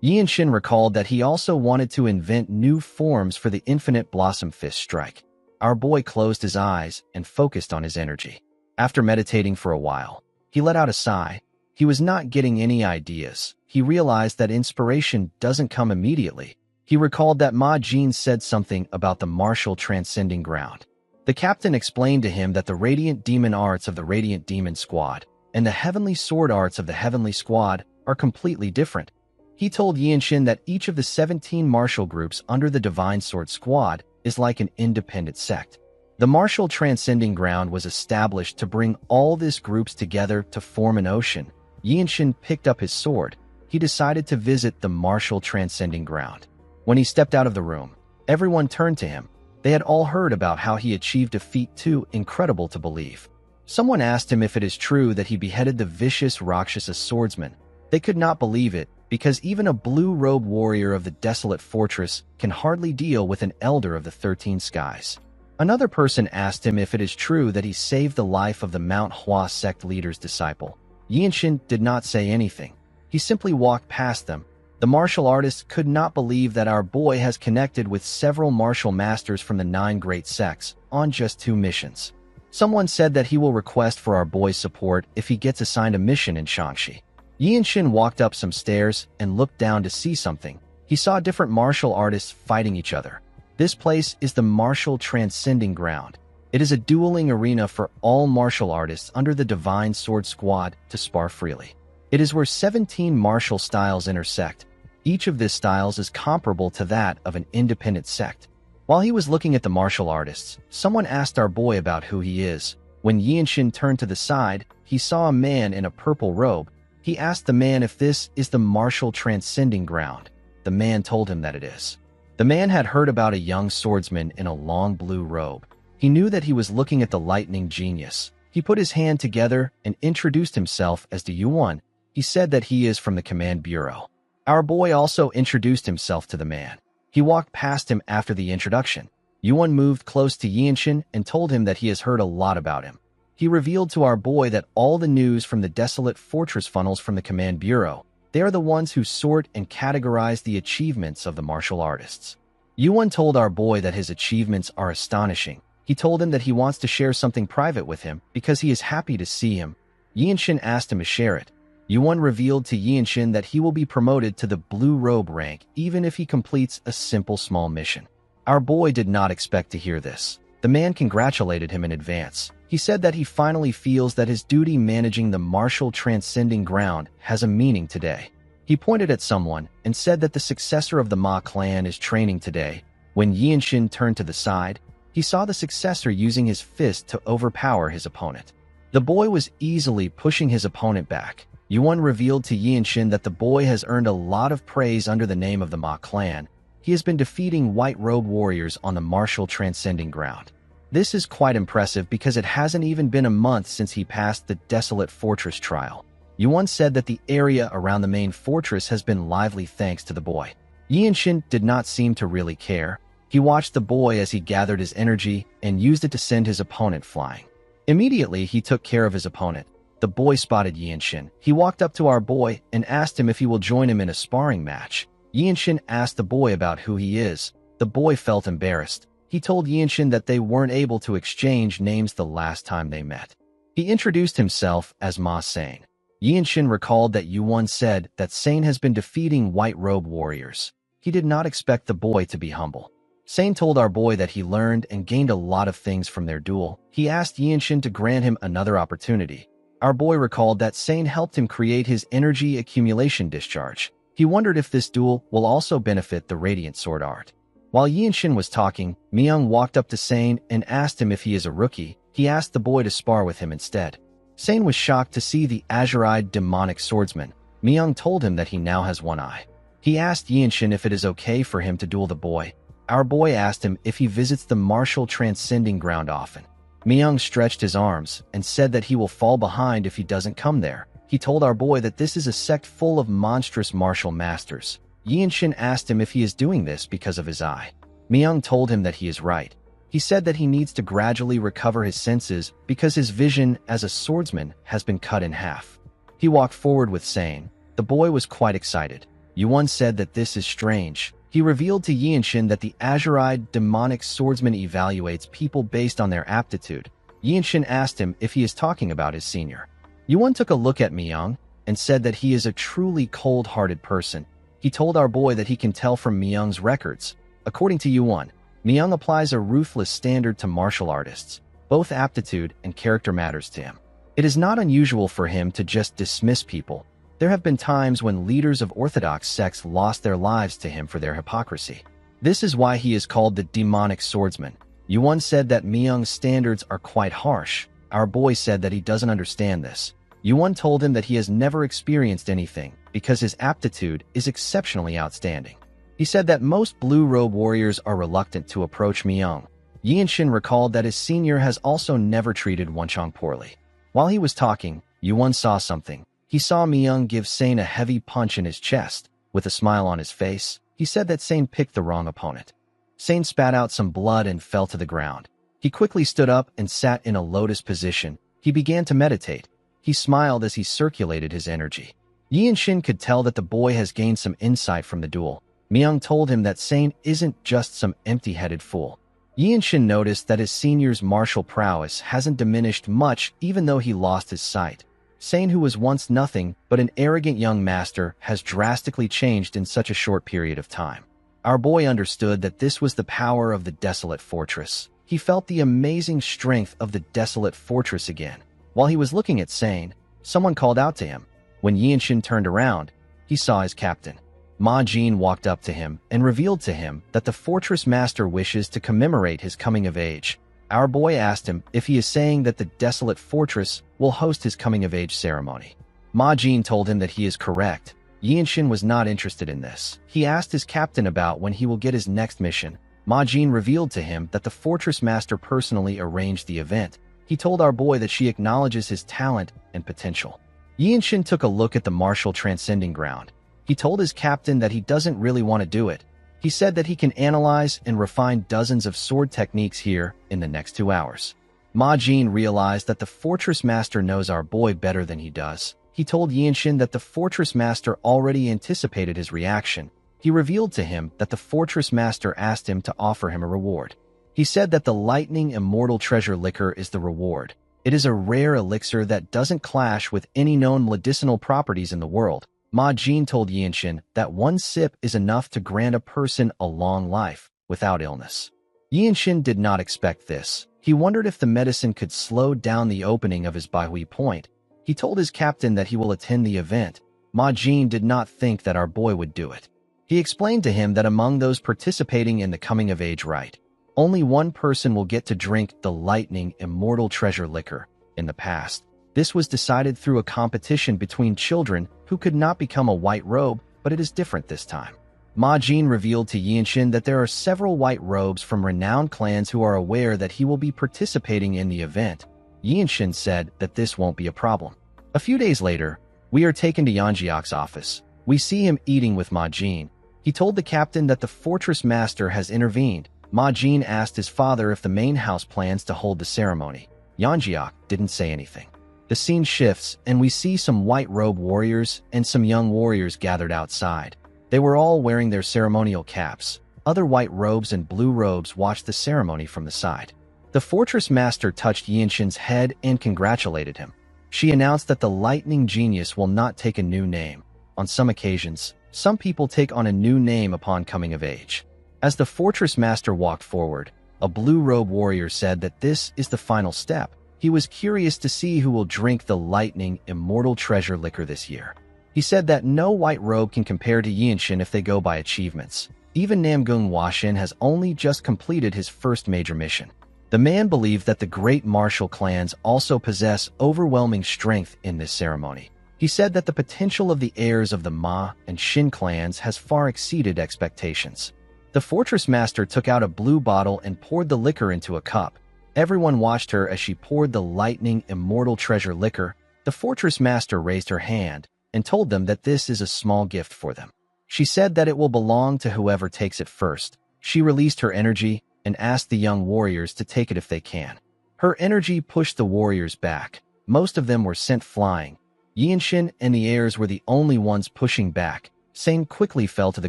Yinshin recalled that he also wanted to invent new forms for the infinite blossom fist strike. Our boy closed his eyes and focused on his energy. After meditating for a while, he let out a sigh. He was not getting any ideas. He realized that inspiration doesn't come immediately. He recalled that Ma Jin said something about the martial transcending ground. The captain explained to him that the radiant demon arts of the Radiant Demon Squad and the heavenly sword arts of the Heavenly Squad are completely different. He told Yinshin that each of the 17 martial groups under the Divine Sword Squad is like an independent sect. The martial transcending ground was established to bring all these groups together to form an ocean. Yinshin picked up his sword. He decided to visit the martial transcending ground. When he stepped out of the room, everyone turned to him. They had all heard about how he achieved a feat too incredible to believe. Someone asked him if it is true that he beheaded the vicious Rakshasa swordsman. They could not believe it, because even a blue-robed warrior of the desolate fortress can hardly deal with an elder of the 13 skies. Another person asked him if it is true that he saved the life of the Manhwa sect leader's disciple. Yinshin did not say anything. He simply walked past them. The martial artists could not believe that our boy has connected with several martial masters from the 9 great sects on just 2 missions. Someone said that he will request for our boy's support if he gets assigned a mission in Shaanxi. Yinshin walked up some stairs and looked down to see something. He saw different martial artists fighting each other. This place is the martial transcending ground. It is a dueling arena for all martial artists under the Divine Sword Squad to spar freely. It is where 17 martial styles intersect. Each of these styles is comparable to that of an independent sect. While he was looking at the martial artists, someone asked our boy about who he is. When Yinshin turned to the side, he saw a man in a purple robe. He asked the man if this is the martial transcending ground. The man told him that it is. The man had heard about a young swordsman in a long blue robe. He knew that he was looking at the lightning genius. He put his hand together and introduced himself as the Yuan. He said that he is from the command bureau. Our boy also introduced himself to the man. He walked past him after the introduction. Yuan moved close to Yinshin and told him that he has heard a lot about him. He revealed to our boy that all the news from the desolate fortress funnels from the command bureau. They are the ones who sort and categorize the achievements of the martial artists. Yuan told our boy that his achievements are astonishing. He told him that he wants to share something private with him because he is happy to see him. Yinshin asked him to share it. Yuan revealed to Yinshin that he will be promoted to the blue robe rank even if he completes a simple small mission. Our boy did not expect to hear this. The man congratulated him in advance. He said that he finally feels that his duty managing the martial transcending ground has a meaning today. He pointed at someone and said that the successor of the Ma clan is training today. When Yinshin turned to the side, he saw the successor using his fist to overpower his opponent. The boy was easily pushing his opponent back. Yuan revealed to Yinshin that the boy has earned a lot of praise under the name of the Ma clan. He has been defeating white-robed warriors on the martial transcending ground. This is quite impressive because it hasn't even been a month since he passed the desolate fortress trial. Yuan said that the area around the main fortress has been lively thanks to the boy. Yinshin did not seem to really care. He watched the boy as he gathered his energy and used it to send his opponent flying. Immediately, he took care of his opponent. The boy spotted Yinshin. He walked up to our boy and asked him if he will join him in a sparring match. Yinshin asked the boy about who he is. The boy felt embarrassed. He told Yinshin that they weren't able to exchange names the last time they met. He introduced himself as Ma Sane. Yinshin recalled that Yuan said that Sane has been defeating white robe warriors. He did not expect the boy to be humble. Sane told our boy that he learned and gained a lot of things from their duel. He asked Yinshin to grant him another opportunity. Our boy recalled that Sane helped him create his energy accumulation discharge. He wondered if this duel will also benefit the Radiant Sword art. While Yinshin was talking, Myung walked up to Sane and asked him if he is a rookie. He asked the boy to spar with him instead. Sane was shocked to see the azure-eyed demonic swordsman. Myung told him that he now has one eye. He asked Yinshin if it is okay for him to duel the boy. Our boy asked him if he visits the martial transcending ground often. Myung stretched his arms and said that he will fall behind if he doesn't come there. He told our boy that this is a sect full of monstrous martial masters. Yinshin asked him if he is doing this because of his eye. Myung told him that he is right. He said that he needs to gradually recover his senses because his vision as a swordsman has been cut in half. He walked forward with Sane. The boy was quite excited. Yuan said that this is strange. He revealed to Yinshin that the azure-eyed demonic swordsman evaluates people based on their aptitude. Yinshin asked him if he is talking about his senior. Yuan took a look at Myung and said that he is a truly cold-hearted person. He told our boy that he can tell from Myung's records. According to Yuan, Myung applies a ruthless standard to martial artists. Both aptitude and character matters to him. It is not unusual for him to just dismiss people. There have been times when leaders of orthodox sects lost their lives to him for their hypocrisy. This is why he is called the demonic swordsman. Yuan said that Myung's standards are quite harsh. Our boy said that he doesn't understand this. Yuan told him that he has never experienced anything because his aptitude is exceptionally outstanding. He said that most blue robe warriors are reluctant to approach Myung. Yinshin recalled that his senior has also never treated Wenchong poorly. While he was talking, Yuan saw something. He saw Myung give Sane a heavy punch in his chest. With a smile on his face, he said that Sane picked the wrong opponent. Sane spat out some blood and fell to the ground. He quickly stood up and sat in a lotus position. He began to meditate. He smiled as he circulated his energy. Yinshin could tell that the boy has gained some insight from the duel. Myung told him that Sane isn't just some empty-headed fool. Yinshin noticed that his senior's martial prowess hasn't diminished much even though he lost his sight. Sane, who was once nothing but an arrogant young master, has drastically changed in such a short period of time. Our boy understood that this was the power of the desolate fortress. He felt the amazing strength of the desolate fortress again. While he was looking at Sane, someone called out to him. When Yinshin turned around, he saw his captain. Ma Jin walked up to him and revealed to him that the fortress master wishes to commemorate his coming of age. Our boy asked him if he is saying that the desolate fortress will host his coming-of-age ceremony. Ma Jin told him that he is correct. Yinshin was not interested in this. He asked his captain about when he will get his next mission. Ma Jin revealed to him that the fortress master personally arranged the event. He told our boy that she acknowledges his talent and potential. Yinshin took a look at the martial transcending ground. He told his captain that he doesn't really want to do it. He said that he can analyze and refine dozens of sword techniques here in the next 2 hours. Ma Jin realized that the fortress master knows our boy better than he does. He told Yinshin that the fortress master already anticipated his reaction. He revealed to him that the fortress master asked him to offer him a reward. He said that the lightning immortal treasure liquor is the reward. It is a rare elixir that doesn't clash with any known medicinal properties in the world. Ma Jin told Yinshin that 1 sip is enough to grant a person a long life without illness. Yinshin did not expect this. He wondered if the medicine could slow down the opening of his Baihui point. He told his captain that he will attend the event. Ma Jin did not think that our boy would do it. He explained to him that among those participating in the coming-of-age rite, only 1 person will get to drink the lightning immortal treasure liquor. In the past, this was decided through a competition between children who could not become a white robe, but it is different this time. Ma Jin revealed to Yinshin that there are several white robes from renowned clans who are aware that he will be participating in the event. Yinshin said that this won't be a problem. A few days later, we are taken to Yanjiak's office. We see him eating with Ma Jin. He told the captain that the fortress master has intervened. Ma Jin asked his father if the main house plans to hold the ceremony. Yeonjiak didn't say anything. The scene shifts, and we see some white-robe warriors and some young warriors gathered outside. They were all wearing their ceremonial caps. Other white robes and blue robes watched the ceremony from the side. The fortress master touched Yinshin's head and congratulated him. She announced that the lightning genius will not take a new name. On some occasions, some people take on a new name upon coming of age. As the fortress master walked forward, a blue-robe warrior said that this is the final step. He was curious to see who will drink the lightning immortal treasure liquor this year. He said that no white robe can compare to Yinshin if they go by achievements. Even Namgung Washin has only just completed his first major mission. The man believed that the great martial clans also possess overwhelming strength in this ceremony. He said that the potential of the heirs of the Ma and Shin clans has far exceeded expectations. The fortress master took out a blue bottle and poured the liquor into a cup. Everyone watched her as she poured the lightning immortal treasure liquor. The fortress master raised her hand and told them that this is a small gift for them. She said that it will belong to whoever takes it first. She released her energy and asked the young warriors to take it if they can. Her energy pushed the warriors back. Most of them were sent flying. Yinshin and the heirs were the only ones pushing back. Sane quickly fell to the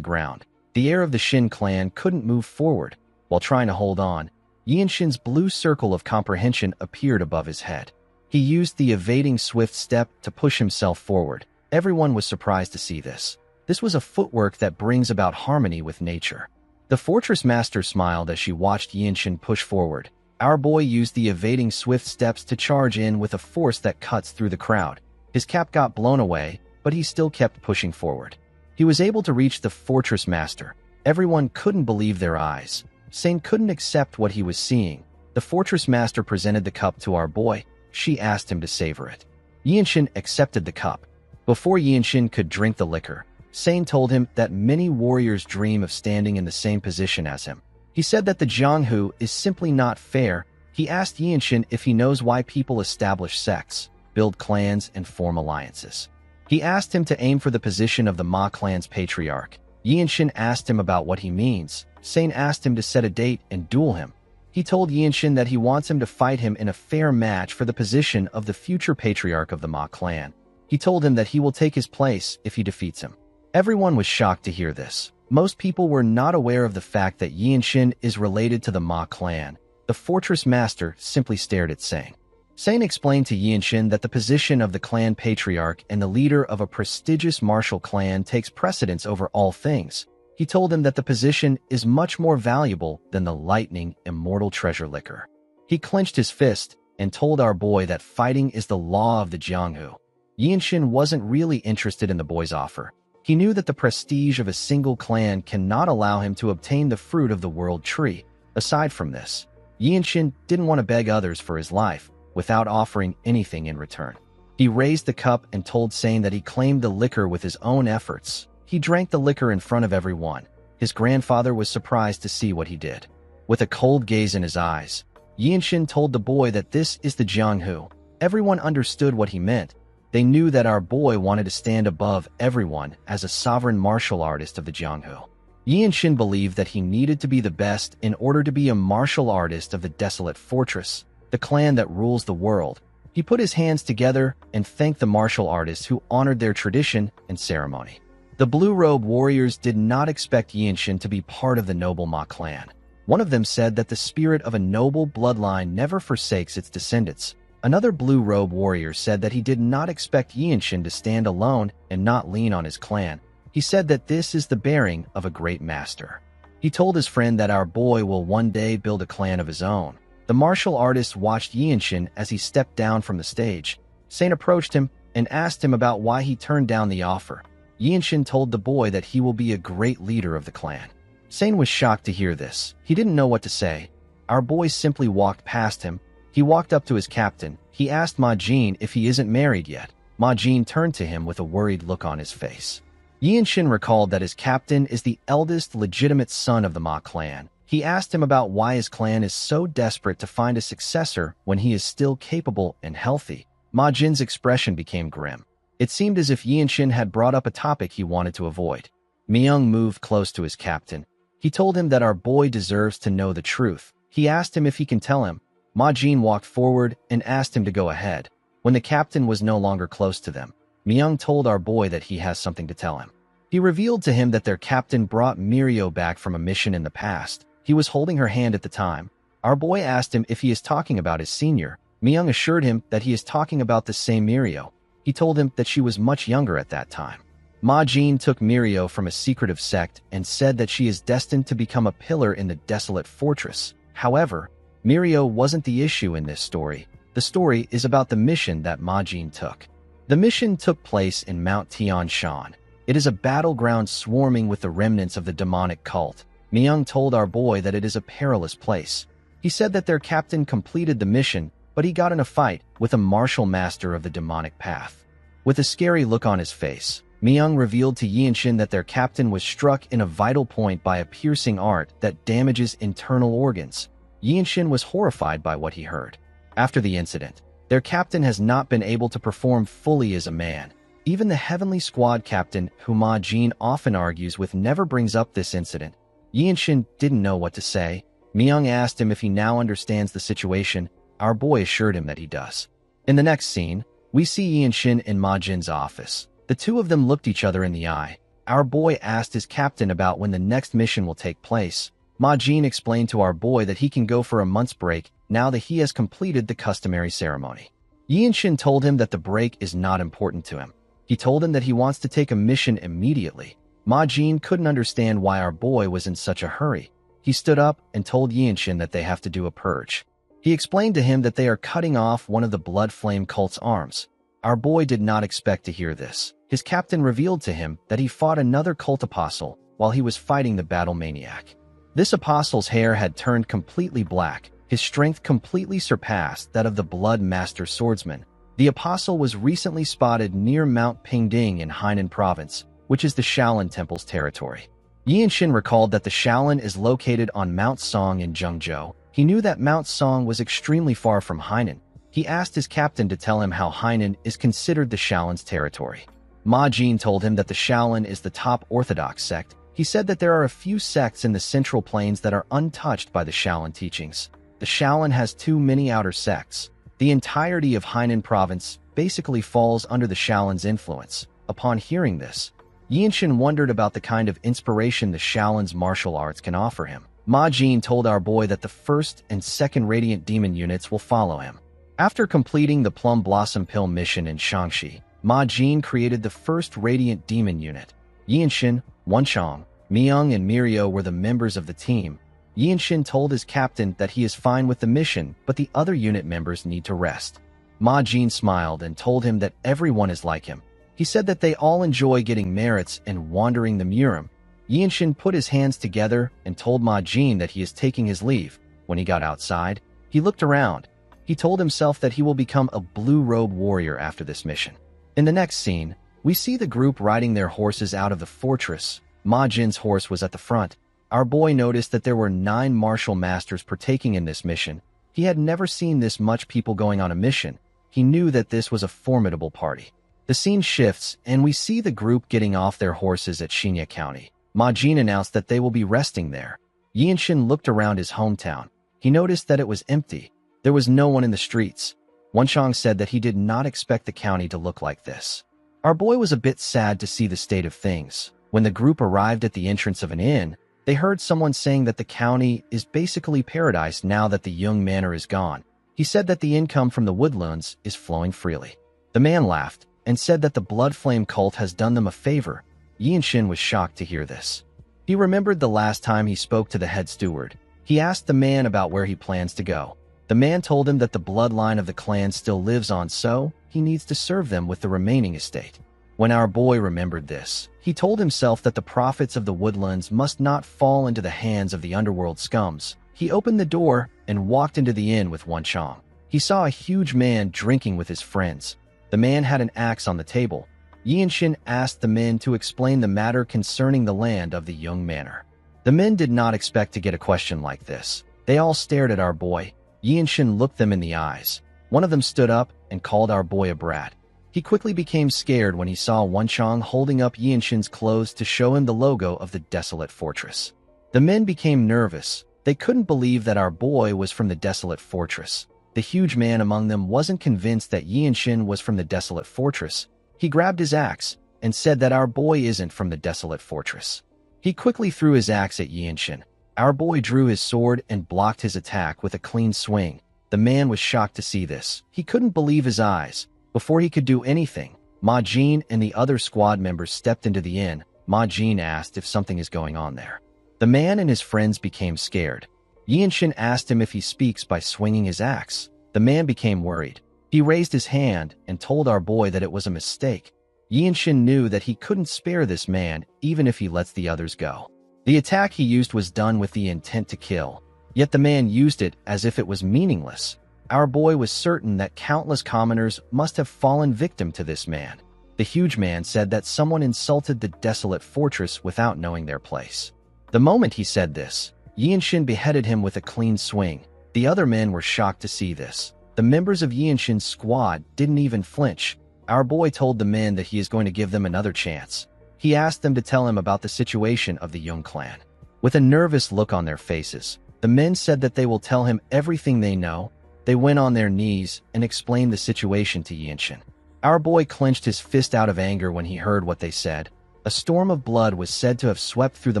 ground. The heir of the Shin clan couldn't move forward. While trying to hold on, Yinshin's blue circle of comprehension appeared above his head. He used the evading swift step to push himself forward. Everyone was surprised to see this. This was a footwork that brings about harmony with nature. The fortress master smiled as she watched Yinshin push forward. Our boy used the evading swift steps to charge in with a force that cuts through the crowd. His cap got blown away, but he still kept pushing forward. He was able to reach the fortress master. Everyone couldn't believe their eyes. Sane couldn't accept what he was seeing. The fortress master presented the cup to our boy. She asked him to savor it. Yinshin accepted the cup. Before Yinshin could drink the liquor, Sane told him that many warriors dream of standing in the same position as him. He said that the Jianghu is simply not fair. He asked Yinshin if he knows why people establish sects, build clans, and form alliances. He asked him to aim for the position of the Ma clan's patriarch. Yinshin asked him about what he means. Sane asked him to set a date and duel him. He told Yinshin that he wants him to fight him in a fair match for the position of the future patriarch of the Ma clan. He told him that he will take his place if he defeats him. Everyone was shocked to hear this. Most people were not aware of the fact that Yinshin is related to the Ma clan. The fortress master simply stared at Sane. Sane explained to Yinshin that the position of the clan patriarch and the leader of a prestigious martial clan takes precedence over all things. He told him that the position is much more valuable than the lightning immortal treasure liquor. He clenched his fist and told our boy that fighting is the law of the Jianghu. Yinshin wasn't really interested in the boy's offer. He knew that the prestige of a single clan cannot allow him to obtain the fruit of the world tree. Aside from this, Yinshin didn't want to beg others for his life without offering anything in return. He raised the cup and told Sane that he claimed the liquor with his own efforts. He drank the liquor in front of everyone. His grandfather was surprised to see what he did. With a cold gaze in his eyes, Yinshin told the boy that this is the Jianghu. Everyone understood what he meant. They knew that our boy wanted to stand above everyone as a sovereign martial artist of the Jianghu. Yinshin believed that he needed to be the best in order to be a martial artist of the desolate fortress, the clan that rules the world. He put his hands together and thanked the martial artists who honored their tradition and ceremony. The blue-robe warriors did not expect Yinshin to be part of the noble Ma clan. One of them said that the spirit of a noble bloodline never forsakes its descendants. Another blue-robe warrior said that he did not expect Yinshin to stand alone and not lean on his clan. He said that this is the bearing of a great master. He told his friend that our boy will one day build a clan of his own. The martial artist watched Yinshin as he stepped down from the stage. Sane approached him and asked him about why he turned down the offer. Yinshin told the boy that he will be a great leader of the clan. Sane was shocked to hear this. He didn't know what to say. Our boy simply walked past him. He walked up to his captain. He asked Ma Jin if he isn't married yet. Ma Jin turned to him with a worried look on his face. Yinshin recalled that his captain is the eldest legitimate son of the Ma clan. He asked him about why his clan is so desperate to find a successor when he is still capable and healthy. Ma Jin's expression became grim. It seemed as if Yinshin had brought up a topic he wanted to avoid. Myung moved close to his captain. He told him that our boy deserves to know the truth. He asked him if he can tell him. Ma Jin walked forward and asked him to go ahead. When the captain was no longer close to them, Myung told our boy that he has something to tell him. He revealed to him that their captain brought Mirio back from a mission in the past. He was holding her hand at the time. Our boy asked him if he is talking about his senior. Myung assured him that he is talking about the same Mirio. He told him that she was much younger at that time. Ma Jin took Mirio from a secretive sect and said that she is destined to become a pillar in the desolate fortress. However, Mirio wasn't the issue in this story. The story is about the mission that Ma Jin took. The mission took place in Mount Tianshan. It is a battleground swarming with the remnants of the demonic cult. Myung told our boy that it is a perilous place. He said that their captain completed the mission, but he got in a fight with a martial master of the demonic path. With a scary look on his face, Myung revealed to Yinshin that their captain was struck in a vital point by a piercing art that damages internal organs. Yinshin was horrified by what he heard. After the incident, their captain has not been able to perform fully as a man. Even the Heavenly Squad captain, who Ma Jin often argues with, never brings up this incident. Yinshin didn't know what to say. Myung asked him if he now understands the situation. Our boy assured him that he does. In the next scene, we see Yinshin in Ma Jin's office. The two of them looked each other in the eye. Our boy asked his captain about when the next mission will take place. Ma Jin explained to our boy that he can go for a month's break now that he has completed the customary ceremony. Yinshin told him that the break is not important to him. He told him that he wants to take a mission immediately. Ma Jin couldn't understand why our boy was in such a hurry. He stood up and told Yinshin that they have to do a purge. He explained to him that they are cutting off one of the Blood Flame cult's arms. Our boy did not expect to hear this. His captain revealed to him that he fought another cult apostle while he was fighting the battle maniac. This apostle's hair had turned completely black. His strength completely surpassed that of the Blood Master swordsman. The apostle was recently spotted near Mount Pingding in Hainan province, which is the Shaolin Temple's territory. Yinshin recalled that the Shaolin is located on Mount Song in Zhengzhou. He knew that Mount Song was extremely far from Hainan. He asked his captain to tell him how Hainan is considered the Shaolin's territory. Ma Jin told him that the Shaolin is the top orthodox sect. He said that there are a few sects in the Central Plains that are untouched by the Shaolin teachings. The Shaolin has too many outer sects. The entirety of Hainan province basically falls under the Shaolin's influence. Upon hearing this, Yinshin wondered about the kind of inspiration the Shaolin's martial arts can offer him. Ma Jin told our boy that the first and second Radiant Demon units will follow him. After completing the Plum Blossom Pill mission in Shangxi, Ma Jin created the first Radiant Demon unit. Yinshin, Wenchang, Myung and Mirio were the members of the team. Yinshin told his captain that he is fine with the mission, but the other unit members need to rest. Ma Jin smiled and told him that everyone is like him. He said that they all enjoy getting merits and wandering the Murim. Yinshin put his hands together and told Ma Jin that he is taking his leave. When he got outside, he looked around. He told himself that he will become a blue-robe warrior after this mission. In the next scene, we see the group riding their horses out of the fortress. Ma Jin's horse was at the front. Our boy noticed that there were 9 martial masters partaking in this mission. He had never seen this much people going on a mission. He knew that this was a formidable party. The scene shifts, and we see the group getting off their horses at Shinya County. Ma Jin announced that they will be resting there. Yinshin looked around his hometown. He noticed that it was empty. There was no one in the streets. Wenchang said that he did not expect the county to look like this. Our boy was a bit sad to see the state of things. When the group arrived at the entrance of an inn, they heard someone saying that the county is basically paradise now that the Yung Manor is gone. He said that the income from the woodlands is flowing freely. The man laughed and said that the Blood Flame cult has done them a favor. Yinshin was shocked to hear this. He remembered the last time he spoke to the head steward. He asked the man about where he plans to go. The man told him that the bloodline of the clan still lives on, so he needs to serve them with the remaining estate. When our boy remembered this, he told himself that the profits of the woodlands must not fall into the hands of the underworld scums. He opened the door and walked into the inn with Wenchang. He saw a huge man drinking with his friends. The man had an axe on the table. Yinshin asked the men to explain the matter concerning the land of the Yung Manor. The men did not expect to get a question like this. They all stared at our boy. Yinshin looked them in the eyes. One of them stood up and called our boy a brat. He quickly became scared when he saw Wenchang holding up Yinshin's clothes to show him the logo of the desolate fortress. The men became nervous. They couldn't believe that our boy was from the desolate fortress. The huge man among them wasn't convinced that Yinshin was from the desolate fortress. He grabbed his axe and said that our boy isn't from the desolate fortress. He quickly threw his axe at Yinshin. Our boy drew his sword and blocked his attack with a clean swing. The man was shocked to see this. He couldn't believe his eyes. Before he could do anything, Ma Jin and the other squad members stepped into the inn. Ma Jin asked if something is going on there. The man and his friends became scared. Yinshin asked him if he speaks by swinging his axe. The man became worried. He raised his hand and told our boy that it was a mistake. Yinshin knew that he couldn't spare this man even if he lets the others go. The attack he used was done with the intent to kill, yet the man used it as if it was meaningless. Our boy was certain that countless commoners must have fallen victim to this man. The huge man said that someone insulted the desolate fortress without knowing their place. The moment he said this, Yinshin beheaded him with a clean swing. The other men were shocked to see this. The members of Yinshin's squad didn't even flinch. Our boy told the men that he is going to give them another chance. He asked them to tell him about the situation of the Young clan. With a nervous look on their faces, the men said that they will tell him everything they know. They went on their knees and explained the situation to Yinshin. Our boy clenched his fist out of anger when he heard what they said. A storm of blood was said to have swept through the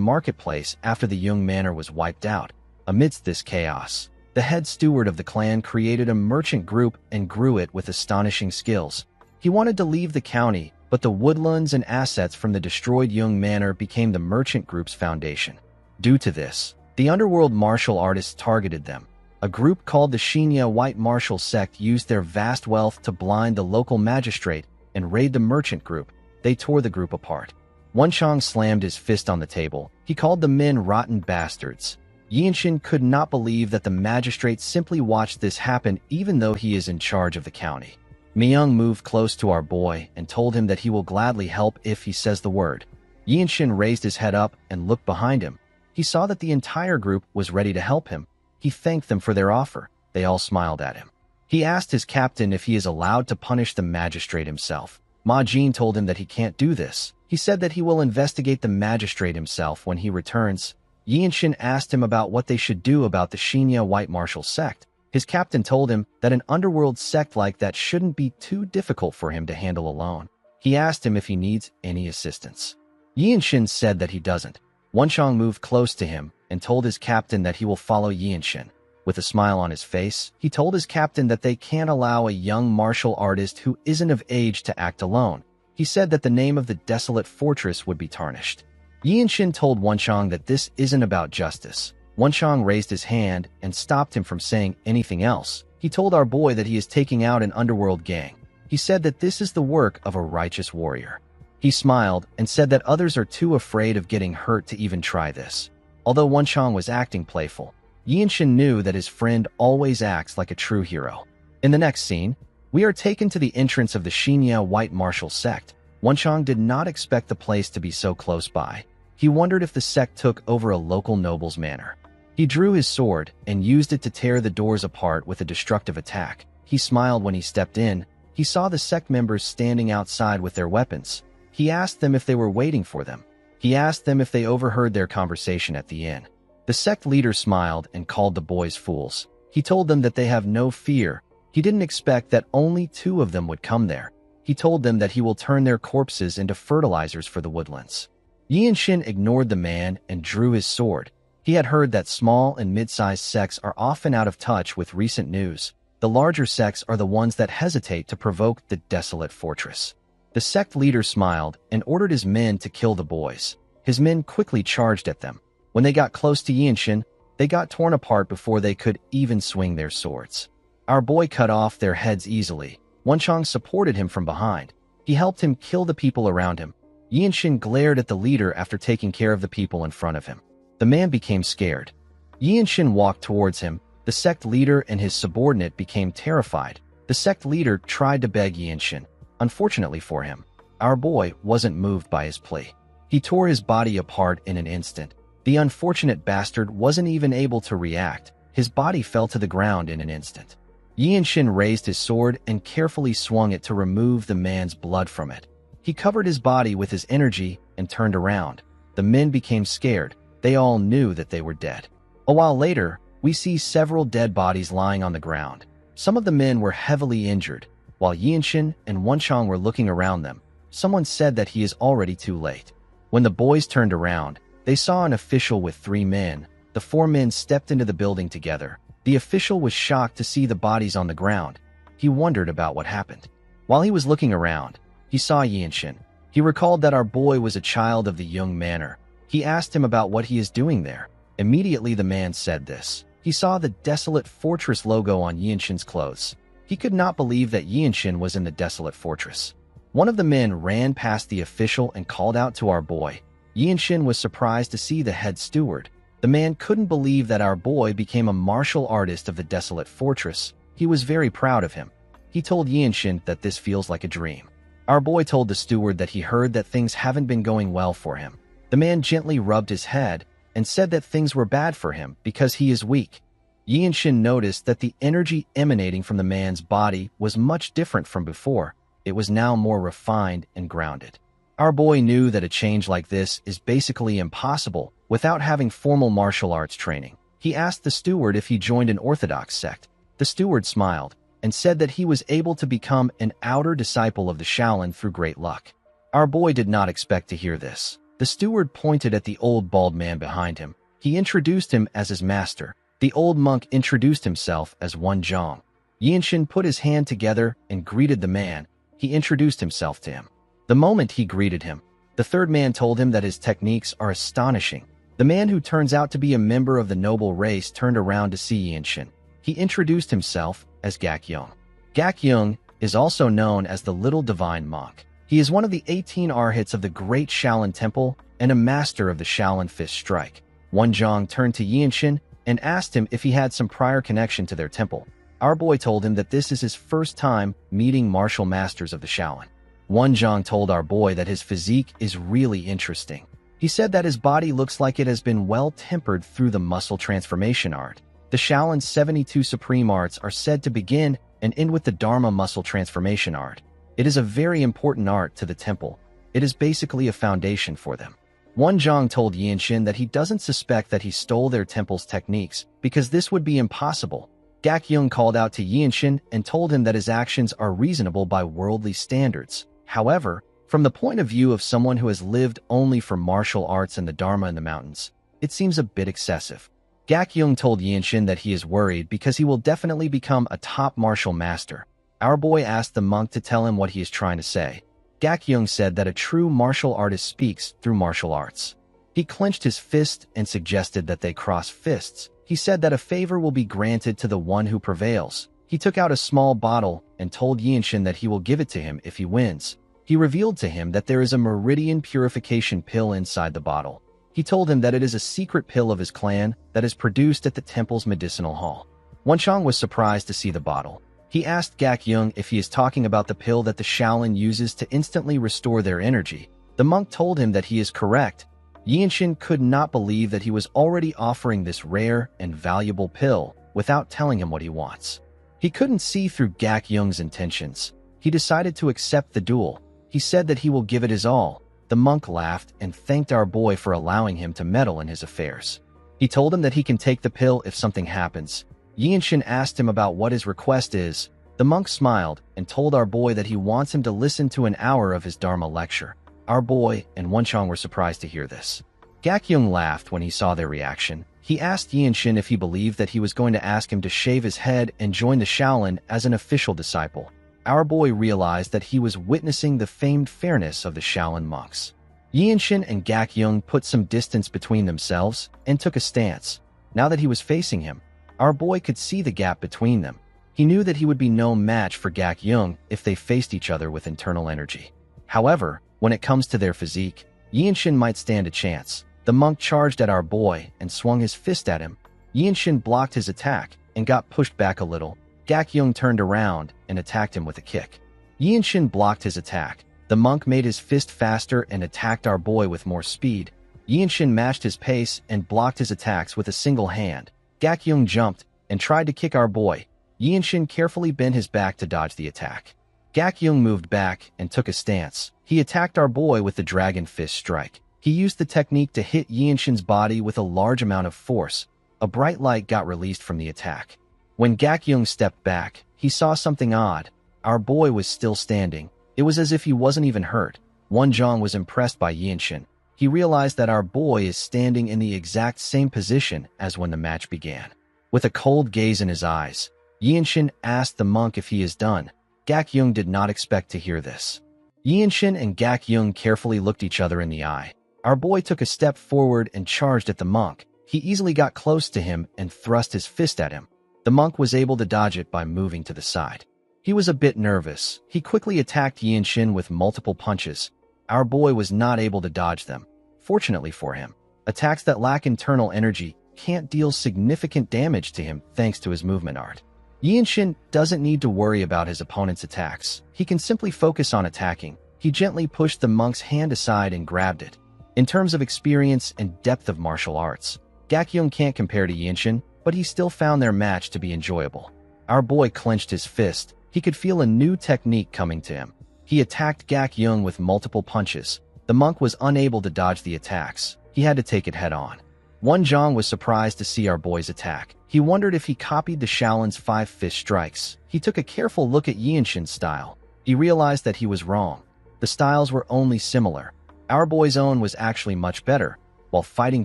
marketplace after the Young manor was wiped out. Amidst this chaos, the head steward of the clan created a merchant group and grew it with astonishing skills. He wanted to leave the county, but the woodlands and assets from the destroyed Young manor became the merchant group's foundation. Due to this, the underworld martial artists targeted them. A group called the Shinya White Martial Sect used their vast wealth to blind the local magistrate and raid the merchant group. They tore the group apart. Wenchang slammed his fist on the table. He called the men rotten bastards. Yinshin could not believe that the magistrate simply watched this happen even though he is in charge of the county. Myung moved close to our boy and told him that he will gladly help if he says the word. Yinshin raised his head up and looked behind him. He saw that the entire group was ready to help him. He thanked them for their offer. They all smiled at him. He asked his captain if he is allowed to punish the magistrate himself. Ma Jin told him that he can't do this. He said that he will investigate the magistrate himself when he returns. Yinshin asked him about what they should do about the Shinya White Martial Sect. His captain told him that an underworld sect like that shouldn't be too difficult for him to handle alone. He asked him if he needs any assistance. Yinshin said that he doesn't. Wenchang moved close to him and told his captain that he will follow Yinshin. With a smile on his face, he told his captain that they can't allow a young martial artist who isn't of age to act alone. He said that the name of the desolate fortress would be tarnished. Yinshin told Wenchang that this isn't about justice. Wenchang raised his hand and stopped him from saying anything else. He told our boy that he is taking out an underworld gang. He said that this is the work of a righteous warrior. He smiled and said that others are too afraid of getting hurt to even try this. Although Wenchang was acting playful, Yinshin knew that his friend always acts like a true hero. In the next scene, we are taken to the entrance of the Shinya White Martial Sect. Wenchang did not expect the place to be so close by. He wondered if the sect took over a local noble's manor. He drew his sword and used it to tear the doors apart with a destructive attack. He smiled when he stepped in. He saw the sect members standing outside with their weapons. He asked them if they were waiting for them. He asked them if they overheard their conversation at the inn. The sect leader smiled and called the boys fools. He told them that they have no fear. He didn't expect that only 2 of them would come there. He told them that he will turn their corpses into fertilizers for the woodlands. Yinshin ignored the man and drew his sword. He had heard that small and mid-sized sects are often out of touch with recent news. The larger sects are the ones that hesitate to provoke the desolate fortress. The sect leader smiled and ordered his men to kill the boys. His men quickly charged at them. When they got close to Yinshin, they got torn apart before they could even swing their swords. Our boy cut off their heads easily. Wenchang supported him from behind. He helped him kill the people around him. Yinshin glared at the leader after taking care of the people in front of him. The man became scared. Yinshin walked towards him. The sect leader and his subordinate became terrified. The sect leader tried to beg Yinshin. Unfortunately for him, our boy wasn't moved by his plea. He tore his body apart in an instant. The unfortunate bastard wasn't even able to react. His body fell to the ground in an instant. Yinshin raised his sword and carefully swung it to remove the man's blood from it. He covered his body with his energy and turned around. The men became scared. They all knew that they were dead. A while later, we see several dead bodies lying on the ground. Some of the men were heavily injured. While Yinshin and Wenchang were looking around them, someone said that he is already too late. When the boys turned around, they saw an official with 3 men. The 4 men stepped into the building together. The official was shocked to see the bodies on the ground. He wondered about what happened. While he was looking around, he saw Yinshin. He recalled that our boy was a child of the Young Manor. He asked him about what he is doing there. Immediately the man said this. He saw the Desolate Fortress logo on Yinshin's clothes. He could not believe that Yinshin was in the Desolate Fortress. One of the men ran past the official and called out to our boy. Yinshin was surprised to see the head steward. The man couldn't believe that our boy became a martial artist of the Desolate Fortress. He was very proud of him. He told Yinshin that this feels like a dream. Our boy told the steward that he heard that things haven't been going well for him. The man gently rubbed his head and said that things were bad for him because he is weak. Yinshin noticed that the energy emanating from the man's body was much different from before. It was now more refined and grounded. Our boy knew that a change like this is basically impossible without having formal martial arts training. He asked the steward if he joined an orthodox sect. The steward smiled and said that he was able to become an outer disciple of the Shaolin through great luck. Our boy did not expect to hear this. The steward pointed at the old bald man behind him. He introduced him as his master. The old monk introduced himself as Wenchang. Yinshin put his hand together and greeted the man. He introduced himself to him. The moment he greeted him, the third man told him that his techniques are astonishing. The man who turns out to be a member of the noble race turned around to see Yinshin. He introduced himself as Gakyung. Gakyung is also known as the Little Divine Monk. He is one of the 18 arhats of the Great Shaolin Temple and a master of the Shaolin Fist Strike. Wenchang turned to Yinshin and asked him if he had some prior connection to their temple. Our boy told him that this is his first time meeting martial masters of the Shaolin. Wenchang told our boy that his physique is really interesting. He said that his body looks like it has been well tempered through the muscle transformation art. The Shaolin's 72 supreme arts are said to begin and end with the Dharma muscle transformation art. It is a very important art to the temple. It is basically a foundation for them. Wenchang told Yinshin that he doesn't suspect that he stole their temple's techniques because this would be impossible. Gakyung called out to Yinshin and told him that his actions are reasonable by worldly standards. However, from the point of view of someone who has lived only for martial arts and the Dharma in the mountains, it seems a bit excessive. Gakyung told Yinshin that he is worried because he will definitely become a top martial master. Our boy asked the monk to tell him what he is trying to say. Gakyung said that a true martial artist speaks through martial arts. He clenched his fist and suggested that they cross fists. He said that a favor will be granted to the one who prevails. He took out a small bottle and told Yinshin that he will give it to him if he wins. He revealed to him that there is a meridian purification pill inside the bottle. He told him that it is a secret pill of his clan that is produced at the temple's medicinal hall. Wenchang was surprised to see the bottle. He asked Gakyung if he is talking about the pill that the Shaolin uses to instantly restore their energy. The monk told him that he is correct. Yinshin could not believe that he was already offering this rare and valuable pill without telling him what he wants. He couldn't see through Gakyung's intentions. He decided to accept the duel. He said that he will give it his all. The monk laughed and thanked our boy for allowing him to meddle in his affairs. He told him that he can take the pill if something happens. Yinshin asked him about what his request is. The monk smiled and told our boy that he wants him to listen to an hour of his Dharma lecture. Our boy and Wenchang were surprised to hear this. Gakyung laughed when he saw their reaction. He asked Yinshin if he believed that he was going to ask him to shave his head and join the Shaolin as an official disciple. Our boy realized that he was witnessing the famed fairness of the Shaolin monks. Yinshin and Gakyung put some distance between themselves and took a stance. Now that he was facing him, our boy could see the gap between them. He knew that he would be no match for Gakyung if they faced each other with internal energy. However, when it comes to their physique, Yinshin might stand a chance. The monk charged at our boy and swung his fist at him. Yinshin blocked his attack and got pushed back a little. Gakyung turned around and attacked him with a kick. Yinshin blocked his attack. The monk made his fist faster and attacked our boy with more speed. Yinshin matched his pace and blocked his attacks with a single hand. Gakyung jumped and tried to kick our boy. Yinshin carefully bent his back to dodge the attack. Gakyung moved back and took a stance. He attacked our boy with the Dragon Fist Strike. He used the technique to hit Yinshin's body with a large amount of force. A bright light got released from the attack. When Gak-young stepped back, he saw something odd. Our boy was still standing. It was as if he wasn't even hurt. Wonjong was impressed by Yinshin. He realized that our boy is standing in the exact same position as when the match began. With a cold gaze in his eyes, Yinshin asked the monk if he is done. Gak-young did not expect to hear this. Yinshin and Gak-young carefully looked each other in the eye. Our boy took a step forward and charged at the monk. He easily got close to him and thrust his fist at him. The monk was able to dodge it by moving to the side. He was a bit nervous. He quickly attacked Yinshin with multiple punches. Our boy was not able to dodge them. Fortunately for him, attacks that lack internal energy can't deal significant damage to him thanks to his movement art. Yinshin doesn't need to worry about his opponent's attacks. He can simply focus on attacking. He gently pushed the monk's hand aside and grabbed it. In terms of experience and depth of martial arts, Gak-young can't compare to Yinshin, but he still found their match to be enjoyable. Our boy clenched his fist. He could feel a new technique coming to him. He attacked Gak-young with multiple punches. The monk was unable to dodge the attacks. He had to take it head-on. Wonjong was surprised to see our boy's attack. He wondered if he copied the Shaolin's 5 fist strikes. He took a careful look at Yinshin's style. He realized that he was wrong. The styles were only similar. Our boy's own was actually much better. While fighting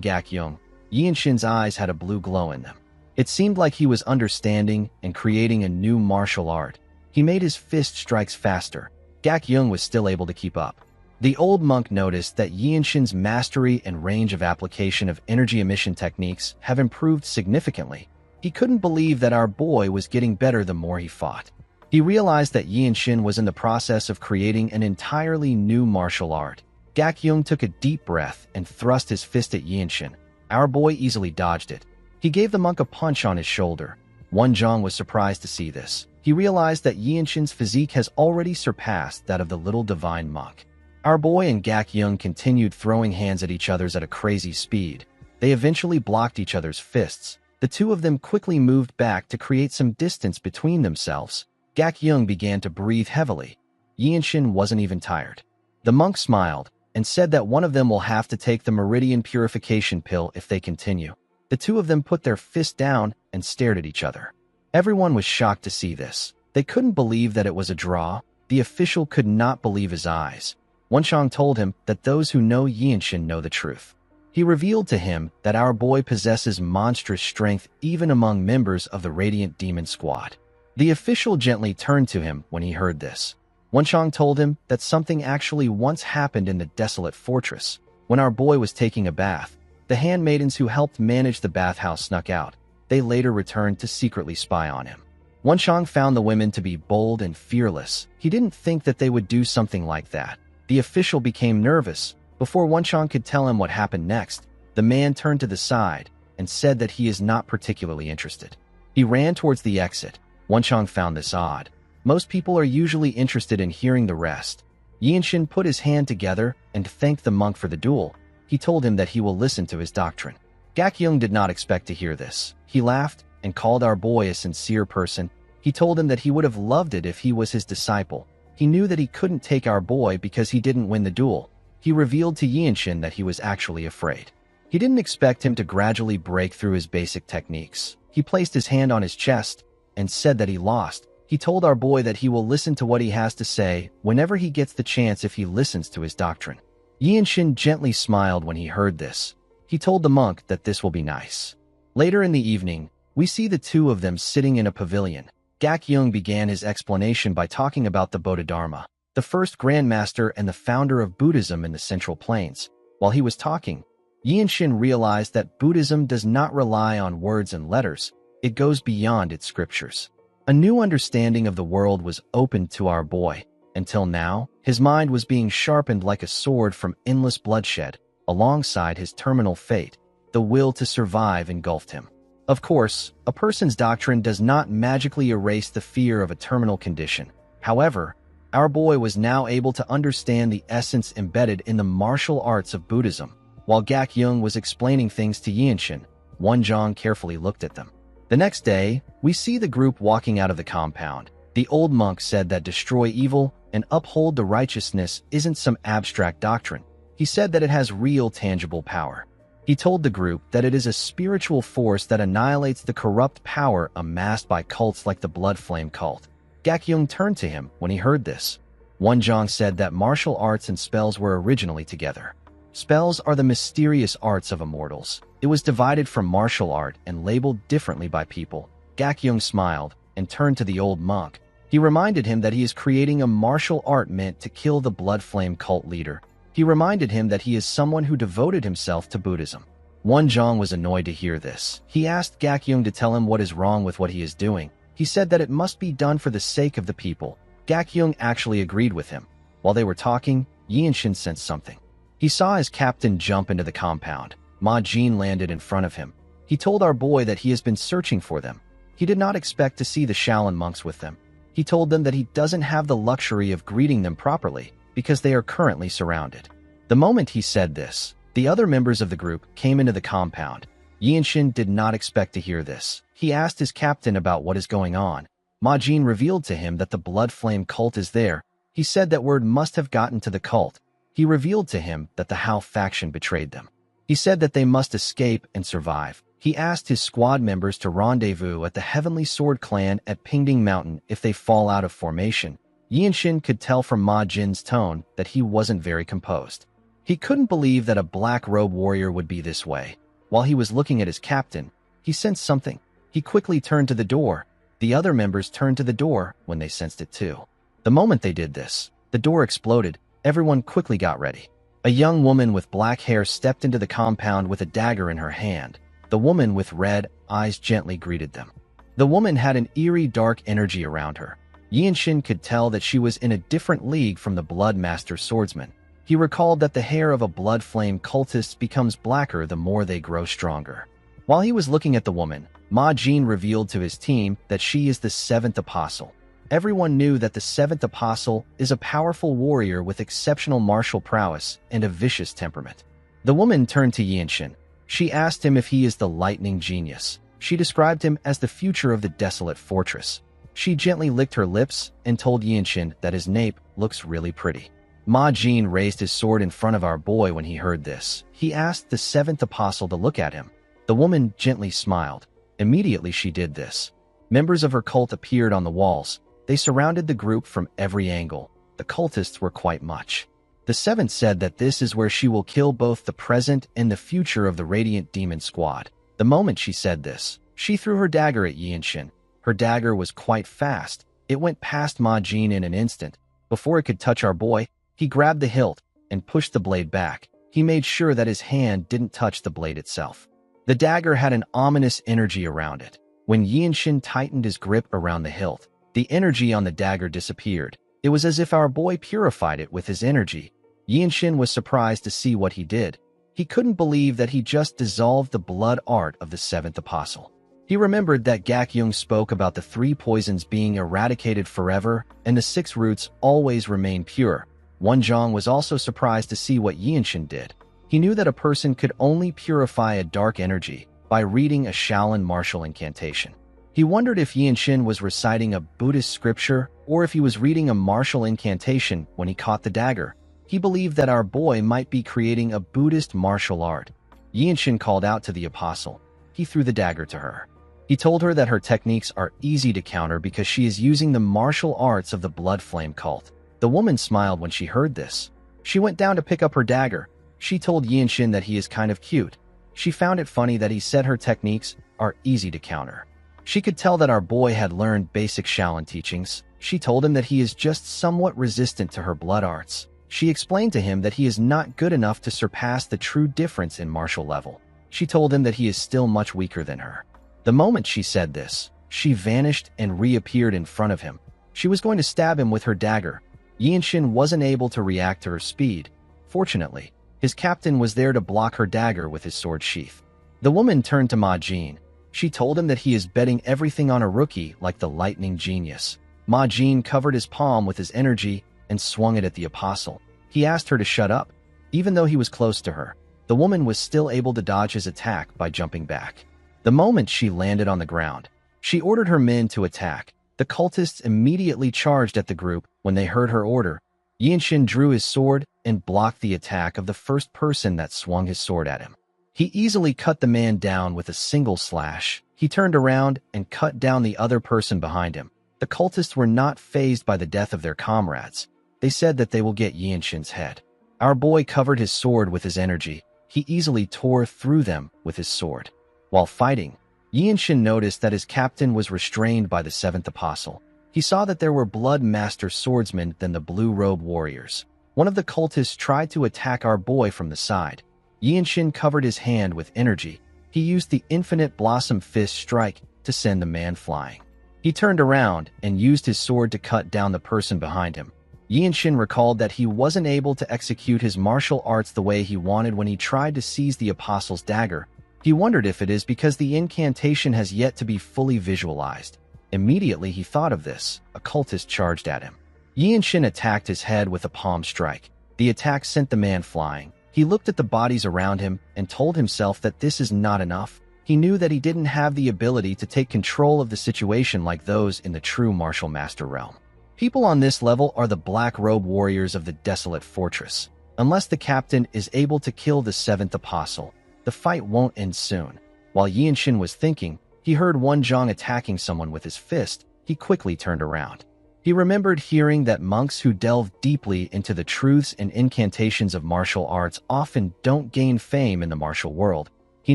Gak-young, Yinshin's eyes had a blue glow in them. It seemed like he was understanding and creating a new martial art. He made his fist strikes faster. Gak-young was still able to keep up. The old monk noticed that Yinshin's mastery and range of application of energy emission techniques have improved significantly. He couldn't believe that our boy was getting better the more he fought. He realized that Yinshin was in the process of creating an entirely new martial art. Gak-young took a deep breath and thrust his fist at Yinshin. Our boy easily dodged it. He gave the monk a punch on his shoulder. Wonjong was surprised to see this. He realized that Yinshin's physique has already surpassed that of the little divine monk. Our boy and Gak-young continued throwing hands at each other at a crazy speed. They eventually blocked each other's fists. The two of them quickly moved back to create some distance between themselves. Gak-young began to breathe heavily. Yinshin wasn't even tired. The monk smiled and said that one of them will have to take the meridian purification pill if they continue. The two of them put their fist down and stared at each other. Everyone was shocked to see this. They couldn't believe that it was a draw. The official could not believe his eyes. Wonchong told him that those who know Yinshin know the truth. He revealed to him that our boy possesses monstrous strength even among members of the Radiant Demon Squad. The official gently turned to him when he heard this. Wonchong told him that something actually once happened in the desolate fortress. When our boy was taking a bath, the handmaidens who helped manage the bathhouse snuck out. They later returned to secretly spy on him. Wonchong found the women to be bold and fearless. He didn't think that they would do something like that. The official became nervous. Before Wonchong could tell him what happened next, the man turned to the side and said that he is not particularly interested. He ran towards the exit. Wonchong found this odd. Most people are usually interested in hearing the rest. Yinshin put his hand together and thanked the monk for the duel. He told him that he will listen to his doctrine. Gak-young did not expect to hear this. He laughed and called our boy a sincere person. He told him that he would have loved it if he was his disciple. He knew that he couldn't take our boy because he didn't win the duel. He revealed to Yinshin that he was actually afraid. He didn't expect him to gradually break through his basic techniques. He placed his hand on his chest and said that he lost. He told our boy that he will listen to what he has to say whenever he gets the chance if he listens to his doctrine. Yinshin gently smiled when he heard this. He told the monk that this will be nice. Later in the evening, we see the two of them sitting in a pavilion. Gak-young began his explanation by talking about the Bodhidharma, the first grandmaster and the founder of Buddhism in the Central Plains. While he was talking, Yinshin realized that Buddhism does not rely on words and letters. It goes beyond its scriptures. A new understanding of the world was opened to our boy. Until now, his mind was being sharpened like a sword from endless bloodshed. Alongside his terminal fate, the will to survive engulfed him. Of course, a person's doctrine does not magically erase the fear of a terminal condition. However, our boy was now able to understand the essence embedded in the martial arts of Buddhism. While Gak-young was explaining things to Yinshin, Wonjong carefully looked at them. The next day, we see the group walking out of the compound. The old monk said that destroy evil and uphold the righteousness isn't some abstract doctrine. He said that it has real tangible power. He told the group that it is a spiritual force that annihilates the corrupt power amassed by cults like the Blood Flame cult. Gakyung turned to him when he heard this. Wonjong said that martial arts and spells were originally together. Spells are the mysterious arts of immortals. It was divided from martial art and labeled differently by people. Gakyung smiled and turned to the old monk. He reminded him that he is creating a martial art meant to kill the Blood Flame cult leader. He reminded him that he is someone who devoted himself to Buddhism. Wonjong was annoyed to hear this. He asked Gakyung to tell him what is wrong with what he is doing. He said that it must be done for the sake of the people. Gakyung actually agreed with him. While they were talking, Yinshin sensed something. He saw his captain jump into the compound. Ma Jin landed in front of him. He told our boy that he has been searching for them. He did not expect to see the Shaolin monks with them. He told them that he doesn't have the luxury of greeting them properly because they are currently surrounded. The moment he said this, the other members of the group came into the compound. Yinshin did not expect to hear this. He asked his captain about what is going on. Ma Jin revealed to him that the Blood Flame cult is there. He said that word must have gotten to the cult. He revealed to him that the Hao faction betrayed them. He said that they must escape and survive. He asked his squad members to rendezvous at the Heavenly Sword clan at Pingding Mountain if they fall out of formation. Yinshin could tell from Ma Jin's tone that he wasn't very composed. He couldn't believe that a black-robe warrior would be this way. While he was looking at his captain, he sensed something. He quickly turned to the door. The other members turned to the door when they sensed it too. The moment they did this, the door exploded. Everyone quickly got ready. A young woman with black hair stepped into the compound with a dagger in her hand. The woman with red eyes gently greeted them. The woman had an eerie dark energy around her. Yinshin could tell that she was in a different league from the Blood Master swordsman. He recalled that the hair of a Blood Flame cultist becomes blacker the more they grow stronger. While he was looking at the woman, Ma Jin revealed to his team that she is the seventh apostle. Everyone knew that the seventh apostle is a powerful warrior with exceptional martial prowess and a vicious temperament. The woman turned to Yinshin. She asked him if he is the lightning genius. She described him as the future of the desolate fortress. She gently licked her lips and told Yinshin that his nape looks really pretty. Ma Jin raised his sword in front of our boy when he heard this. He asked the seventh apostle to look at him. The woman gently smiled. Immediately she did this. Members of her cult appeared on the walls. They surrounded the group from every angle. The cultists were quite much. The seventh said that this is where she will kill both the present and the future of the Radiant Demon Squad. The moment she said this, she threw her dagger at Yinshin. Her dagger was quite fast. It went past Ma Jin in an instant. Before it could touch our boy, he grabbed the hilt and pushed the blade back. He made sure that his hand didn't touch the blade itself. The dagger had an ominous energy around it. When Yinshin tightened his grip around the hilt, the energy on the dagger disappeared. It was as if our boy purified it with his energy. Yinshin was surprised to see what he did. He couldn't believe that he just dissolved the blood art of the seventh apostle. He remembered that Gakyung spoke about the 3 poisons being eradicated forever and the 6 roots always remain pure. Wonjong was also surprised to see what Yinshin did. He knew that a person could only purify a dark energy by reading a Shaolin martial incantation. He wondered if Yinshin was reciting a Buddhist scripture or if he was reading a martial incantation when he caught the dagger. He believed that our boy might be creating a Buddhist martial art. Yinshin called out to the apostle. He threw the dagger to her. He told her that her techniques are easy to counter because she is using the martial arts of the Blood Flame cult. The woman smiled when she heard this. She went down to pick up her dagger. She told Yinshin that he is kind of cute. She found it funny that he said her techniques are easy to counter. She could tell that our boy had learned basic Shaolin teachings. She told him that he is just somewhat resistant to her blood arts. She explained to him that he is not good enough to surpass the true difference in martial level. She told him that he is still much weaker than her. The moment she said this, she vanished and reappeared in front of him. She was going to stab him with her dagger. Yinshin wasn't able to react to her speed. Fortunately, his captain was there to block her dagger with his sword sheath. The woman turned to Ma Jin. She told him that he is betting everything on a rookie like the lightning genius. Ma Jin covered his palm with his energy and swung it at the apostle. He asked her to shut up. Even though he was close to her, the woman was still able to dodge his attack by jumping back. The moment she landed on the ground, she ordered her men to attack. The cultists immediately charged at the group when they heard her order. Yinshin drew his sword and blocked the attack of the first person that swung his sword at him. He easily cut the man down with a single slash. He turned around and cut down the other person behind him. The cultists were not fazed by the death of their comrades. They said that they will get Yinshin's head. Our boy covered his sword with his energy. He easily tore through them with his sword. While fighting, Yinshin noticed that his captain was restrained by the seventh apostle. He saw that there were blood master swordsmen than the blue-robe warriors. One of the cultists tried to attack our boy from the side. Yinshin covered his hand with energy. He used the infinite blossom fist strike to send the man flying. He turned around and used his sword to cut down the person behind him. Yinshin recalled that he wasn't able to execute his martial arts the way he wanted when he tried to seize the apostle's dagger. He wondered if it is because the incantation has yet to be fully visualized. Immediately he thought of this. A cultist charged at him. Yinshin attacked his head with a palm strike. The attack sent the man flying. He looked at the bodies around him and told himself that this is not enough. He knew that he didn't have the ability to take control of the situation like those in the true martial master realm. People on this level are the black robe warriors of the desolate fortress. Unless the captain is able to kill the seventh apostle, the fight won't end soon. While Yinshin was thinking, he heard Wonjong attacking someone with his fist. He quickly turned around. He remembered hearing that monks who delve deeply into the truths and incantations of martial arts often don't gain fame in the martial world. He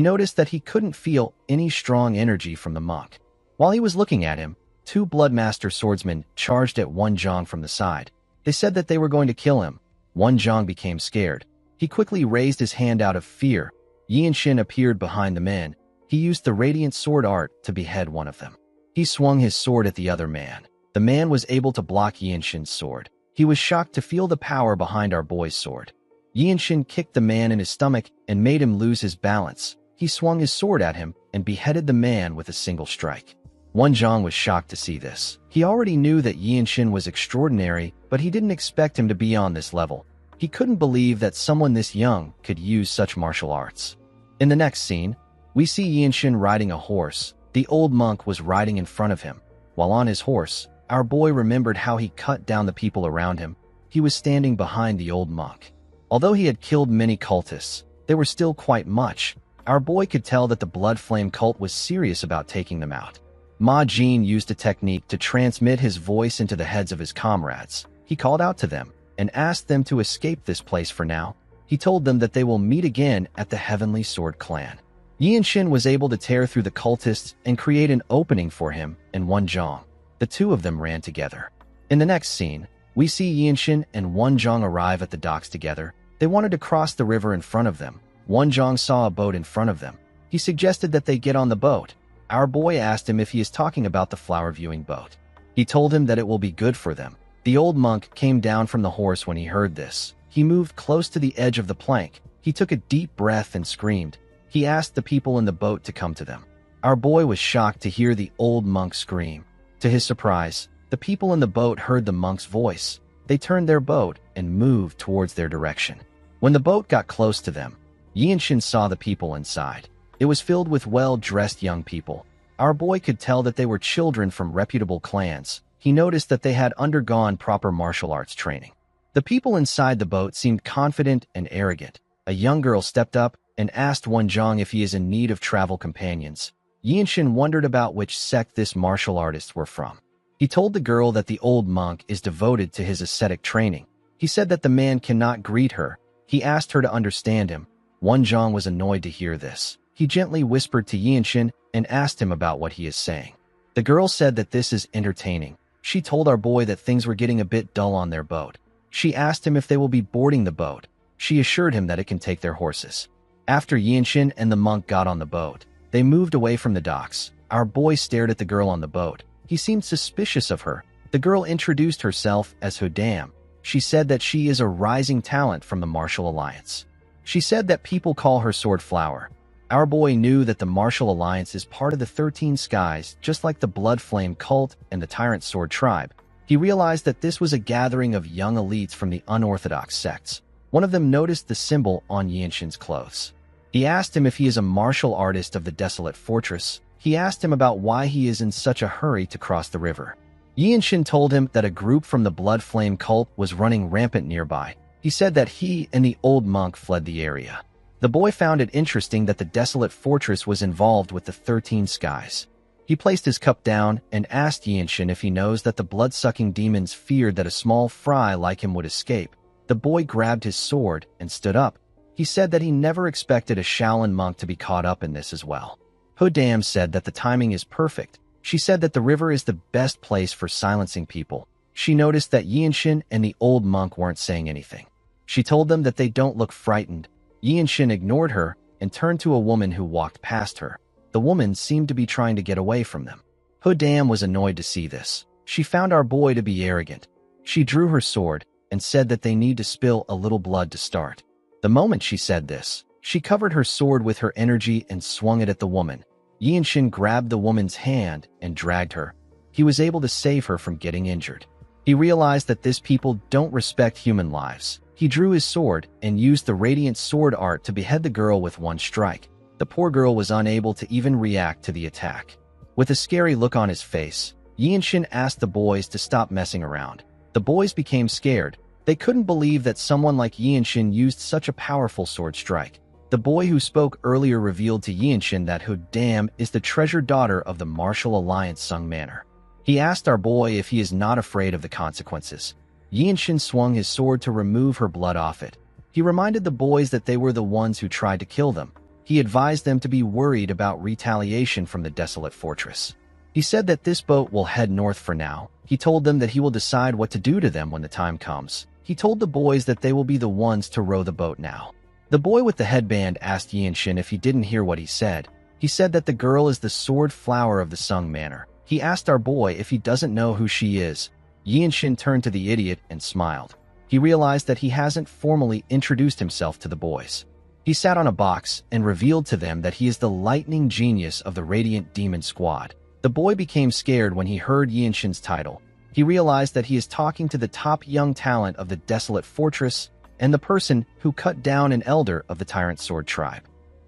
noticed that he couldn't feel any strong energy from the monk. While he was looking at him, two Bloodmaster swordsmen charged at Wonjong from the side. They said that they were going to kill him. Wonjong became scared. He quickly raised his hand out of fear. Yinshin appeared behind the men. He used the radiant sword art to behead one of them. He swung his sword at the other man. The man was able to block Yinshin's sword. He was shocked to feel the power behind our boy's sword. Yinshin kicked the man in his stomach and made him lose his balance. He swung his sword at him and beheaded the man with a single strike. Wonjong was shocked to see this. He already knew that Yinshin was extraordinary, but he didn't expect him to be on this level. He couldn't believe that someone this young could use such martial arts. In the next scene, we see Yinshin riding a horse. The old monk was riding in front of him. While on his horse, our boy remembered how he cut down the people around him. He was standing behind the old monk. Although he had killed many cultists, there were still quite much. Our boy could tell that the Blood Flame cult was serious about taking them out. Ma Jin used a technique to transmit his voice into the heads of his comrades. He called out to them and asked them to escape this place for now. He told them that they will meet again at the Heavenly Sword Clan. Yinshin was able to tear through the cultists and create an opening for him and Wonjong. The two of them ran together. In the next scene, we see Yinshin and Wonjong arrive at the docks together. They wanted to cross the river in front of them. Wonjong saw a boat in front of them. He suggested that they get on the boat. Our boy asked him if he is talking about the flower viewing boat. He told him that it will be good for them. The old monk came down from the horse when he heard this. He moved close to the edge of the plank. He took a deep breath and screamed. He asked the people in the boat to come to them. Our boy was shocked to hear the old monk scream. To his surprise, the people in the boat heard the monk's voice. They turned their boat and moved towards their direction. When the boat got close to them, Yinshin saw the people inside. It was filled with well-dressed young people. Our boy could tell that they were children from reputable clans. He noticed that they had undergone proper martial arts training. The people inside the boat seemed confident and arrogant. A young girl stepped up and asked Wonjong if he is in need of travel companions. Yinshin wondered about which sect this martial artists were from. He told the girl that the old monk is devoted to his ascetic training. He said that the man cannot greet her. He asked her to understand him. Wonjong was annoyed to hear this. He gently whispered to Yinshin and asked him about what he is saying. The girl said that this is entertaining. She told our boy that things were getting a bit dull on their boat. She asked him if they will be boarding the boat. She assured him that it can take their horses. After Yinshin and the monk got on the boat, they moved away from the docks. Our boy stared at the girl on the boat. He seemed suspicious of her. The girl introduced herself as Hodam. She said that she is a rising talent from the Martial Alliance. She said that people call her Sword Flower. Our boy knew that the Martial Alliance is part of the 13 Skies, just like the Blood Flame cult and the Tyrant Sword tribe. He realized that this was a gathering of young elites from the unorthodox sects. One of them noticed the symbol on Yinshin's clothes. He asked him if he is a martial artist of the desolate fortress. He asked him about why he is in such a hurry to cross the river. Yinshin told him that a group from the Blood Flame cult was running rampant nearby. He said that he and the old monk fled the area. The boy found it interesting that the desolate fortress was involved with the 13 skies. He placed his cup down and asked Yinshin if he knows that the blood-sucking demons feared that a small fry like him would escape. The boy grabbed his sword and stood up. He said that he never expected a Shaolin monk to be caught up in this as well. Hodam said that the timing is perfect. She said that the river is the best place for silencing people. She noticed that Yinshin and the old monk weren't saying anything. She told them that they don't look frightened. Yinshin ignored her and turned to a woman who walked past her. The woman seemed to be trying to get away from them. Hodam was annoyed to see this. She found our boy to be arrogant. She drew her sword and said that they need to spill a little blood to start. The moment she said this, she covered her sword with her energy and swung it at the woman. Yinshin grabbed the woman's hand and dragged her. He was able to save her from getting injured. He realized that these people don't respect human lives. He drew his sword and used the radiant sword art to behead the girl with one strike. The poor girl was unable to even react to the attack. With a scary look on his face, Yinshin asked the boys to stop messing around. The boys became scared. They couldn't believe that someone like Yinshin used such a powerful sword strike. The boy who spoke earlier revealed to Yinshin that Hodam is the treasured daughter of the Martial Alliance Sung Manor. He asked our boy if he is not afraid of the consequences. Yinshin swung his sword to remove her blood off it. He reminded the boys that they were the ones who tried to kill them. He advised them to be worried about retaliation from the desolate fortress. He said that this boat will head north for now. He told them that he will decide what to do to them when the time comes. He told the boys that they will be the ones to row the boat now. The boy with the headband asked Yinshin if he didn't hear what he said. He said that the girl is the sword flower of the Sung Manor. He asked our boy if he doesn't know who she is. Yinshin turned to the idiot and smiled. He realized that he hasn't formally introduced himself to the boys. He sat on a box and revealed to them that he is the lightning genius of the Radiant Demon Squad. The boy became scared when he heard Yinshin's title. He realized that he is talking to the top young talent of the desolate fortress and the person who cut down an elder of the Tyrant Sword tribe.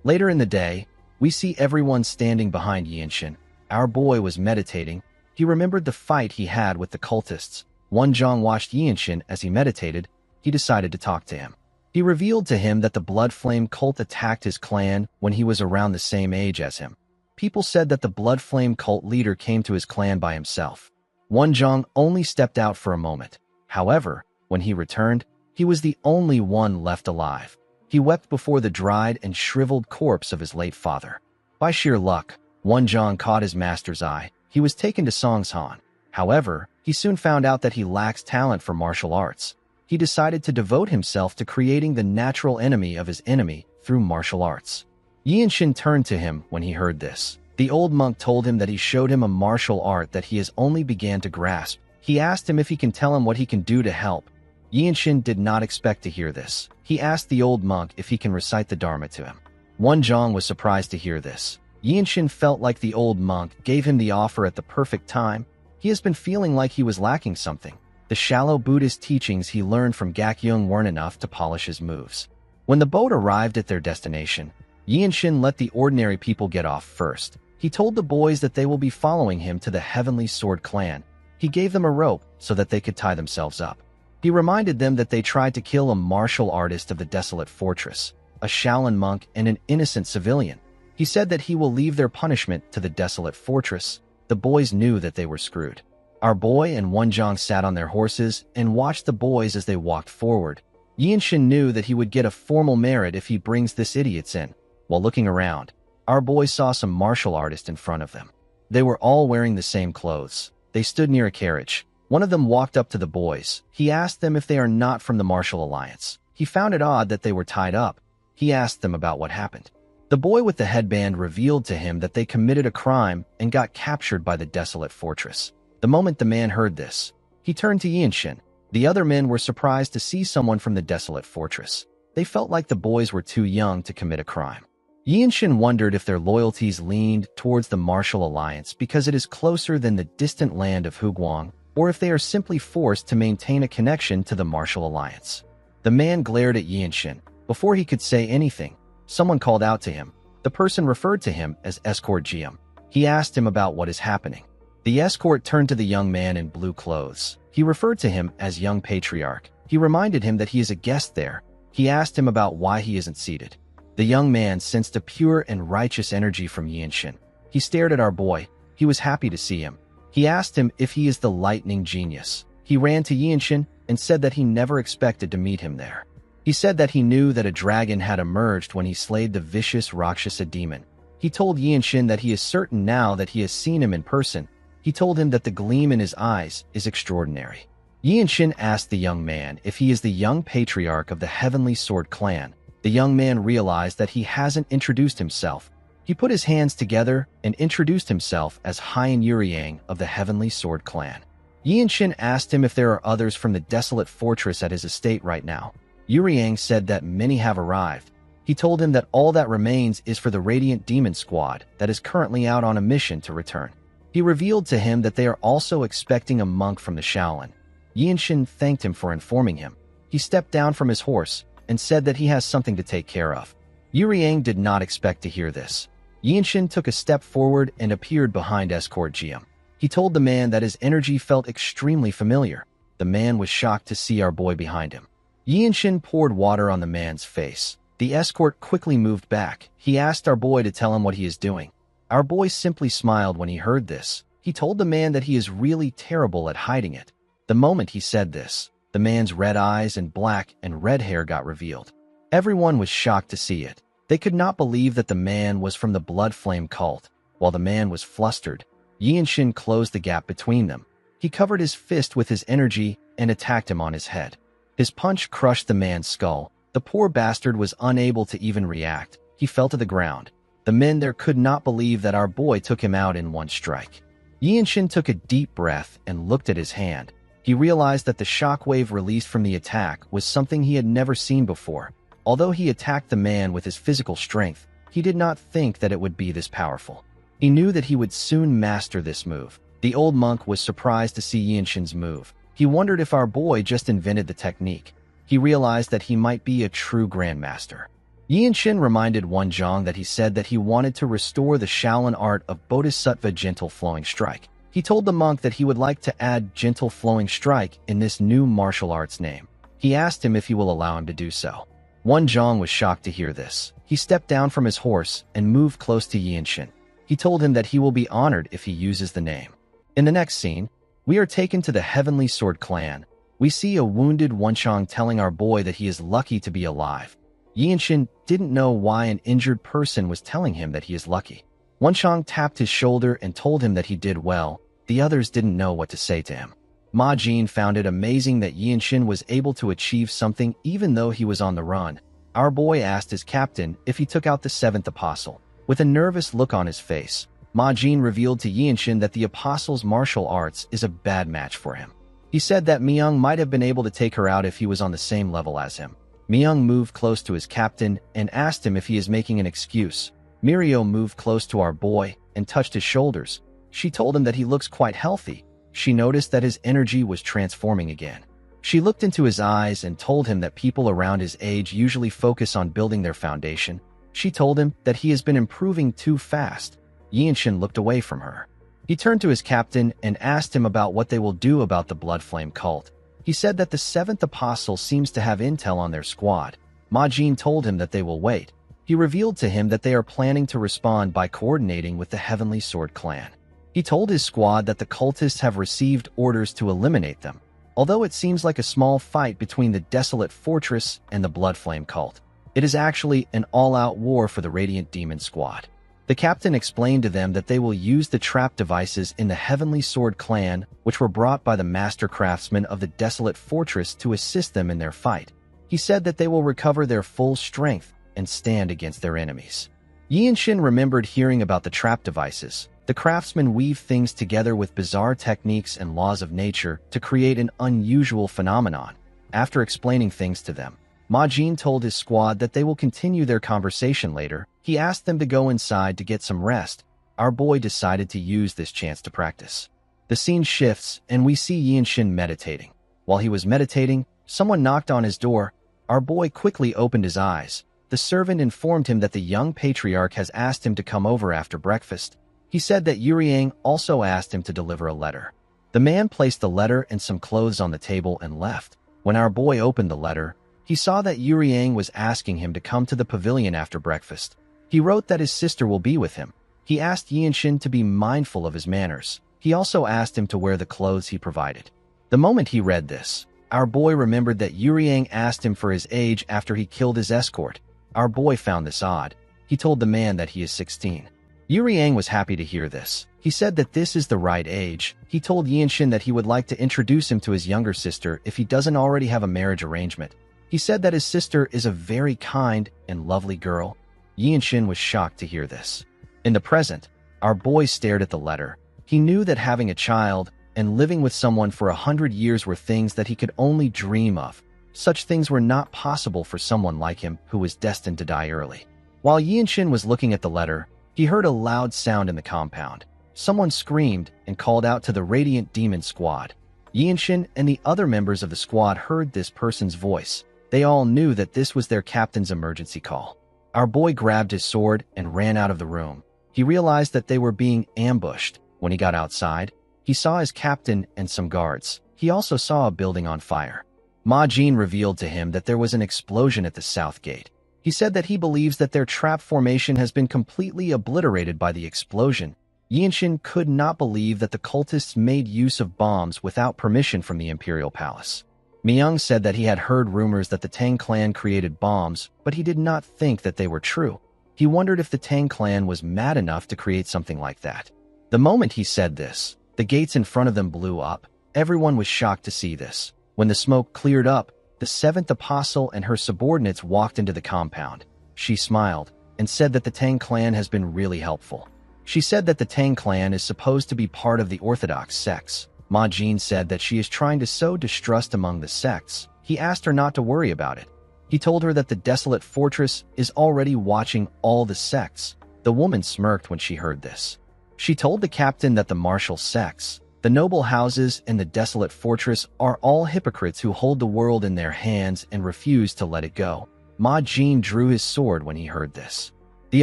Later in the day, we see everyone standing behind Yinshin. Our boy was meditating. He remembered the fight he had with the cultists. Wonjong watched Yinshin as he meditated. He decided to talk to him. He revealed to him that the Blood Flame cult attacked his clan when he was around the same age as him. People said that the Blood Flame cult leader came to his clan by himself. Wonjong only stepped out for a moment. However, when he returned, he was the only one left alive. He wept before the dried and shriveled corpse of his late father. By sheer luck, Wonjong caught his master's eye. He was taken to Songshan. However, he soon found out that he lacks talent for martial arts. He decided to devote himself to creating the natural enemy of his enemy through martial arts. Yinshin turned to him when he heard this. The old monk told him that he showed him a martial art that he has only began to grasp. He asked him if he can tell him what he can do to help. Yinshin did not expect to hear this. He asked the old monk if he can recite the Dharma to him. Wonjong was surprised to hear this. Yinshin felt like the old monk gave him the offer at the perfect time. He has been feeling like he was lacking something. The shallow Buddhist teachings he learned from Gakyung weren't enough to polish his moves. When the boat arrived at their destination, Yinshin let the ordinary people get off first. He told the boys that they will be following him to the Heavenly Sword clan. He gave them a rope so that they could tie themselves up. He reminded them that they tried to kill a martial artist of the desolate fortress, a Shaolin monk, and an innocent civilian. He said that he will leave their punishment to the desolate fortress. The boys knew that they were screwed. Our boy and Wonjong sat on their horses and watched the boys as they walked forward. Yinshin knew that he would get a formal merit if he brings this idiots in. While looking around, our boy saw some martial artists in front of them. They were all wearing the same clothes. They stood near a carriage. One of them walked up to the boys. He asked them if they are not from the Martial Alliance. He found it odd that they were tied up. He asked them about what happened. The boy with the headband revealed to him that they committed a crime and got captured by the desolate fortress. The moment the man heard this, he turned to Yinshin. The other men were surprised to see someone from the desolate fortress. They felt like the boys were too young to commit a crime. Yinshin wondered if their loyalties leaned towards the Martial Alliance because it is closer than the distant land of Huguang, or if they are simply forced to maintain a connection to the Martial Alliance. The man glared at Yinshin. Before he could say anything, someone called out to him. The person referred to him as Escort Giam. He asked him about what is happening. The escort turned to the young man in blue clothes. He referred to him as young patriarch. He reminded him that he is a guest there. He asked him about why he isn't seated. The young man sensed a pure and righteous energy from Yinshin. He stared at our boy. He was happy to see him. He asked him if he is the lightning genius. He ran to Yinshin and said that he never expected to meet him there. He said that he knew that a dragon had emerged when he slayed the vicious Rakshasa demon. He told Yinshin that he is certain now that he has seen him in person. He told him that the gleam in his eyes is extraordinary. Yinshin asked the young man if he is the young patriarch of the Heavenly Sword clan. The young man realized that he hasn't introduced himself. He put his hands together and introduced himself as Hien Yuryang of the Heavenly Sword clan. Yinshin asked him if there are others from the desolate fortress at his estate right now. Yuryang said that many have arrived. He told him that all that remains is for the Radiant Demon Squad that is currently out on a mission to return. He revealed to him that they are also expecting a monk from the Shaolin. Yinshin thanked him for informing him. He stepped down from his horse and said that he has something to take care of. Yuryang did not expect to hear this. Yinshin took a step forward and appeared behind Escort Jiam. He told the man that his energy felt extremely familiar. The man was shocked to see our boy behind him. Yinshin poured water on the man's face. The escort quickly moved back. He asked our boy to tell him what he is doing. Our boy simply smiled when he heard this. He told the man that he is really terrible at hiding it. The moment he said this, the man's red eyes and black and red hair got revealed. Everyone was shocked to see it. They could not believe that the man was from the Blood Flame cult. While the man was flustered, Yinshin closed the gap between them. He covered his fist with his energy and attacked him on his head. His punch crushed the man's skull. The poor bastard was unable to even react. He fell to the ground. The men there could not believe that our boy took him out in one strike. Yinshin took a deep breath and looked at his hand. He realized that the shockwave released from the attack was something he had never seen before. Although he attacked the man with his physical strength, he did not think that it would be this powerful. He knew that he would soon master this move. The old monk was surprised to see Yinshin's move. He wondered if our boy just invented the technique. He realized that he might be a true grandmaster. Yinshin reminded Wenzhong that he said that he wanted to restore the Shaolin art of Bodhisattva Gentle Flowing Strike. He told the monk that he would like to add Gentle Flowing Strike in this new martial arts name. He asked him if he will allow him to do so. Wenzhong was shocked to hear this. He stepped down from his horse and moved close to Yinshin. He told him that he will be honored if he uses the name. In the next scene, we are taken to the Heavenly Sword clan. We see a wounded Wenzhong telling our boy that he is lucky to be alive. Yinshin didn't know why an injured person was telling him that he is lucky. Wenzhong tapped his shoulder and told him that he did well. The others didn't know what to say to him. Ma Jin found it amazing that Yinshin was able to achieve something even though he was on the run. Our boy asked his captain if he took out the seventh apostle. With a nervous look on his face, Ma Jin revealed to Yinshin that the apostle's martial arts is a bad match for him. He said that Myung might have been able to take her out if he was on the same level as him. Myung moved close to his captain and asked him if he is making an excuse. Mirio moved close to our boy and touched his shoulders. She told him that he looks quite healthy. She noticed that his energy was transforming again. She looked into his eyes and told him that people around his age usually focus on building their foundation. She told him that he has been improving too fast. Yinshin looked away from her. He turned to his captain and asked him about what they will do about the Blood Flame cult. He said that the seventh apostle seems to have intel on their squad. Ma Jin told him that they will wait. He revealed to him that they are planning to respond by coordinating with the Heavenly Sword clan. He told his squad that the cultists have received orders to eliminate them. Although it seems like a small fight between the Desolate Fortress and the Blood Flame cult, it is actually an all-out war for the Radiant Demon Squad. The captain explained to them that they will use the trap devices in the Heavenly Sword clan, which were brought by the master craftsmen of the Desolate Fortress to assist them in their fight. He said that they will recover their full strength and stand against their enemies. Yinshin remembered hearing about the trap devices. The craftsmen weave things together with bizarre techniques and laws of nature to create an unusual phenomenon. After explaining things to them, Ma Jin told his squad that they will continue their conversation later. He asked them to go inside to get some rest. Our boy decided to use this chance to practice. The scene shifts and we see Yinshin meditating. While he was meditating, someone knocked on his door. Our boy quickly opened his eyes. The servant informed him that the young patriarch has asked him to come over after breakfast. He said that Yang also asked him to deliver a letter. The man placed the letter and some clothes on the table and left. When our boy opened the letter, he saw that Yang was asking him to come to the pavilion after breakfast. He wrote that his sister will be with him. He asked Yinshin to be mindful of his manners. He also asked him to wear the clothes he provided. The moment he read this, our boy remembered that Yang asked him for his age after he killed his escort. Our boy found this odd. He told the man that he is 16. Yang was happy to hear this. He said that this is the right age. He told Yinshin that he would like to introduce him to his younger sister if he doesn't already have a marriage arrangement. He said that his sister is a very kind and lovely girl. Yinshin was shocked to hear this. In the present, our boy stared at the letter. He knew that having a child and living with someone for 100 years were things that he could only dream of. Such things were not possible for someone like him who was destined to die early. While Yinshin was looking at the letter, he heard a loud sound in the compound. Someone screamed and called out to the Radiant Demon Squad. Yinshin and the other members of the squad heard this person's voice. They all knew that this was their captain's emergency call. Our boy grabbed his sword and ran out of the room. He realized that they were being ambushed. When he got outside, he saw his captain and some guards. He also saw a building on fire. Ma Jin revealed to him that there was an explosion at the south gate. He said that he believes that their trap formation has been completely obliterated by the explosion. Yinshin could not believe that the cultists made use of bombs without permission from the Imperial Palace. Myung said that he had heard rumors that the Tang clan created bombs, but he did not think that they were true. He wondered if the Tang clan was mad enough to create something like that. The moment he said this, the gates in front of them blew up. Everyone was shocked to see this. When the smoke cleared up, the seventh apostle and her subordinates walked into the compound. She smiled and said that the Tang clan has been really helpful. She said that the Tang clan is supposed to be part of the Orthodox sects. Ma Jin said that she is trying to sow distrust among the sects. He asked her not to worry about it. He told her that the desolate fortress is already watching all the sects. The woman smirked when she heard this. She told the captain that the martial sects, the noble houses, and the desolate fortress are all hypocrites who hold the world in their hands and refuse to let it go. Ma Jin drew his sword when he heard this. The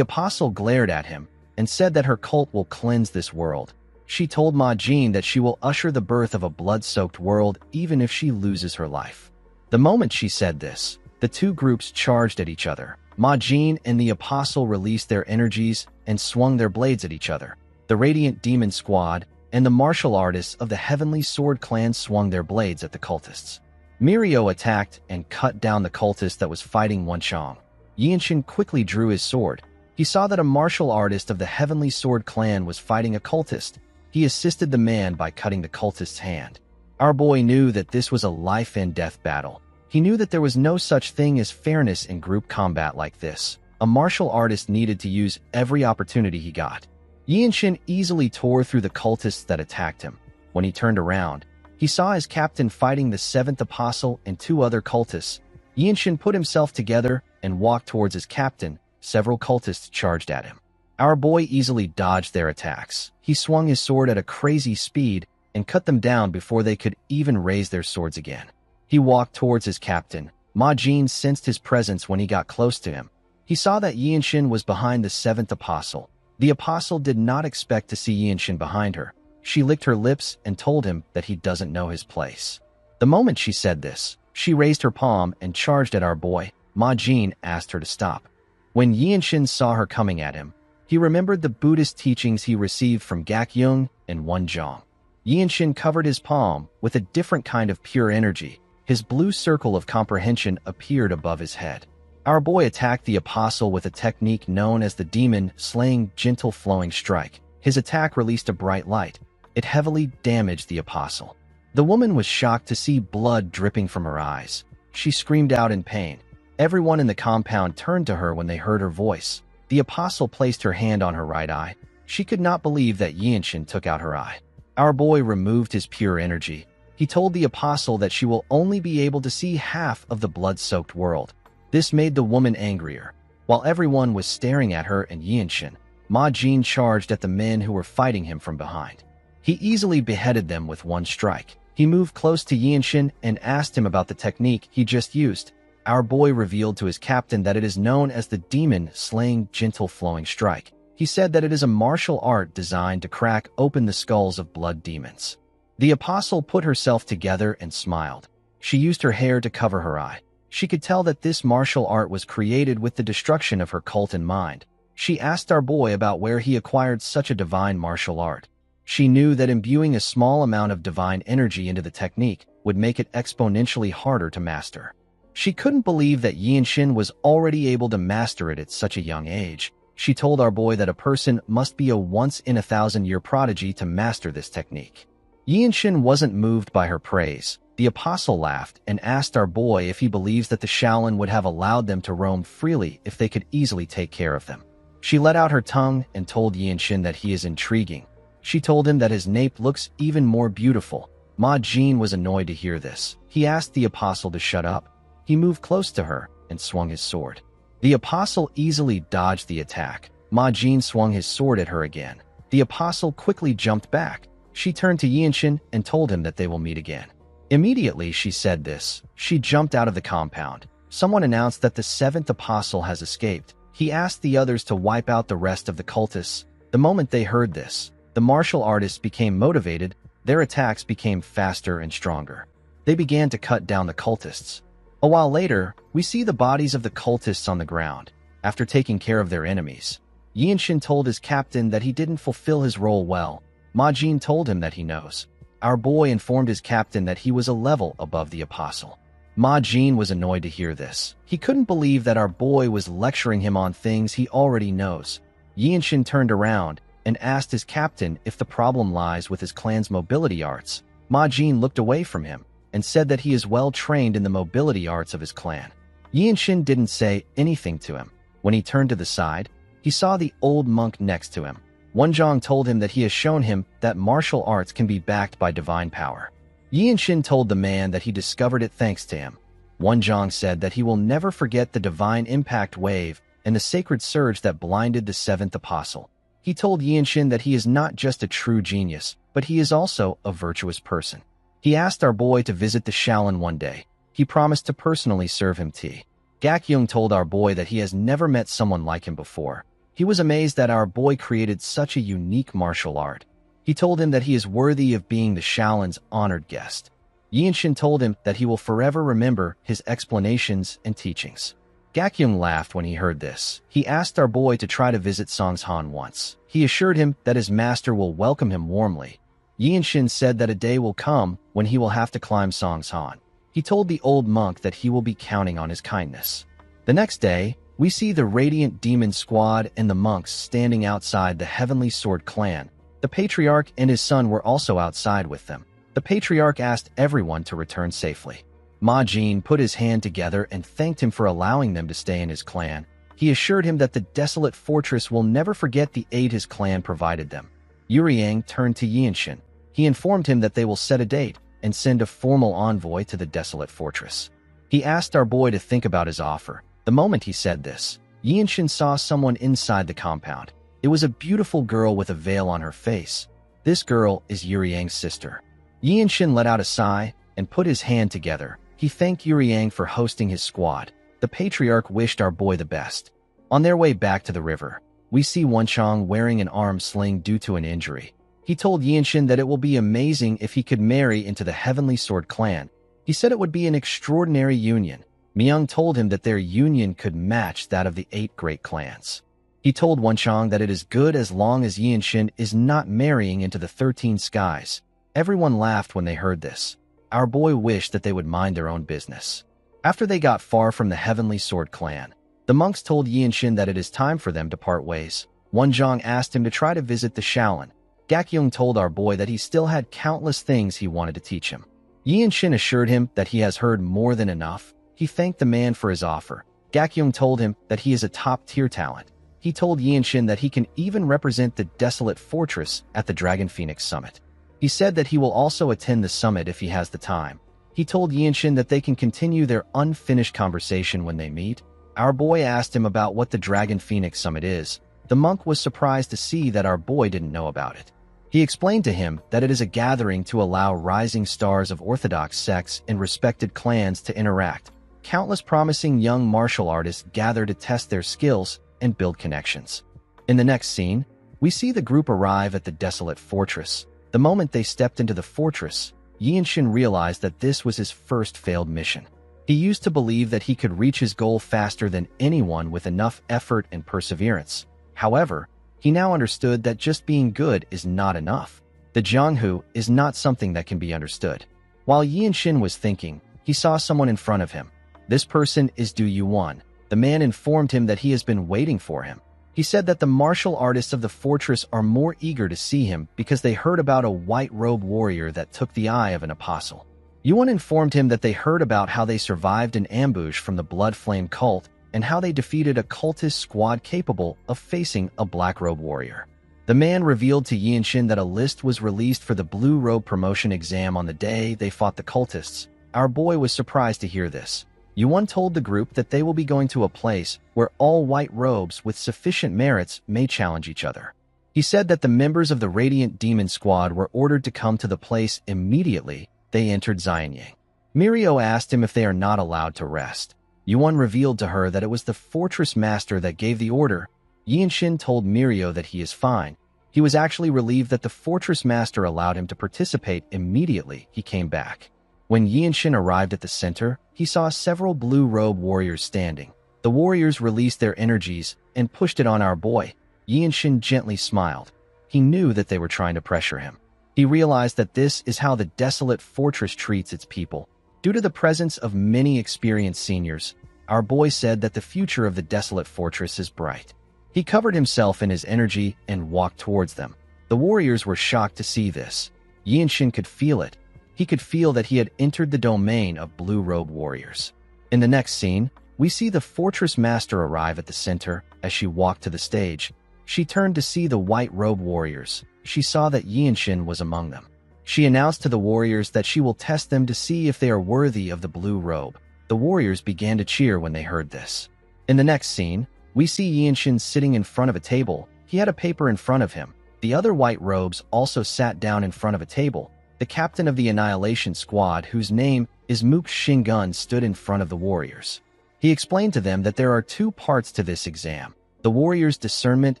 apostle glared at him and said that her cult will cleanse this world. She told Ma Jin that she will usher the birth of a blood-soaked world even if she loses her life. The moment she said this, the two groups charged at each other. Ma Jin and the apostle released their energies and swung their blades at each other. The Radiant Demon Squad and the martial artists of the Heavenly Sword Clan swung their blades at the cultists. Mirio attacked and cut down the cultist that was fighting Wenchong. Yinshin quickly drew his sword. He saw that a martial artist of the Heavenly Sword Clan was fighting a cultist. He assisted the man by cutting the cultist's hand. Our boy knew that this was a life-and-death battle. He knew that there was no such thing as fairness in group combat like this. A martial artist needed to use every opportunity he got. Yinshin easily tore through the cultists that attacked him. When he turned around, he saw his captain fighting the seventh apostle and two other cultists. Yinshin put himself together and walked towards his captain. Several cultists charged at him. Our boy easily dodged their attacks. He swung his sword at a crazy speed and cut them down before they could even raise their swords again. He walked towards his captain. Ma Jin sensed his presence when he got close to him. He saw that Yinshin was behind the seventh apostle. The apostle did not expect to see Yinshin behind her. She licked her lips and told him that he doesn't know his place. The moment she said this, she raised her palm and charged at our boy. Ma Jin asked her to stop. When Yinshin saw her coming at him, he remembered the Buddhist teachings he received from Gakyung and Wenzhong. Yinshin covered his palm with a different kind of pure energy. His blue circle of comprehension appeared above his head. Our boy attacked the apostle with a technique known as the demon-slaying gentle flowing strike. His attack released a bright light. It heavily damaged the apostle. The woman was shocked to see blood dripping from her eyes. She screamed out in pain. Everyone in the compound turned to her when they heard her voice. The apostle placed her hand on her right eye. She could not believe that Yinshin took out her eye. Our boy removed his pure energy. He told the apostle that she will only be able to see half of the blood-soaked world. This made the woman angrier. While everyone was staring at her and Yinshin, Ma Jin charged at the men who were fighting him from behind. He easily beheaded them with one strike. He moved close to Yinshin and asked him about the technique he just used. Our boy revealed to his captain that it is known as the demon-slaying gentle flowing strike. He said that it is a martial art designed to crack open the skulls of blood demons. The apostle put herself together and smiled. She used her hair to cover her eye. She could tell that this martial art was created with the destruction of her cult in mind. She asked our boy about where he acquired such a divine martial art. She knew that imbuing a small amount of divine energy into the technique would make it exponentially harder to master. She couldn't believe that Yinshin was already able to master it at such a young age. She told our boy that a person must be a once-in-a-thousand-year prodigy to master this technique. Yinshin wasn't moved by her praise. The apostle laughed and asked our boy if he believes that the Shaolin would have allowed them to roam freely if they could easily take care of them. She let out her tongue and told Yinshin that he is intriguing. She told him that his nape looks even more beautiful. Ma Jin was annoyed to hear this. He asked the apostle to shut up. He moved close to her and swung his sword. The apostle easily dodged the attack. Ma Jin swung his sword at her again. The apostle quickly jumped back. She turned to Yinshin and told him that they will meet again. Immediately she said this, she jumped out of the compound. Someone announced that the seventh apostle has escaped. He asked the others to wipe out the rest of the cultists. The moment they heard this, the martial artists became motivated. Their attacks became faster and stronger. They began to cut down the cultists. A while later, we see the bodies of the cultists on the ground. After taking care of their enemies, Yinshin told his captain that he didn't fulfill his role well. Ma Jin told him that he knows. Our boy informed his captain that he was a level above the apostle. Ma Jin was annoyed to hear this. He couldn't believe that our boy was lecturing him on things he already knows. Yinshin turned around and asked his captain if the problem lies with his clan's mobility arts. Ma Jin looked away from him and said that he is well trained in the mobility arts of his clan. Yinshin didn't say anything to him. When he turned to the side, he saw the old monk next to him. Wenzhong told him that he has shown him that martial arts can be backed by divine power. Yinshin told the man that he discovered it thanks to him. Wenzhong said that he will never forget the divine impact wave and the sacred surge that blinded the seventh apostle. He told Yinshin that he is not just a true genius, but he is also a virtuous person. He asked our boy to visit the Shaolin one day. He promised to personally serve him tea. Gakyung told our boy that he has never met someone like him before. He was amazed that our boy created such a unique martial art. He told him that he is worthy of being the Shaolin's honored guest. Yinshin told him that he will forever remember his explanations and teachings. Gakyung laughed when he heard this. He asked our boy to try to visit Songshan once. He assured him that his master will welcome him warmly. Yinshin said that a day will come when he will have to climb Songshan. He told the old monk that he will be counting on his kindness. The next day, we see the Radiant Demon Squad and the monks standing outside the Heavenly Sword clan. The Patriarch and his son were also outside with them. The Patriarch asked everyone to return safely. Ma Jin put his hand together and thanked him for allowing them to stay in his clan. He assured him that the desolate fortress will never forget the aid his clan provided them. Yuryang turned to Yinshin. He informed him that they will set a date and send a formal envoy to the desolate fortress. He asked our boy to think about his offer. The moment he said this, Yinshin saw someone inside the compound. It was a beautiful girl with a veil on her face. This girl is Yuryang's sister. Yinshin let out a sigh and put his hand together. He thanked Yuryang for hosting his squad. The Patriarch wished our boy the best. On their way back to the river, we see Wenzhong wearing an arm sling due to an injury. He told Yinshin that it will be amazing if he could marry into the Heavenly Sword clan. He said it would be an extraordinary union. Myung told him that their union could match that of the 8 great clans. He told Wenzhong that it is good as long as Yinshin is not marrying into the 13 skies. Everyone laughed when they heard this. Our boy wished that they would mind their own business. After they got far from the Heavenly Sword clan, the monks told Yinshin that it is time for them to part ways. Wenzhong asked him to try to visit the Shaolin. Gakyung told our boy that he still had countless things he wanted to teach him. Yinshin assured him that he has heard more than enough. He thanked the man for his offer. Gakyung told him that he is a top-tier talent. He told Yinshin that he can even represent the desolate fortress at the Dragon Phoenix Summit. He said that he will also attend the summit if he has the time. He told Yinshin that they can continue their unfinished conversation when they meet. Our boy asked him about what the Dragon Phoenix Summit is. The monk was surprised to see that our boy didn't know about it. He explained to him that it is a gathering to allow rising stars of orthodox sects and respected clans to interact. Countless promising young martial artists gather to test their skills and build connections. In the next scene, we see the group arrive at the desolate fortress. The moment they stepped into the fortress, Yinshin realized that this was his first failed mission. He used to believe that he could reach his goal faster than anyone with enough effort and perseverance. However, he now understood that just being good is not enough. The Jianghu is not something that can be understood. While Yinshin was thinking, he saw someone in front of him. This person is Du Yuan. The man informed him that he has been waiting for him. He said that the martial artists of the fortress are more eager to see him because they heard about a white-robed warrior that took the eye of an apostle. Yuan informed him that they heard about how they survived an ambush from the Blood Flame cult and how they defeated a cultist squad capable of facing a black-robed warrior. The man revealed to Yinshin that a list was released for the Blue Robe promotion exam on the day they fought the cultists. Our boy was surprised to hear this. Yuan told the group that they will be going to a place where all white robes with sufficient merits may challenge each other. He said that the members of the Radiant Demon Squad were ordered to come to the place immediately they entered Xianyang. Mirio asked him if they are not allowed to rest. Yuan revealed to her that it was the fortress master that gave the order. Yinshin told Mirio that he is fine. He was actually relieved that the fortress master allowed him to participate immediately he came back. When Yinshin arrived at the center, he saw several blue-robe warriors standing. The warriors released their energies and pushed it on our boy. Yinshin gently smiled. He knew that they were trying to pressure him. He realized that this is how the desolate fortress treats its people. Due to the presence of many experienced seniors, our boy said that the future of the desolate fortress is bright. He covered himself in his energy and walked towards them. The warriors were shocked to see this. Yinshin could feel it. He could feel that he had entered the domain of blue-robe warriors. In the next scene, we see the fortress master arrive at the center. As she walked to the stage, she turned to see the white-robe warriors. She saw that Yinshin was among them. She announced to the warriors that she will test them to see if they are worthy of the blue robe. The warriors began to cheer when they heard this. In the next scene, we see Yinshin sitting in front of a table. He had a paper in front of him. The other white robes also sat down in front of a table. The captain of the Annihilation Squad, whose name is Mook Shingun, stood in front of the warriors. He explained to them that there are two parts to this exam. The warriors' discernment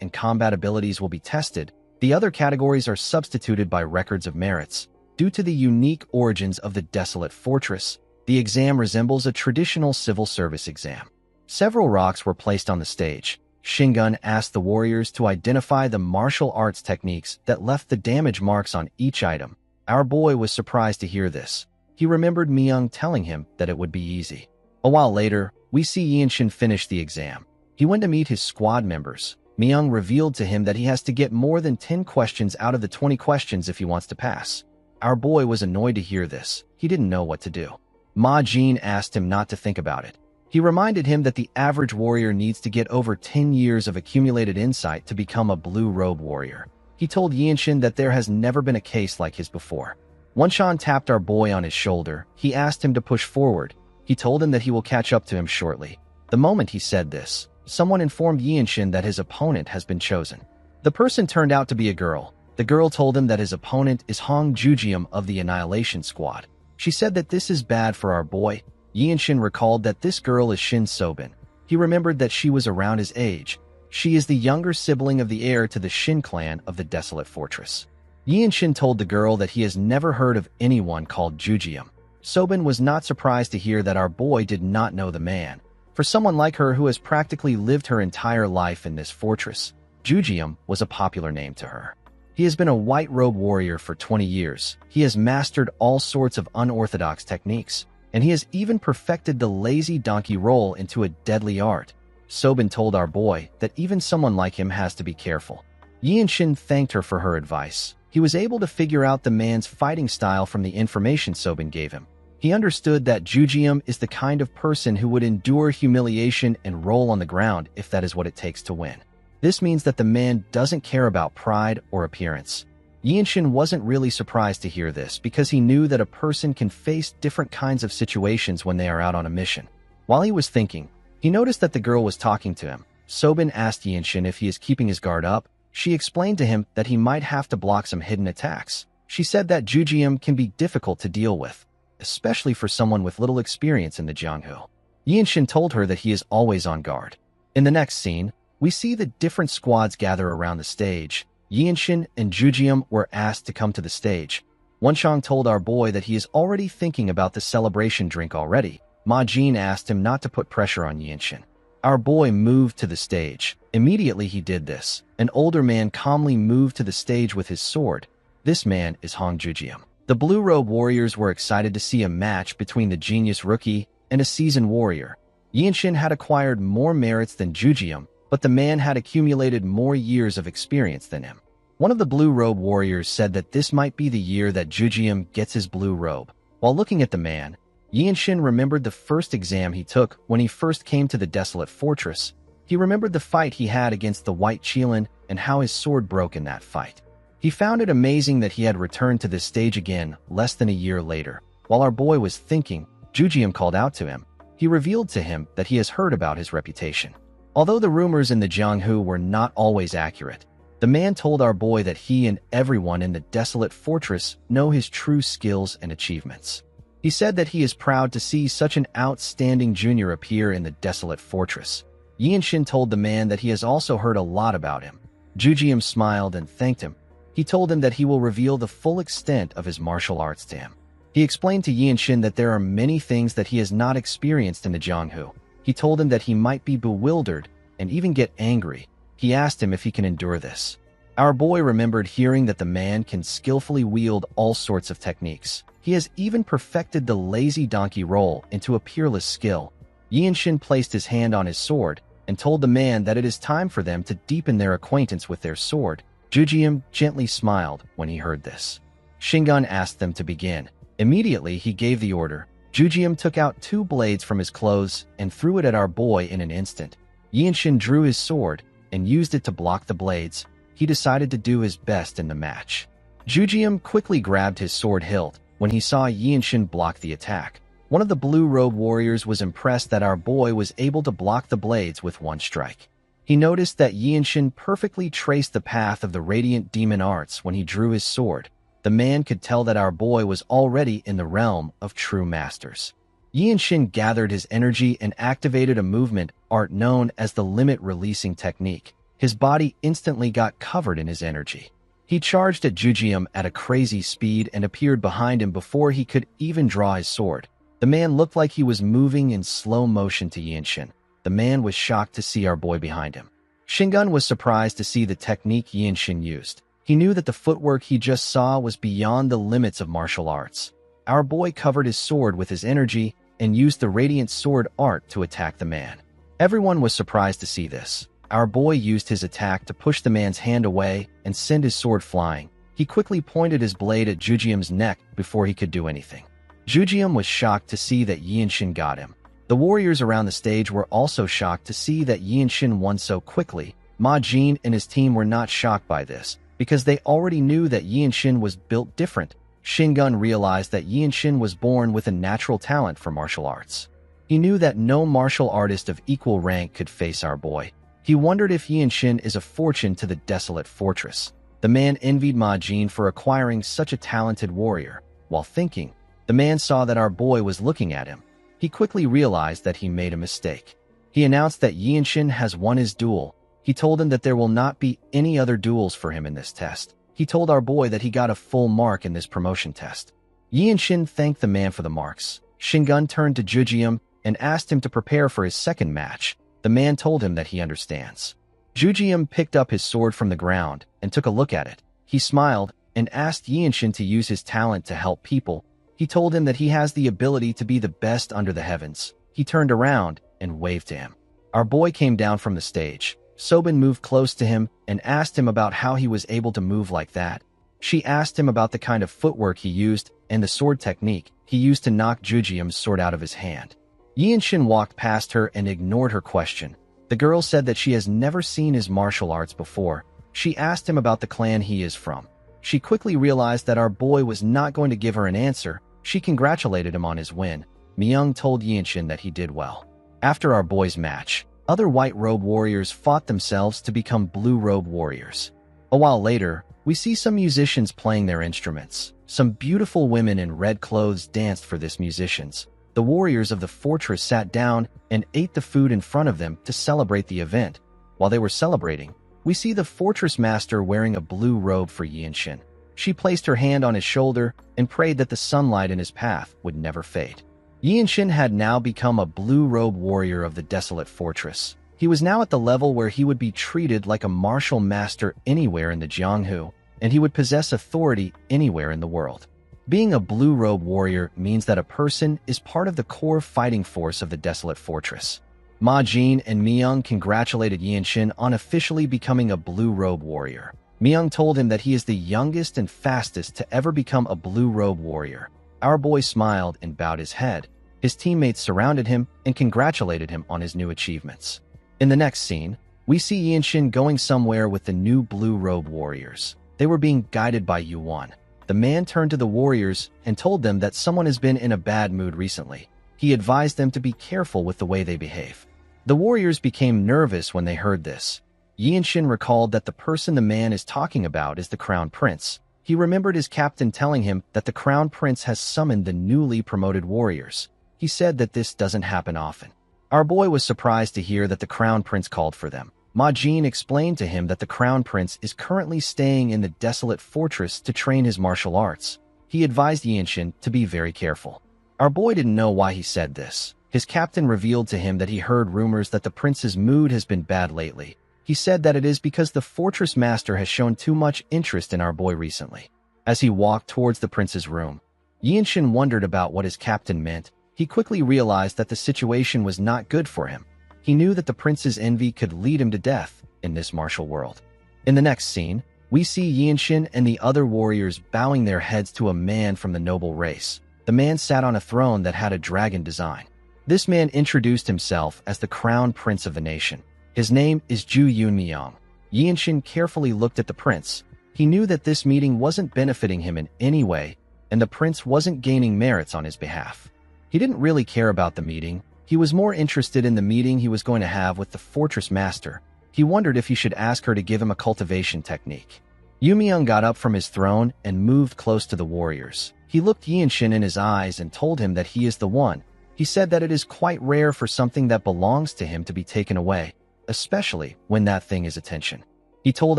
and combat abilities will be tested. The other categories are substituted by records of merits. Due to the unique origins of the desolate fortress, the exam resembles a traditional civil service exam. Several rocks were placed on the stage. Shingun asked the warriors to identify the martial arts techniques that left the damage marks on each item. Our boy was surprised to hear this. He remembered Myung telling him that it would be easy. A while later, we see Yinshin finish the exam. He went to meet his squad members. Myung revealed to him that he has to get more than 10 questions out of the 20 questions if he wants to pass. Our boy was annoyed to hear this. He didn't know what to do. Ma Jin asked him not to think about it. He reminded him that the average warrior needs to get over 10 years of accumulated insight to become a blue-robe warrior. He told Yinshin that there has never been a case like his before. Wanshan tapped our boy on his shoulder. He asked him to push forward. He told him that he will catch up to him shortly. The moment he said this, someone informed Yinshin that his opponent has been chosen. The person turned out to be a girl. The girl told him that his opponent is Hong Jujium of the Annihilation Squad. She said that this is bad for our boy. Yinshin recalled that this girl is Shin Sobin. He remembered that she was around his age. She is the younger sibling of the heir to the Shin clan of the Desolate Fortress. Yinshin told the girl that he has never heard of anyone called Jujium. Sobin was not surprised to hear that our boy did not know the man. For someone like her who has practically lived her entire life in this fortress, Jujium was a popular name to her. He has been a white-robe warrior for 20 years. He has mastered all sorts of unorthodox techniques, and he has even perfected the lazy donkey roll into a deadly art. Sobin told our boy that even someone like him has to be careful. Yinshin thanked her for her advice. He was able to figure out the man's fighting style from the information Sobin gave him. He understood that Jujium is the kind of person who would endure humiliation and roll on the ground if that is what it takes to win. This means that the man doesn't care about pride or appearance. Yinshin wasn't really surprised to hear this because he knew that a person can face different kinds of situations when they are out on a mission. While he was thinking, he noticed that the girl was talking to him. Sobin asked Yinshin if he is keeping his guard up. She explained to him that he might have to block some hidden attacks. She said that Jujium can be difficult to deal with, especially for someone with little experience in the Jianghu. Yinshin told her that he is always on guard. In the next scene, We see the different squads gather around the stage. Yinshin and Jujium were asked to come to the stage. Wenshang told our boy that he is already thinking about the celebration drink already. Ma Jin asked him not to put pressure on Yinshin. Our boy moved to the stage. Immediately he did this. An older man calmly moved to the stage with his sword. This man is Hong Jujium. The Blue Robe Warriors were excited to see a match between the genius rookie and a seasoned warrior. Yinshin had acquired more merits than Jujium, but the man had accumulated more years of experience than him. One of the Blue Robe Warriors said that this might be the year that Jujium gets his blue robe. While looking at the man, Yinshin remembered the first exam he took when he first came to the desolate fortress. He remembered the fight he had against the White Qilin and how his sword broke in that fight. He found it amazing that he had returned to this stage again less than a year later. While our boy was thinking, Jujium called out to him. He revealed to him that he has heard about his reputation. Although the rumors in the Jianghu were not always accurate, the man told our boy that he and everyone in the desolate fortress know his true skills and achievements. He said that he is proud to see such an outstanding junior appear in the desolate fortress. Yinshin told the man that he has also heard a lot about him. Jujium smiled and thanked him. He told him that he will reveal the full extent of his martial arts to him. He explained to Yinshin that there are many things that he has not experienced in the Jianghu. He told him that he might be bewildered and even get angry. He asked him if he can endure this. Our boy remembered hearing that the man can skillfully wield all sorts of techniques. He has even perfected the lazy donkey roll into a peerless skill. Yinshin placed his hand on his sword and told the man that it is time for them to deepen their acquaintance with their sword. Jujium gently smiled when he heard this. Shingun asked them to begin. Immediately, he gave the order. Jujium took out 2 blades from his clothes and threw it at our boy in an instant. Yinshin drew his sword and used it to block the blades. He decided to do his best in the match. Jujium quickly grabbed his sword hilt when he saw Yinshin block the attack. One of the Blue Robe Warriors was impressed that our boy was able to block the blades with one strike. He noticed that Yinshin perfectly traced the path of the Radiant Demon Arts when he drew his sword. The man could tell that our boy was already in the realm of true masters. Yinshin gathered his energy and activated a movement art known as the limit releasing technique. His body instantly got covered in his energy. He charged at Jujium at a crazy speed and appeared behind him before he could even draw his sword. The man looked like he was moving in slow motion to Yinshin. The man was shocked to see our boy behind him. Shingun was surprised to see the technique Yinshin used. He knew that the footwork he just saw was beyond the limits of martial arts. Our boy covered his sword with his energy and used the radiant sword art to attack the man. Everyone was surprised to see this. Our boy used his attack to push the man's hand away and send his sword flying. He quickly pointed his blade at Jujium's neck before he could do anything. Jujium was shocked to see that Yinshin got him. The warriors around the stage were also shocked to see that Yinshin won so quickly. Ma Jin and his team were not shocked by this, because they already knew that Yinshin was built different. Shingun realized that Yinshin was born with a natural talent for martial arts. He knew that no martial artist of equal rank could face our boy. He wondered if Yinshin is a fortune to the desolate fortress. The man envied Ma Jin for acquiring such a talented warrior. While thinking, the man saw that our boy was looking at him. He quickly realized that he made a mistake. He announced that Yinshin has won his duel. He told him that there will not be any other duels for him in this test. He told our boy that he got a full mark in this promotion test. Yinshin thanked the man for the marks. Shingun turned to Jujium and asked him to prepare for his second match. The man told him that he understands. Jujium picked up his sword from the ground and took a look at it. He smiled and asked Yinshin to use his talent to help people. He told him that he has the ability to be the best under the heavens. He turned around and waved to him. Our boy came down from the stage. Sobin moved close to him and asked him about how he was able to move like that. She asked him about the kind of footwork he used and the sword technique he used to knock Jujium's sword out of his hand. Yinshin walked past her and ignored her question. The girl said that she has never seen his martial arts before. She asked him about the clan he is from. She quickly realized that our boy was not going to give her an answer. She congratulated him on his win. Myung told Yinshin that he did well. After our boy's match, other white robe warriors fought themselves to become blue robe warriors. A while later, we see some musicians playing their instruments. Some beautiful women in red clothes danced for these musicians. The warriors of the fortress sat down and ate the food in front of them to celebrate the event. While they were celebrating, we see the fortress master wearing a blue robe for Yinshin. She placed her hand on his shoulder and prayed that the sunlight in his path would never fade. Yinshin had now become a blue-robe warrior of the desolate fortress. He was now at the level where he would be treated like a martial master anywhere in the Jianghu, and he would possess authority anywhere in the world. Being a blue-robe warrior means that a person is part of the core fighting force of the desolate fortress. Ma Jin and Myung congratulated Yinshin on officially becoming a blue-robe warrior. Myung told him that he is the youngest and fastest to ever become a blue-robe warrior. Our boy smiled and bowed his head. His teammates surrounded him and congratulated him on his new achievements. In the next scene, we see Yinshin going somewhere with the new blue-robe warriors. They were being guided by Yuan. The man turned to the warriors and told them that someone has been in a bad mood recently. He advised them to be careful with the way they behave. The warriors became nervous when they heard this. Yinshin recalled that the person the man is talking about is the Crown Prince. He remembered his captain telling him that the Crown Prince has summoned the newly promoted warriors. He said that this doesn't happen often. Our boy was surprised to hear that the Crown Prince called for them. Ma Jin explained to him that the Crown Prince is currently staying in the desolate fortress to train his martial arts. He advised Yinshin to be very careful. Our boy didn't know why he said this. His captain revealed to him that he heard rumors that the prince's mood has been bad lately. He said that it is because the fortress master has shown too much interest in our boy recently. As he walked towards the prince's room, Yinshin wondered about what his captain meant. He quickly realized that the situation was not good for him. He knew that the prince's envy could lead him to death in this martial world. In the next scene, we see Yinshin and the other warriors bowing their heads to a man from the noble race. The man sat on a throne that had a dragon design. This man introduced himself as the crown prince of the nation. His name is Ju Yunmyong. Yinshin carefully looked at the prince. He knew that this meeting wasn't benefiting him in any way, and the prince wasn't gaining merits on his behalf. He didn't really care about the meeting. He was more interested in the meeting he was going to have with the fortress master. He wondered if he should ask her to give him a cultivation technique. Yumyong got up from his throne and moved close to the warriors. He looked Yinshin in his eyes and told him that he is the one. He said that it is quite rare for something that belongs to him to be taken away, especially when that thing is attention. He told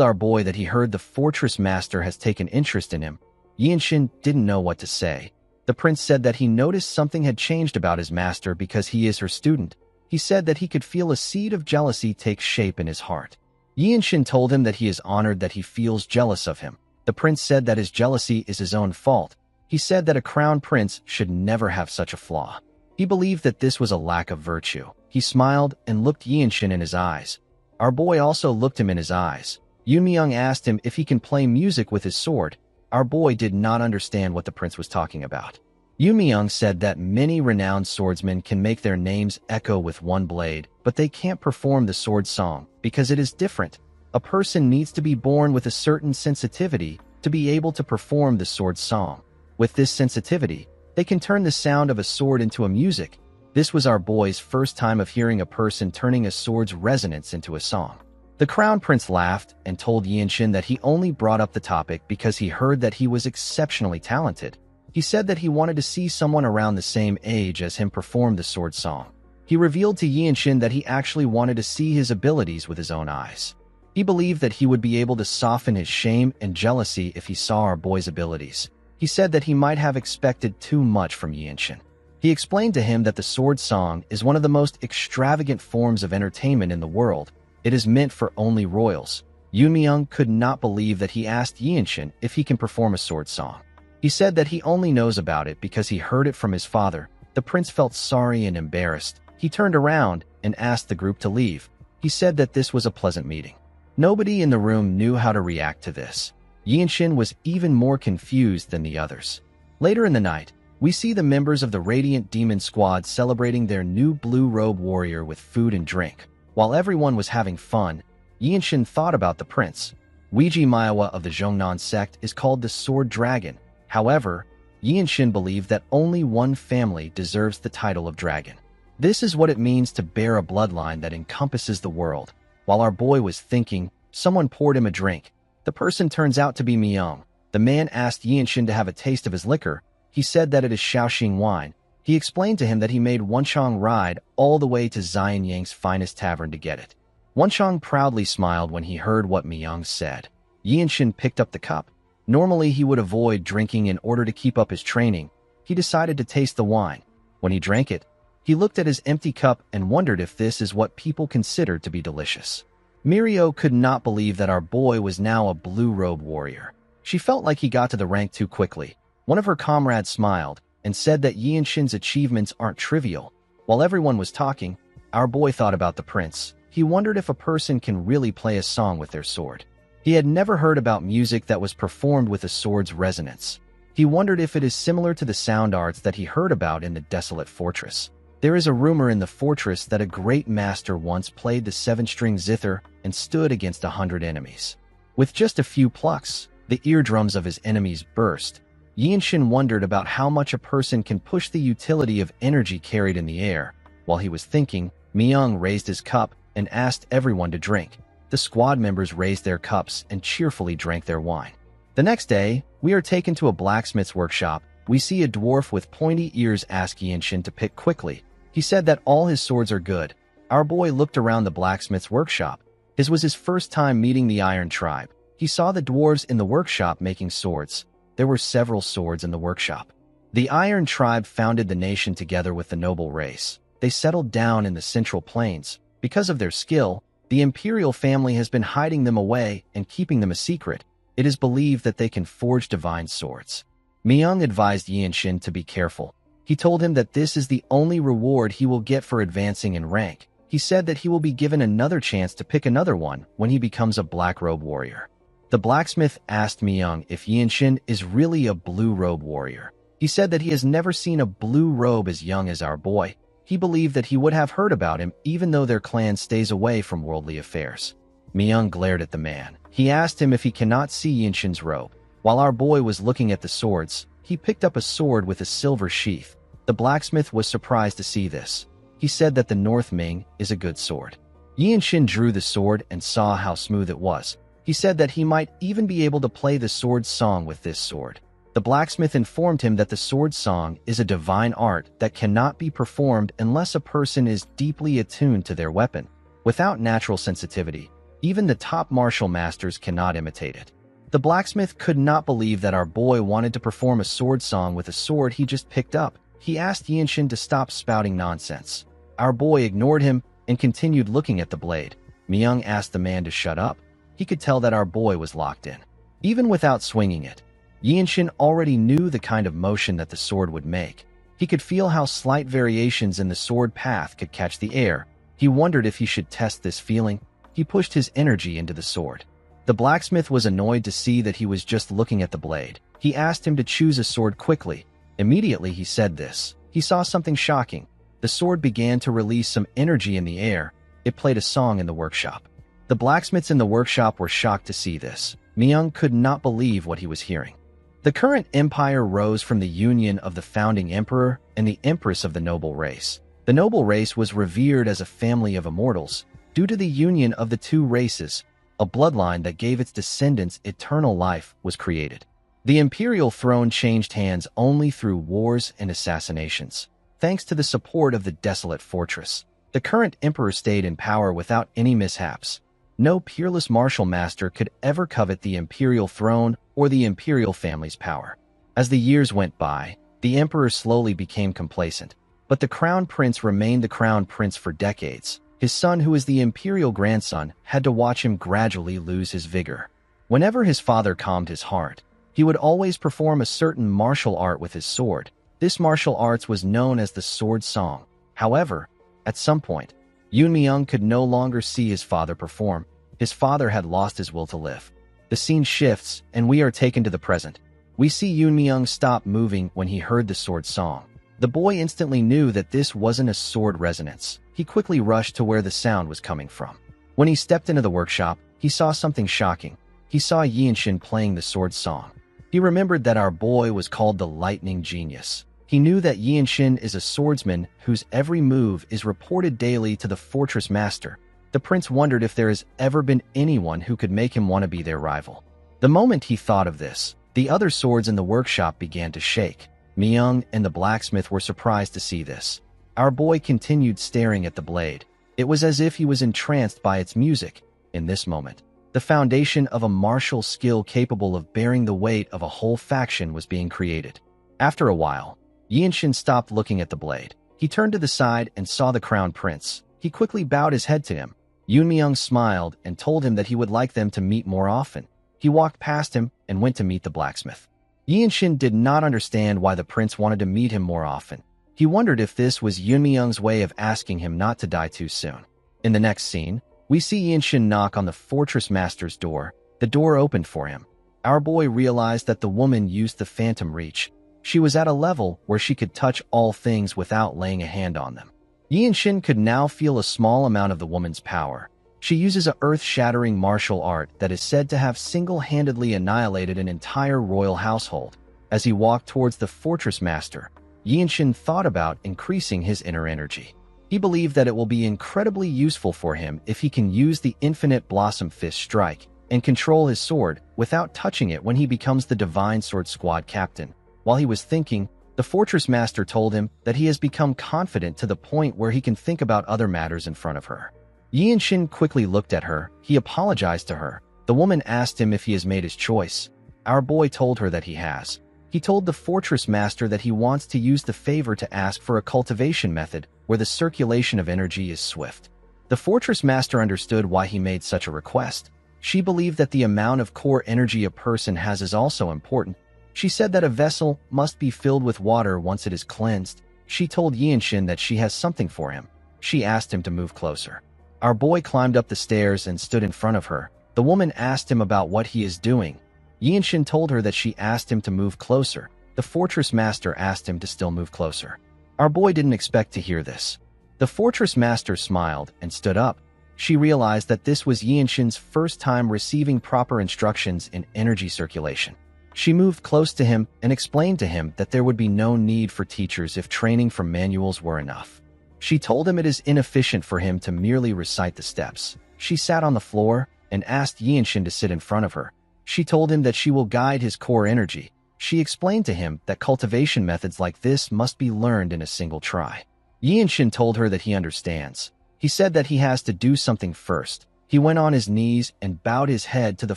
our boy that he heard the fortress master has taken interest in him. Yinshin didn't know what to say. The prince said that he noticed something had changed about his master because he is her student. He said that he could feel a seed of jealousy take shape in his heart. Yinshin told him that he is honored that he feels jealous of him. The prince said that his jealousy is his own fault. He said that a crown prince should never have such a flaw. He believed that this was a lack of virtue. He smiled and looked Yinshin in his eyes. Our boy also looked him in his eyes. Yunmyong asked him if he can play music with his sword. Our boy did not understand what the prince was talking about. Yunmyong said that many renowned swordsmen can make their names echo with one blade, but they can't perform the sword song because it is different. A person needs to be born with a certain sensitivity to be able to perform the sword song. With this sensitivity, they can turn the sound of a sword into a music. This was our boy's first time of hearing a person turning a sword's resonance into a song. The crown prince laughed and told Yinshin that he only brought up the topic because he heard that he was exceptionally talented. He said that he wanted to see someone around the same age as him perform the sword song. He revealed to Yinshin that he actually wanted to see his abilities with his own eyes. He believed that he would be able to soften his shame and jealousy if he saw our boy's abilities. He said that he might have expected too much from Yinshin. He explained to him that the sword song is one of the most extravagant forms of entertainment in the world. It is meant for only royals. Yunmyong could not believe that he asked Yinshin if he can perform a sword song. He said that he only knows about it because he heard it from his father. The prince felt sorry and embarrassed. He turned around and asked the group to leave. He said that this was a pleasant meeting. Nobody in the room knew how to react to this. Yinshin was even more confused than the others. Later in the night, we see the members of the Radiant Demon Squad celebrating their new blue robe warrior with food and drink. While everyone was having fun, Yinshin thought about the prince. Weiji Maiwa of the Zhongnan sect is called the Sword Dragon. However, Yinshin believed that only one family deserves the title of dragon. This is what it means to bear a bloodline that encompasses the world. While our boy was thinking, someone poured him a drink. The person turns out to be Myung. The man asked Yinshin to have a taste of his liquor. He said that it is Shaoxing wine. He explained to him that he made Wenchang ride all the way to Xianyang's finest tavern to get it. Wenchang proudly smiled when he heard what Myung said. Yinshin picked up the cup. Normally, he would avoid drinking in order to keep up his training. He decided to taste the wine. When he drank it, he looked at his empty cup and wondered if this is what people considered to be delicious. Mirio could not believe that our boy was now a blue-robe warrior. She felt like he got to the rank too quickly. One of her comrades smiled and said that Yinshin's achievements aren't trivial. While everyone was talking, our boy thought about the prince. He wondered if a person can really play a song with their sword. He had never heard about music that was performed with a sword's resonance. He wondered if it is similar to the sound arts that he heard about in the desolate fortress. There is a rumor in the fortress that a great master once played the 7-string zither and stood against 100 enemies. With just a few plucks, the eardrums of his enemies burst. Yinshin wondered about how much a person can push the utility of energy carried in the air. While he was thinking, Myung raised his cup and asked everyone to drink. The squad members raised their cups and cheerfully drank their wine. The next day, we are taken to a blacksmith's workshop. We see a dwarf with pointy ears ask Yinshin to pick quickly. He said that all his swords are good. Our boy looked around the blacksmith's workshop. His was his first time meeting the Iron Tribe. He saw the dwarves in the workshop making swords. There were several swords in the workshop. The Iron Tribe founded the nation together with the noble race. They settled down in the Central Plains. Because of their skill, the imperial family has been hiding them away and keeping them a secret. It is believed that they can forge divine swords. Myung advised Yinshin to be careful. He told him that this is the only reward he will get for advancing in rank. He said that he will be given another chance to pick another one when he becomes a black-robe warrior. The blacksmith asked Myung if Yinshin is really a blue-robe warrior. He said that he has never seen a blue robe as young as our boy. He believed that he would have heard about him even though their clan stays away from worldly affairs. Myung glared at the man. He asked him if he cannot see Yinshin's robe. While our boy was looking at the swords, he picked up a sword with a silver sheath. The blacksmith was surprised to see this. He said that the North Ming is a good sword. Yinshin drew the sword and saw how smooth it was. He said that he might even be able to play the sword song with this sword. The blacksmith informed him that the sword song is a divine art that cannot be performed unless a person is deeply attuned to their weapon. Without natural sensitivity, even the top martial masters cannot imitate it. The blacksmith could not believe that our boy wanted to perform a sword song with a sword he just picked up. He asked Yinshin to stop spouting nonsense. Our boy ignored him and continued looking at the blade. Myung asked the man to shut up. He could tell that our boy was locked in. Even without swinging it, Yinshin already knew the kind of motion that the sword would make. He could feel how slight variations in the sword path could catch the air. He wondered if he should test this feeling. He pushed his energy into the sword. The blacksmith was annoyed to see that he was just looking at the blade. He asked him to choose a sword quickly. Immediately he said this. He saw something shocking. The sword began to release some energy in the air. It played a song in the workshop. The blacksmiths in the workshop were shocked to see this. Myung could not believe what he was hearing. The current empire rose from the union of the founding emperor and the empress of the noble race. The noble race was revered as a family of immortals. Due to the union of the two races, a bloodline that gave its descendants eternal life was created. The imperial throne changed hands only through wars and assassinations. Thanks to the support of the desolate fortress, the current emperor stayed in power without any mishaps. No peerless martial master could ever covet the imperial throne or the imperial family's power. As the years went by, the emperor slowly became complacent, but the crown prince remained the crown prince for decades. His son, who is the imperial grandson, had to watch him gradually lose his vigor. Whenever his father calmed his heart, he would always perform a certain martial art with his sword. This martial arts was known as the sword song. However, at some point, Yoon Myung could no longer see his father perform. His father had lost his will to live. The scene shifts, and we are taken to the present. We see Yoon Myung stop moving when he heard the sword song. The boy instantly knew that this wasn't a sword resonance. He quickly rushed to where the sound was coming from. When he stepped into the workshop, he saw something shocking. He saw Yinshin playing the sword song. He remembered that our boy was called the Lightning Genius. He knew that Yinshin is a swordsman whose every move is reported daily to the fortress master. The prince wondered if there has ever been anyone who could make him want to be their rival. The moment he thought of this, the other swords in the workshop began to shake. Myung and the blacksmith were surprised to see this. Our boy continued staring at the blade. It was as if he was entranced by its music. In this moment, the foundation of a martial skill capable of bearing the weight of a whole faction was being created. After a while, Yinshin stopped looking at the blade. He turned to the side and saw the crown prince. He quickly bowed his head to him. Yunmyung smiled and told him that he would like them to meet more often. He walked past him and went to meet the blacksmith. Yinshin did not understand why the prince wanted to meet him more often. He wondered if this was Yunmyung's way of asking him not to die too soon. In the next scene, we see Yinshin knock on the fortress master's door. The door opened for him. Our boy realized that the woman used the phantom reach. She was at a level where she could touch all things without laying a hand on them. Yinshin could now feel a small amount of the woman's power. She uses a earth-shattering martial art that is said to have single-handedly annihilated an entire royal household. As he walked towards the fortress master, Yinshin thought about increasing his inner energy. He believed that it will be incredibly useful for him if he can use the infinite blossom fist strike and control his sword without touching it when he becomes the Divine Sword Squad captain. While he was thinking, the fortress master told him that he has become confident to the point where he can think about other matters in front of her. Yinshin quickly looked at her. He apologized to her. The woman asked him if he has made his choice. Our boy told her that he has. He told the fortress master that he wants to use the favor to ask for a cultivation method where the circulation of energy is swift. The fortress master understood why he made such a request. She believed that the amount of core energy a person has is also important. She said that a vessel must be filled with water once it is cleansed. She told Yinshin that she has something for him. She asked him to move closer. Our boy climbed up the stairs and stood in front of her. The woman asked him about what he is doing. Yinshin told her that she asked him to move closer. The fortress master asked him to still move closer. Our boy didn't expect to hear this. The fortress master smiled and stood up. She realized that this was Yinshin's first time receiving proper instructions in energy circulation. She moved close to him and explained to him that there would be no need for teachers if training from manuals were enough. She told him it is inefficient for him to merely recite the steps. She sat on the floor and asked Yinshin to sit in front of her. She told him that she will guide his core energy. She explained to him that cultivation methods like this must be learned in a single try. Yinshin told her that he understands. He said that he has to do something first. He went on his knees and bowed his head to the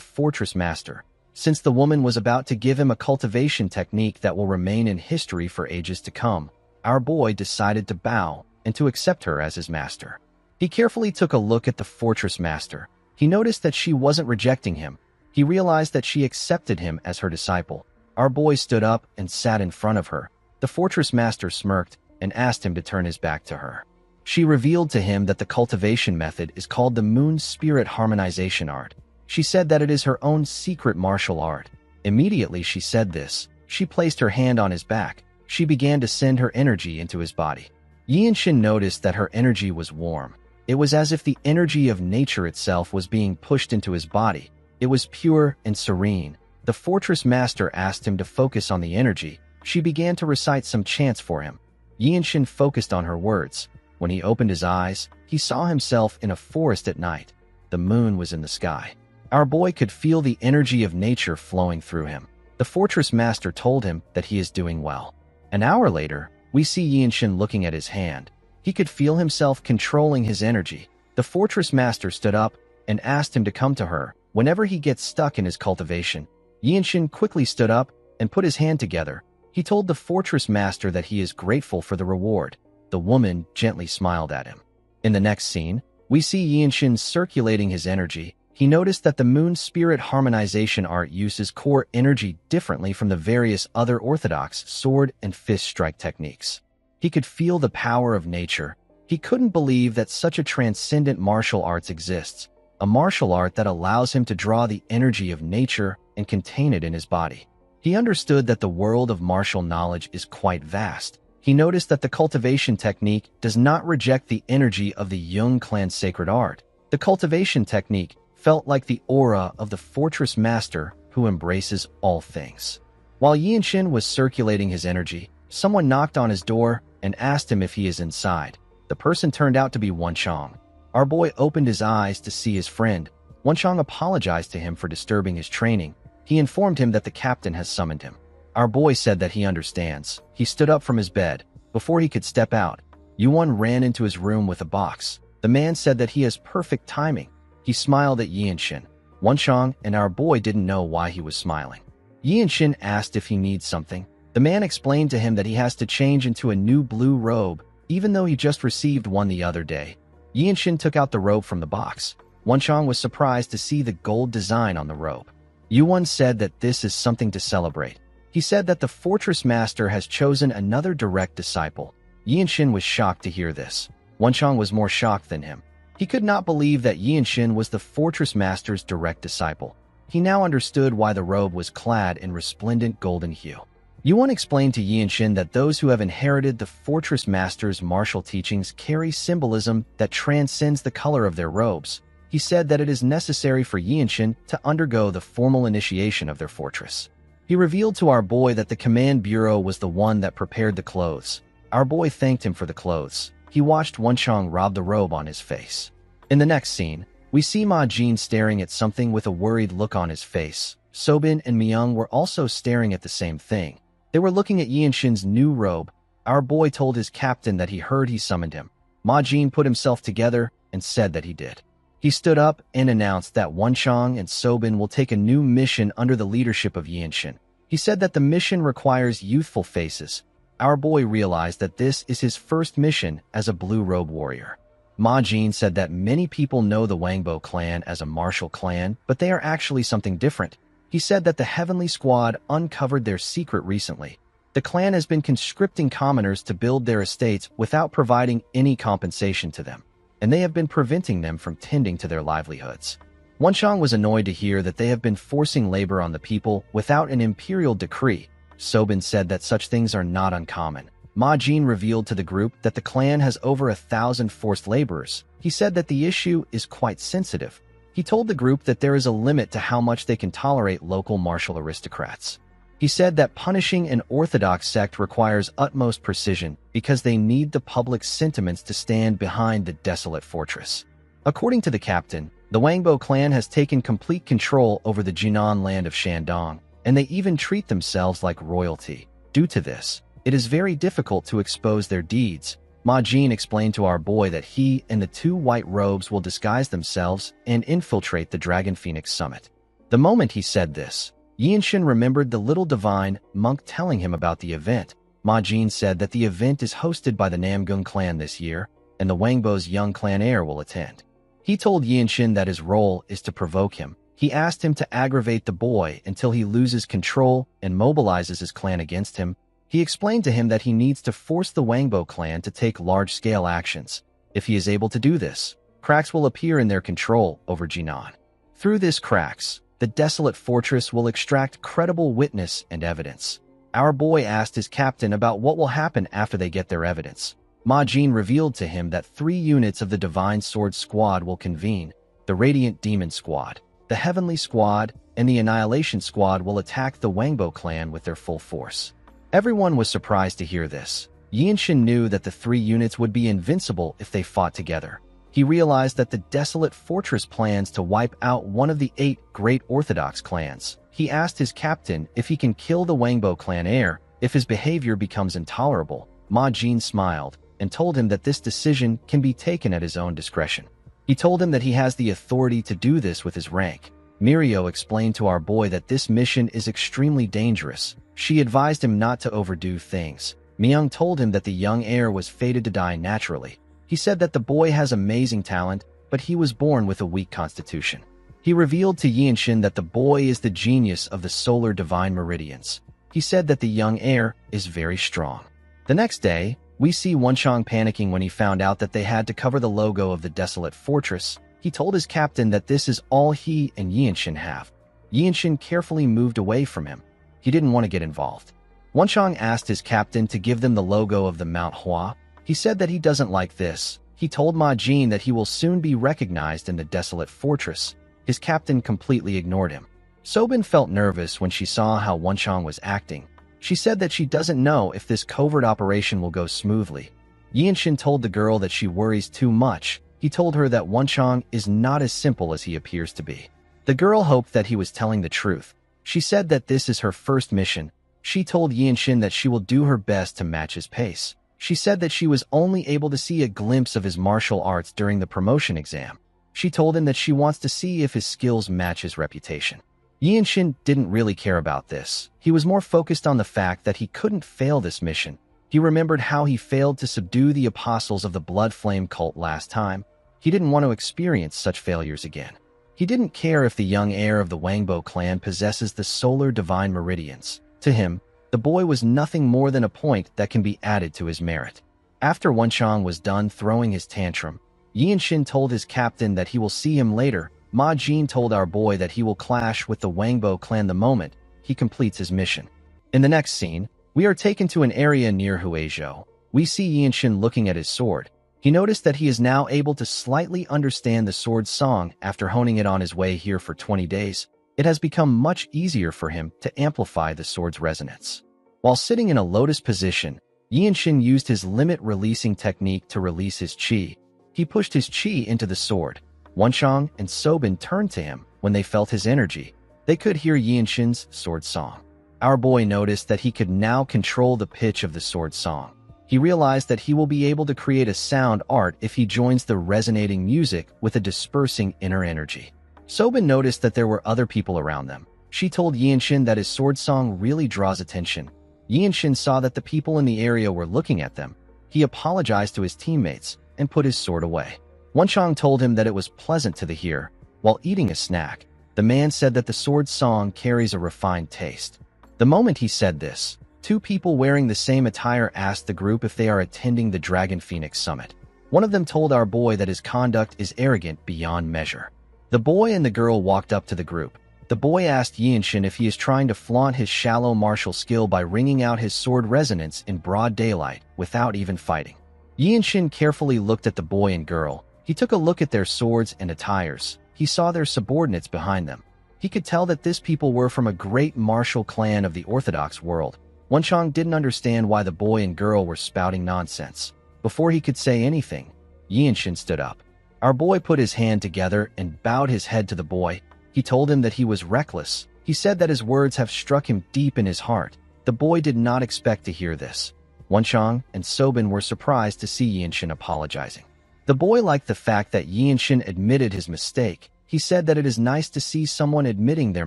fortress master. Since the woman was about to give him a cultivation technique that will remain in history for ages to come, our boy decided to bow and to accept her as his master. He carefully took a look at the fortress master. He noticed that she wasn't rejecting him. He realized that she accepted him as her disciple. Our boy stood up and sat in front of her. The fortress master smirked and asked him to turn his back to her. She revealed to him that the cultivation method is called the Moon Spirit Harmonization Art. She said that it is her own secret martial art. Immediately she said this, she placed her hand on his back. She began to send her energy into his body. Yinshin noticed that her energy was warm. It was as if the energy of nature itself was being pushed into his body. It was pure and serene. The fortress master asked him to focus on the energy. She began to recite some chants for him. Yinshin focused on her words. When he opened his eyes, he saw himself in a forest at night. The moon was in the sky. Our boy could feel the energy of nature flowing through him. The fortress master told him that he is doing well. An hour later, we see Yinshin looking at his hand. He could feel himself controlling his energy. The fortress master stood up and asked him to come to her whenever he gets stuck in his cultivation. Yinshin quickly stood up and put his hand together. He told the fortress master that he is grateful for the reward. The woman gently smiled at him. In the next scene, we see Yinshin circulating his energy. He noticed that the Moon Spirit Harmonization art uses core energy differently from the various other orthodox sword and fist strike techniques. He could feel the power of nature. He couldn't believe that such a transcendent martial arts exists, a martial art that allows him to draw the energy of nature and contain it in his body. He understood that the world of martial knowledge is quite vast. He noticed that the cultivation technique does not reject the energy of the Jung clan's sacred art. The cultivation technique felt like the aura of the fortress master who embraces all things. While Yinshin was circulating his energy, someone knocked on his door and asked him if he is inside. The person turned out to be Wenchong. Our boy opened his eyes to see his friend. Wenchong apologized to him for disturbing his training. He informed him that the captain has summoned him. Our boy said that he understands. He stood up from his bed. Before he could step out, Yuan ran into his room with a box. The The man said that he has perfect timing. He smiled at Yinshin. Wenchang and our boy didn't know why he was smiling. Yinshin asked if he needs something. The man explained to him that he has to change into a new blue robe, even though he just received one the other day. Yinshin took out the robe from the box. Wenchang was surprised to see the gold design on the robe. Yuan said that this is something to celebrate. He said that the fortress master has chosen another direct disciple. Yinshin was shocked to hear this. Wenchang was more shocked than him. He could not believe that Yinshin was the fortress master's direct disciple. He now understood why the robe was clad in resplendent golden hue. Yuan explained to Yinshin that those who have inherited the fortress master's martial teachings carry symbolism that transcends the color of their robes. He said that it is necessary for Yinshin to undergo the formal initiation of their fortress. He revealed to our boy that the command bureau was the one that prepared the clothes. Our boy thanked him for the clothes. He watched Wenchang rob the robe on his face. In the next scene, we see Ma Jin staring at something with a worried look on his face. Sobin and Myung were also staring at the same thing. They were looking at Yinshin's new robe. Our boy told his captain that he heard he summoned him. Ma Jin put himself together and said that he did. He stood up and announced that Wenchang and Sobin will take a new mission under the leadership of Yinshin. He said that the mission requires youthful faces. Our boy realized that this is his first mission as a blue robe warrior. Ma Jin said that many people know the Wangbo clan as a martial clan, but they are actually something different. He said that the Heavenly Squad uncovered their secret recently. The clan has been conscripting commoners to build their estates without providing any compensation to them, and they have been preventing them from tending to their livelihoods. Wenchang was annoyed to hear that they have been forcing labor on the people without an imperial decree. Sobin said that such things are not uncommon. Ma Jin revealed to the group that the clan has over 1,000 forced laborers. He said that the issue is quite sensitive. He told the group that there is a limit to how much they can tolerate local martial aristocrats. He said that punishing an orthodox sect requires utmost precision because they need the public's sentiments to stand behind the desolate fortress. According to the captain, the Wangbo clan has taken complete control over the Jinan land of Shandong, and they even treat themselves like royalty. Due to this, it is very difficult to expose their deeds. Ma Jin explained to our boy that he and the two white robes will disguise themselves and infiltrate the Dragon Phoenix summit. The moment he said this, Yinshin remembered the little divine monk telling him about the event. Ma Jin said that the event is hosted by the Namgung clan this year, and the Wangbo's young clan heir will attend. He told Yinshin that his role is to provoke him. He asked him to aggravate the boy until he loses control and mobilizes his clan against him. He explained to him that he needs to force the Wangbo clan to take large-scale actions. If he is able to do this, cracks will appear in their control over Jinan. Through this cracks, the desolate fortress will extract credible witness and evidence. Our boy asked his captain about what will happen after they get their evidence. Ma Jin revealed to him that 3 units of the Divine Sword Squad will convene. The Radiant Demon Squad, the Heavenly Squad, and the Annihilation Squad will attack the Wangbo clan with their full force. Everyone was surprised to hear this. Yinshin knew that the 3 units would be invincible if they fought together. He realized that the desolate fortress plans to wipe out one of the 8 great Orthodox clans. He asked his captain if he can kill the Wangbo clan heir if his behavior becomes intolerable. Ma Jin smiled and told him that this decision can be taken at his own discretion. He told him that he has the authority to do this with his rank. Mirio explained to our boy that this mission is extremely dangerous. She advised him not to overdo things. Myung told him that the young heir was fated to die naturally. He said that the boy has amazing talent, but he was born with a weak constitution. He revealed to Yinshin that the boy is the genius of the solar divine meridians. He said that the young heir is very strong. The next day, we see Wenchang panicking when he found out that they had to cover the logo of the desolate fortress. He told his captain that this is all he and Yinshin have. Yinshin carefully moved away from him. He didn't want to get involved. Wenchang asked his captain to give them the logo of the Mount Hua. He said that he doesn't like this. He told Ma Jin that he will soon be recognized in the desolate fortress. His captain completely ignored him. Sobin felt nervous when she saw how Wenchang was acting. She said that she doesn't know if this covert operation will go smoothly. Yinshin told the girl that she worries too much. He told her that Wenchang is not as simple as he appears to be. The girl hoped that he was telling the truth. She said that this is her first mission. She told Yinshin that she will do her best to match his pace. She said that she was only able to see a glimpse of his martial arts during the promotion exam. She told him that she wants to see if his skills match his reputation. Yinshin didn't really care about this. He was more focused on the fact that he couldn't fail this mission. He remembered how he failed to subdue the apostles of the Blood Flame cult last time. He didn't want to experience such failures again. He didn't care if the young heir of the Wangbo clan possesses the solar divine meridians. To him, the boy was nothing more than a point that can be added to his merit. After Wenchang was done throwing his tantrum, Yinshin told his captain that he will see him later. Ma Jin told our boy that he will clash with the Wangbo clan the moment he completes his mission. In the next scene, we are taken to an area near Huizhou. We see Yinshin looking at his sword. He noticed that he is now able to slightly understand the sword's song after honing it on his way here for 20 days. It has become much easier for him to amplify the sword's resonance. While sitting in a lotus position, Yinshin used his limit-releasing technique to release his qi. He pushed his qi into the sword. Wenchang and Sobin turned to him when they felt his energy. They could hear Yinshin's sword song. Our boy noticed that he could now control the pitch of the sword song. He realized that he will be able to create a sound art if he joins the resonating music with a dispersing inner energy. Sobin noticed that there were other people around them. She told Yinshin that his sword song really draws attention. Yinshin saw that the people in the area were looking at them. He apologized to his teammates and put his sword away. Wenchang told him that it was pleasant to the ear. While eating a snack, the man said that the sword song carries a refined taste. The moment he said this, two people wearing the same attire asked the group if they are attending the Dragon Phoenix Summit. One of them told our boy that his conduct is arrogant beyond measure. The boy and the girl walked up to the group. The boy asked Yinshin if he is trying to flaunt his shallow martial skill by wringing out his sword resonance in broad daylight without even fighting. Yinshin carefully looked at the boy and girl. He took a look at their swords and attires. He saw their subordinates behind them. He could tell that these people were from a great martial clan of the Orthodox world. Wenchang didn't understand why the boy and girl were spouting nonsense. Before he could say anything, Yinshin stood up. Our boy put his hand together and bowed his head to the boy. He told him that he was reckless. He said that his words have struck him deep in his heart. The boy did not expect to hear this. Wenchang and Sobin were surprised to see Yinshin apologizing. The boy liked the fact that Yinshin admitted his mistake. He said that it is nice to see someone admitting their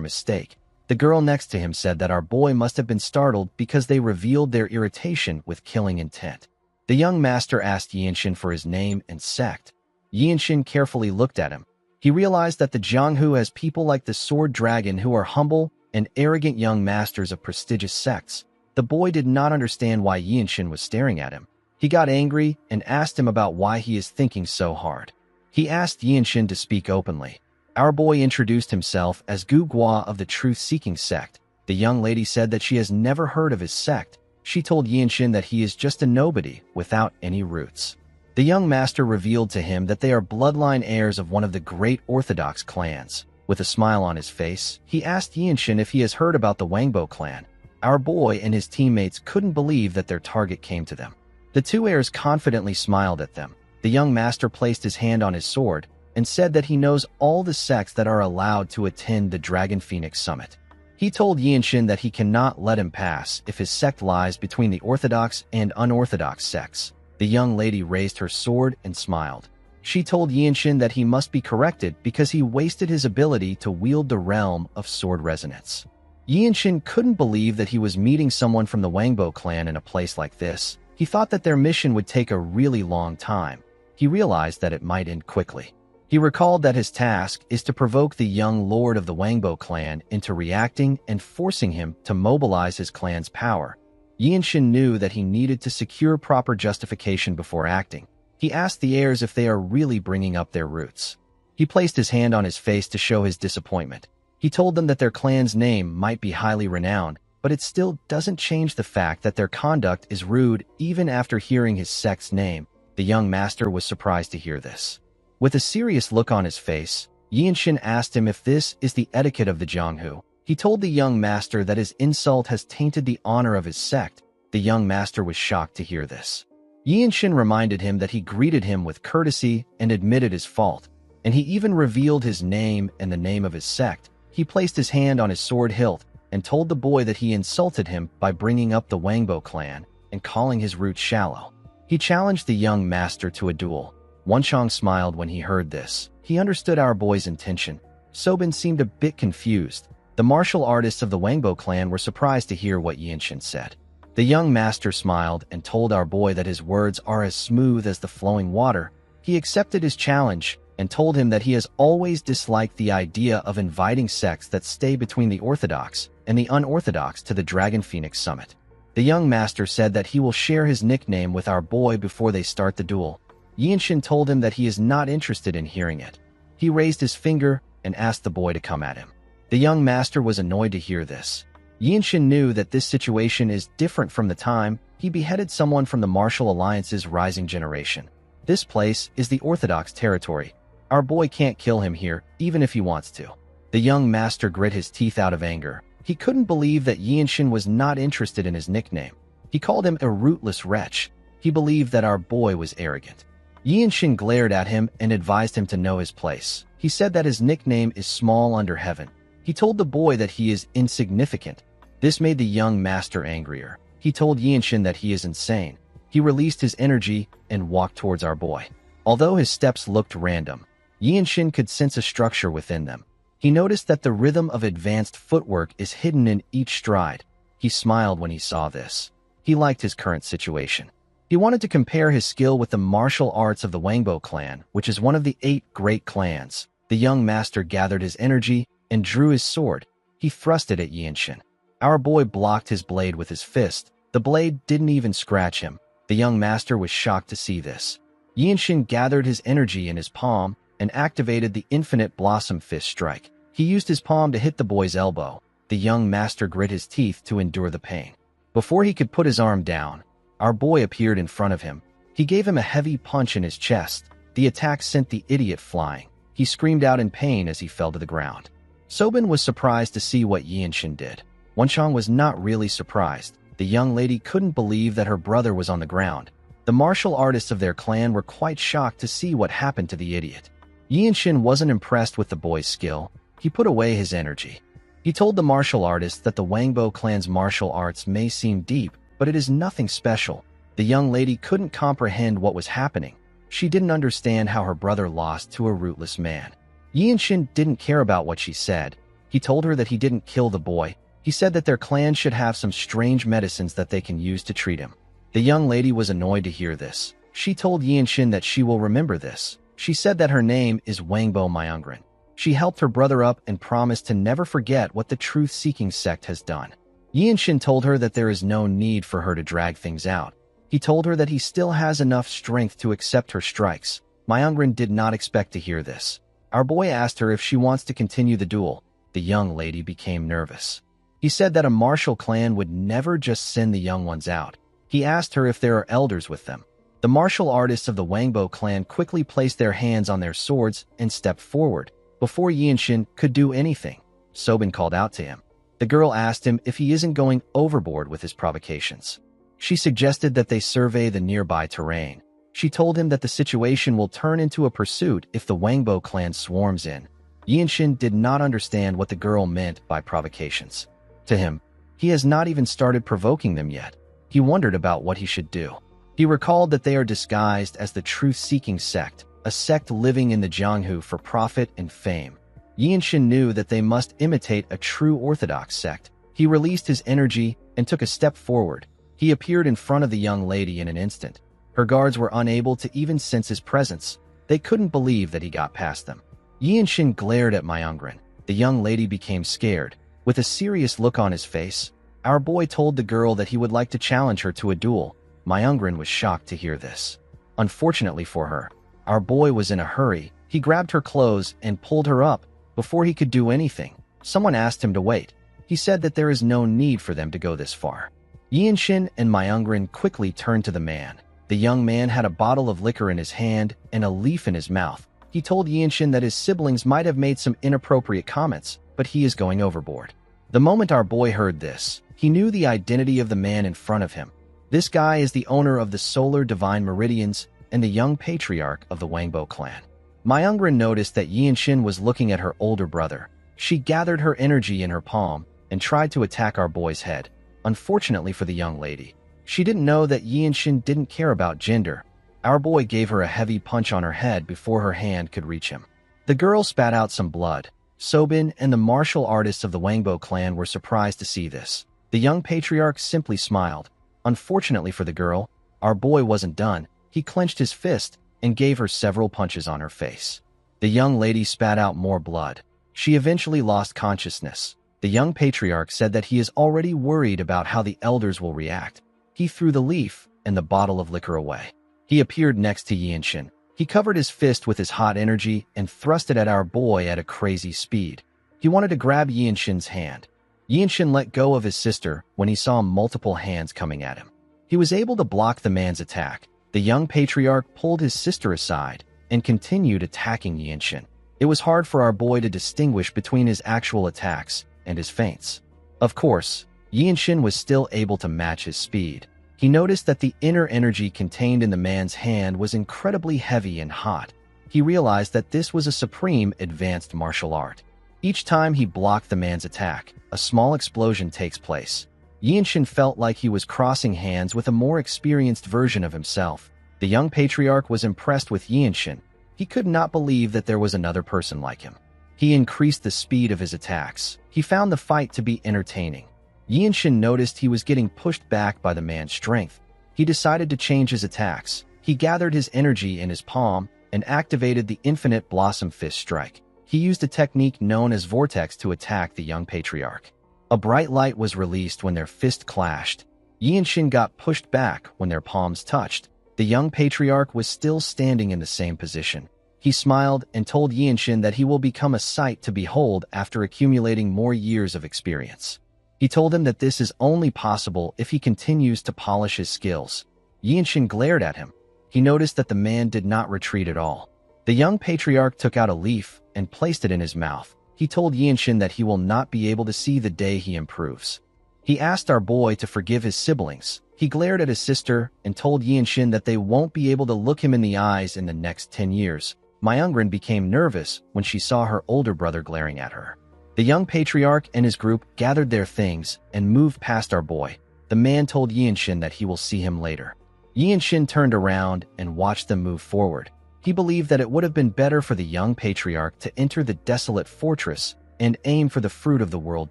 mistake. The girl next to him said that our boy must have been startled because they revealed their irritation with killing intent. The young master asked Yinshin for his name and sect. Yinshin carefully looked at him. He realized that the Jianghu has people like the Sword Dragon who are humble and arrogant young masters of prestigious sects. The boy did not understand why Yinshin was staring at him. He got angry and asked him about why he is thinking so hard. He asked Yinshin to speak openly. Our boy introduced himself as Gu Gua of the Truth-Seeking sect. The young lady said that she has never heard of his sect. She told Yinshin that he is just a nobody without any roots. The young master revealed to him that they are bloodline heirs of one of the great Orthodox clans. With a smile on his face, he asked Yinshin if he has heard about the Wangbo clan. Our boy and his teammates couldn't believe that their target came to them. The two heirs confidently smiled at them. The young master placed his hand on his sword and said that he knows all the sects that are allowed to attend the Dragon Phoenix Summit. He told Yinshin that he cannot let him pass if his sect lies between the Orthodox and unorthodox sects. The young lady raised her sword and smiled. She told Yinshin that he must be corrected because he wasted his ability to wield the realm of sword resonance. Yinshin couldn't believe that he was meeting someone from the Wangbo clan in a place like this. He thought that their mission would take a really long time. He realized that it might end quickly. He recalled that his task is to provoke the young lord of the Wangbo clan into reacting and forcing him to mobilize his clan's power. Yinshin knew that he needed to secure proper justification before acting. He asked the heirs if they are really bringing up their roots. He placed his hand on his face to show his disappointment. He told them that their clan's name might be highly renowned, but it still doesn't change the fact that their conduct is rude even after hearing his sect's name. The young master was surprised to hear this. With a serious look on his face, Yinshin asked him if this is the etiquette of the Jianghu. He told the young master that his insult has tainted the honor of his sect. The young master was shocked to hear this. Yinshin reminded him that he greeted him with courtesy and admitted his fault, and he even revealed his name and the name of his sect. He placed his hand on his sword hilt and told the boy that he insulted him by bringing up the Wangbo clan and calling his roots shallow. He challenged the young master to a duel. Wonchong smiled when he heard this. He understood our boy's intention. Sobin seemed a bit confused. The martial artists of the Wangbo clan were surprised to hear what Yinshin said. The young master smiled and told our boy that his words are as smooth as the flowing water. He accepted his challenge and told him that he has always disliked the idea of inviting sects that stay between the orthodox and the unorthodox to the Dragon Phoenix Summit. The young master said that he will share his nickname with our boy before they start the duel. Yinshin told him that he is not interested in hearing it. He raised his finger and asked the boy to come at him. The young master was annoyed to hear this. Yinshin knew that this situation is different from the time he beheaded someone from the Martial Alliance's rising generation. This place is the orthodox territory. Our boy can't kill him here, even if he wants to. The young master grit his teeth out of anger. He couldn't believe that Yinshin was not interested in his nickname. He called him a rootless wretch. He believed that our boy was arrogant. Yinshin glared at him and advised him to know his place. He said that his nickname is Small Under Heaven. He told the boy that he is insignificant. This made the young master angrier. He told Yinshin that he is insane. He released his energy and walked towards our boy. Although his steps looked random, Yinshin could sense a structure within them. He noticed that the rhythm of advanced footwork is hidden in each stride. He smiled when he saw this. He liked his current situation. He wanted to compare his skill with the martial arts of the Wangbo clan, which is one of the 8 great clans. The young master gathered his energy and drew his sword. He thrust it at Yinshin. Our boy blocked his blade with his fist. The blade didn't even scratch him. The young master was shocked to see this. Yinshin gathered his energy in his palm and activated the Infinite Blossom Fist Strike. He used his palm to hit the boy's elbow. The young master grit his teeth to endure the pain. Before he could put his arm down, our boy appeared in front of him. He gave him a heavy punch in his chest. The attack sent the idiot flying. He screamed out in pain as he fell to the ground. Sobin was surprised to see what Yinshin did. Wonchong was not really surprised. The young lady couldn't believe that her brother was on the ground. The martial artists of their clan were quite shocked to see what happened to the idiot. Yinshin wasn't impressed with the boy's skill. He put away his energy. He told the martial artists that the Wangbo clan's martial arts may seem deep, but it is nothing special. The young lady couldn't comprehend what was happening. She didn't understand how her brother lost to a rootless man. Yinshin didn't care about what she said. He told her that he didn't kill the boy. He said that their clan should have some strange medicines that they can use to treat him. The young lady was annoyed to hear this. She told Yinshin that she will remember this. She said that her name is Wangbo Myungren. She helped her brother up and promised to never forget what the truth-seeking sect has done. Yinshin told her that there is no need for her to drag things out. He told her that he still has enough strength to accept her strikes. Myungren did not expect to hear this. Our boy asked her if she wants to continue the duel. The young lady became nervous. He said that a martial clan would never just send the young ones out. He asked her if there are elders with them. The martial artists of the Wangbo clan quickly placed their hands on their swords and stepped forward. Before Yinshin could do anything, Sobin called out to him. The girl asked him if he isn't going overboard with his provocations. She suggested that they survey the nearby terrain. She told him that the situation will turn into a pursuit if the Wangbo clan swarms in. Yinshin did not understand what the girl meant by provocations. To him, he has not even started provoking them yet. He wondered about what he should do. He recalled that they are disguised as the truth-seeking sect, a sect living in the Jianghu for profit and fame. Yinshin knew that they must imitate a true orthodox sect. He released his energy and took a step forward. He appeared in front of the young lady in an instant. Her guards were unable to even sense his presence. They couldn't believe that he got past them. Yinshin glared at Myungren. The young lady became scared. With a serious look on his face, our boy told the girl that he would like to challenge her to a duel. Myungren was shocked to hear this. Unfortunately for her, our boy was in a hurry. He grabbed her clothes and pulled her up. Before he could do anything, someone asked him to wait. He said that there is no need for them to go this far. Yinshin and Myungren quickly turned to the man. The young man had a bottle of liquor in his hand and a leaf in his mouth. He told Yinshin that his siblings might have made some inappropriate comments, but he is going overboard. The moment our boy heard this, he knew the identity of the man in front of him. This guy is the owner of the Solar Divine Meridians and the young patriarch of the Wangbo clan. Myungren noticed that Yinshin was looking at her older brother. She gathered her energy in her palm and tried to attack our boy's head. Unfortunately for the young lady, She didn't know that Yinshin didn't care about gender. Our boy gave her a heavy punch on her head before her hand could reach him. The girl spat out some blood. Sobin and the martial artists of the Wangbo clan were surprised to see this. The young patriarch simply smiled. Unfortunately for the girl, our boy wasn't done. He clenched his fist and gave her several punches on her face. The young lady spat out more blood. She eventually lost consciousness. The young patriarch said that he is already worried about how the elders will react. He threw the leaf and the bottle of liquor away. He appeared next to Yinshin. He covered his fist with his hot energy and thrust it at our boy at a crazy speed. He wanted to grab Yinshin's hand. Yinshin let go of his sister when he saw multiple hands coming at him. He was able to block the man's attack. The young patriarch pulled his sister aside and continued attacking Yinshin. It was hard for our boy to distinguish between his actual attacks and his feints. Of course, Yinshin was still able to match his speed. He noticed that the inner energy contained in the man's hand was incredibly heavy and hot. He realized that this was a supreme advanced martial art. Each time he blocked the man's attack, a small explosion takes place. Yinshin felt like he was crossing hands with a more experienced version of himself. The young patriarch was impressed with Yinshin. He could not believe that there was another person like him. He increased the speed of his attacks. He found the fight to be entertaining. Yinshin noticed he was getting pushed back by the man's strength. He decided to change his attacks. He gathered his energy in his palm and activated the Infinite Blossom Fist Strike. He used a technique known as Vortex to attack the young patriarch. A bright light was released when their fist clashed. Yinshin got pushed back when their palms touched. The young patriarch was still standing in the same position. He smiled and told Yinshin that he will become a sight to behold after accumulating more years of experience. He told him that this is only possible if he continues to polish his skills. Yinshin glared at him. He noticed that the man did not retreat at all. The young patriarch took out a leaf and placed it in his mouth. He told Yinshin that he will not be able to see the day he improves. He asked our boy to forgive his siblings. He glared at his sister and told Yinshin that they won't be able to look him in the eyes in the next 10 years. Myungrin became nervous when she saw her older brother glaring at her. The young patriarch and his group gathered their things and moved past our boy. The man told Yinshin that he will see him later. Yinshin turned around and watched them move forward. He believed that it would have been better for the young patriarch to enter the desolate fortress and aim for the fruit of the world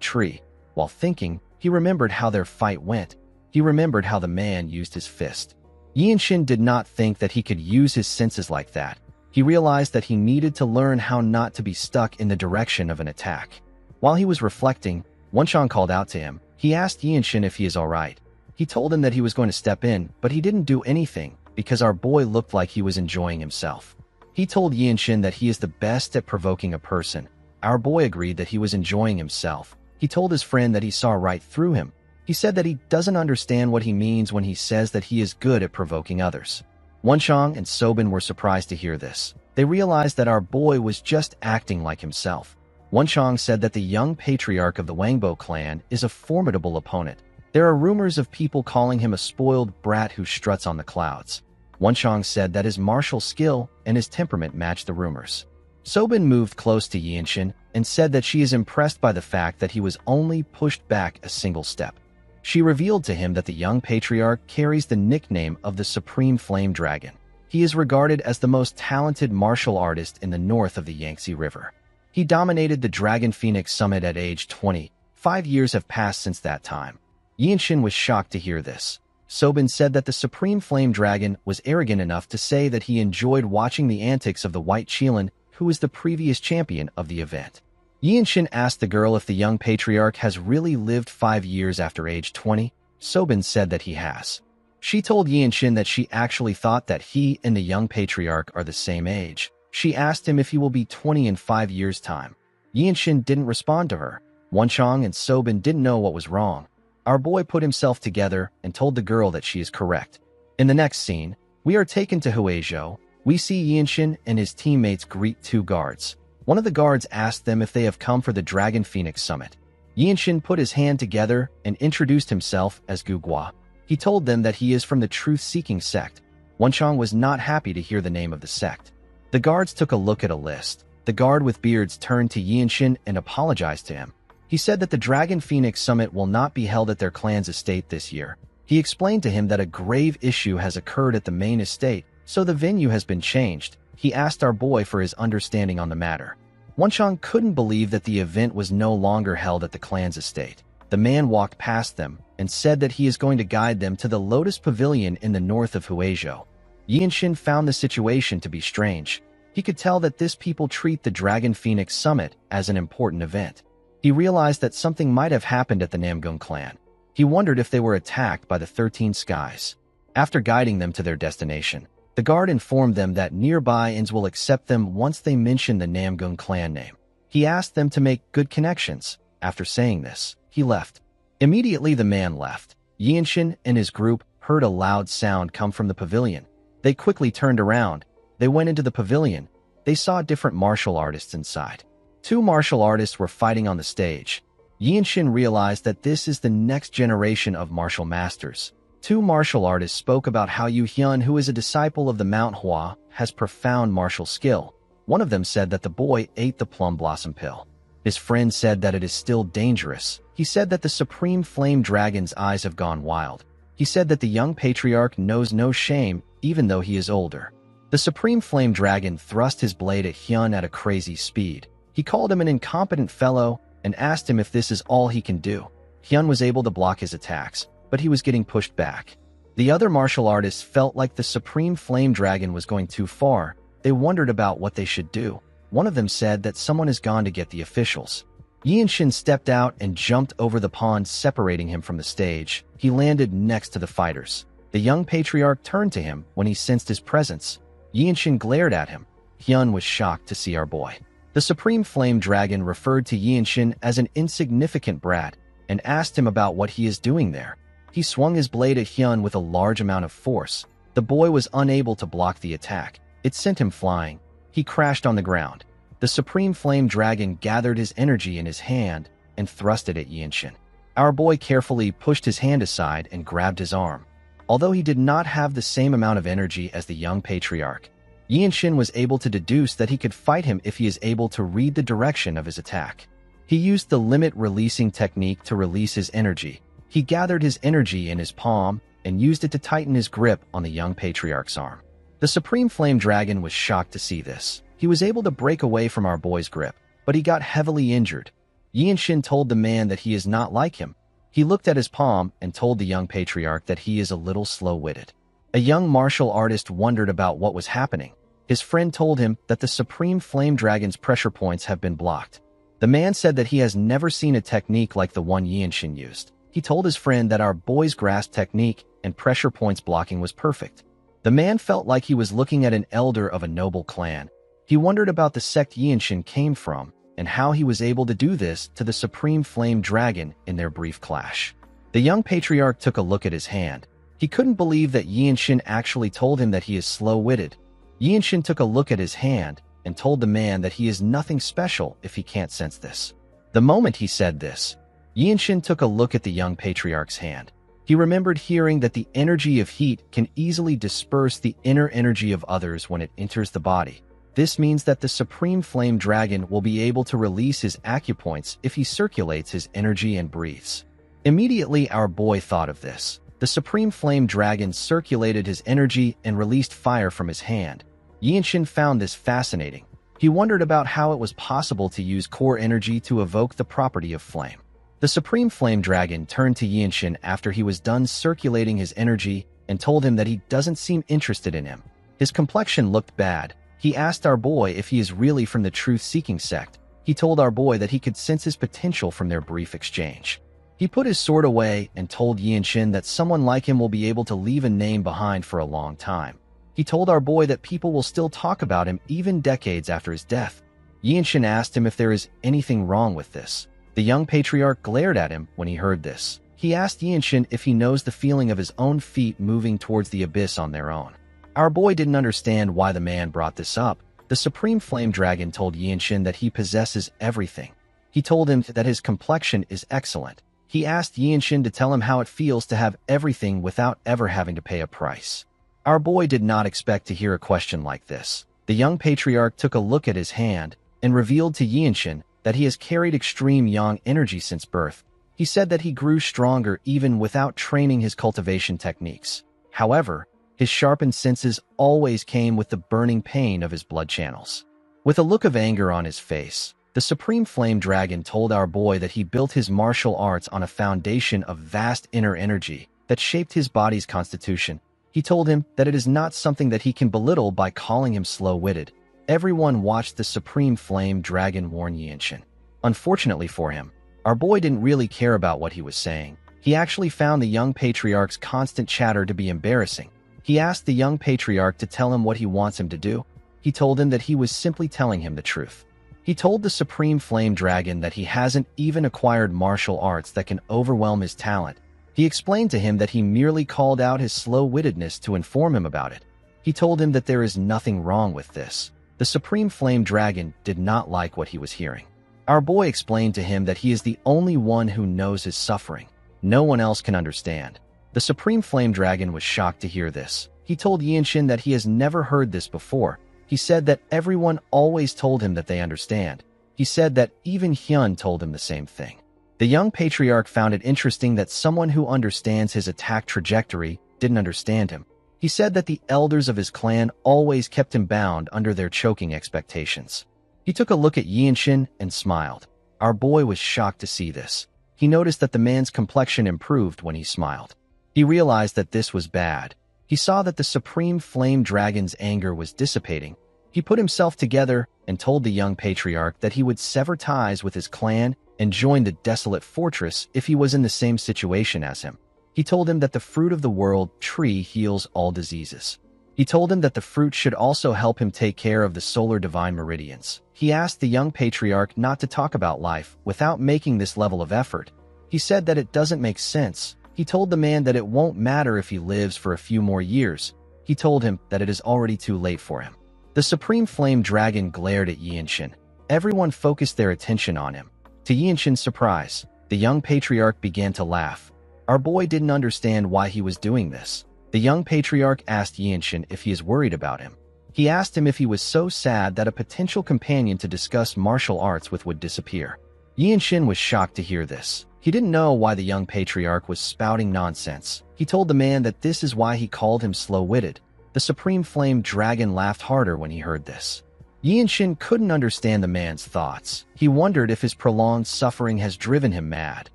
tree. While thinking, he remembered how their fight went. He remembered how the man used his fist. Yinshin did not think that he could use his senses like that. He realized that he needed to learn how not to be stuck in the direction of an attack. While he was reflecting, Wenchang called out to him. He asked Yinshin if he is alright. He told him that he was going to step in, but he didn't do anything because our boy looked like he was enjoying himself. He told Yinshin that he is the best at provoking a person. Our boy agreed that he was enjoying himself. He told his friend that he saw right through him. He said that he doesn't understand what he means when he says that he is good at provoking others. Wenchang and Sobin were surprised to hear this. They realized that our boy was just acting like himself. Wenchang said that the young patriarch of the Wangbo clan is a formidable opponent. There are rumors of people calling him a spoiled brat who struts on the clouds. Wenchang said that his martial skill and his temperament matched the rumors. Sobin moved close to Yinshin and said that she is impressed by the fact that he was only pushed back a single step. She revealed to him that the young patriarch carries the nickname of the Supreme Flame Dragon. He is regarded as the most talented martial artist in the north of the Yangtze River. He dominated the Dragon Phoenix Summit at age 20. 5 years have passed since that time. Yinshin was shocked to hear this. Sobin said that the Supreme Flame Dragon was arrogant enough to say that he enjoyed watching the antics of the White Qilin, who was the previous champion of the event. Yinshin asked the girl if the young patriarch has really lived 5 years after age 20. Sobin said that he has. She told Yinshin that she actually thought that he and the young patriarch are the same age. She asked him if he will be 20 in 5 years' time. Yinshin didn't respond to her. Wenchang and Sobin didn't know what was wrong. Our boy put himself together and told the girl that she is correct. In the next scene, we are taken to Huizhou. We see Yinshin and his teammates greet 2 guards. One of the guards asked them if they have come for the Dragon Phoenix Summit. Yinshin put his hand together and introduced himself as Gugua. He told them that he is from the truth-seeking sect. Wenchang was not happy to hear the name of the sect. The guards took a look at a list. The guard with beards turned to Yinshin and apologized to him. He said that the Dragon Phoenix Summit will not be held at their clan's estate this year. He explained to him that a grave issue has occurred at the main estate, so the venue has been changed. He asked our boy for his understanding on the matter. Wonchang couldn't believe that the event was no longer held at the clan's estate. The man walked past them and said that he is going to guide them to the Lotus Pavilion in the north of Huizhou. Yinshin found the situation to be strange. He could tell that this people treat the Dragon Phoenix Summit as an important event. He realized that something might have happened at the Namgung clan. He wondered if they were attacked by the 13 Skies. After guiding them to their destination, the guard informed them that nearby inns will accept them once they mention the Namgung clan name. He asked them to make good connections. After saying this, he left. Immediately the man left. Yinshin and his group heard a loud sound come from the pavilion. They quickly turned around. They went into the pavilion. They saw different martial artists inside. 2 martial artists were fighting on the stage. Yinshin realized that this is the next generation of martial masters. 2 martial artists spoke about how Yu Hyun, who is a disciple of the Manhwa, has profound martial skill. One of them said that the boy ate the plum blossom pill. His friend said that it is still dangerous. He said that the Supreme Flame Dragon's eyes have gone wild. He said that the young patriarch knows no shame, even though he is older. The Supreme Flame Dragon thrust his blade at Hyun at a crazy speed. He called him an incompetent fellow and asked him if this is all he can do. Hyun was able to block his attacks, but he was getting pushed back. The other martial artists felt like the Supreme Flame Dragon was going too far. They wondered about what they should do. One of them said that someone has gone to get the officials. Yinshin stepped out and jumped over the pond, separating him from the stage. He landed next to the fighters. The young patriarch turned to him when he sensed his presence. Yinshin glared at him. Hyun was shocked to see our boy. The Supreme Flame Dragon referred to Yinshin as an insignificant brat and asked him about what he is doing there. He swung his blade at Hyun with a large amount of force. The boy was unable to block the attack. It sent him flying. He crashed on the ground. The Supreme Flame Dragon gathered his energy in his hand and thrust it at Yinshin. Our boy carefully pushed his hand aside and grabbed his arm. Although he did not have the same amount of energy as the young patriarch, Yinshin was able to deduce that he could fight him if he is able to read the direction of his attack. He used the limit releasing technique to release his energy. He gathered his energy in his palm and used it to tighten his grip on the young patriarch's arm. The Supreme Flame Dragon was shocked to see this. He was able to break away from our boy's grip, but he got heavily injured. Yinshin told the man that he is not like him. He looked at his palm and told the young patriarch that he is a little slow-witted. A young martial artist wondered about what was happening. His friend told him that the Supreme Flame Dragon's pressure points have been blocked. The man said that he has never seen a technique like the one Yinshin used. He told his friend that our boy's grasp technique and pressure points blocking was perfect. The man felt like he was looking at an elder of a noble clan. He wondered about the sect Yinshin came from and how he was able to do this to the Supreme Flame Dragon in their brief clash. The young patriarch took a look at his hand. He couldn't believe that Yinshin actually told him that he is slow-witted. Yinshin took a look at his hand and told the man that he is nothing special if he can't sense this. The moment he said this, Yinshin took a look at the young patriarch's hand. He remembered hearing that the energy of heat can easily disperse the inner energy of others when it enters the body. This means that the Supreme Flame Dragon will be able to release his acupoints if he circulates his energy and breathes. Immediately, our boy thought of this. The Supreme Flame Dragon circulated his energy and released fire from his hand. Yinshin found this fascinating. He wondered about how it was possible to use core energy to evoke the property of flame. The Supreme Flame Dragon turned to Yinshin after he was done circulating his energy and told him that he doesn't seem interested in him. His complexion looked bad. He asked our boy if he is really from the truth-seeking sect. He told our boy that he could sense his potential from their brief exchange. He put his sword away and told Yinshin that someone like him will be able to leave a name behind for a long time. He told our boy that people will still talk about him even decades after his death. Yinshin asked him if there is anything wrong with this. The young patriarch glared at him when he heard this. He asked Yinshin if he knows the feeling of his own feet moving towards the abyss on their own. Our boy didn't understand why the man brought this up. The Supreme Flame Dragon told Yinshin that he possesses everything. He told him that his complexion is excellent. He asked Yinshin to tell him how it feels to have everything without ever having to pay a price. Our boy did not expect to hear a question like this. The young patriarch took a look at his hand and revealed to Yinshin that he has carried extreme yang energy since birth. He said that he grew stronger even without training his cultivation techniques. However, his sharpened senses always came with the burning pain of his blood channels. With a look of anger on his face, the Supreme Flame Dragon told our boy that he built his martial arts on a foundation of vast inner energy that shaped his body's constitution. He told him that it is not something that he can belittle by calling him slow-witted. Everyone watched the Supreme Flame Dragon warn Yinshin. Unfortunately for him, our boy didn't really care about what he was saying. He actually found the young patriarch's constant chatter to be embarrassing. He asked the young patriarch to tell him what he wants him to do. He told him that he was simply telling him the truth. He told the Supreme Flame Dragon that he hasn't even acquired martial arts that can overwhelm his talent. He explained to him that he merely called out his slow-wittedness to inform him about it. He told him that there is nothing wrong with this. The Supreme Flame Dragon did not like what he was hearing. Our boy explained to him that he is the only one who knows his suffering. No one else can understand. The Supreme Flame Dragon was shocked to hear this. He told Yinshin that he has never heard this before. He said that everyone always told him that they understand. He said that even Hyun told him the same thing. The young patriarch found it interesting that someone who understands his attack trajectory didn't understand him. He said that the elders of his clan always kept him bound under their choking expectations. He took a look at Yinshin and smiled. Our boy was shocked to see this. He noticed that the man's complexion improved when he smiled. He realized that this was bad. He saw that the Supreme Flame Dragon's anger was dissipating. He put himself together and told the young patriarch that he would sever ties with his clan and join the desolate fortress if he was in the same situation as him. He told him that the fruit of the world tree heals all diseases. He told him that the fruit should also help him take care of the solar divine meridians. He asked the young patriarch not to talk about life without making this level of effort. He said that it doesn't make sense. He told the man that it won't matter if he lives for a few more years. He told him that it is already too late for him. The Supreme Flame Dragon glared at Yinshin. Everyone focused their attention on him. To Yinshin's surprise, the young patriarch began to laugh. Our boy didn't understand why he was doing this. The young patriarch asked Yinshin if he is worried about him. He asked him if he was so sad that a potential companion to discuss martial arts with would disappear. Yinshin was shocked to hear this. He didn't know why the young patriarch was spouting nonsense. He told the man that this is why he called him slow-witted. The Supreme Flame Dragon laughed harder when he heard this. Yinshin couldn't understand the man's thoughts. He wondered if his prolonged suffering has driven him mad.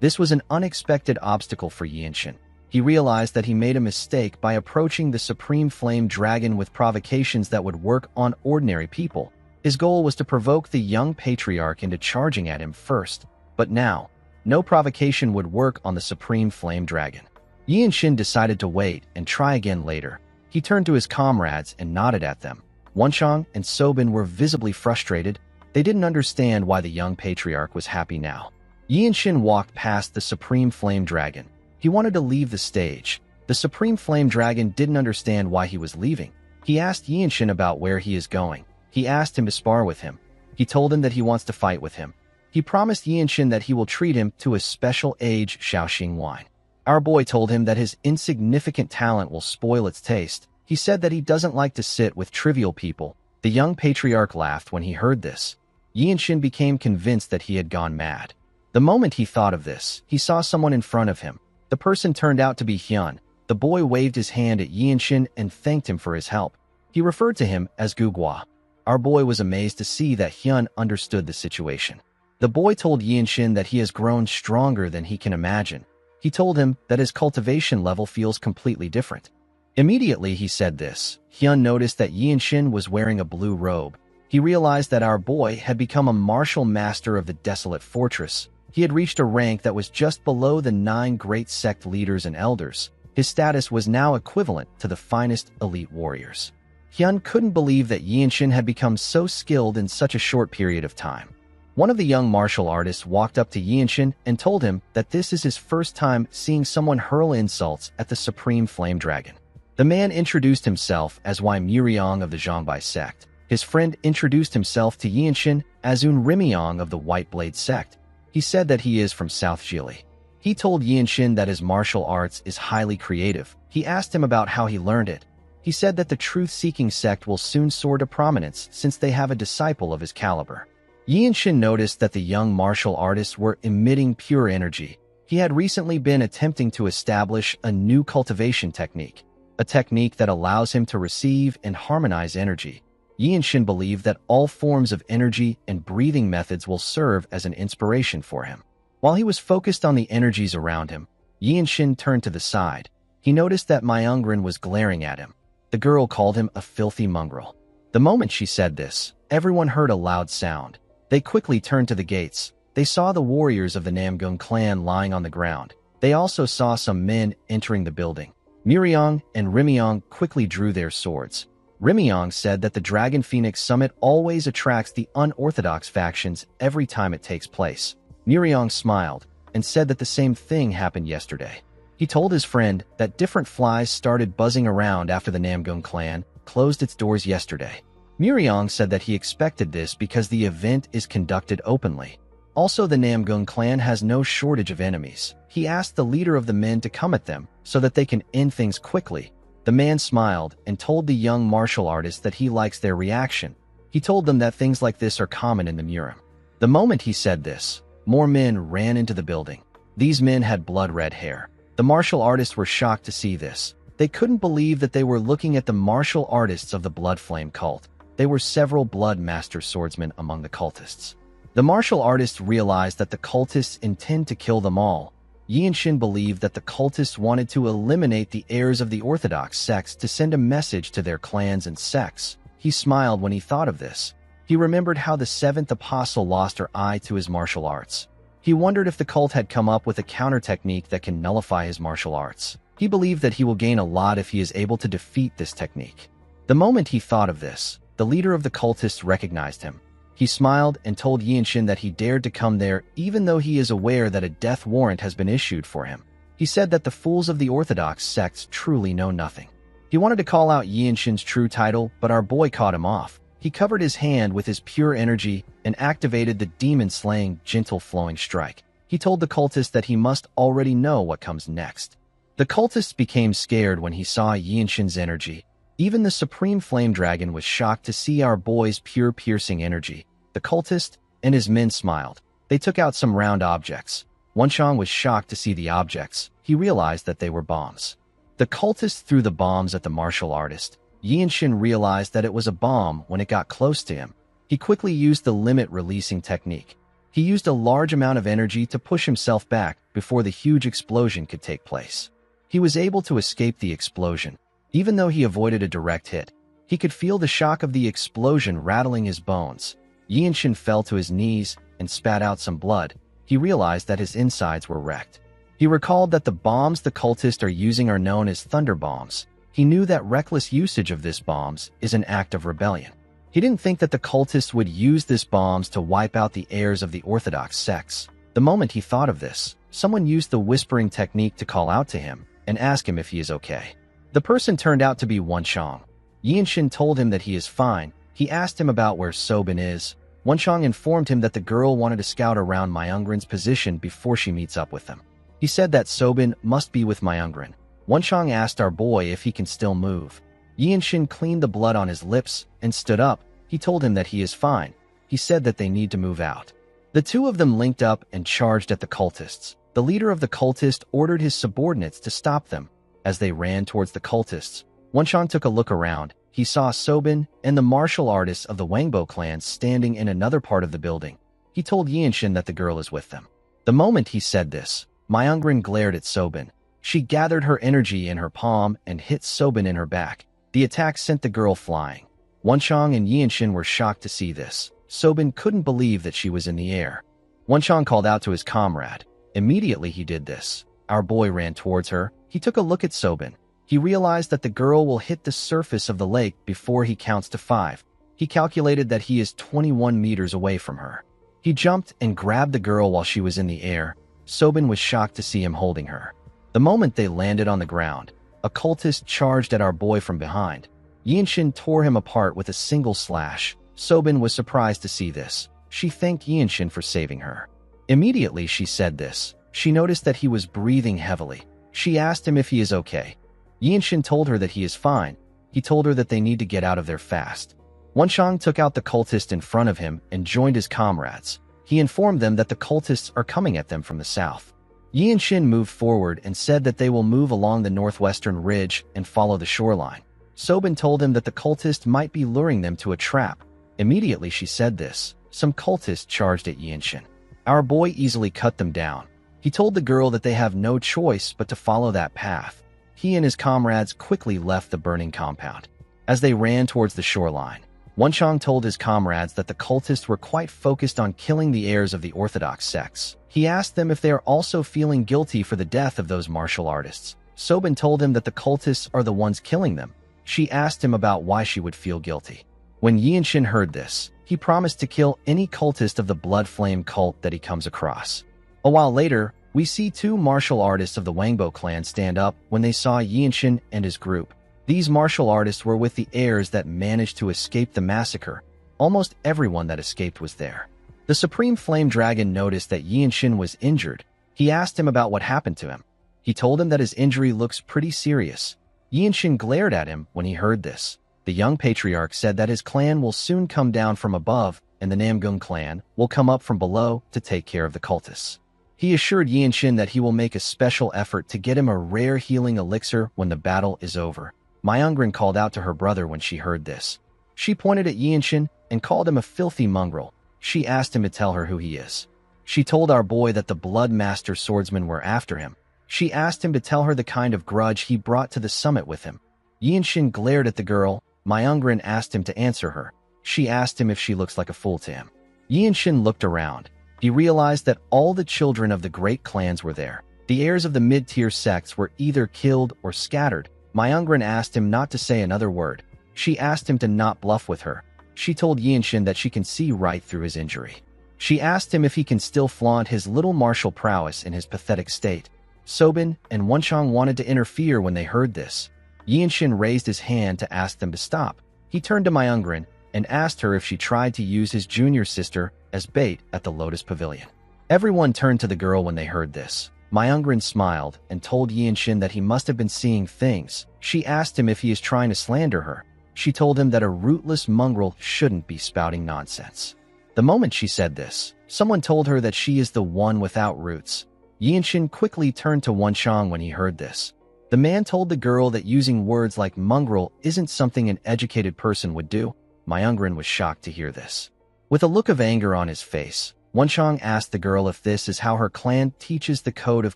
This was an unexpected obstacle for Yinshin. He realized that he made a mistake by approaching the Supreme Flame Dragon with provocations that would work on ordinary people. His goal was to provoke the young patriarch into charging at him first. But now, no provocation would work on the Supreme Flame Dragon. Yinshin decided to wait and try again later. He turned to his comrades and nodded at them. Wonchong and Sobin were visibly frustrated. They didn't understand why the young patriarch was happy now. Yinshin walked past the Supreme Flame Dragon. He wanted to leave the stage. The Supreme Flame Dragon didn't understand why he was leaving. He asked Yinshin about where he is going. He asked him to spar with him. He told him that he wants to fight with him. He promised Yinshin that he will treat him to a special aged Shaoxing wine. Our boy told him that his insignificant talent will spoil its taste. He said that he doesn't like to sit with trivial people. The young patriarch laughed when he heard this. Yinshin became convinced that he had gone mad. The moment he thought of this, he saw someone in front of him. The person turned out to be Hyun. The boy waved his hand at Yinshin and thanked him for his help. He referred to him as Gugwa. Our boy was amazed to see that Hyun understood the situation. The boy told Yinshin that he has grown stronger than he can imagine. He told him that his cultivation level feels completely different. Immediately he said this, Hyun noticed that Yinshin was wearing a blue robe. He realized that our boy had become a martial master of the desolate fortress. He had reached a rank that was just below the 9 great sect leaders and elders. His status was now equivalent to the finest elite warriors. Hyun couldn't believe that Yinshin had become so skilled in such a short period of time. One of the young martial artists walked up to Yinshin and told him that this is his first time seeing someone hurl insults at the Supreme Flame Dragon. The man introduced himself as Wai Muriong of the Zhongbai sect. His friend introduced himself to Yinshin as Un Rimiong of the White Blade sect. He said that he is from South Jili. He told Yinshin that his martial arts is highly creative. He asked him about how he learned it. He said that the truth-seeking sect will soon soar to prominence since they have a disciple of his caliber. Yinshin noticed that the young martial artists were emitting pure energy. He had recently been attempting to establish a new cultivation technique, a technique that allows him to receive and harmonize energy. Yinshin believed that all forms of energy and breathing methods will serve as an inspiration for him. While he was focused on the energies around him, Yinshin turned to the side. He noticed that Myungrin was glaring at him. The girl called him a filthy mongrel. The moment she said this, everyone heard a loud sound. They quickly turned to the gates. They saw the warriors of the Namgung clan lying on the ground. They also saw some men entering the building. Muriong and Rimiong quickly drew their swords. Rimiong said that the Dragon Phoenix Summit always attracts the unorthodox factions every time it takes place. Muriong smiled and said that the same thing happened yesterday. He told his friend that different flies started buzzing around after the Namgung clan closed its doors yesterday. Muriong said that he expected this because the event is conducted openly. Also, the Namgung clan has no shortage of enemies. He asked the leader of the men to come at them so that they can end things quickly. The man smiled and told the young martial artist that he likes their reaction. He told them that things like this are common in the Murim. The moment he said this, more men ran into the building. These men had blood-red hair. The martial artists were shocked to see this. They couldn't believe that they were looking at the martial artists of the Blood Flame cult. There were several Blood Master swordsmen among the cultists. The martial artists realized that the cultists intend to kill them all. Yinshin believed that the cultists wanted to eliminate the heirs of the Orthodox sects to send a message to their clans and sects. He smiled when he thought of this. He remembered how the seventh apostle lost her eye to his martial arts. He wondered if the cult had come up with a counter technique that can nullify his martial arts. He believed that he will gain a lot if he is able to defeat this technique. The moment he thought of this, the leader of the cultists recognized him. He smiled and told Yinshin that he dared to come there even though he is aware that a death warrant has been issued for him. He said that the fools of the Orthodox sects truly know nothing. He wanted to call out Yinshin's true title, but our boy caught him off. He covered his hand with his pure energy and activated the demon-slaying, gentle-flowing strike. He told the cultist that he must already know what comes next. The cultist became scared when he saw Yinshin's energy. Even the Supreme Flame Dragon was shocked to see our boy's pure piercing energy. The cultist and his men smiled. They took out some round objects. Wenchang was shocked to see the objects. He realized that they were bombs. The cultist threw the bombs at the martial artist. Yinshin realized that it was a bomb when it got close to him. He quickly used the limit-releasing technique. He used a large amount of energy to push himself back before the huge explosion could take place. He was able to escape the explosion. Even though he avoided a direct hit, he could feel the shock of the explosion rattling his bones. Yinshin fell to his knees and spat out some blood. He realized that his insides were wrecked. He recalled that the bombs the cultists are using are known as thunder bombs. He knew that reckless usage of this bombs is an act of rebellion. He didn't think that the cultists would use this bombs to wipe out the heirs of the Orthodox sects. The moment he thought of this, someone used the whispering technique to call out to him and ask him if he is okay. The person turned out to be Wenchang. Yinshin told him that he is fine. He asked him about where Sobin is. Wenchang informed him that the girl wanted to scout around Myungrin's position before she meets up with them. He said that Sobin must be with Myungrin. Wenchang asked our boy if he can still move. Yinshin cleaned the blood on his lips and stood up. He told him that he is fine. He said that they need to move out. The two of them linked up and charged at the cultists. The leader of the cultist ordered his subordinates to stop them. As they ran towards the cultists, Wenchang took a look around. He saw Sobin and the martial artists of the Wangbo clan standing in another part of the building. He told Yinshin that the girl is with them. The moment he said this, Myungrin glared at Sobin. She gathered her energy in her palm and hit Sobin in her back. The attack sent the girl flying. Wenchang and Yinshin were shocked to see this. Sobin couldn't believe that she was in the air. Wenchang called out to his comrade. Immediately he did this. Our boy ran towards her. He took a look at Sobin. He realized that the girl will hit the surface of the lake before he counts to 5. He calculated that he is 21 meters away from her. He jumped and grabbed the girl while she was in the air. Sobin was shocked to see him holding her. The moment they landed on the ground, a cultist charged at our boy from behind. Yinshin tore him apart with a single slash. Sobin was surprised to see this. She thanked Yinshin for saving her. Immediately she said this. She noticed that he was breathing heavily. She asked him if he is okay. Yinshin told her that he is fine. He told her that they need to get out of there fast. Wenchang took out the cultist in front of him and joined his comrades. He informed them that the cultists are coming at them from the south. Yi and Shin moved forward and said that they will move along the northwestern ridge and follow the shoreline. Sobin told him that the cultist might be luring them to a trap. Immediately she said this, some cultists charged at Yi and Shin. Our boy easily cut them down. He told the girl that they have no choice but to follow that path. He and his comrades quickly left the burning compound. As they ran towards the shoreline, Wunchang told his comrades that the cultists were quite focused on killing the heirs of the Orthodox sects. He asked them if they are also feeling guilty for the death of those martial artists. Sobin told him that the cultists are the ones killing them. She asked him about why she would feel guilty. When Yi and Shin heard this, he promised to kill any cultist of the Blood Flame cult that he comes across. A while later, we see two martial artists of the Wangbo clan stand up when they saw Yi and Shin and his group. These martial artists were with the heirs that managed to escape the massacre. Almost everyone that escaped was there. The Supreme Flame Dragon noticed that Yi and Shin was injured. He asked him about what happened to him. He told him that his injury looks pretty serious. Yi and Shin glared at him when he heard this. The young patriarch said that his clan will soon come down from above and the Namgung clan will come up from below to take care of the cultists. He assured Yi and Shin that he will make a special effort to get him a rare healing elixir when the battle is over. Myungrin called out to her brother when she heard this. She pointed at Yi and Shin and called him a filthy mongrel. She asked him to tell her who he is. She told our boy that the Blood Master swordsmen were after him. She asked him to tell her the kind of grudge he brought to the summit with him. Yi and Shin glared at the girl. Myungrin asked him to answer her. She asked him if she looks like a fool to him. Yi and Shin looked around. He realized that all the children of the great clans were there. The heirs of the mid-tier sects were either killed or scattered. Myungrin asked him not to say another word. She asked him to not bluff with her. She told Yi and Shin that she can see right through his injury. She asked him if he can still flaunt his little martial prowess in his pathetic state. Sobin and Wunchang wanted to interfere when they heard this. Yi and Shin raised his hand to ask them to stop. He turned to Myungrin and asked her if she tried to use his junior sister as bait at the Lotus Pavilion. Everyone turned to the girl when they heard this. Myungrin smiled and told Yi and Shin that he must have been seeing things. She asked him if he is trying to slander her. She told him that a rootless mongrel shouldn't be spouting nonsense. The moment she said this, someone told her that she is the one without roots. Yi and Shin quickly turned to Wunchang when he heard this. The man told the girl that using words like mongrel isn't something an educated person would do. Myungrin was shocked to hear this. With a look of anger on his face, Wunchang asked the girl if this is how her clan teaches the code of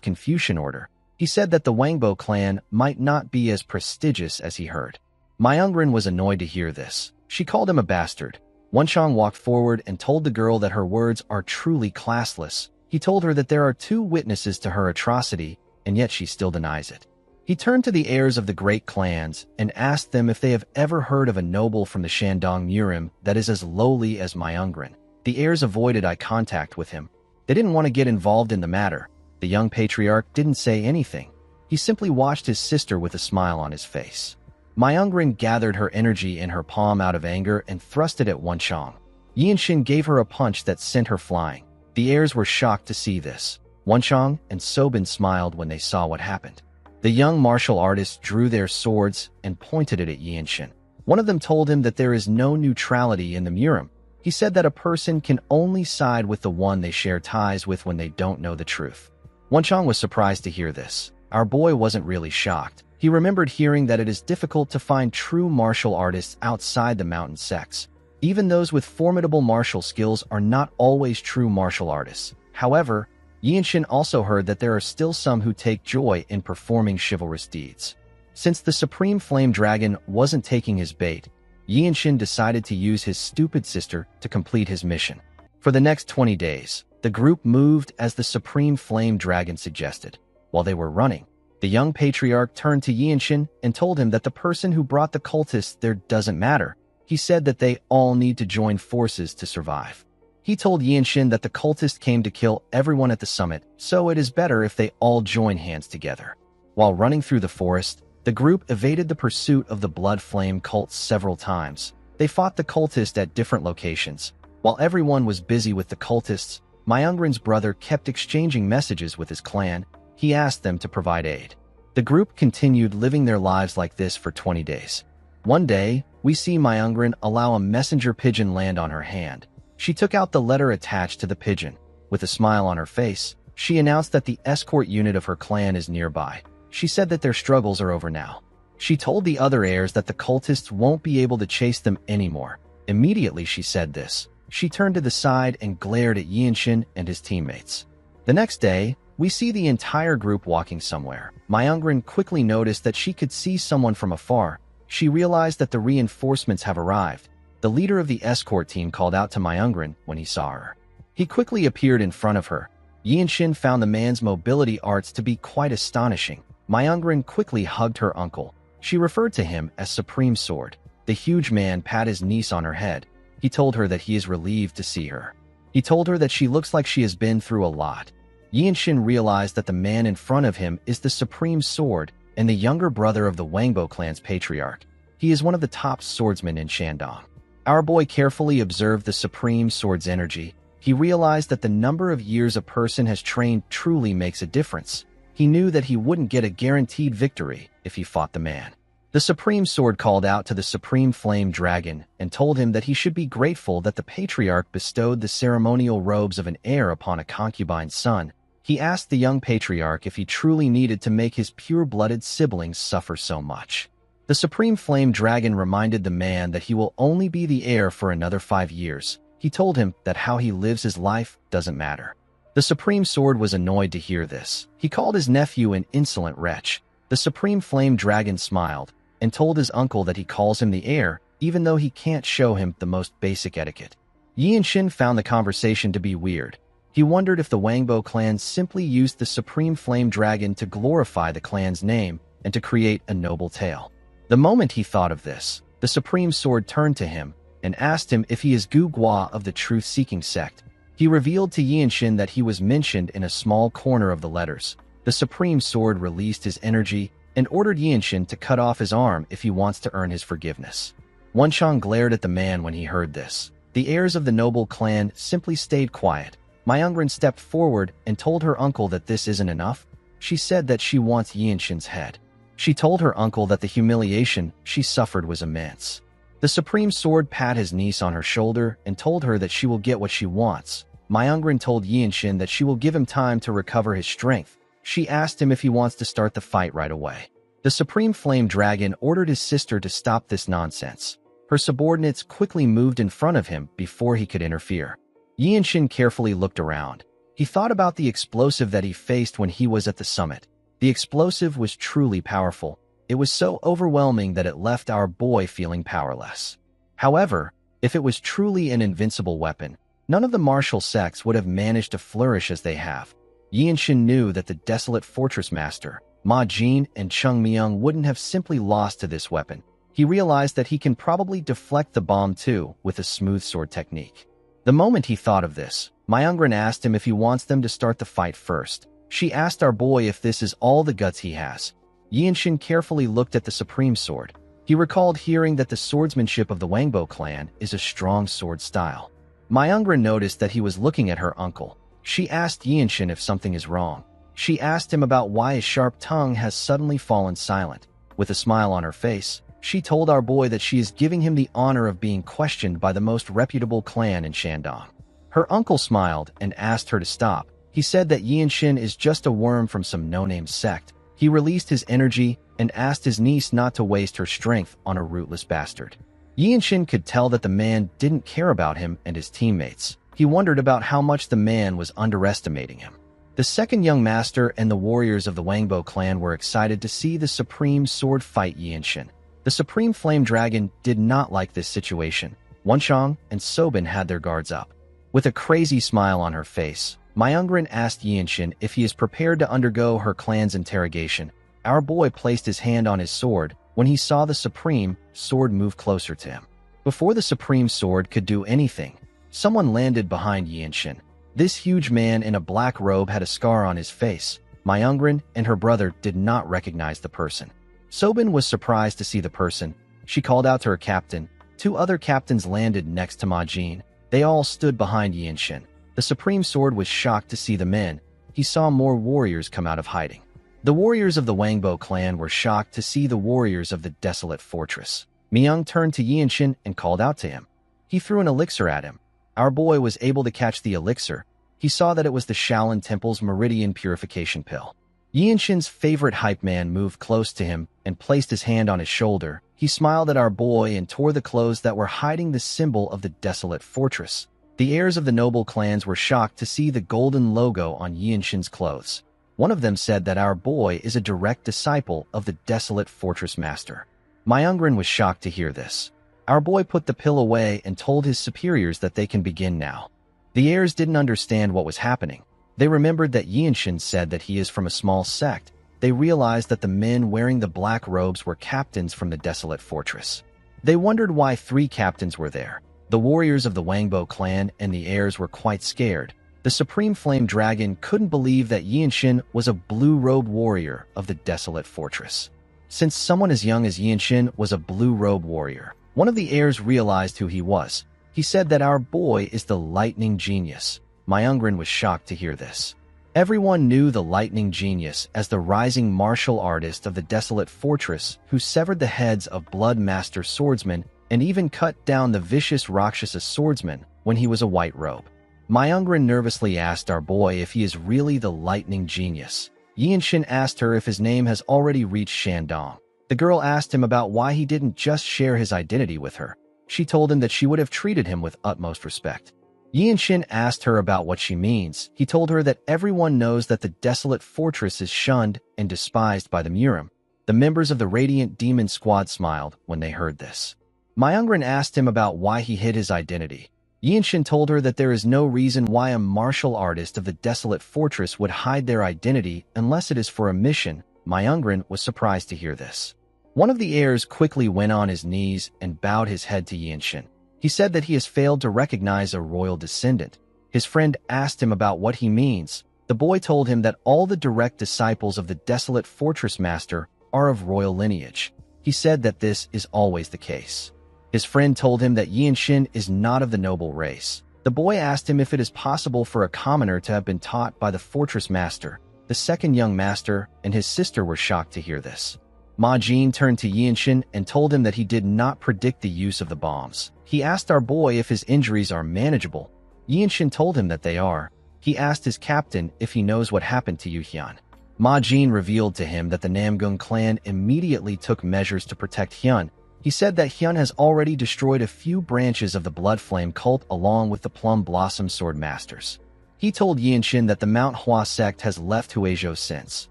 Confucian order. He said that the Wangbo clan might not be as prestigious as he heard. Myungrin was annoyed to hear this. She called him a bastard. Wunchang walked forward and told the girl that her words are truly classless. He told her that there are two witnesses to her atrocity, and yet she still denies it. He turned to the heirs of the great clans and asked them if they have ever heard of a noble from the Shandong Murim that is as lowly as Myungrin. The heirs avoided eye contact with him. They didn't want to get involved in the matter. The young patriarch didn't say anything. He simply watched his sister with a smile on his face. Myungrin gathered her energy in her palm out of anger and thrust it at Wunchang. Yi and Shin gave her a punch that sent her flying. The heirs were shocked to see this. Wunchang and Sobin smiled when they saw what happened. The young martial artists drew their swords and pointed it at Yi and Shin. One of them told him that there is no neutrality in the Murim. He said that a person can only side with the one they share ties with when they don't know the truth. Wunchang was surprised to hear this. Our boy wasn't really shocked. He remembered hearing that it is difficult to find true martial artists outside the mountain sects. Even those with formidable martial skills are not always true martial artists. However, Yi and Shin also heard that there are still some who take joy in performing chivalrous deeds. Since the Supreme Flame Dragon wasn't taking his bait, Yi and Shin decided to use his stupid sister to complete his mission. For the next 20 days, the group moved as the Supreme Flame Dragon suggested. While they were running, the young patriarch turned to Yi and Shin and told him that the person who brought the cultists there doesn't matter. He said that they all need to join forces to survive. He told Yi and Shin that the cultists came to kill everyone at the summit, so it is better if they all join hands together. While running through the forest, the group evaded the pursuit of the Blood Flame cult several times. They fought the cultists at different locations. While everyone was busy with the cultists, Myungrin's brother kept exchanging messages with his clan. He asked them to provide aid. The group continued living their lives like this for 20 days. One day, we see Myungrin allow a messenger pigeon land on her hand. She took out the letter attached to the pigeon. With a smile on her face, She announced that the escort unit of her clan is nearby. She said that their struggles are over now. She told the other heirs that the cultists won't be able to chase them anymore. Immediately she said this, she turned to the side and glared at Yinshin and his teammates. The next day, we see the entire group walking somewhere. Myungrin quickly noticed that she could see someone from afar. She realized that the reinforcements have arrived. The leader of the escort team called out to Myungrin when he saw her. He quickly appeared in front of her. Yinshin found the man's mobility arts to be quite astonishing. Myungrin quickly hugged her uncle. She referred to him as Supreme Sword. The huge man pat his niece on her head. He told her that he is relieved to see her. He told her that she looks like she has been through a lot. Yinshin realized that the man in front of him is the Supreme Sword and the younger brother of the Wangbo clan's patriarch. He is one of the top swordsmen in Shandong. Our boy carefully observed the Supreme Sword's energy. He realized that the number of years a person has trained truly makes a difference. He knew that he wouldn't get a guaranteed victory if he fought the man. The Supreme Sword called out to the Supreme Flame Dragon and told him that he should be grateful that the patriarch bestowed the ceremonial robes of an heir upon a concubine's son. He asked the young patriarch if he truly needed to make his pure-blooded siblings suffer so much. The Supreme Flame Dragon reminded the man that he will only be the heir for another 5 years. He told him that how he lives his life doesn't matter. The Supreme Sword was annoyed to hear this. He called his nephew an insolent wretch. The Supreme Flame Dragon smiled and told his uncle that he calls him the heir, even though he can't show him the most basic etiquette. Yinshin found the conversation to be weird. He wondered if the Wangbo clan simply used the Supreme Flame Dragon to glorify the clan's name and to create a noble tale. The moment he thought of this, the Supreme Sword turned to him and asked him if he is Gu Gua of the Truth-Seeking sect. He revealed to Yinshin that he was mentioned in a small corner of the letters. The Supreme Sword released his energy and ordered Yinshin to cut off his arm if he wants to earn his forgiveness. Wenchang glared at the man when he heard this. The heirs of the noble clan simply stayed quiet. Myungrin stepped forward and told her uncle that this isn't enough. She said that she wants Yinshin's head. She told her uncle that the humiliation she suffered was immense. The Supreme Sword pat his niece on her shoulder and told her that she will get what she wants. Myungrin told Yinshin that she will give him time to recover his strength. She asked him if he wants to start the fight right away. The Supreme Flame Dragon ordered his sister to stop this nonsense. Her subordinates quickly moved in front of him before he could interfere. Yinshin carefully looked around. He thought about the explosive that he faced when he was at the summit. The explosive was truly powerful. It was so overwhelming that it left our boy feeling powerless. However, if it was truly an invincible weapon, none of the martial sects would have managed to flourish as they have. Yinshin knew that the Desolate Fortress Master, Ma Jin and Chung Myung wouldn't have simply lost to this weapon. He realized that he can probably deflect the bomb too with a smooth sword technique. The moment he thought of this, Myungrin asked him if he wants them to start the fight first. She asked our boy if this is all the guts he has. Yinshin carefully looked at the Supreme Sword. He recalled hearing that the swordsmanship of the Wangbo clan is a strong sword style. Myungrin noticed that he was looking at her uncle. She asked Yinshin if something is wrong. She asked him about why his sharp tongue has suddenly fallen silent. With a smile on her face, she told our boy that she is giving him the honor of being questioned by the most reputable clan in Shandong. Her uncle smiled and asked her to stop. He said that Yinshin is just a worm from some no-name sect. He released his energy and asked his niece not to waste her strength on a rootless bastard. Yinshin could tell that the man didn't care about him and his teammates. He wondered about how much the man was underestimating him. The second young master and the warriors of the Wangbo clan were excited to see the Supreme Sword fight Yinshin. The Supreme Flame Dragon did not like this situation. Wenchang and Sobin had their guards up. With a crazy smile on her face, Myungrin asked Yinshin if he is prepared to undergo her clan's interrogation. Our boy placed his hand on his sword when he saw the Supreme Sword move closer to him. Before the Supreme Sword could do anything, someone landed behind Yinshin. This huge man in a black robe had a scar on his face. Myungrin and her brother did not recognize the person. Sobin was surprised to see the person. She called out to her captain. 2 other captains landed next to Ma Jin. They all stood behind Yinshin. The Supreme Sword was shocked to see the men. He saw more warriors come out of hiding. The warriors of the Wangbo clan were shocked to see the warriors of the Desolate Fortress. Myung turned to Yinshin and called out to him. He threw an elixir at him. Our boy was able to catch the elixir. he saw that it was the Shaolin Temple's Meridian Purification Pill. Yinshin's favorite hype man moved close to him and placed his hand on his shoulder. He smiled at our boy and tore the clothes that were hiding the symbol of the desolate fortress. The heirs of the noble clans were shocked to see the golden logo on Yinshin's clothes. One of them said that our boy is a direct disciple of the desolate fortress master. Myungrin was shocked to hear this. Our boy put the pill away and told his superiors that they can begin now. The heirs didn't understand what was happening. They remembered that Yinshin said that he is from a small sect. They realized that the men wearing the black robes were captains from the desolate fortress. They wondered why 3 captains were there. The warriors of the Wangbo clan and the heirs were quite scared. The Supreme Flame Dragon couldn't believe that Yinshin was a blue-robed warrior of the desolate fortress. Since someone as young as Yinshin was a blue-robed warrior, one of the heirs realized who he was. He said that our boy is the lightning genius. Myungrin was shocked to hear this. Everyone knew the lightning genius as the rising martial artist of the desolate fortress who severed the heads of blood master swordsmen and even cut down the vicious Rakshasa swordsman when he was a white robe. Myungrin nervously asked our boy if he is really the lightning genius. Yinshin asked her if his name has already reached Shandong. The girl asked him about why he didn't just share his identity with her. She told him that she would have treated him with utmost respect. Yinshin asked her about what she means. He told her that everyone knows that the desolate fortress is shunned and despised by the Murim. The members of the Radiant Demon Squad smiled when they heard this. Myungrin asked him about why he hid his identity. Yinshin told her that there is no reason why a martial artist of the desolate fortress would hide their identity unless it is for a mission. Myungrin was surprised to hear this. One of the heirs quickly went on his knees and bowed his head to Yinshin. He said that he has failed to recognize a royal descendant. His friend asked him about what he means. The boy told him that all the direct disciples of the desolate fortress master are of royal lineage. He said that this is always the case. His friend told him that Yinshin is not of the noble race. The boy asked him if it is possible for a commoner to have been taught by the fortress master. The second young master and his sister were shocked to hear this. Ma Jin turned to Yinshin and told him that he did not predict the use of the bombs. He asked our boy if his injuries are manageable. Yinshin told him that they are. He asked his captain if he knows what happened to Yuhyun. Ma Jin revealed to him that the Namgung clan immediately took measures to protect Hyun. He said that Hyun has already destroyed a few branches of the Blood Flame cult along with the Plum Blossom Sword Masters. He told Yinshin that the Mount Hua sect has left Huizhou since.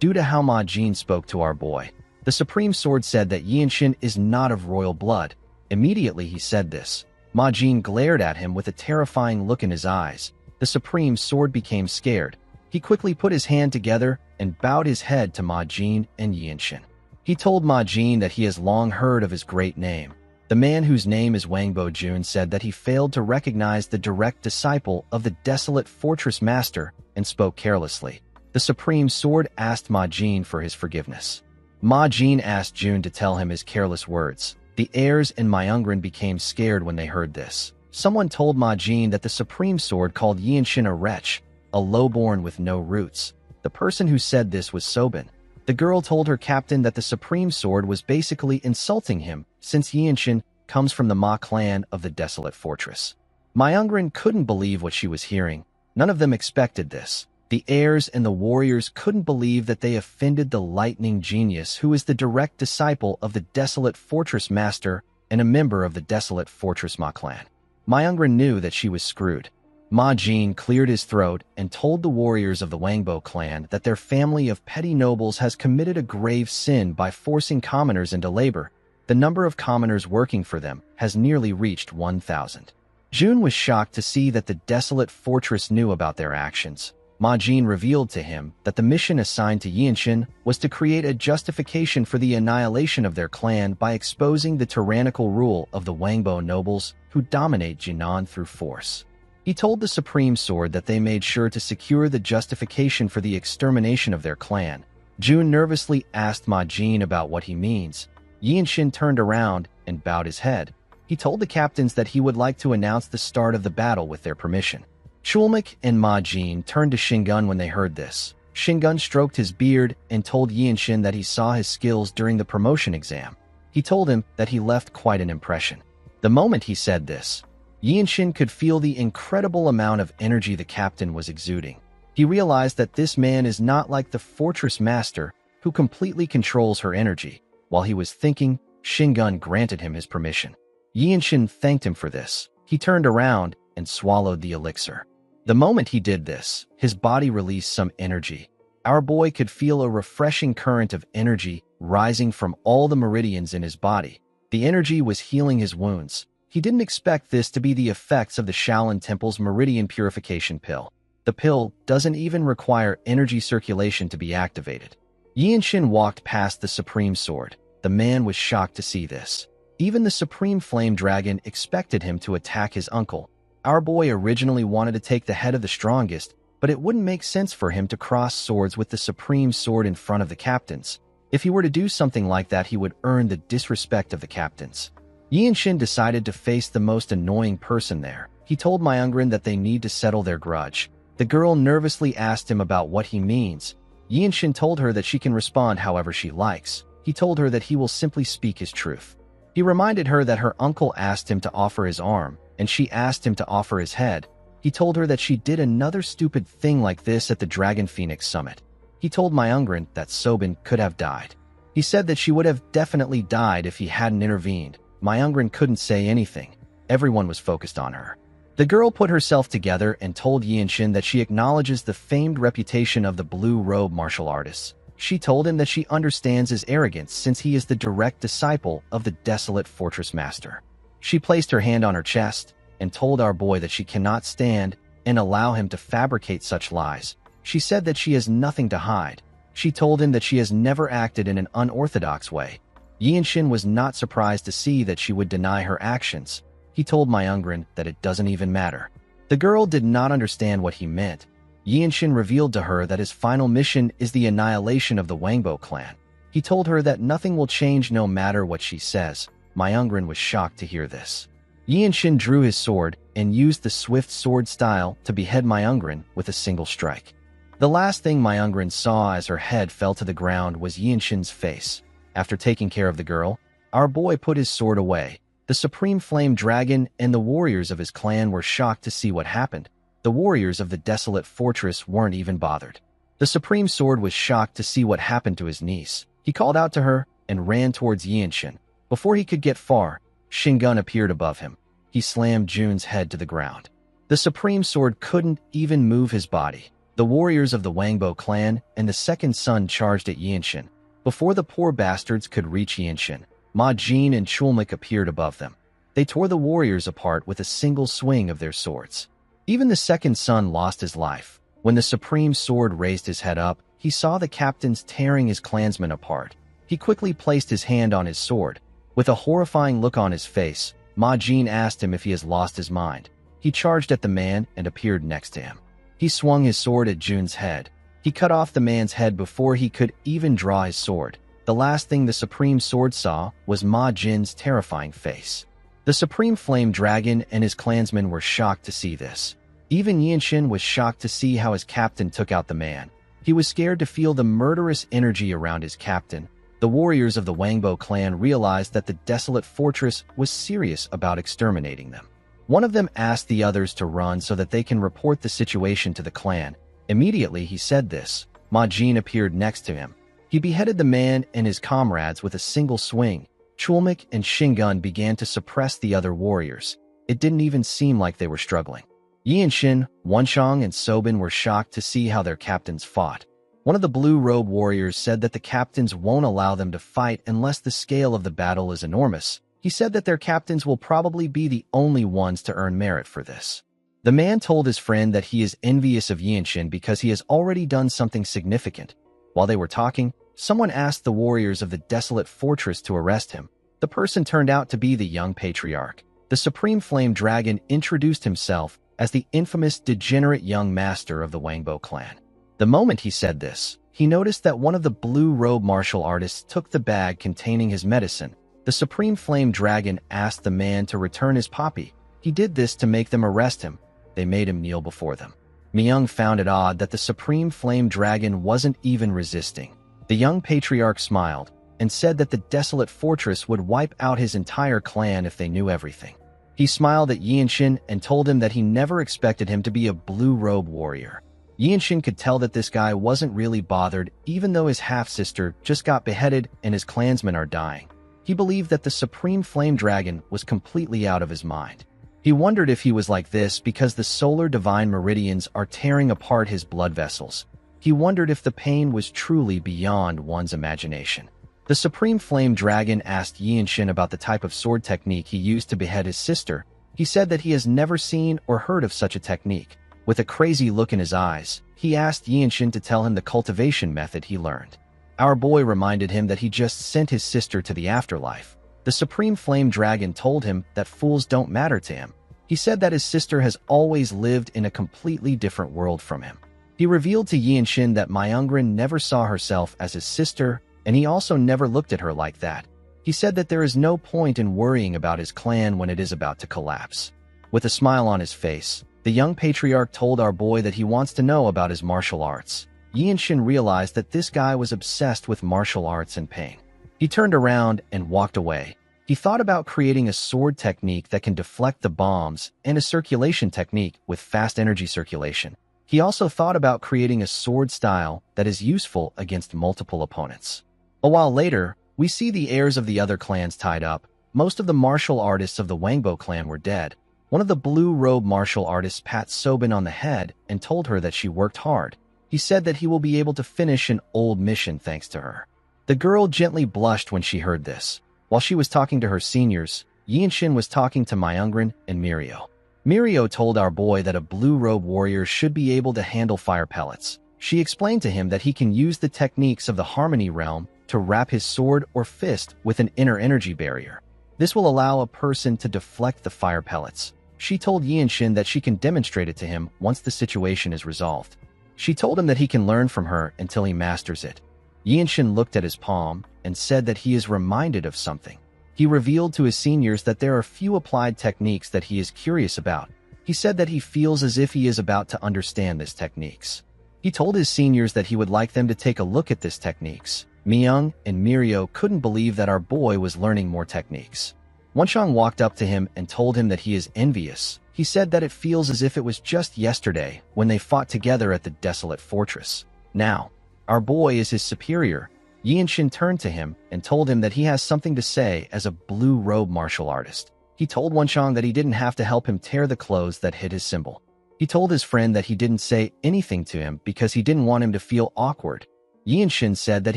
Due to how Ma Jin spoke to our boy, the Supreme Sword said that Yinshin is not of royal blood. Immediately he said this. Ma Jin glared at him with a terrifying look in his eyes. The Supreme Sword became scared. He quickly put his hand together and bowed his head to Ma Jin and Yinshin. He told Ma Jin that he has long heard of his great name. The man whose name is Wangbo Jun said that he failed to recognize the direct disciple of the desolate fortress master and spoke carelessly. The Supreme Sword asked Ma Jin for his forgiveness. Ma Jin asked Jun to tell him his careless words. The heirs and Myungrin became scared when they heard this. Someone told Ma Jin that the Supreme Sword called Yinshin a wretch, a lowborn with no roots. The person who said this was Sobin. The girl told her captain that the Supreme Sword was basically insulting him since Yinshin comes from the Ma clan of the desolate fortress. Myungrin couldn't believe what she was hearing. None of them expected this. The heirs and the warriors couldn't believe that they offended the lightning genius who is the direct disciple of the desolate fortress master and a member of the desolate fortress Ma clan. Myungrin knew that she was screwed. Ma Jin cleared his throat and told the warriors of the Wangbo clan that their family of petty nobles has committed a grave sin by forcing commoners into labor. The number of commoners working for them has nearly reached 1,000. Jun was shocked to see that the desolate fortress knew about their actions. Ma Jin revealed to him that the mission assigned to Yinshin was to create a justification for the annihilation of their clan by exposing the tyrannical rule of the Wangbo nobles who dominate Jinan through force. He told the Supreme Sword that they made sure to secure the justification for the extermination of their clan. Jun nervously asked Ma Jin about what he means. Yinshin turned around and bowed his head. He told the captains that he would like to announce the start of the battle with their permission. Chulmak and Ma Jin turned to Shingun when they heard this. Shingun stroked his beard and told Yinshin that he saw his skills during the promotion exam. He told him that he left quite an impression. The moment he said this, Yinshin could feel the incredible amount of energy the captain was exuding. He realized that this man is not like the fortress master who completely controls her energy. While he was thinking, Shingun granted him his permission. Yinshin thanked him for this. He turned around and swallowed the elixir. The moment he did this, his body released some energy. Our boy could feel a refreshing current of energy rising from all the meridians in his body. The energy was healing his wounds. He didn't expect this to be the effects of the Shaolin Temple's meridian purification pill. The pill doesn't even require energy circulation to be activated. Yinshin walked past the Supreme Sword. The man was shocked to see this. Even the Supreme Flame Dragon expected him to attack his uncle. Our boy originally wanted to take the head of the strongest, but it wouldn't make sense for him to cross swords with the Supreme Sword in front of the captains. If he were to do something like that, he would earn the disrespect of the captains. Yinshin decided to face the most annoying person there. He told Myungrin that they need to settle their grudge. The girl nervously asked him about what he means. Yinshin told her that she can respond however she likes. He told her that he will simply speak his truth. He reminded her that her uncle asked him to offer his arm, and she asked him to offer his head. He told her that she did another stupid thing like this at the Dragon Phoenix Summit. He told Myungrin that Sobin could have died. He said that she would have definitely died if he hadn't intervened. Myungrin couldn't say anything. Everyone was focused on her. The girl put herself together and told Yinshin that she acknowledges the famed reputation of the blue robe martial artists. She told him that she understands his arrogance since he is the direct disciple of the desolate fortress master. She placed her hand on her chest and told our boy that she cannot stand and allow him to fabricate such lies. She said that she has nothing to hide. She told him that she has never acted in an unorthodox way. Yinshin was not surprised to see that she would deny her actions. He told Myungrin that it doesn't even matter. The girl did not understand what he meant. Yinshin revealed to her that his final mission is the annihilation of the Wangbo clan. He told her that nothing will change no matter what she says. Myungrin was shocked to hear this. Yinshin drew his sword and used the swift sword style to behead Myungrin with a single strike. The last thing Myungrin saw as her head fell to the ground was Yinshin's face. After taking care of the girl, our boy put his sword away. The Supreme Flame Dragon and the warriors of his clan were shocked to see what happened. The warriors of the desolate fortress weren't even bothered. The Supreme Sword was shocked to see what happened to his niece. He called out to her and ran towards Yinshin. Before he could get far, Shingun appeared above him. He slammed Jun's head to the ground. The Supreme Sword couldn't even move his body. The warriors of the Wangbo clan and the second son charged at Yinshin. Before the poor bastards could reach Yinshin, Ma Jin and Chulmik appeared above them. They tore the warriors apart with a single swing of their swords. Even the second son lost his life. When the Supreme Sword raised his head up, he saw the captains tearing his clansmen apart. He quickly placed his hand on his sword. With a horrifying look on his face, Ma Jin asked him if he has lost his mind. He charged at the man and appeared next to him. He swung his sword at Jun's head. He cut off the man's head before he could even draw his sword. The last thing the Supreme Sword saw was Ma Jin's terrifying face. The Supreme Flame Dragon and his clansmen were shocked to see this. Even Yinshin was shocked to see how his captain took out the man. He was scared to feel the murderous energy around his captain. The warriors of the Wangbo clan realized that the desolate fortress was serious about exterminating them. One of them asked the others to run so that they can report the situation to the clan. Immediately he said this, Ma Jin appeared next to him. He beheaded the man and his comrades with a single swing. Chulmik and Shingun began to suppress the other warriors. It didn't even seem like they were struggling. Yinshin, Wenshang, and Sobin were shocked to see how their captains fought. One of the blue robe warriors said that the captains won't allow them to fight unless the scale of the battle is enormous. He said that their captains will probably be the only ones to earn merit for this. The man told his friend that he is envious of Yinshin because he has already done something significant. While they were talking, someone asked the warriors of the desolate fortress to arrest him. The person turned out to be the young patriarch. The Supreme Flame Dragon introduced himself as the infamous degenerate young master of the Wangbo clan. The moment he said this, he noticed that one of the blue robe martial artists took the bag containing his medicine. The Supreme Flame Dragon asked the man to return his poppy. He did this to make them arrest him. They made him kneel before them. Myung found it odd that the Supreme Flame Dragon wasn't even resisting. The young patriarch smiled and said that the desolate fortress would wipe out his entire clan if they knew everything. He smiled at Yianshin and told him that he never expected him to be a blue-robe warrior. Yianshin could tell that this guy wasn't really bothered even though his half-sister just got beheaded and his clansmen are dying. He believed that the Supreme Flame Dragon was completely out of his mind. He wondered if he was like this because the solar divine meridians are tearing apart his blood vessels. He wondered if the pain was truly beyond one's imagination. The Supreme Flame Dragon asked Yianshin about the type of sword technique he used to behead his sister. He said that he has never seen or heard of such a technique. With a crazy look in his eyes, he asked Yianshin to tell him the cultivation method he learned. Our boy reminded him that he just sent his sister to the afterlife. The Supreme Flame Dragon told him that fools don't matter to him. He said that his sister has always lived in a completely different world from him. He revealed to Yianshin that Myungrin never saw herself as his sister, and he also never looked at her like that. He said that there is no point in worrying about his clan when it is about to collapse. With a smile on his face, the young patriarch told our boy that he wants to know about his martial arts. Yianshin realized that this guy was obsessed with martial arts and pain. He turned around and walked away. He thought about creating a sword technique that can deflect the bombs and a circulation technique with fast energy circulation. He also thought about creating a sword style that is useful against multiple opponents. A while later, we see the heirs of the other clans tied up. Most of the martial artists of the Wangbo clan were dead. One of the blue-robe martial artists pat Sobin on the head and told her that she worked hard. He said that he will be able to finish an old mission thanks to her. The girl gently blushed when she heard this. While she was talking to her seniors, Yianshin was talking to Myungrin and Mirio. Mirio told our boy that a blue-robe warrior should be able to handle fire pellets. She explained to him that he can use the techniques of the Harmony Realm to wrap his sword or fist with an inner energy barrier. This will allow a person to deflect the fire pellets. She told Yianshin that she can demonstrate it to him once the situation is resolved. She told him that he can learn from her until he masters it. Yianshin looked at his palm and said that he is reminded of something. He revealed to his seniors that there are few applied techniques that he is curious about. He said that he feels as if he is about to understand these techniques. He told his seniors that he would like them to take a look at these techniques. Myung and Mirio couldn't believe that our boy was learning more techniques. Wonchang walked up to him and told him that he is envious. He said that it feels as if it was just yesterday when they fought together at the desolate fortress. Now, our boy is his superior. Yianshin turned to him and told him that he has something to say as a blue-robe martial artist. He told Wonchang that he didn't have to help him tear the clothes that hid his symbol. He told his friend that he didn't say anything to him because he didn't want him to feel awkward. Yianshin said that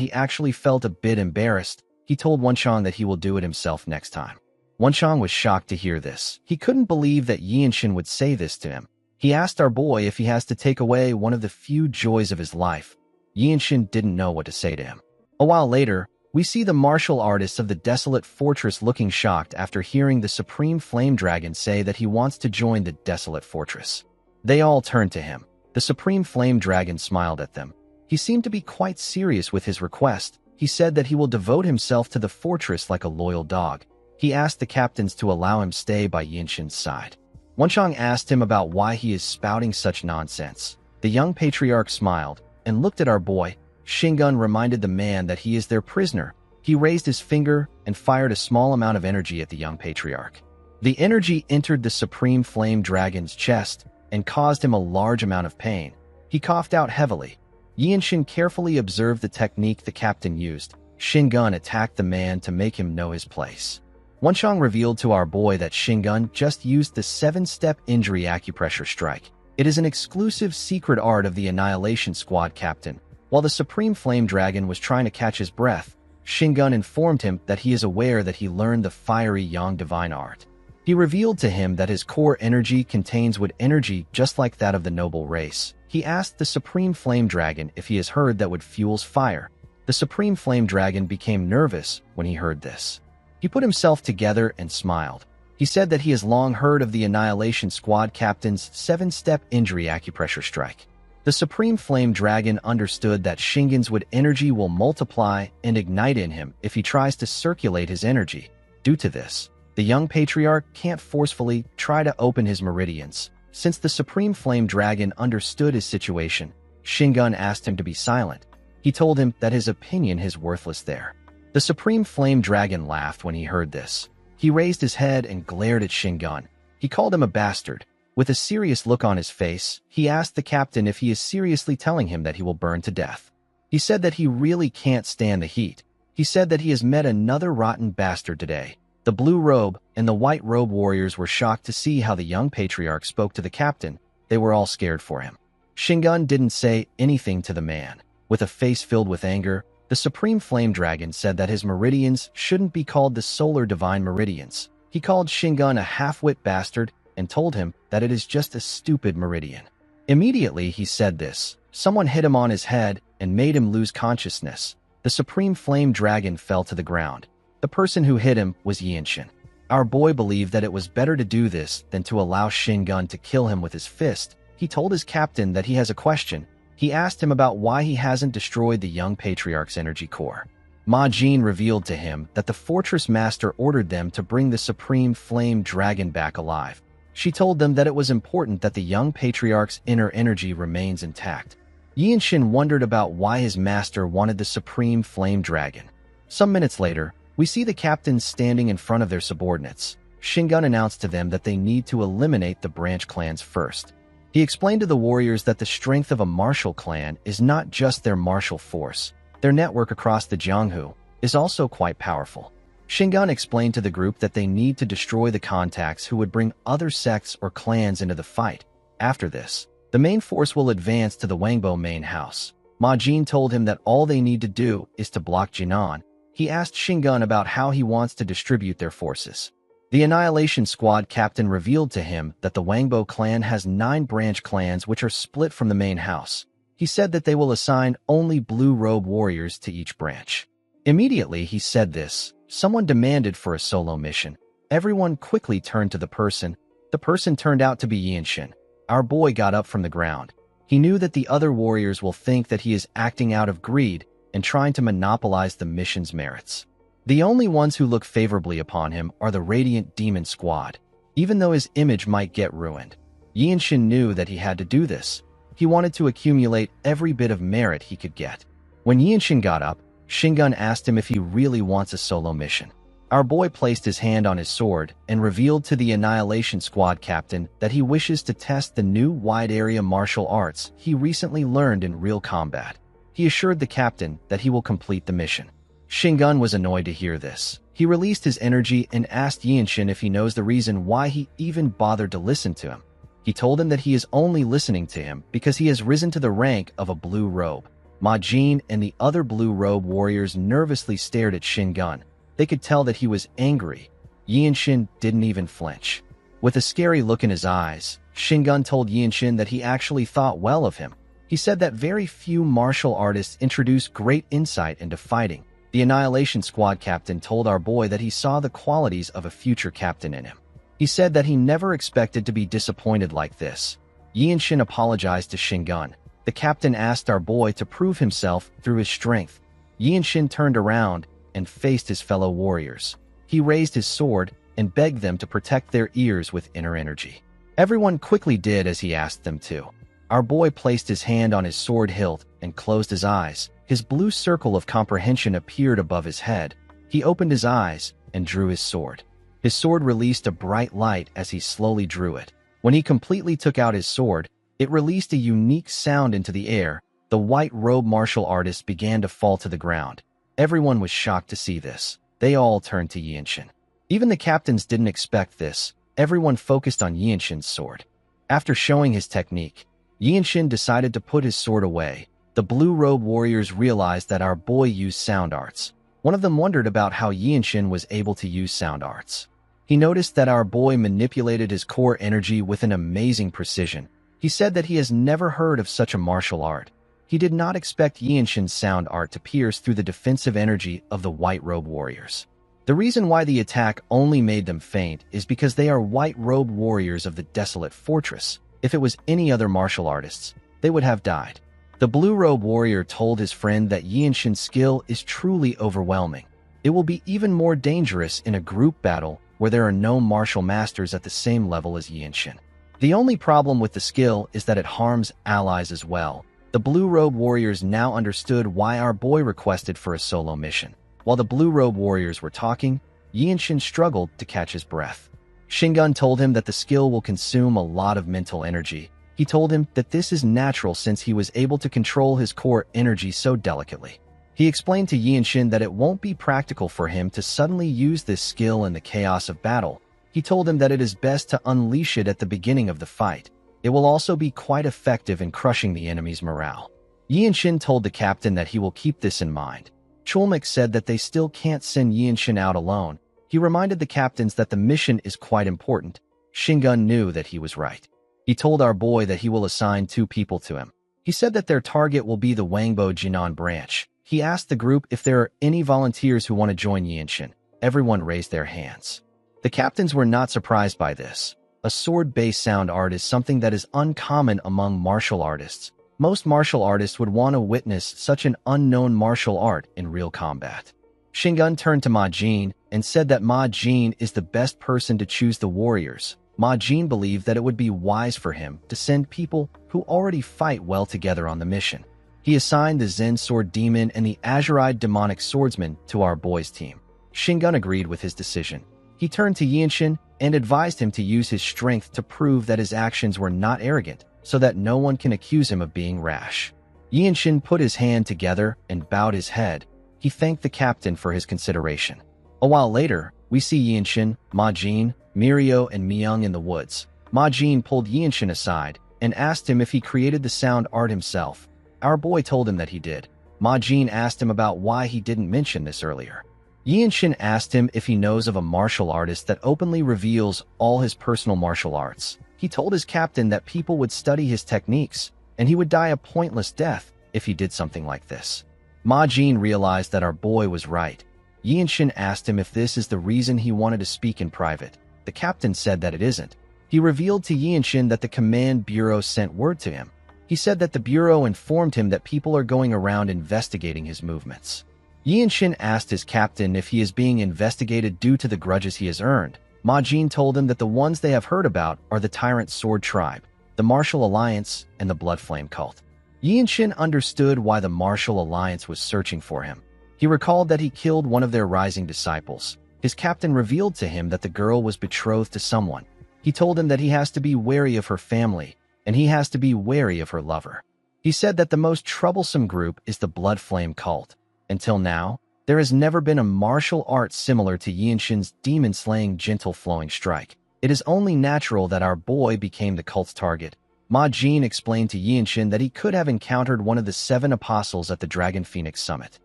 he actually felt a bit embarrassed. He told Wonchang that he will do it himself next time. Wonchang was shocked to hear this. He couldn't believe that Yianshin would say this to him. He asked our boy if he has to take away one of the few joys of his life. Yianshin didn't know what to say to him. A while later, we see the martial artists of the desolate fortress looking shocked after hearing the Supreme Flame Dragon say that he wants to join the desolate fortress. They all turned to him. The Supreme Flame Dragon smiled at them. He seemed to be quite serious with his request. He said that he will devote himself to the fortress like a loyal dog. He asked the captains to allow him stay by Yianshin's side. Wonchang asked him about why he is spouting such nonsense. The young patriarch smiled and looked at our boy. Shingun reminded the man that he is their prisoner. He raised his finger and fired a small amount of energy at the young patriarch. The energy entered the Supreme Flame Dragon's chest and caused him a large amount of pain. He coughed out heavily. Yianshin carefully observed the technique the captain used. Shingun attacked the man to make him know his place. Wonchang revealed to our boy that Shingun just used the 7-step injury acupressure strike. It is an exclusive secret art of the Annihilation Squad captain. While the Supreme Flame Dragon was trying to catch his breath, Shingun informed him that he is aware that he learned the fiery Yang divine art. He revealed to him that his core energy contains wood energy just like that of the noble race. He asked the Supreme Flame Dragon if he has heard that wood fuels fire. The Supreme Flame Dragon became nervous when he heard this. He put himself together and smiled. He said that he has long heard of the Annihilation Squad captain's 7-step injury acupressure strike. The Supreme Flame Dragon understood that Shingun's wood energy will multiply and ignite in him if he tries to circulate his energy. Due to this, the young patriarch can't forcefully try to open his meridians. Since the Supreme Flame Dragon understood his situation, Shingun asked him to be silent. He told him that his opinion is worthless there. The Supreme Flame Dragon laughed when he heard this. He raised his head and glared at Shingun. He called him a bastard. With a serious look on his face, he asked the captain if he is seriously telling him that he will burn to death. He said that he really can't stand the heat. He said that he has met another rotten bastard today. The blue robe and the white robe warriors were shocked to see how the young patriarch spoke to the captain. They were all scared for him. Shingun didn't say anything to the man. With a face filled with anger, the Supreme Flame Dragon said that his meridians shouldn't be called the Solar Divine Meridians. He called Shingun a half-wit bastard and told him that it is just a stupid meridian. Immediately he said this, someone hit him on his head and made him lose consciousness. The Supreme Flame Dragon fell to the ground. The person who hit him was Yinshin. Our boy believed that it was better to do this than to allow Shingun to kill him with his fist. He told his captain that he has a question. He asked him about why he hasn't destroyed the young patriarch's energy core. Ma Jin revealed to him that the fortress master ordered them to bring the Supreme Flame Dragon back alive. She told them that it was important that the young patriarch's inner energy remains intact. Yinshin wondered about why his master wanted the Supreme Flame Dragon. Some minutes later, we see the captains standing in front of their subordinates. Shingun announced to them that they need to eliminate the branch clans first. He explained to the warriors that the strength of a martial clan is not just their martial force. Their network across the Jianghu is also quite powerful. Shingun explained to the group that they need to destroy the contacts who would bring other sects or clans into the fight. After this, the main force will advance to the Wangbo main house. Ma Jin told him that all they need to do is to block Jinan. He asked Shingun about how he wants to distribute their forces. The Annihilation Squad captain revealed to him that the Wangbo clan has 9 branch clans which are split from the main house. He said that they will assign only blue robe warriors to each branch. Immediately he said this, someone demanded for a solo mission. Everyone quickly turned to the person. The person turned out to be Yinshin. Our boy got up from the ground. He knew that the other warriors will think that he is acting out of greed and trying to monopolize the mission's merits. The only ones who look favorably upon him are the Radiant Demon Squad, even though his image might get ruined. Yinshin knew that he had to do this. He wanted to accumulate every bit of merit he could get. When Yinshin got up, Shingun asked him if he really wants a solo mission. Our boy placed his hand on his sword and revealed to the Annihilation Squad captain that he wishes to test the new wide-area martial arts he recently learned in real combat. He assured the captain that he will complete the mission. Shingun was annoyed to hear this. He released his energy and asked Yinshin if he knows the reason why he even bothered to listen to him. He told him that he is only listening to him because he has risen to the rank of a blue robe. Ma Jin and the other blue robe warriors nervously stared at Shingun. They could tell that he was angry. Yinshin didn't even flinch. With a scary look in his eyes, Shingun told Yinshin that he actually thought well of him. He said that very few martial artists introduce great insight into fighting. The Annihilation Squad captain told our boy that he saw the qualities of a future captain in him. He said that he never expected to be disappointed like this. Yinshin apologized to Shingun. The captain asked our boy to prove himself through his strength. Yinshin turned around and faced his fellow warriors. He raised his sword and begged them to protect their ears with inner energy. Everyone quickly did as he asked them to. Our boy placed his hand on his sword hilt and closed his eyes. His blue circle of comprehension appeared above his head. He opened his eyes and drew his sword. His sword released a bright light as he slowly drew it. When he completely took out his sword, it released a unique sound into the air. The white robe martial artist began to fall to the ground. Everyone was shocked to see this. They all turned to Yinshin. Even the captains didn't expect this. Everyone focused on Yinshin's sword. After showing his technique, Yinshin decided to put his sword away. The blue robe warriors realized that our boy used sound arts. One of them wondered about how Yinshin was able to use sound arts. He noticed that our boy manipulated his core energy with an amazing precision. He said that he has never heard of such a martial art. He did not expect Yinshin's sound art to pierce through the defensive energy of the white robe warriors. The reason why the attack only made them faint is because they are white robe warriors of the desolate fortress. If it was any other martial artists, they would have died. The blue robe warrior told his friend that Yinshin's skill is truly overwhelming. It will be even more dangerous in a group battle where there are no martial masters at the same level as Yinshin. The only problem with the skill is that it harms allies as well. The blue robe warriors now understood why our boy requested for a solo mission. While the blue robe warriors were talking, Yinshin struggled to catch his breath. Shingun told him that the skill will consume a lot of mental energy. He told him that this is natural since he was able to control his core energy so delicately. He explained to Yinshin that it won't be practical for him to suddenly use this skill in the chaos of battle. He told him that it is best to unleash it at the beginning of the fight. It will also be quite effective in crushing the enemy's morale. Yinshin told the captain that he will keep this in mind. Chulmik said that they still can't send Yinshin out alone. He reminded the captains that the mission is quite important. Shingun knew that he was right. He told our boy that he will assign 2 people to him. He said that their target will be the Wangbo Jinan branch. He asked the group if there are any volunteers who want to join Yinshin. Everyone raised their hands. The captains were not surprised by this. A sword-based sound art is something that is uncommon among martial artists. Most martial artists would want to witness such an unknown martial art in real combat. Shingun turned to Ma Jin and said that Ma Jin is the best person to choose the warriors. Ma Jin believed that it would be wise for him to send people who already fight well together on the mission. He assigned the Zen Sword Demon and the Azurite Demonic Swordsman to our boys' team. Shingun agreed with his decision. He turned to Yinshin and advised him to use his strength to prove that his actions were not arrogant, so that no one can accuse him of being rash. Yinshin put his hand together and bowed his head. He thanked the captain for his consideration. A while later, we see Yinshin, Ma Jin, Mirio, and Myung in the woods. Ma Jin pulled Yinshin aside and asked him if he created the sound art himself. Our boy told him that he did. Ma Jin asked him about why he didn't mention this earlier. Yinshin asked him if he knows of a martial artist that openly reveals all his personal martial arts. He told his captain that people would study his techniques, and he would die a pointless death if he did something like this. Ma Jin realized that our boy was right. Yinshin asked him if this is the reason he wanted to speak in private. The captain said that it isn't. He revealed to Yinshin that the command bureau sent word to him. He said that the bureau informed him that people are going around investigating his movements. Yinshin asked his captain if he is being investigated due to the grudges he has earned. Ma Jin told him that the ones they have heard about are the Tyrant Sword Tribe, the Martial Alliance, and the Blood Flame Cult. Yinshin understood why the Martial Alliance was searching for him. He recalled that he killed one of their rising disciples. His captain revealed to him that the girl was betrothed to someone. He told him that he has to be wary of her family, and he has to be wary of her lover. He said that the most troublesome group is the Blood Flame Cult. Until now, there has never been a martial art similar to Yinshin's demon-slaying gentle flowing strike. It is only natural that our boy became the cult's target. Ma Jin explained to Yinshin that he could have encountered one of the 7 apostles at the Dragon Phoenix Summit.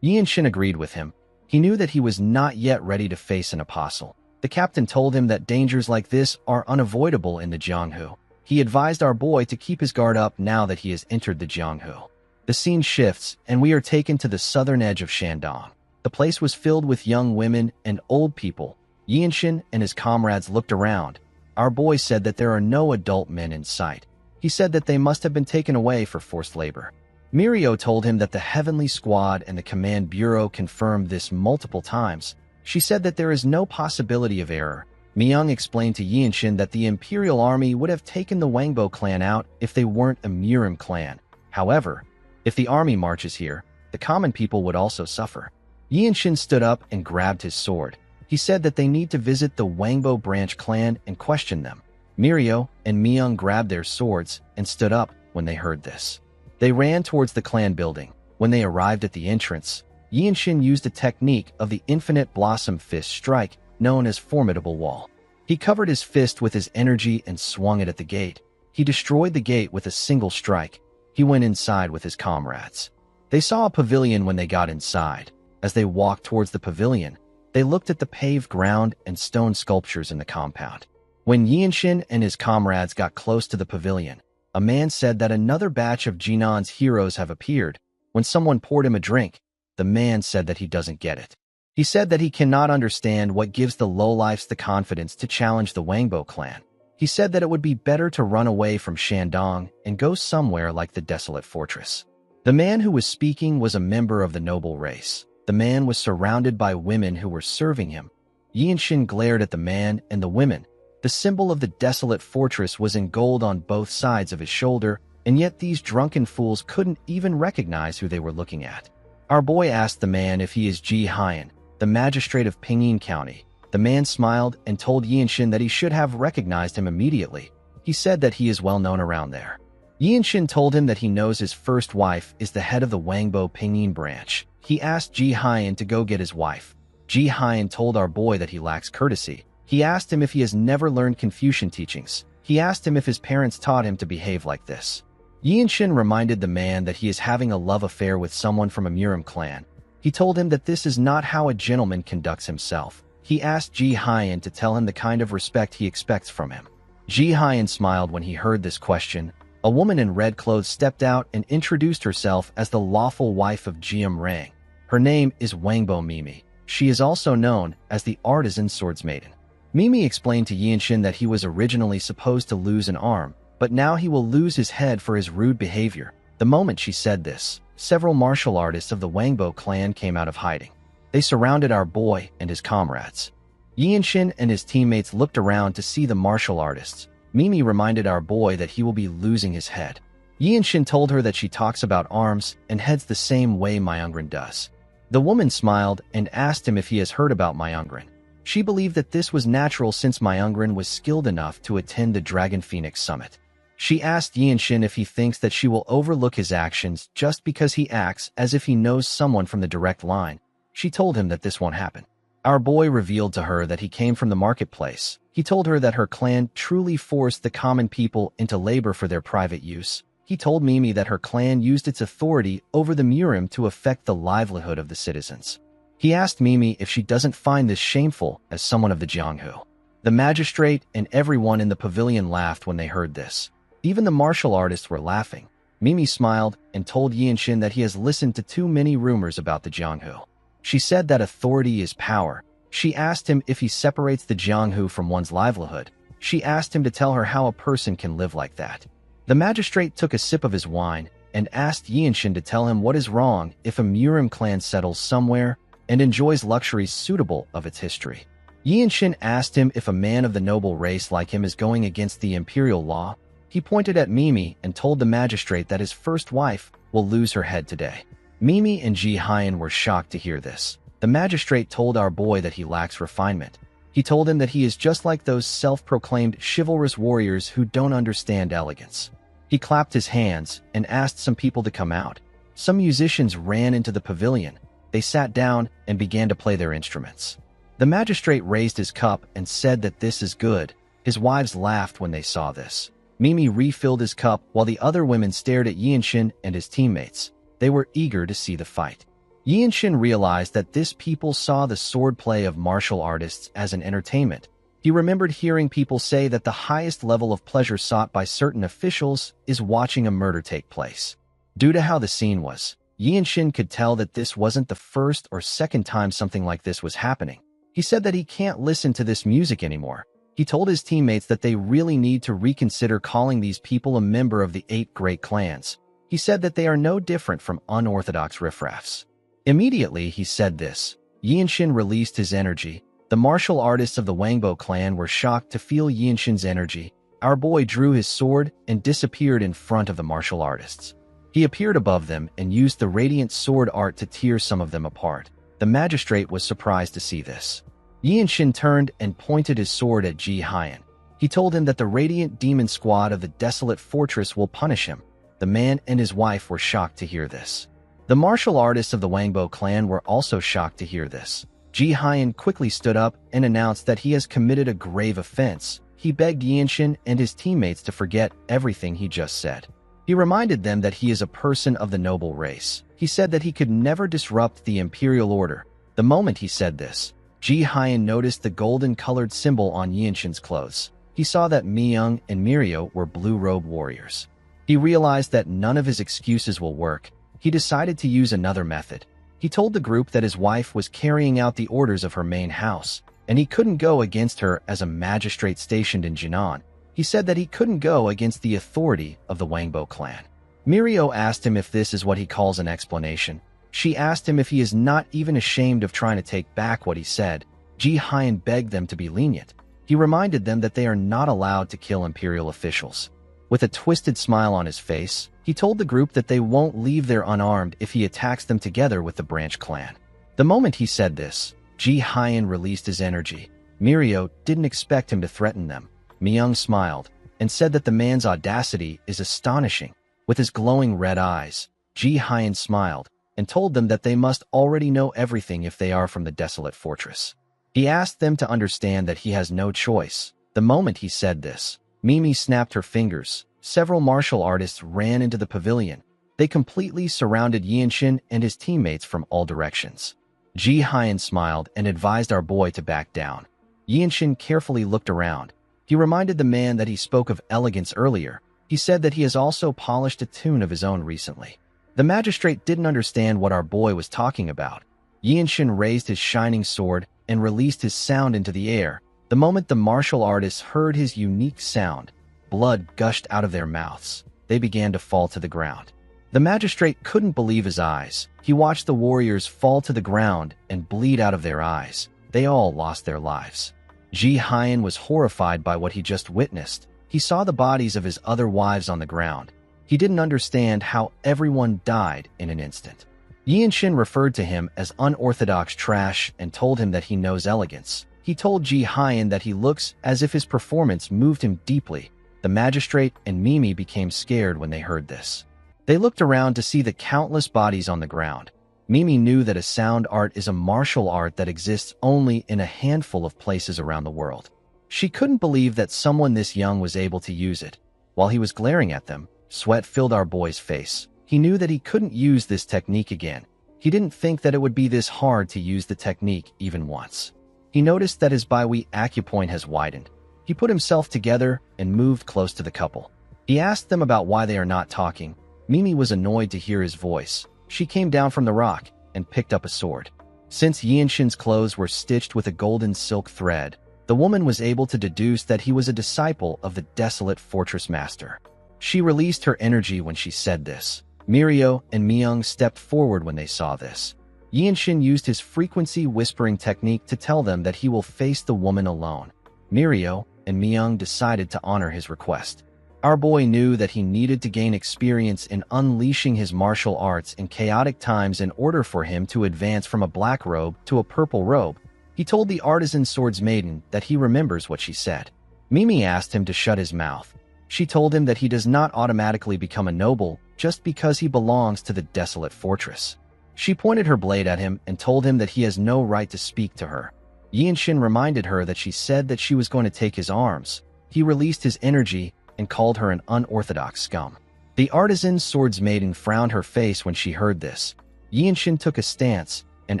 Yinshin agreed with him. He knew that he was not yet ready to face an apostle. The captain told him that dangers like this are unavoidable in the Jianghu. He advised our boy to keep his guard up now that he has entered the Jianghu. The scene shifts, and we are taken to the southern edge of Shandong. The place was filled with young women and old people. Yinshin and his comrades looked around. Our boy said that there are no adult men in sight. He said that they must have been taken away for forced labor. Mirio told him that the Heavenly Squad and the Command Bureau confirmed this multiple times. She said that there is no possibility of error. Myung explained to Yinshin that the Imperial Army would have taken the Wangbo clan out if they weren't a Murim clan. However, if the army marches here, the common people would also suffer. Yinshin stood up and grabbed his sword. He said that they need to visit the Wangbo branch clan and question them. Mirio and Myung grabbed their swords and stood up when they heard this. They ran towards the clan building. When they arrived at the entrance, Yinshin used a technique of the Infinite Blossom Fist strike known as Formidable Wall. He covered his fist with his energy and swung it at the gate. He destroyed the gate with a single strike. He went inside with his comrades. They saw a pavilion when they got inside. As they walked towards the pavilion, they looked at the paved ground and stone sculptures in the compound. When Yinshin and his comrades got close to the pavilion, a man said that another batch of Jinan's heroes have appeared. When someone poured him a drink, the man said that he doesn't get it. He said that he cannot understand what gives the lowlifes the confidence to challenge the Wangbo clan. He said that it would be better to run away from Shandong and go somewhere like the Desolate Fortress. The man who was speaking was a member of the noble race. The man was surrounded by women who were serving him. Yinshin glared at the man and the women. The symbol of the Desolate Fortress was in gold on both sides of his shoulder, and yet these drunken fools couldn't even recognize who they were looking at. Our boy asked the man if he is Ji Hyan, the magistrate of Pinyin County. The man smiled and told Yinshin that he should have recognized him immediately. He said that he is well known around there. Yinshin told him that he knows his first wife is the head of the Wangbo Pinyin branch. He asked Ji Hyan to go get his wife. Ji Hyan told our boy that he lacks courtesy. He asked him if he has never learned Confucian teachings. He asked him if his parents taught him to behave like this. Yinshin reminded the man that he is having a love affair with someone from a Murim clan. He told him that this is not how a gentleman conducts himself. He asked Ji Hyan to tell him the kind of respect he expects from him. Ji Hyan smiled when he heard this question. A woman in red clothes stepped out and introduced herself as the lawful wife of Jiam Rang. Her name is Wangbo Mimi. She is also known as the artisan swordsmaiden. Mimi explained to Yinshin that he was originally supposed to lose an arm, but now he will lose his head for his rude behavior. The moment she said this, several martial artists of the Wangbo clan came out of hiding. They surrounded our boy and his comrades. Yinshin and his teammates looked around to see the martial artists. Mimi reminded our boy that he will be losing his head. Yinshin told her that she talks about arms and heads the same way Myungren does. The woman smiled and asked him if he has heard about Myungren. She believed that this was natural since Myungren was skilled enough to attend the Dragon Phoenix Summit. She asked Yinshin if he thinks that she will overlook his actions just because he acts as if he knows someone from the direct line. She told him that this won't happen. Our boy revealed to her that he came from the marketplace. He told her that her clan truly forced the common people into labor for their private use. He told Mimi that her clan used its authority over the Murim to affect the livelihood of the citizens. He asked Mimi if she doesn't find this shameful as someone of the Jianghu. The magistrate and everyone in the pavilion laughed when they heard this. Even the martial artists were laughing. Mimi smiled and told Yinshin that he has listened to too many rumors about the Jianghu. She said that authority is power. She asked him if he separates the Jianghu from one's livelihood. She asked him to tell her how a person can live like that. The magistrate took a sip of his wine and asked Yinshin to tell him what is wrong if a Murim clan settles somewhere and enjoys luxuries suitable of its history. Yinshin asked him if a man of the noble race like him is going against the imperial law. He pointed at Mimi and told the magistrate that his first wife will lose her head today. Mimi and Ji Hyan were shocked to hear this. The magistrate told our boy that he lacks refinement. He told him that he is just like those self-proclaimed chivalrous warriors who don't understand elegance. He clapped his hands and asked some people to come out. Some musicians ran into the pavilion. They sat down and began to play their instruments. The magistrate raised his cup and said that this is good. His wives laughed when they saw this. Mimi refilled his cup while the other women stared at Yinshin and his teammates. They were eager to see the fight. Yinshin realized that this people saw the swordplay of martial artists as an entertainment. He remembered hearing people say that the highest level of pleasure sought by certain officials is watching a murder take place. Due to how the scene was, Yinshin could tell that this wasn't the first or second time something like this was happening. He said that he can't listen to this music anymore. He told his teammates that they really need to reconsider calling these people a member of the 8 great clans. He said that they are no different from unorthodox riffraffs. Immediately he said this. Yinshin released his energy. The martial artists of the Wangbo clan were shocked to feel Yinshin's energy. Our boy drew his sword and disappeared in front of the martial artists. He appeared above them and used the radiant sword art to tear some of them apart. The magistrate was surprised to see this. Yinshin turned and pointed his sword at Ji Hyan. He told him that the radiant demon squad of the desolate fortress will punish him. The man and his wife were shocked to hear this. The martial artists of the Wangbo clan were also shocked to hear this. Ji Hyan quickly stood up and announced that he has committed a grave offense. He begged Yinshin and his teammates to forget everything he just said. He reminded them that he is a person of the noble race. He said that he could never disrupt the imperial order. The moment he said this, Ji Hyan noticed the golden-colored symbol on Yinshin's clothes. He saw that Myung and Mirio were blue-robe warriors. He realized that none of his excuses will work. He decided to use another method. He told the group that his wife was carrying out the orders of her main house, and he couldn't go against her as a magistrate stationed in Jinan. He said that he couldn't go against the authority of the Wangbo clan. Mirio asked him if this is what he calls an explanation. She asked him if he is not even ashamed of trying to take back what he said. Ji Hyan begged them to be lenient. He reminded them that they are not allowed to kill imperial officials. With a twisted smile on his face, he told the group that they won't leave there unarmed if he attacks them together with the branch clan. The moment he said this, Ji Hyan released his energy. Mirio didn't expect him to threaten them. Myung smiled and said that the man's audacity is astonishing. With his glowing red eyes, Ji Hyen smiled and told them that they must already know everything if they are from the desolate fortress. He asked them to understand that he has no choice. The moment he said this, Mimi snapped her fingers. Several martial artists ran into the pavilion. They completely surrounded Yinshin and his teammates from all directions. Ji Hyen smiled and advised our boy to back down. Yinshin carefully looked around. He reminded the man that he spoke of elegance earlier. He said that he has also polished a tune of his own recently. The magistrate didn't understand what our boy was talking about. Yinshin raised his shining sword and released his sound into the air. The moment the martial artists heard his unique sound, blood gushed out of their mouths. They began to fall to the ground. The magistrate couldn't believe his eyes. He watched the warriors fall to the ground and bleed out of their eyes. They all lost their lives. Ji Hyen was horrified by what he just witnessed. He saw the bodies of his other wives on the ground. He didn't understand how everyone died in an instant. Yinshin referred to him as unorthodox trash and told him that he knows elegance. He told Ji Hyen that he looks as if his performance moved him deeply. The magistrate and Mimi became scared when they heard this. They looked around to see the countless bodies on the ground. Mimi knew that a sound art is a martial art that exists only in a handful of places around the world. She couldn't believe that someone this young was able to use it. While he was glaring at them, sweat filled our boy's face. He knew that he couldn't use this technique again. He didn't think that it would be this hard to use the technique even once. He noticed that his biwei acupoint has widened. He put himself together and moved close to the couple. He asked them about why they are not talking. Mimi was annoyed to hear his voice. She came down from the rock and picked up a sword. Since Yinshin's clothes were stitched with a golden silk thread, the woman was able to deduce that he was a disciple of the desolate fortress master. She released her energy when she said this. Mirio and Myung stepped forward when they saw this. Yinshin used his frequency whispering technique to tell them that he will face the woman alone. Mirio and Myung decided to honor his request. Our boy knew that he needed to gain experience in unleashing his martial arts in chaotic times in order for him to advance from a black robe to a purple robe. He told the artisan swords maiden that he remembers what she said. Mimi asked him to shut his mouth. She told him that he does not automatically become a noble just because he belongs to the desolate fortress. She pointed her blade at him and told him that he has no right to speak to her. Yinshin reminded her that she said that she was going to take his arms. He released his energy and called her an unorthodox scum. The artisan swords maiden frowned her face when she heard this. Yinshin took a stance and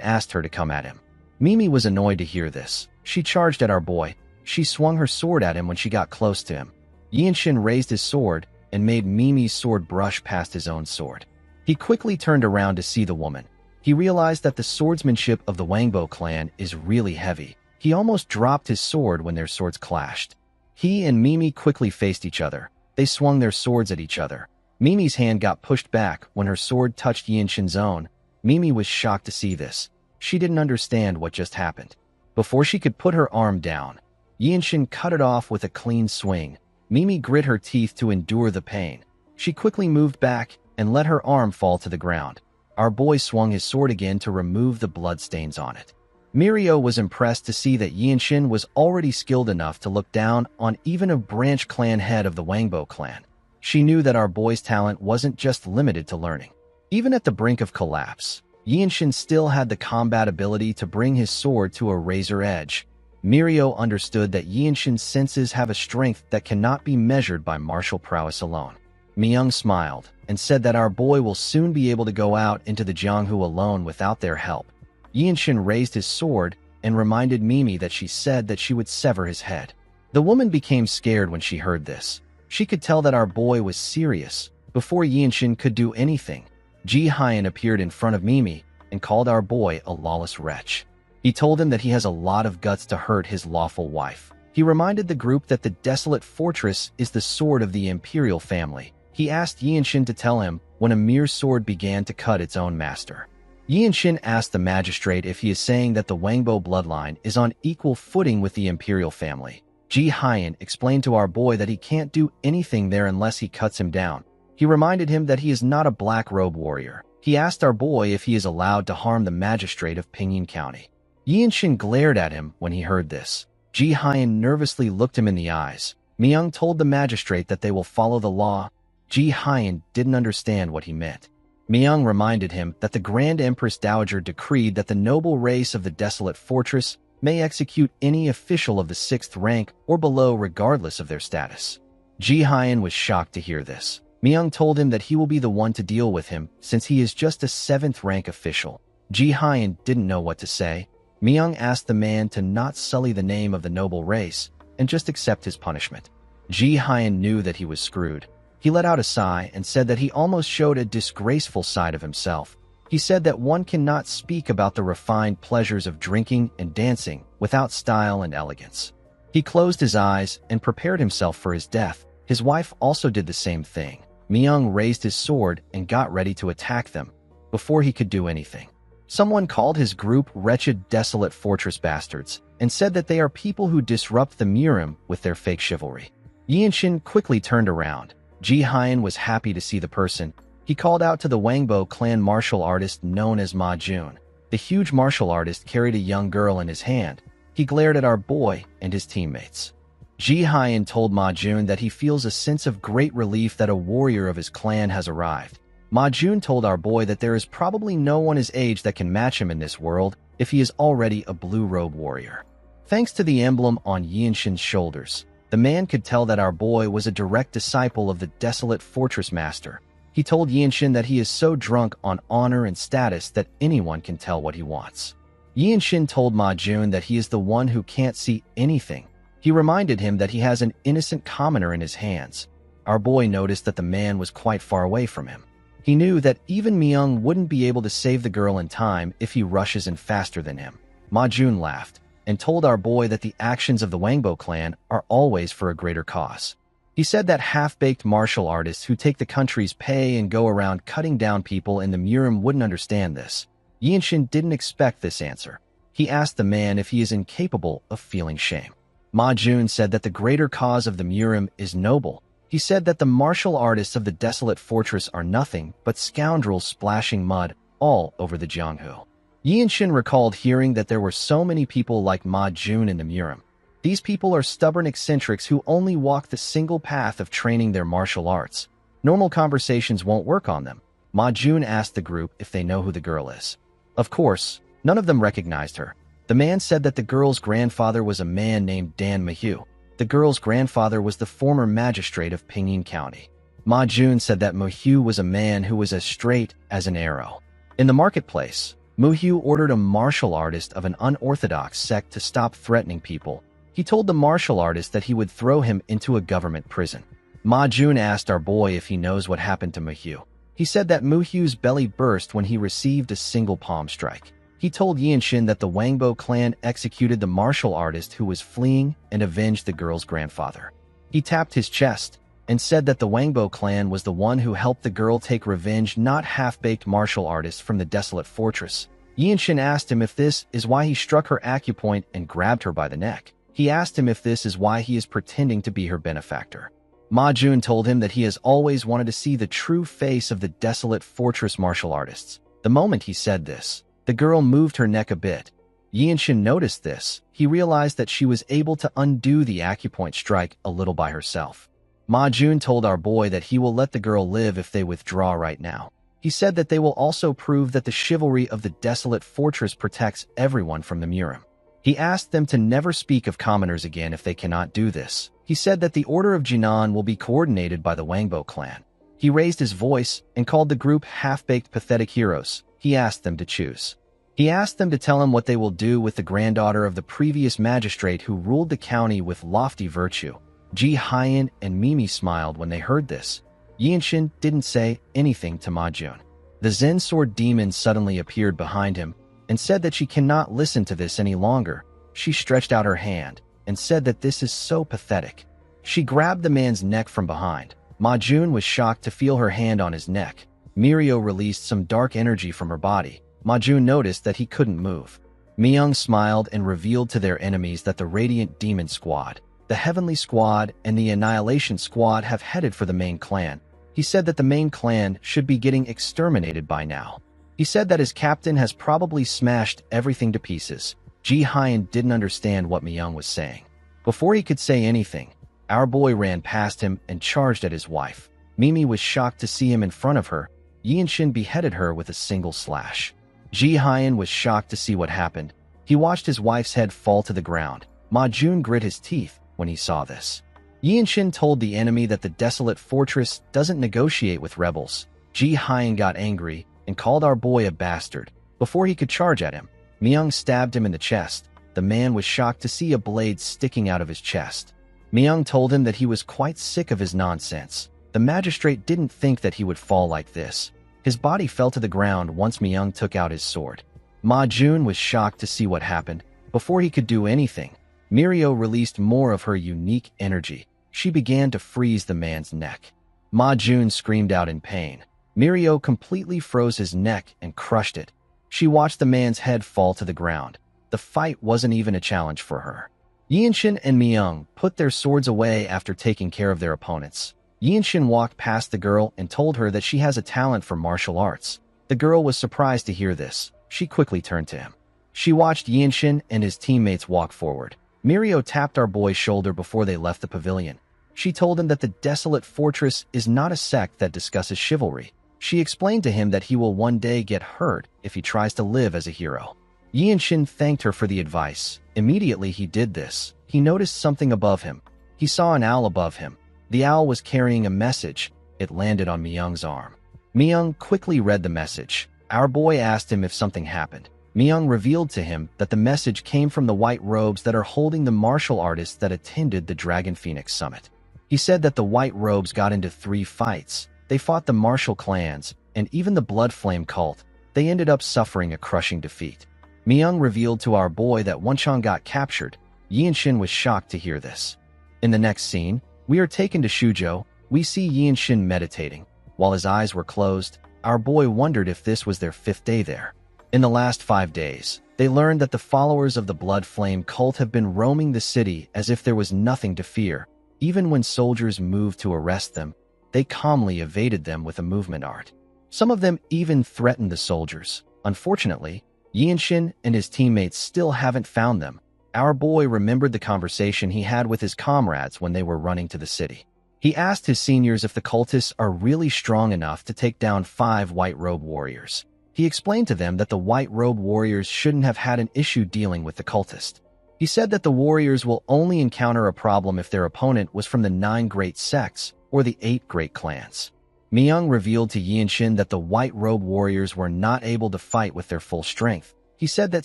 asked her to come at him. Mimi was annoyed to hear this. She charged at our boy. She swung her sword at him when she got close to him. Yinshin raised his sword and made Mimi's sword brush past his own sword. He quickly turned around to see the woman. He realized that the swordsmanship of the Wangbo clan is really heavy. He almost dropped his sword when their swords clashed. He and Mimi quickly faced each other. They swung their swords at each other. Mimi's hand got pushed back when her sword touched Yinshin's own. Mimi was shocked to see this. She didn't understand what just happened. Before she could put her arm down, Yinshin cut it off with a clean swing. Mimi grit her teeth to endure the pain. She quickly moved back and let her arm fall to the ground. Our boy swung his sword again to remove the bloodstains on it. Mirio was impressed to see that Yinshin was already skilled enough to look down on even a branch clan head of the Wangbo clan. She knew that our boy's talent wasn't just limited to learning. Even at the brink of collapse, Yinshin still had the combat ability to bring his sword to a razor edge. Mirio understood that Yinshin's senses have a strength that cannot be measured by martial prowess alone. Myung smiled and said that our boy will soon be able to go out into the Jianghu alone without their help. Yinshin raised his sword and reminded Mimi that she said that she would sever his head. The woman became scared when she heard this. She could tell that our boy was serious. Before Yinshin could do anything, Ji Hyen appeared in front of Mimi and called our boy a lawless wretch. He told him that he has a lot of guts to hurt his lawful wife. He reminded the group that the desolate fortress is the sword of the imperial family. He asked Yinshin to tell him when a mere sword began to cut its own master. Yinshin asked the magistrate if he is saying that the Wangbo bloodline is on equal footing with the imperial family. Ji Hyen explained to our boy that he can't do anything there unless he cuts him down. He reminded him that he is not a black robe warrior. He asked our boy if he is allowed to harm the magistrate of Pinyin County. Yinshin glared at him when he heard this. Ji Hyen nervously looked him in the eyes. Myung told the magistrate that they will follow the law. Ji Hyen didn't understand what he meant. Myung reminded him that the Grand Empress Dowager decreed that the noble race of the desolate fortress may execute any official of the 6th rank or below regardless of their status. Ji Hyen was shocked to hear this. Myung told him that he will be the one to deal with him since he is just a 7th rank official. Ji Hyen didn't know what to say. Myung asked the man to not sully the name of the noble race and just accept his punishment. Ji Hyen knew that he was screwed. He let out a sigh and said that he almost showed a disgraceful side of himself. He said that one cannot speak about the refined pleasures of drinking and dancing without style and elegance. He closed his eyes and prepared himself for his death. His wife also did the same thing. Myung raised his sword and got ready to attack them. Before he could do anything, someone called his group wretched, desolate fortress bastards and said that they are people who disrupt the Murim with their fake chivalry. Yinshin quickly turned around. Ji Hyen was happy to see the person. He called out to the Wangbo clan martial artist known as Ma Jun. The huge martial artist carried a young girl in his hand. He glared at our boy and his teammates. Ji Hyen told Ma Jun that he feels a sense of great relief that a warrior of his clan has arrived. Ma Jun told our boy that there is probably no one his age that can match him in this world if he is already a blue-robe warrior. Thanks to the emblem on Yinshin's shoulders, the man could tell that our boy was a direct disciple of the desolate fortress master. He told Yinshin that he is so drunk on honor and status that anyone can tell what he wants. Yinshin told Ma Jun that he is the one who can't see anything. He reminded him that he has an innocent commoner in his hands. Our boy noticed that the man was quite far away from him. He knew that even Myung wouldn't be able to save the girl in time if he rushes in faster than him. Ma Jun laughed and told our boy that the actions of the Wangbo clan are always for a greater cause. He said that half-baked martial artists who take the country's pay and go around cutting down people in the Murim wouldn't understand this. Yinshin didn't expect this answer. He asked the man if he is incapable of feeling shame. Ma Jun said that the greater cause of the Murim is noble. He said that the martial artists of the desolate fortress are nothing but scoundrels splashing mud all over the Jianghu. Yinshin recalled hearing that there were so many people like Ma Jun in the Murim. These people are stubborn eccentrics who only walk the single path of training their martial arts. Normal conversations won't work on them. Ma Jun asked the group if they know who the girl is. Of course, none of them recognized her. The man said that the girl's grandfather was a man named Dan Mahue. The girl's grandfather was the former magistrate of Pinyin County. Ma Jun said that Mahue was a man who was as straight as an arrow. In the marketplace, Mahue ordered a martial artist of an unorthodox sect to stop threatening people. He told the martial artist that he would throw him into a government prison. Ma Jun asked our boy if he knows what happened to Mahue. He said that Mahue's belly burst when he received a single palm strike. He told Yinshin that the Wangbo clan executed the martial artist who was fleeing and avenged the girl's grandfather. He tapped his chest and said that the Wangbo clan was the one who helped the girl take revenge, not half-baked martial artists from the desolate fortress. Yinshin asked him if this is why he struck her acupoint and grabbed her by the neck. He asked him if this is why he is pretending to be her benefactor. Ma Jun told him that he has always wanted to see the true face of the desolate fortress martial artists. The moment he said this, the girl moved her neck a bit. Yinshin noticed this. He realized that she was able to undo the acupoint strike a little by herself. Ma Jun told our boy that he will let the girl live if they withdraw right now. He said that they will also prove that the chivalry of the desolate fortress protects everyone from the Murim. He asked them to never speak of commoners again if they cannot do this. He said that the Order of Jinan will be coordinated by the Wangbo clan. He raised his voice and called the group half-baked pathetic heroes. He asked them to choose. He asked them to tell him what they will do with the granddaughter of the previous magistrate who ruled the county with lofty virtue. Ji Hyen and Mimi smiled when they heard this. Yinshin didn't say anything to Ma Jun. The Zen sword demon suddenly appeared behind him and said that she cannot listen to this any longer. She stretched out her hand and said that this is so pathetic. She grabbed the man's neck from behind. Ma Jun was shocked to feel her hand on his neck. Mirio released some dark energy from her body. Ma Jun noticed that he couldn't move. Myung smiled and revealed to their enemies that the Radiant Demon Squad, the Heavenly Squad, and the Annihilation Squad have headed for the main clan. He said that the main clan should be getting exterminated by now. He said that his captain has probably smashed everything to pieces. Ji Hyen didn't understand what Myung was saying. Before he could say anything, our boy ran past him and charged at his wife. Mimi was shocked to see him in front of her. Yinshin beheaded her with a single slash. Ji Hyan was shocked to see what happened. He watched his wife's head fall to the ground. Ma Jun grit his teeth when he saw this. Yinshin told the enemy that the desolate fortress doesn't negotiate with rebels. Ji Hyan got angry and called our boy a bastard. Before he could charge at him, Myung stabbed him in the chest. The man was shocked to see a blade sticking out of his chest. Myung told him that he was quite sick of his nonsense. The magistrate didn't think that he would fall like this. His body fell to the ground once Myung took out his sword. Ma Jun was shocked to see what happened. Before he could do anything, Mirio released more of her unique energy. She began to freeze the man's neck. Ma Jun screamed out in pain. Mirio completely froze his neck and crushed it. She watched the man's head fall to the ground. The fight wasn't even a challenge for her. Yinshin and Myung put their swords away after taking care of their opponents. Yinshin walked past the girl and told her that she has a talent for martial arts. The girl was surprised to hear this. She quickly turned to him. She watched Yinshin and his teammates walk forward. Mirio tapped our boy's shoulder before they left the pavilion. She told him that the desolate fortress is not a sect that discusses chivalry. She explained to him that he will one day get hurt if he tries to live as a hero. Yinshin thanked her for the advice. Immediately he did this. He noticed something above him. He saw an owl above him. The owl was carrying a message. It landed on Myung's arm. Myung quickly read the message. Our boy asked him if something happened. Myung revealed to him that the message came from the white robes that are holding the martial artists that attended the Dragon Phoenix Summit. He said that the white robes got into 3 fights. They fought the martial clans, and even the Blood Flame cult. They ended up suffering a crushing defeat. Myung revealed to our boy that Wonchang got captured. Yinshin was shocked to hear this. In the next scene, we are taken to Shuzhou. We see Yinshin meditating. While his eyes were closed, our boy wondered if this was their 5th day there. In the last 5 days, they learned that the followers of the Blood Flame cult have been roaming the city as if there was nothing to fear. Even when soldiers moved to arrest them, they calmly evaded them with a movement art. Some of them even threatened the soldiers. Unfortunately, Yinshin and his teammates still haven't found them. Our boy remembered the conversation he had with his comrades when they were running to the city. He asked his seniors if the cultists are really strong enough to take down 5 white-robe warriors. He explained to them that the white-robe warriors shouldn't have had an issue dealing with the cultist. He said that the warriors will only encounter a problem if their opponent was from the 9 great sects or the 8 great clans. Myung revealed to Yinshin that the white-robe warriors were not able to fight with their full strength. He said that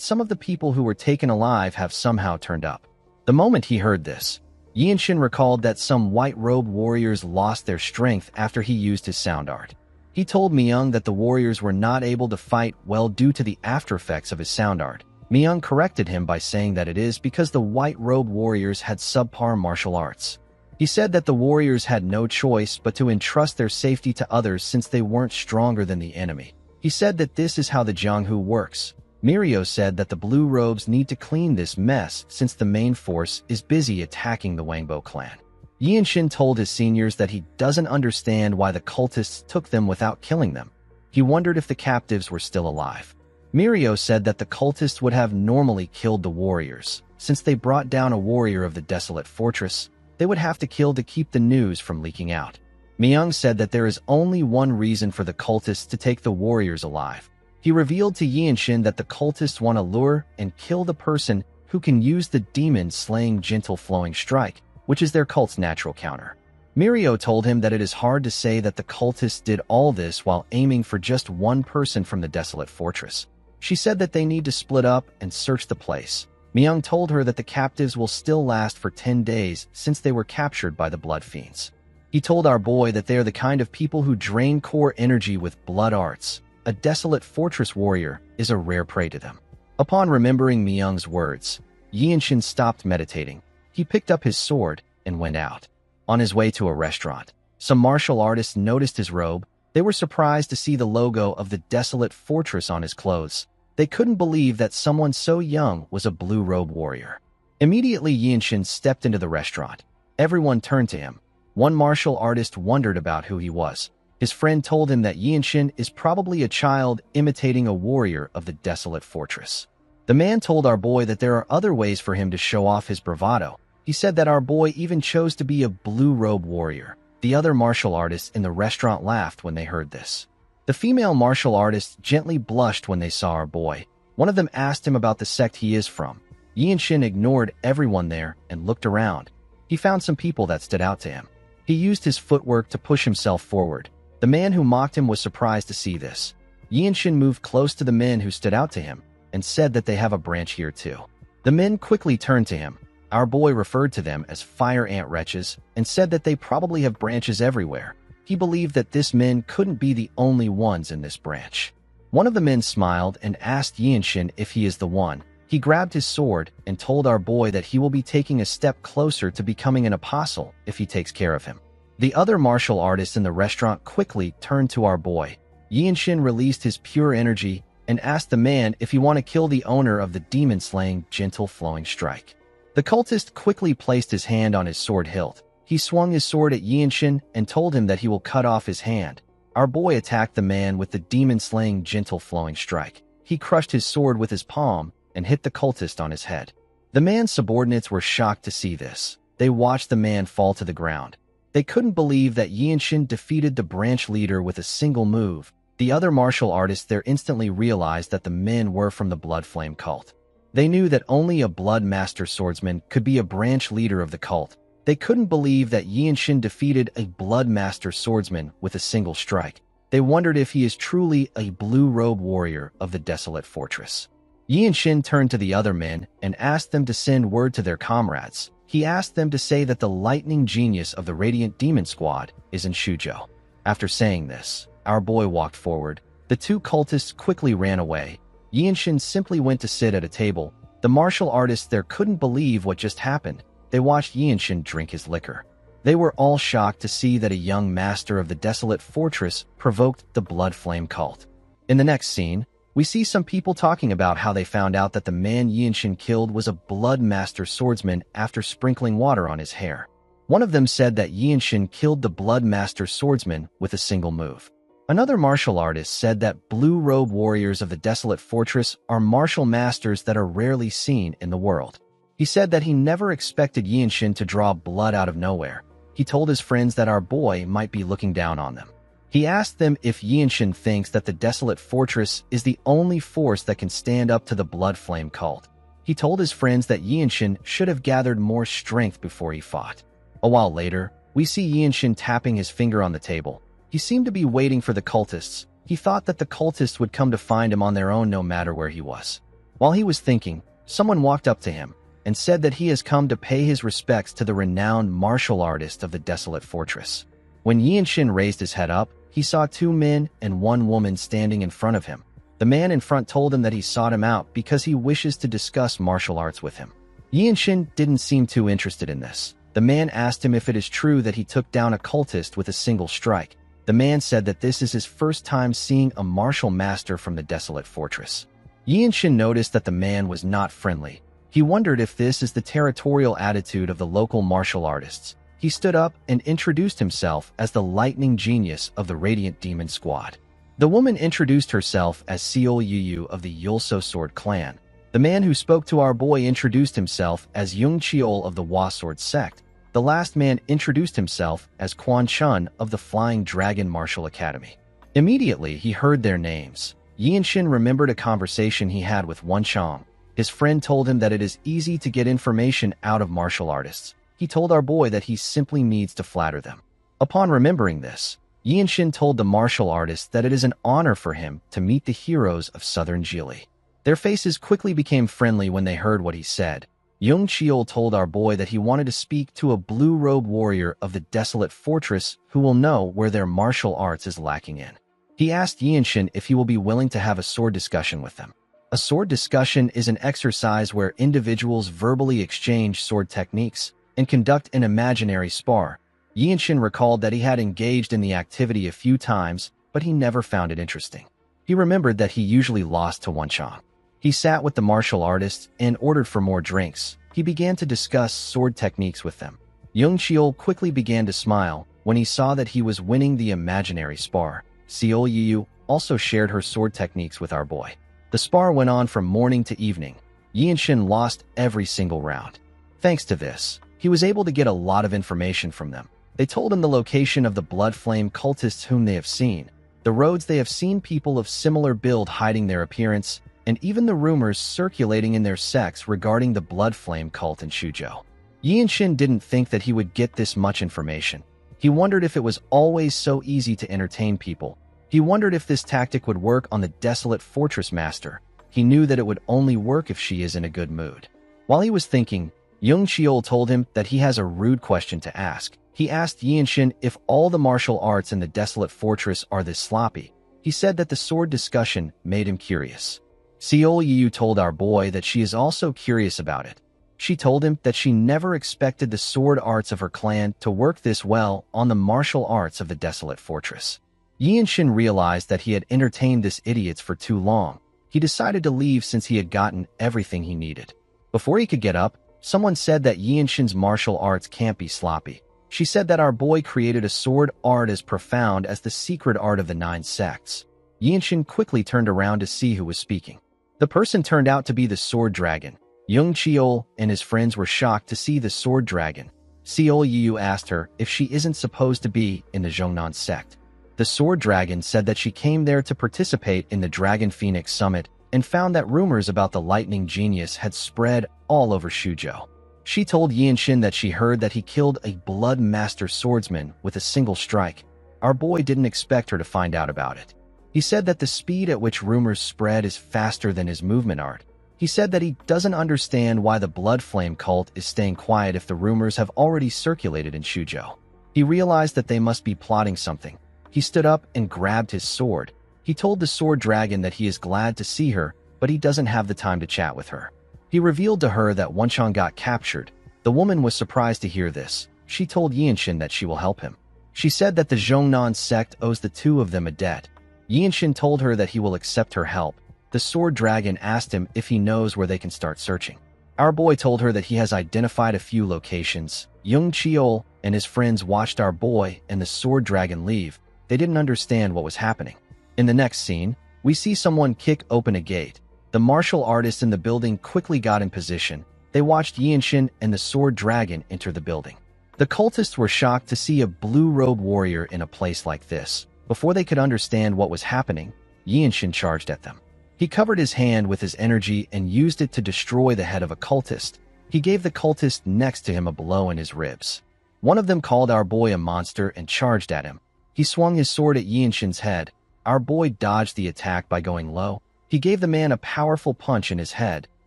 some of the people who were taken alive have somehow turned up. The moment he heard this, Yinshin recalled that some white-robe warriors lost their strength after he used his sound art. He told Myung that the warriors were not able to fight well due to the aftereffects of his sound art. Myung corrected him by saying that it is because the white-robe warriors had subpar martial arts. He said that the warriors had no choice but to entrust their safety to others since they weren't stronger than the enemy. He said that this is how the Jianghu works. Mirio said that the blue robes need to clean this mess since the main force is busy attacking the Wangbo clan. Yinshin told his seniors that he doesn't understand why the cultists took them without killing them. He wondered if the captives were still alive. Mirio said that the cultists would have normally killed the warriors. Since they brought down a warrior of the desolate fortress, they would have to kill to keep the news from leaking out. Myung said that there is only one reason for the cultists to take the warriors alive. He revealed to Yinshin that the cultists want to lure and kill the person who can use the demon-slaying gentle flowing strike, which is their cult's natural counter. Mirio told him that it is hard to say that the cultists did all this while aiming for just one person from the desolate fortress. She said that they need to split up and search the place. Myung told her that the captives will still last for 10 days since they were captured by the blood fiends. He told our boy that they are the kind of people who drain core energy with blood arts. A desolate fortress warrior is a rare prey to them. Upon remembering Myung's words, Yinshin stopped meditating. He picked up his sword and went out. On his way to a restaurant, some martial artists noticed his robe. They were surprised to see the logo of the desolate fortress on his clothes. They couldn't believe that someone so young was a blue robe warrior. Immediately, Yinshin stepped into the restaurant. Everyone turned to him. One martial artist wondered about who he was. His friend told him that Yinshin is probably a child imitating a warrior of the desolate fortress. The man told our boy that there are other ways for him to show off his bravado. He said that our boy even chose to be a blue-robe warrior. The other martial artists in the restaurant laughed when they heard this. The female martial artists gently blushed when they saw our boy. One of them asked him about the sect he is from. Yinshin ignored everyone there and looked around. He found some people that stood out to him. He used his footwork to push himself forward. The man who mocked him was surprised to see this. Yinshin moved close to the men who stood out to him and said that they have a branch here too. The men quickly turned to him. Our boy referred to them as fire ant wretches and said that they probably have branches everywhere. He believed that this men couldn't be the only ones in this branch. One of the men smiled and asked Yinshin if he is the one. He grabbed his sword and told our boy that he will be taking a step closer to becoming an apostle if he takes care of him. The other martial artists in the restaurant quickly turned to our boy. Yinshin released his pure energy and asked the man if he want to kill the owner of the demon-slaying gentle flowing strike. The cultist quickly placed his hand on his sword hilt. He swung his sword at Yinshin and told him that he will cut off his hand. Our boy attacked the man with the demon-slaying gentle flowing strike. He crushed his sword with his palm and hit the cultist on his head. The man's subordinates were shocked to see this. They watched the man fall to the ground. They couldn't believe that Yinshin defeated the branch leader with a single move. The other martial artists there instantly realized that the men were from the Blood Flame cult. They knew that only a Blood Master swordsman could be a branch leader of the cult. They couldn't believe that Yinshin defeated a Blood Master swordsman with a single strike. They wondered if he is truly a blue-robe warrior of the desolate fortress. Yinshin turned to the other men and asked them to send word to their comrades. He asked them to say that the lightning genius of the Radiant Demon Squad is in Shuzhou. After saying this, our boy walked forward. The two cultists quickly ran away. Yinshin simply went to sit at a table. The martial artists there couldn't believe what just happened. They watched Yinshin drink his liquor. They were all shocked to see that a young master of the desolate fortress provoked the Blood Flame cult. In the next scene, we see some people talking about how they found out that the man Yinshin killed was a Blood Master swordsman after sprinkling water on his hair. One of them said that Yinshin killed the Blood Master swordsman with a single move. Another martial artist said that blue-robe warriors of the desolate fortress are martial masters that are rarely seen in the world. He said that he never expected Yinshin to draw blood out of nowhere. He told his friends that our boy might be looking down on them. He asked them if Yinshin thinks that the desolate fortress is the only force that can stand up to the Blood Flame cult. He told his friends that Yinshin should have gathered more strength before he fought. A while later, we see Yinshin tapping his finger on the table. He seemed to be waiting for the cultists. He thought that the cultists would come to find him on their own no matter where he was. While he was thinking, someone walked up to him and said that he has come to pay his respects to the renowned martial artist of the desolate fortress. When Yinshin raised his head up, he saw two men and one woman standing in front of him. The man in front told him that he sought him out because he wishes to discuss martial arts with him. Yinshin didn't seem too interested in this. The man asked him if it is true that he took down a cultist with a single strike. The man said that this is his first time seeing a martial master from the desolate fortress. Yinshin noticed that the man was not friendly. He wondered if this is the territorial attitude of the local martial artists. He stood up and introduced himself as the lightning genius of the Radiant Demon Squad. The woman introduced herself as Seol Yu of the Yulso Sword clan. The man who spoke to our boy introduced himself as Yung Cheol of the Hua Sword sect. The last man introduced himself as Quan Chun of the Flying Dragon Martial Academy. Immediately, he heard their names. Yinshin remembered a conversation he had with Wan Chong. His friend told him that it is easy to get information out of martial artists. He told our boy that he simply needs to flatter them. Upon remembering this, Yinshin told the martial artists that it is an honor for him to meet the heroes of Southern Jili. Their faces quickly became friendly when they heard what he said. Yung Cheol told our boy that he wanted to speak to a blue-robe warrior of the desolate fortress who will know where their martial arts is lacking in. He asked Yinshin if he will be willing to have a sword discussion with them. A sword discussion is an exercise where individuals verbally exchange sword techniques and conduct an imaginary spar. Yinshin recalled that he had engaged in the activity a few times, but he never found it interesting. He remembered that he usually lost to Wan Chong. He sat with the martial artists and ordered for more drinks. He began to discuss sword techniques with them. Yung Cheol quickly began to smile when he saw that he was winning the imaginary spar. Seol Yu also shared her sword techniques with our boy. The spar went on from morning to evening. Yinshin lost every single round. Thanks to this, He was able to get a lot of information from them. They told him the location of the blood flame cultists whom they have seen, the roads they have seen people of similar build hiding their appearance, and even the rumors circulating in their sects regarding the blood flame cult in Shuzhou. Yinshin didn't think that he would get this much information. He wondered if it was always so easy to entertain people. He wondered if this tactic would work on the desolate fortress master. He knew that it would only work if she is in a good mood. While he was thinking, Young Chiol told him that he has a rude question to ask. He asked Yinshin if all the martial arts in the desolate fortress are this sloppy. He said that the sword discussion made him curious. Seol Yu told our boy that she is also curious about it. She told him that she never expected the sword arts of her clan to work this well on the martial arts of the desolate fortress. Yinshin realized that he had entertained this idiots for too long. He decided to leave since he had gotten everything he needed. Before he could get up, someone said that Yinshin's martial arts can't be sloppy. She said that our boy created a sword art as profound as the secret art of the 9 sects. Yinshin quickly turned around to see who was speaking. The person turned out to be the sword dragon. Young Chiol and his friends were shocked to see the sword dragon. Seol Yu asked her if she isn't supposed to be in the Zhongnan sect. The sword dragon said that she came there to participate in the Dragon Phoenix Summit and found that rumors about the lightning genius had spread all over Shuzhou. She told Yinshin that she heard that he killed a blood master swordsman with a single strike. Our boy didn't expect her to find out about it. He said that the speed at which rumors spread is faster than his movement art. He said that he doesn't understand why the blood flame cult is staying quiet if the rumors have already circulated in Shuzhou. He realized that they must be plotting something. He stood up and grabbed his sword. He told the sword dragon that he is glad to see her, but he doesn't have the time to chat with her. He revealed to her that Wenchang got captured. The woman was surprised to hear this. She told Yinshin that she will help him. She said that the Zhongnan sect owes the two of them a debt. Yinshin told her that he will accept her help. The sword dragon asked him if he knows where they can start searching. Our boy told her that he has identified a few locations. Young Chiol and his friends watched our boy and the sword dragon leave. They didn't understand what was happening. In the next scene, we see someone kick open a gate. The martial artists in the building quickly got in position. They watched Yinshin and the sword dragon enter the building. The cultists were shocked to see a blue-robed warrior in a place like this. Before they could understand what was happening, Yinshin charged at them. He covered his hand with his energy and used it to destroy the head of a cultist. He gave the cultist next to him a blow in his ribs. One of them called our boy a monster and charged at him. He swung his sword at Yinshin's head. Our boy dodged the attack by going low. He gave the man a powerful punch in his head.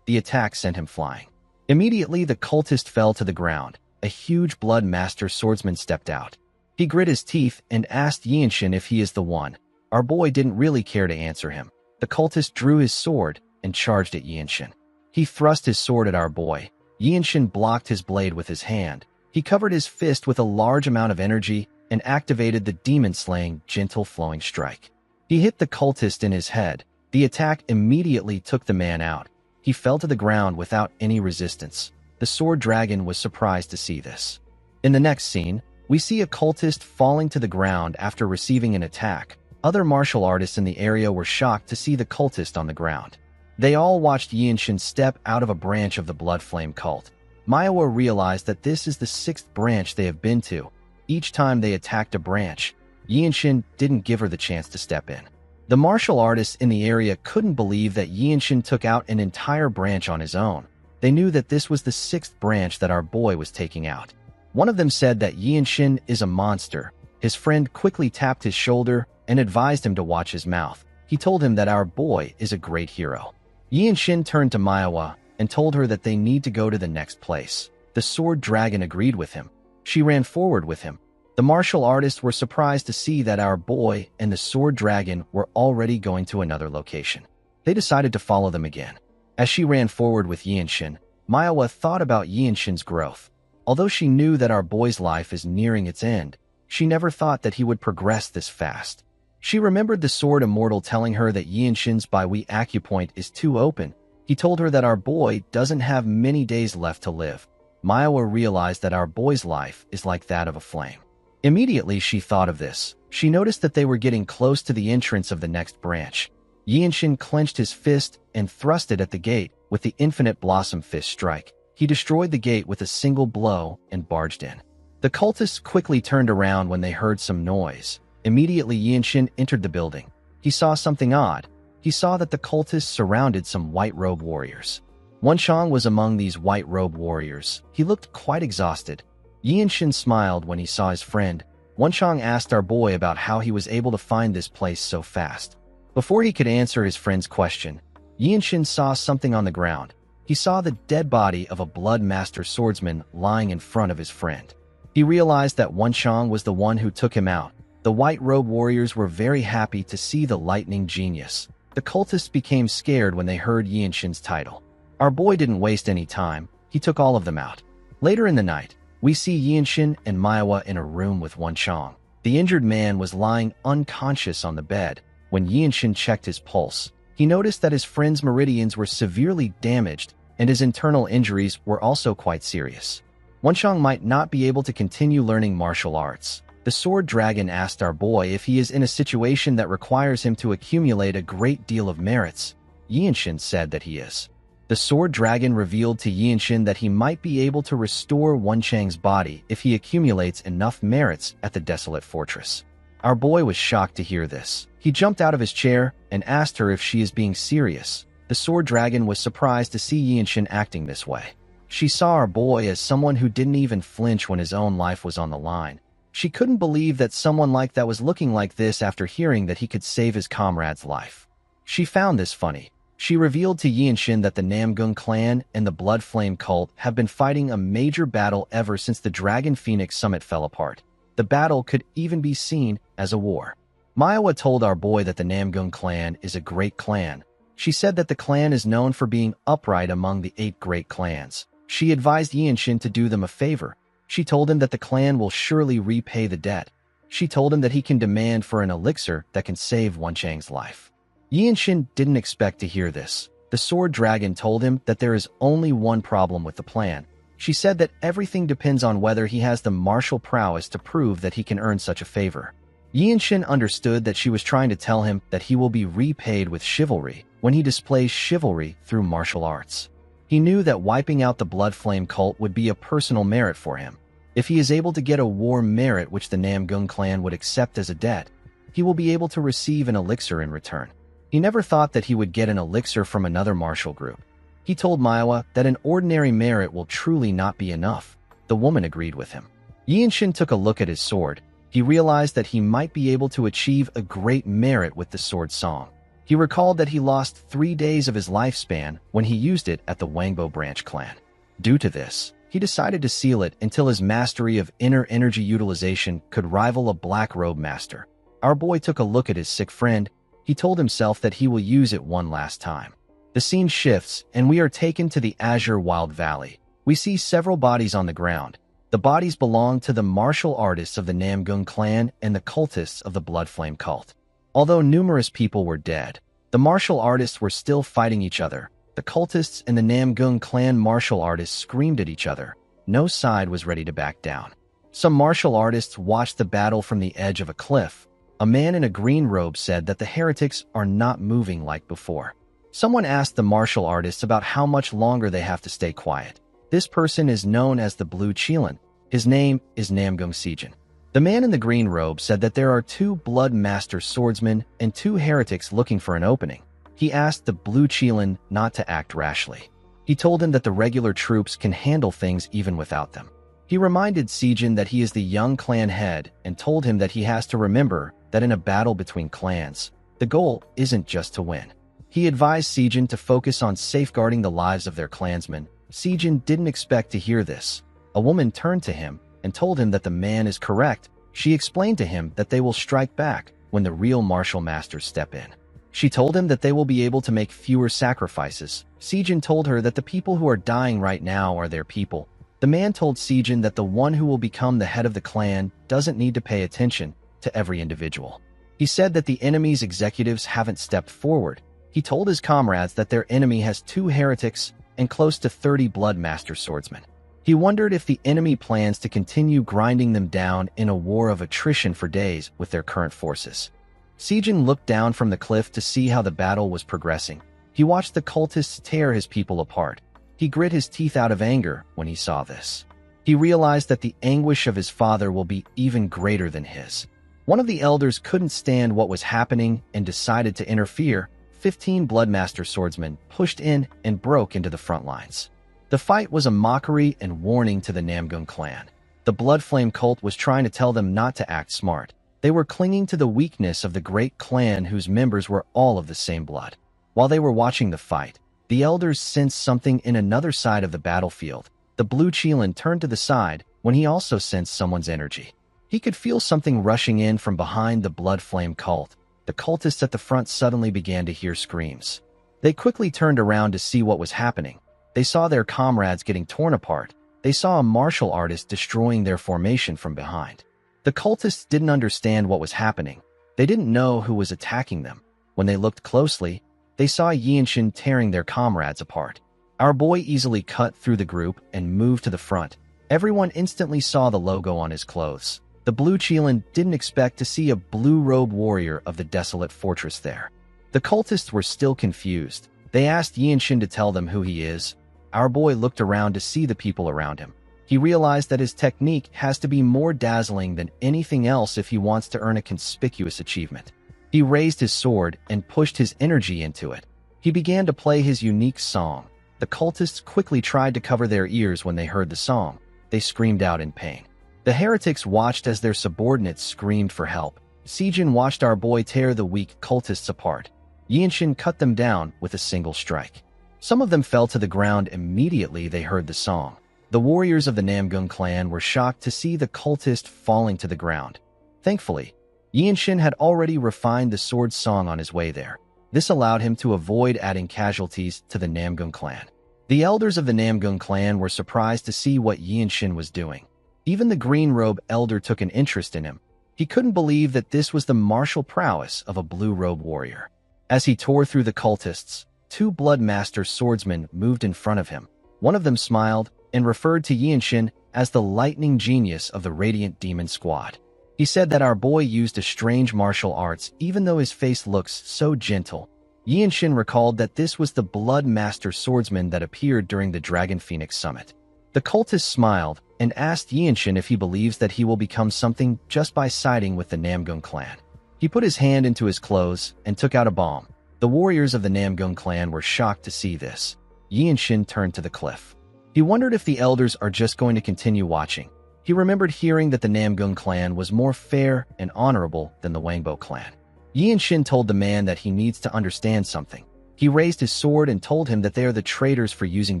The attack sent him flying. Immediately, the cultist fell to the ground. A huge blood master swordsman stepped out. He grit his teeth and asked Yinshin if he is the one. Our boy didn't really care to answer him. The cultist drew his sword and charged at Yinshin. He thrust his sword at our boy. Yinshin blocked his blade with his hand. He covered his fist with a large amount of energy and activated the demon-slaying, gentle-flowing strike. He hit the cultist in his head. The attack immediately took the man out. He fell to the ground without any resistance. The sword dragon was surprised to see this. In the next scene, we see a cultist falling to the ground after receiving an attack. Other martial artists in the area were shocked to see the cultist on the ground. They all watched Yinshin step out of a branch of the Blood Flame cult. Manhwa realized that this is the 6th branch they have been to. Each time they attacked a branch, Yinshin didn't give her the chance to step in. The martial artists in the area couldn't believe that Yinshin took out an entire branch on his own. They knew that this was the 6th branch that our boy was taking out. One of them said that Yinshin is a monster. His friend quickly tapped his shoulder and advised him to watch his mouth. He told him that our boy is a great hero. Yinshin turned to Manhwa and told her that they need to go to the next place. The sword dragon agreed with him. She ran forward with him. The martial artists were surprised to see that our boy and the sword dragon were already going to another location. They decided to follow them again. As she ran forward with Yinshin, Manhwa thought about Yinshin's growth. Although she knew that our boy's life is nearing its end, she never thought that he would progress this fast. She remembered the sword immortal telling her that Yinshin's Baihui acupoint is too open. He told her that our boy doesn't have many days left to live. Manhwa realized that our boy's life is like that of a flame. Immediately she thought of this. She noticed that they were getting close to the entrance of the next branch. Yinshin clenched his fist and thrust it at the gate with the infinite blossom fist strike. He destroyed the gate with a single blow and barged in. The cultists quickly turned around when they heard some noise. Immediately, Yinshin entered the building. He saw something odd. He saw that the cultists surrounded some white-robe warriors. Wenchang was among these white-robe warriors. He looked quite exhausted. Yinshin smiled when he saw his friend. Wenchang asked our boy about how he was able to find this place so fast. Before he could answer his friend's question, Yinshin saw something on the ground. He saw the dead body of a blood master swordsman lying in front of his friend. He realized that Wenchang was the one who took him out. The white-robe warriors were very happy to see the lightning genius. The cultists became scared when they heard Yinshin's title. Our boy didn't waste any time. He took all of them out. Later in the night, we see Yinshin and Manhwa in a room with Wenchang. The injured man was lying unconscious on the bed. When Yinshin checked his pulse, he noticed that his friend's meridians were severely damaged and his internal injuries were also quite serious. Wenchang might not be able to continue learning martial arts. The sword dragon asked our boy if he is in a situation that requires him to accumulate a great deal of merits. Yinshin said that he is. The sword dragon revealed to Yinshin that he might be able to restore Wenchang's body if he accumulates enough merits at the desolate fortress. Our boy was shocked to hear this. He jumped out of his chair and asked her if she is being serious. The sword dragon was surprised to see Yinshin acting this way. She saw our boy as someone who didn't even flinch when his own life was on the line. She couldn't believe that someone like that was looking like this after hearing that he could save his comrade's life. She found this funny. She revealed to Yinshin that the Namgung clan and the Blood Flame cult have been fighting a major battle ever since the Dragon Phoenix summit fell apart. The battle could even be seen as a war. Manhwa told our boy that the Namgung clan is a great clan. She said that the clan is known for being upright among the 8 great clans. She advised Yinshin to do them a favor. She told him that the clan will surely repay the debt. She told him that he can demand for an elixir that can save Wenchang's life. Yinshin didn't expect to hear this. The sword dragon told him that there is only one problem with the plan. She said that everything depends on whether he has the martial prowess to prove that he can earn such a favor. Yinshin understood that she was trying to tell him that he will be repaid with chivalry when he displays chivalry through martial arts. He knew that wiping out the Blood Flame cult would be a personal merit for him. If he is able to get a war merit which the Namgung clan would accept as a debt, he will be able to receive an elixir in return. He never thought that he would get an elixir from another martial group. He told Manhwa that an ordinary merit will truly not be enough. The woman agreed with him. Yinshin took a look at his sword. He realized that he might be able to achieve a great merit with the sword song. He recalled that he lost 3 days of his lifespan when he used it at the Wangbo branch clan. Due to this, he decided to seal it until his mastery of inner energy utilization could rival a black robe master. Our boy took a look at his sick friend. He told himself that he will use it one last time. The scene shifts, and we are taken to the Azure Wild Valley. We see several bodies on the ground. The bodies belong to the martial artists of the Namgung clan and the cultists of the Blood Flame cult. Although numerous people were dead, the martial artists were still fighting each other. The cultists and the Namgung clan martial artists screamed at each other. No side was ready to back down. Some martial artists watched the battle from the edge of a cliff. A man in a green robe said that the heretics are not moving like before. Someone asked the martial artists about how much longer they have to stay quiet. This person is known as the Blue Qilin. His name is Namgung Sijin. The man in the green robe said that there are 2 blood master swordsmen and 2 heretics looking for an opening. He asked the Blue Qilin not to act rashly. He told him that the regular troops can handle things even without them. He reminded Sijin that he is the young clan head and told him that he has to remember that in a battle between clans, the goal isn't just to win. He advised Sijin to focus on safeguarding the lives of their clansmen. Sijin didn't expect to hear this. A woman turned to him and told him that the man is correct. She explained to him that they will strike back when the real martial masters step in. She told him that they will be able to make fewer sacrifices. Sijin told her that the people who are dying right now are their people. The man told Sijin that the one who will become the head of the clan doesn't need to pay attention to every individual. He said that the enemy's executives haven't stepped forward. He told his comrades that their enemy has 2 heretics and close to 30 blood master swordsmen. He wondered if the enemy plans to continue grinding them down in a war of attrition for days with their current forces. Sijin looked down from the cliff to see how the battle was progressing. He watched the cultists tear his people apart. He grit his teeth out of anger when he saw this. He realized that the anguish of his father will be even greater than his. One of the elders couldn't stand what was happening and decided to interfere. 15 Bloodmaster swordsmen pushed in and broke into the front lines. The fight was a mockery and warning to the Namgun clan. The Blood Flame cult was trying to tell them not to act smart. They were clinging to the weakness of the great clan whose members were all of the same blood. While they were watching the fight, the elders sensed something in another side of the battlefield. The blue Qilin turned to the side when he also sensed someone's energy. He could feel something rushing in from behind the Blood Flame cult. The cultists at the front suddenly began to hear screams. They quickly turned around to see what was happening. They saw their comrades getting torn apart. They saw a martial artist destroying their formation from behind. The cultists didn't understand what was happening. They didn't know who was attacking them. When they looked closely, they saw Yinshin tearing their comrades apart. Our boy easily cut through the group and moved to the front. Everyone instantly saw the logo on his clothes. The blue Qilin didn't expect to see a blue-robed warrior of the desolate fortress there. The cultists were still confused. They asked Yinshin to tell them who he is. Our boy looked around to see the people around him. He realized that his technique has to be more dazzling than anything else if he wants to earn a conspicuous achievement. He raised his sword and pushed his energy into it. He began to play his unique song. The cultists quickly tried to cover their ears when they heard the song. They screamed out in pain. The heretics watched as their subordinates screamed for help. Sijin watched our boy tear the weak cultists apart. Yinshin cut them down with a single strike. Some of them fell to the ground immediately they heard the song. The warriors of the Namgun clan were shocked to see the cultist falling to the ground. Thankfully, Yinshin had already refined the sword song on his way there. This allowed him to avoid adding casualties to the Namgun clan. The elders of the Namgun clan were surprised to see what Yinshin was doing. Even the green robe elder took an interest in him. He couldn't believe that this was the martial prowess of a blue robe warrior. As he tore through the cultists, 2 Bloodmaster swordsmen moved in front of him. One of them smiled and referred to Yinshin as the lightning genius of the Radiant Demon Squad. He said that our boy used a strange martial arts even though his face looks so gentle. Yinshin recalled that this was the Bloodmaster swordsman that appeared during the Dragon Phoenix Summit. The cultist smiled and asked Yinshin if he believes that he will become something just by siding with the Namgun clan. He put his hand into his clothes and took out a bomb. The warriors of the Namgun clan were shocked to see this. Yinshin turned to the cliff. He wondered if the elders are just going to continue watching. He remembered hearing that the Namgun clan was more fair and honorable than the Wangbo clan. Yinshin told the man that he needs to understand something. He raised his sword and told him that they are the traitors for using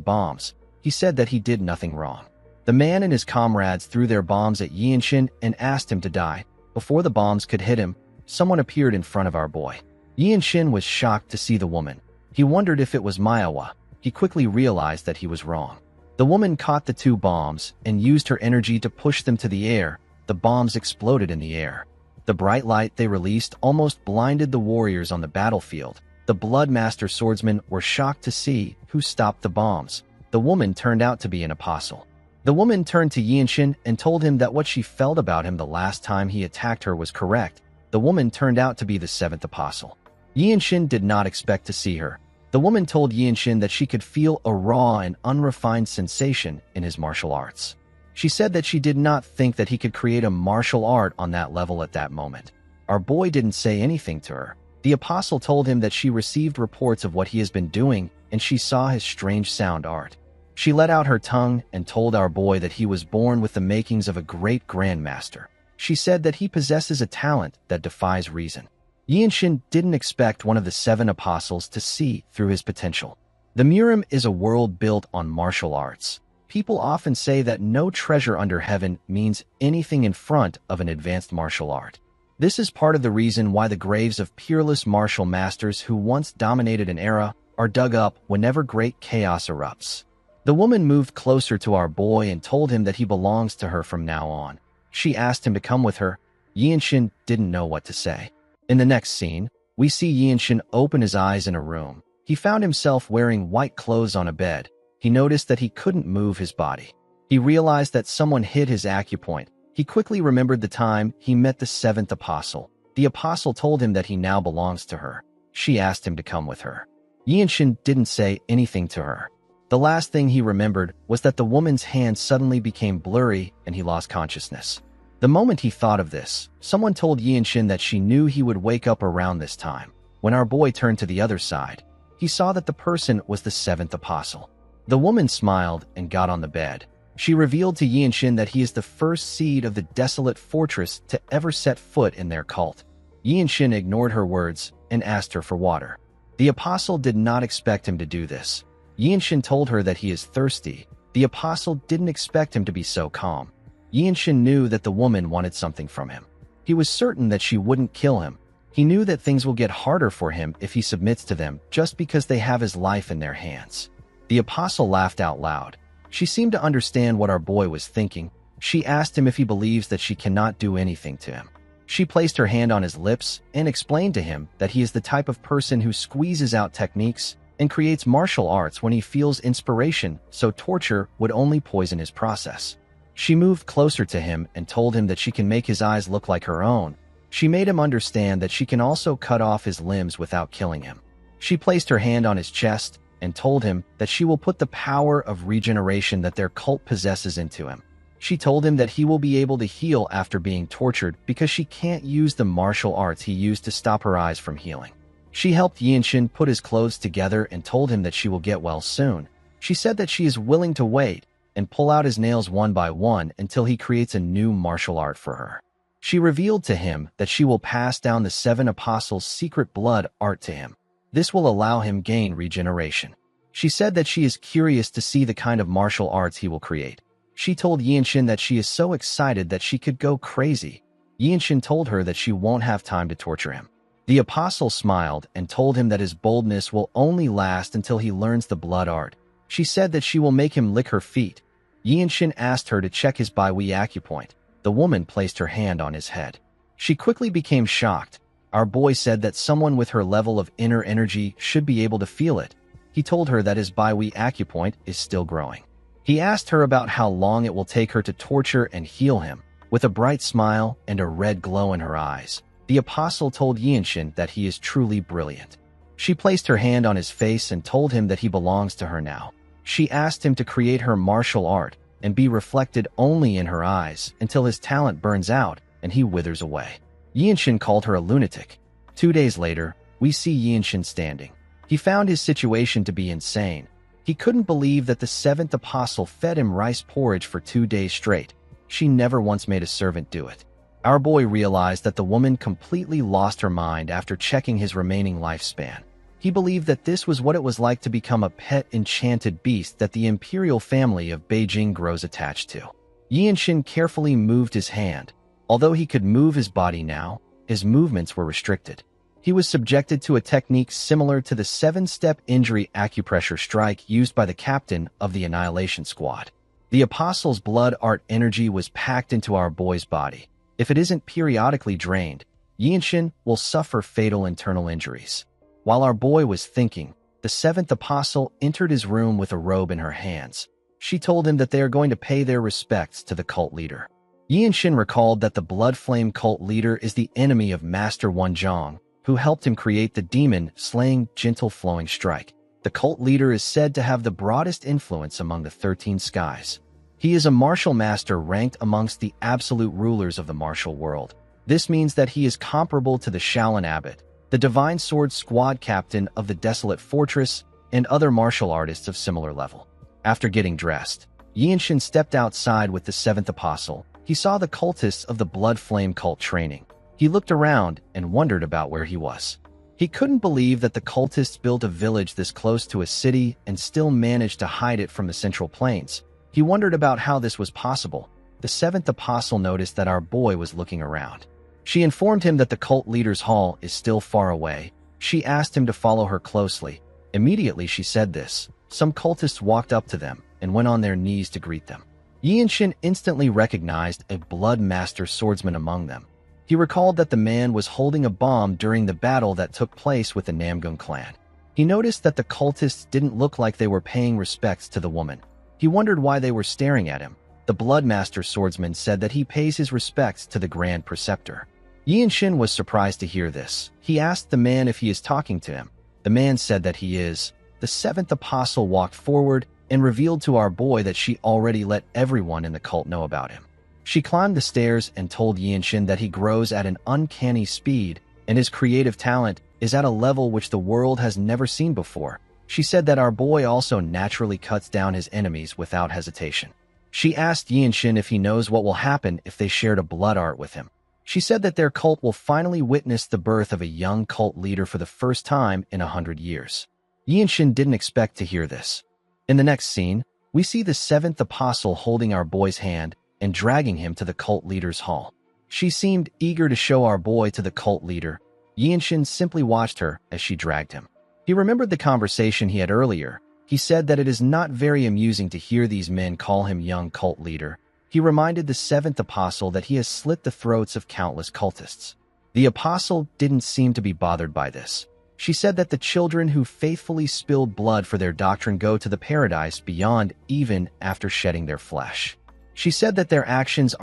bombs. He said that he did nothing wrong. The man and his comrades threw their bombs at Yinshin and asked him to die. Before the bombs could hit him, someone appeared in front of our boy. Yinshin was shocked to see the woman. He wondered if it was Manhwa. He quickly realized that he was wrong. The woman caught the 2 bombs and used her energy to push them to the air. The bombs exploded in the air. The bright light they released almost blinded the warriors on the battlefield. The Bloodmaster swordsmen were shocked to see who stopped the bombs. The woman turned out to be an apostle. The woman turned to Yinshin and told him that what she felt about him the last time he attacked her was correct. The woman turned out to be the 7th apostle. Yinshin did not expect to see her. The woman told Yinshin that she could feel a raw and unrefined sensation in his martial arts. She said that she did not think that he could create a martial art on that level at that moment. Our boy didn't say anything to her. The apostle told him that she received reports of what he has been doing and she saw his strange sound art. She let out her tongue and told our boy that he was born with the makings of a great grandmaster. She said that he possesses a talent that defies reason. Yinshin didn't expect one of the 7 apostles to see through his potential. The Murim is a world built on martial arts. People often say that no treasure under heaven means anything in front of an advanced martial art. This is part of the reason why the graves of peerless martial masters who once dominated an era are dug up whenever great chaos erupts. The woman moved closer to our boy and told him that he belongs to her from now on. She asked him to come with her. Yinshin didn't know what to say. In the next scene, we see Yinshin open his eyes in a room. He found himself wearing white clothes on a bed. He noticed that he couldn't move his body. He realized that someone hid his acupoint. He quickly remembered the time he met the 7th apostle. The apostle told him that he now belongs to her. She asked him to come with her. Yinshin didn't say anything to her. The last thing he remembered was that the woman's hand suddenly became blurry and he lost consciousness. The moment he thought of this, someone told Yinshin that she knew he would wake up around this time. When our boy turned to the other side, he saw that the person was the seventh apostle. The woman smiled and got on the bed. She revealed to Yinshin that he is the first seed of the desolate fortress to ever set foot in their cult. Yinshin ignored her words and asked her for water. The apostle did not expect him to do this. Yinshin told her that he is thirsty. The apostle didn't expect him to be so calm. Yinshin knew that the woman wanted something from him. He was certain that she wouldn't kill him. He knew that things will get harder for him if he submits to them just because they have his life in their hands. The apostle laughed out loud. She seemed to understand what our boy was thinking. She asked him if he believes that she cannot do anything to him. She placed her hand on his lips and explained to him that he is the type of person who squeezes out techniques and creates martial arts when he feels inspiration, so torture would only poison his process. She moved closer to him and told him that she can make his eyes look like her own. She made him understand that she can also cut off his limbs without killing him. She placed her hand on his chest and told him that she will put the power of regeneration that their cult possesses into him. She told him that he will be able to heal after being tortured because she can't use the martial arts he used to stop her eyes from healing. She helped Yinshin put his clothes together and told him that she will get well soon. She said that she is willing to wait and pull out his nails one by one until he creates a new martial art for her. She revealed to him that she will pass down the seven apostles' secret blood art to him. This will allow him gain regeneration. She said that she is curious to see the kind of martial arts he will create. She told Yinshin that she is so excited that she could go crazy. Yinshin told her that she won't have time to torture him. The apostle smiled and told him that his boldness will only last until he learns the blood art. She said that she will make him lick her feet. Yinshin asked her to check his Baihui acupoint. The woman placed her hand on his head. She quickly became shocked. Our boy said that someone with her level of inner energy should be able to feel it. He told her that his Baihui acupoint is still growing. He asked her about how long it will take her to torture and heal him. With a bright smile and a red glow in her eyes, the apostle told Yinshin that he is truly brilliant. She placed her hand on his face and told him that he belongs to her now. She asked him to create her martial art and be reflected only in her eyes until his talent burns out and he withers away. Yinshin called her a lunatic. 2 days later, we see Yinshin standing. He found his situation to be insane. He couldn't believe that the seventh apostle fed him rice porridge for 2 days straight. She never once made a servant do it. Our boy realized that the woman completely lost her mind after checking his remaining lifespan. He believed that this was what it was like to become a pet enchanted beast that the imperial family of Beijing grows attached to. Yinshin carefully moved his hand. Although he could move his body now, his movements were restricted. He was subjected to a technique similar to the 7-step injury acupressure strike used by the captain of the Annihilation Squad. The apostle's blood art energy was packed into our boy's body. If it isn't periodically drained, Yinshin will suffer fatal internal injuries. While our boy was thinking, the seventh apostle entered his room with a robe in her hands. She told him that they are going to pay their respects to the cult leader. Yinshin recalled that the Blood Flame cult leader is the enemy of Master Wanzhong, who helped him create the demon-slaying gentle flowing strike. The cult leader is said to have the broadest influence among the 13 skies. He is a martial master ranked amongst the absolute rulers of the martial world. This means that he is comparable to the Shaolin Abbot, the Divine Sword Squad captain of the Desolate Fortress, and other martial artists of similar level. After getting dressed, Yinshin stepped outside with the seventh apostle. He saw the cultists of the Blood Flame cult training. He looked around and wondered about where he was. He couldn't believe that the cultists built a village this close to a city and still managed to hide it from the Central Plains. He wondered about how this was possible. The seventh apostle noticed that our boy was looking around. She informed him that the cult leader's hall is still far away. She asked him to follow her closely. Immediately she said this, some cultists walked up to them and went on their knees to greet them. Yinshin instantly recognized a blood master swordsman among them. He recalled that the man was holding a bomb during the battle that took place with the Namgun clan. He noticed that the cultists didn't look like they were paying respects to the woman. He wondered why they were staring at him. The Bloodmaster swordsman said that he pays his respects to the Grand Preceptor. Yinshin was surprised to hear this. He asked the man if he is talking to him. The man said that he is. The seventh apostle walked forward and revealed to our boy that she already let everyone in the cult know about him. She climbed the stairs and told Yinshin that he grows at an uncanny speed and his creative talent is at a level which the world has never seen before. She said that our boy also naturally cuts down his enemies without hesitation. She asked Yinshin if he knows what will happen if they shared a blood art with him. She said that their cult will finally witness the birth of a young cult leader for the first time in 100 years. Yinshin didn't expect to hear this. In the next scene, we see the seventh apostle holding our boy's hand and dragging him to the cult leader's hall. She seemed eager to show our boy to the cult leader. Yinshin simply watched her as she dragged him. He remembered the conversation he had earlier. He said that it is not very amusing to hear these men call him young cult leader. He reminded the seventh apostle that he has slit the throats of countless cultists. The apostle didn't seem to be bothered by this. She said that the children who faithfully spilled blood for their doctrine go to the paradise beyond even after shedding their flesh. She said that their actions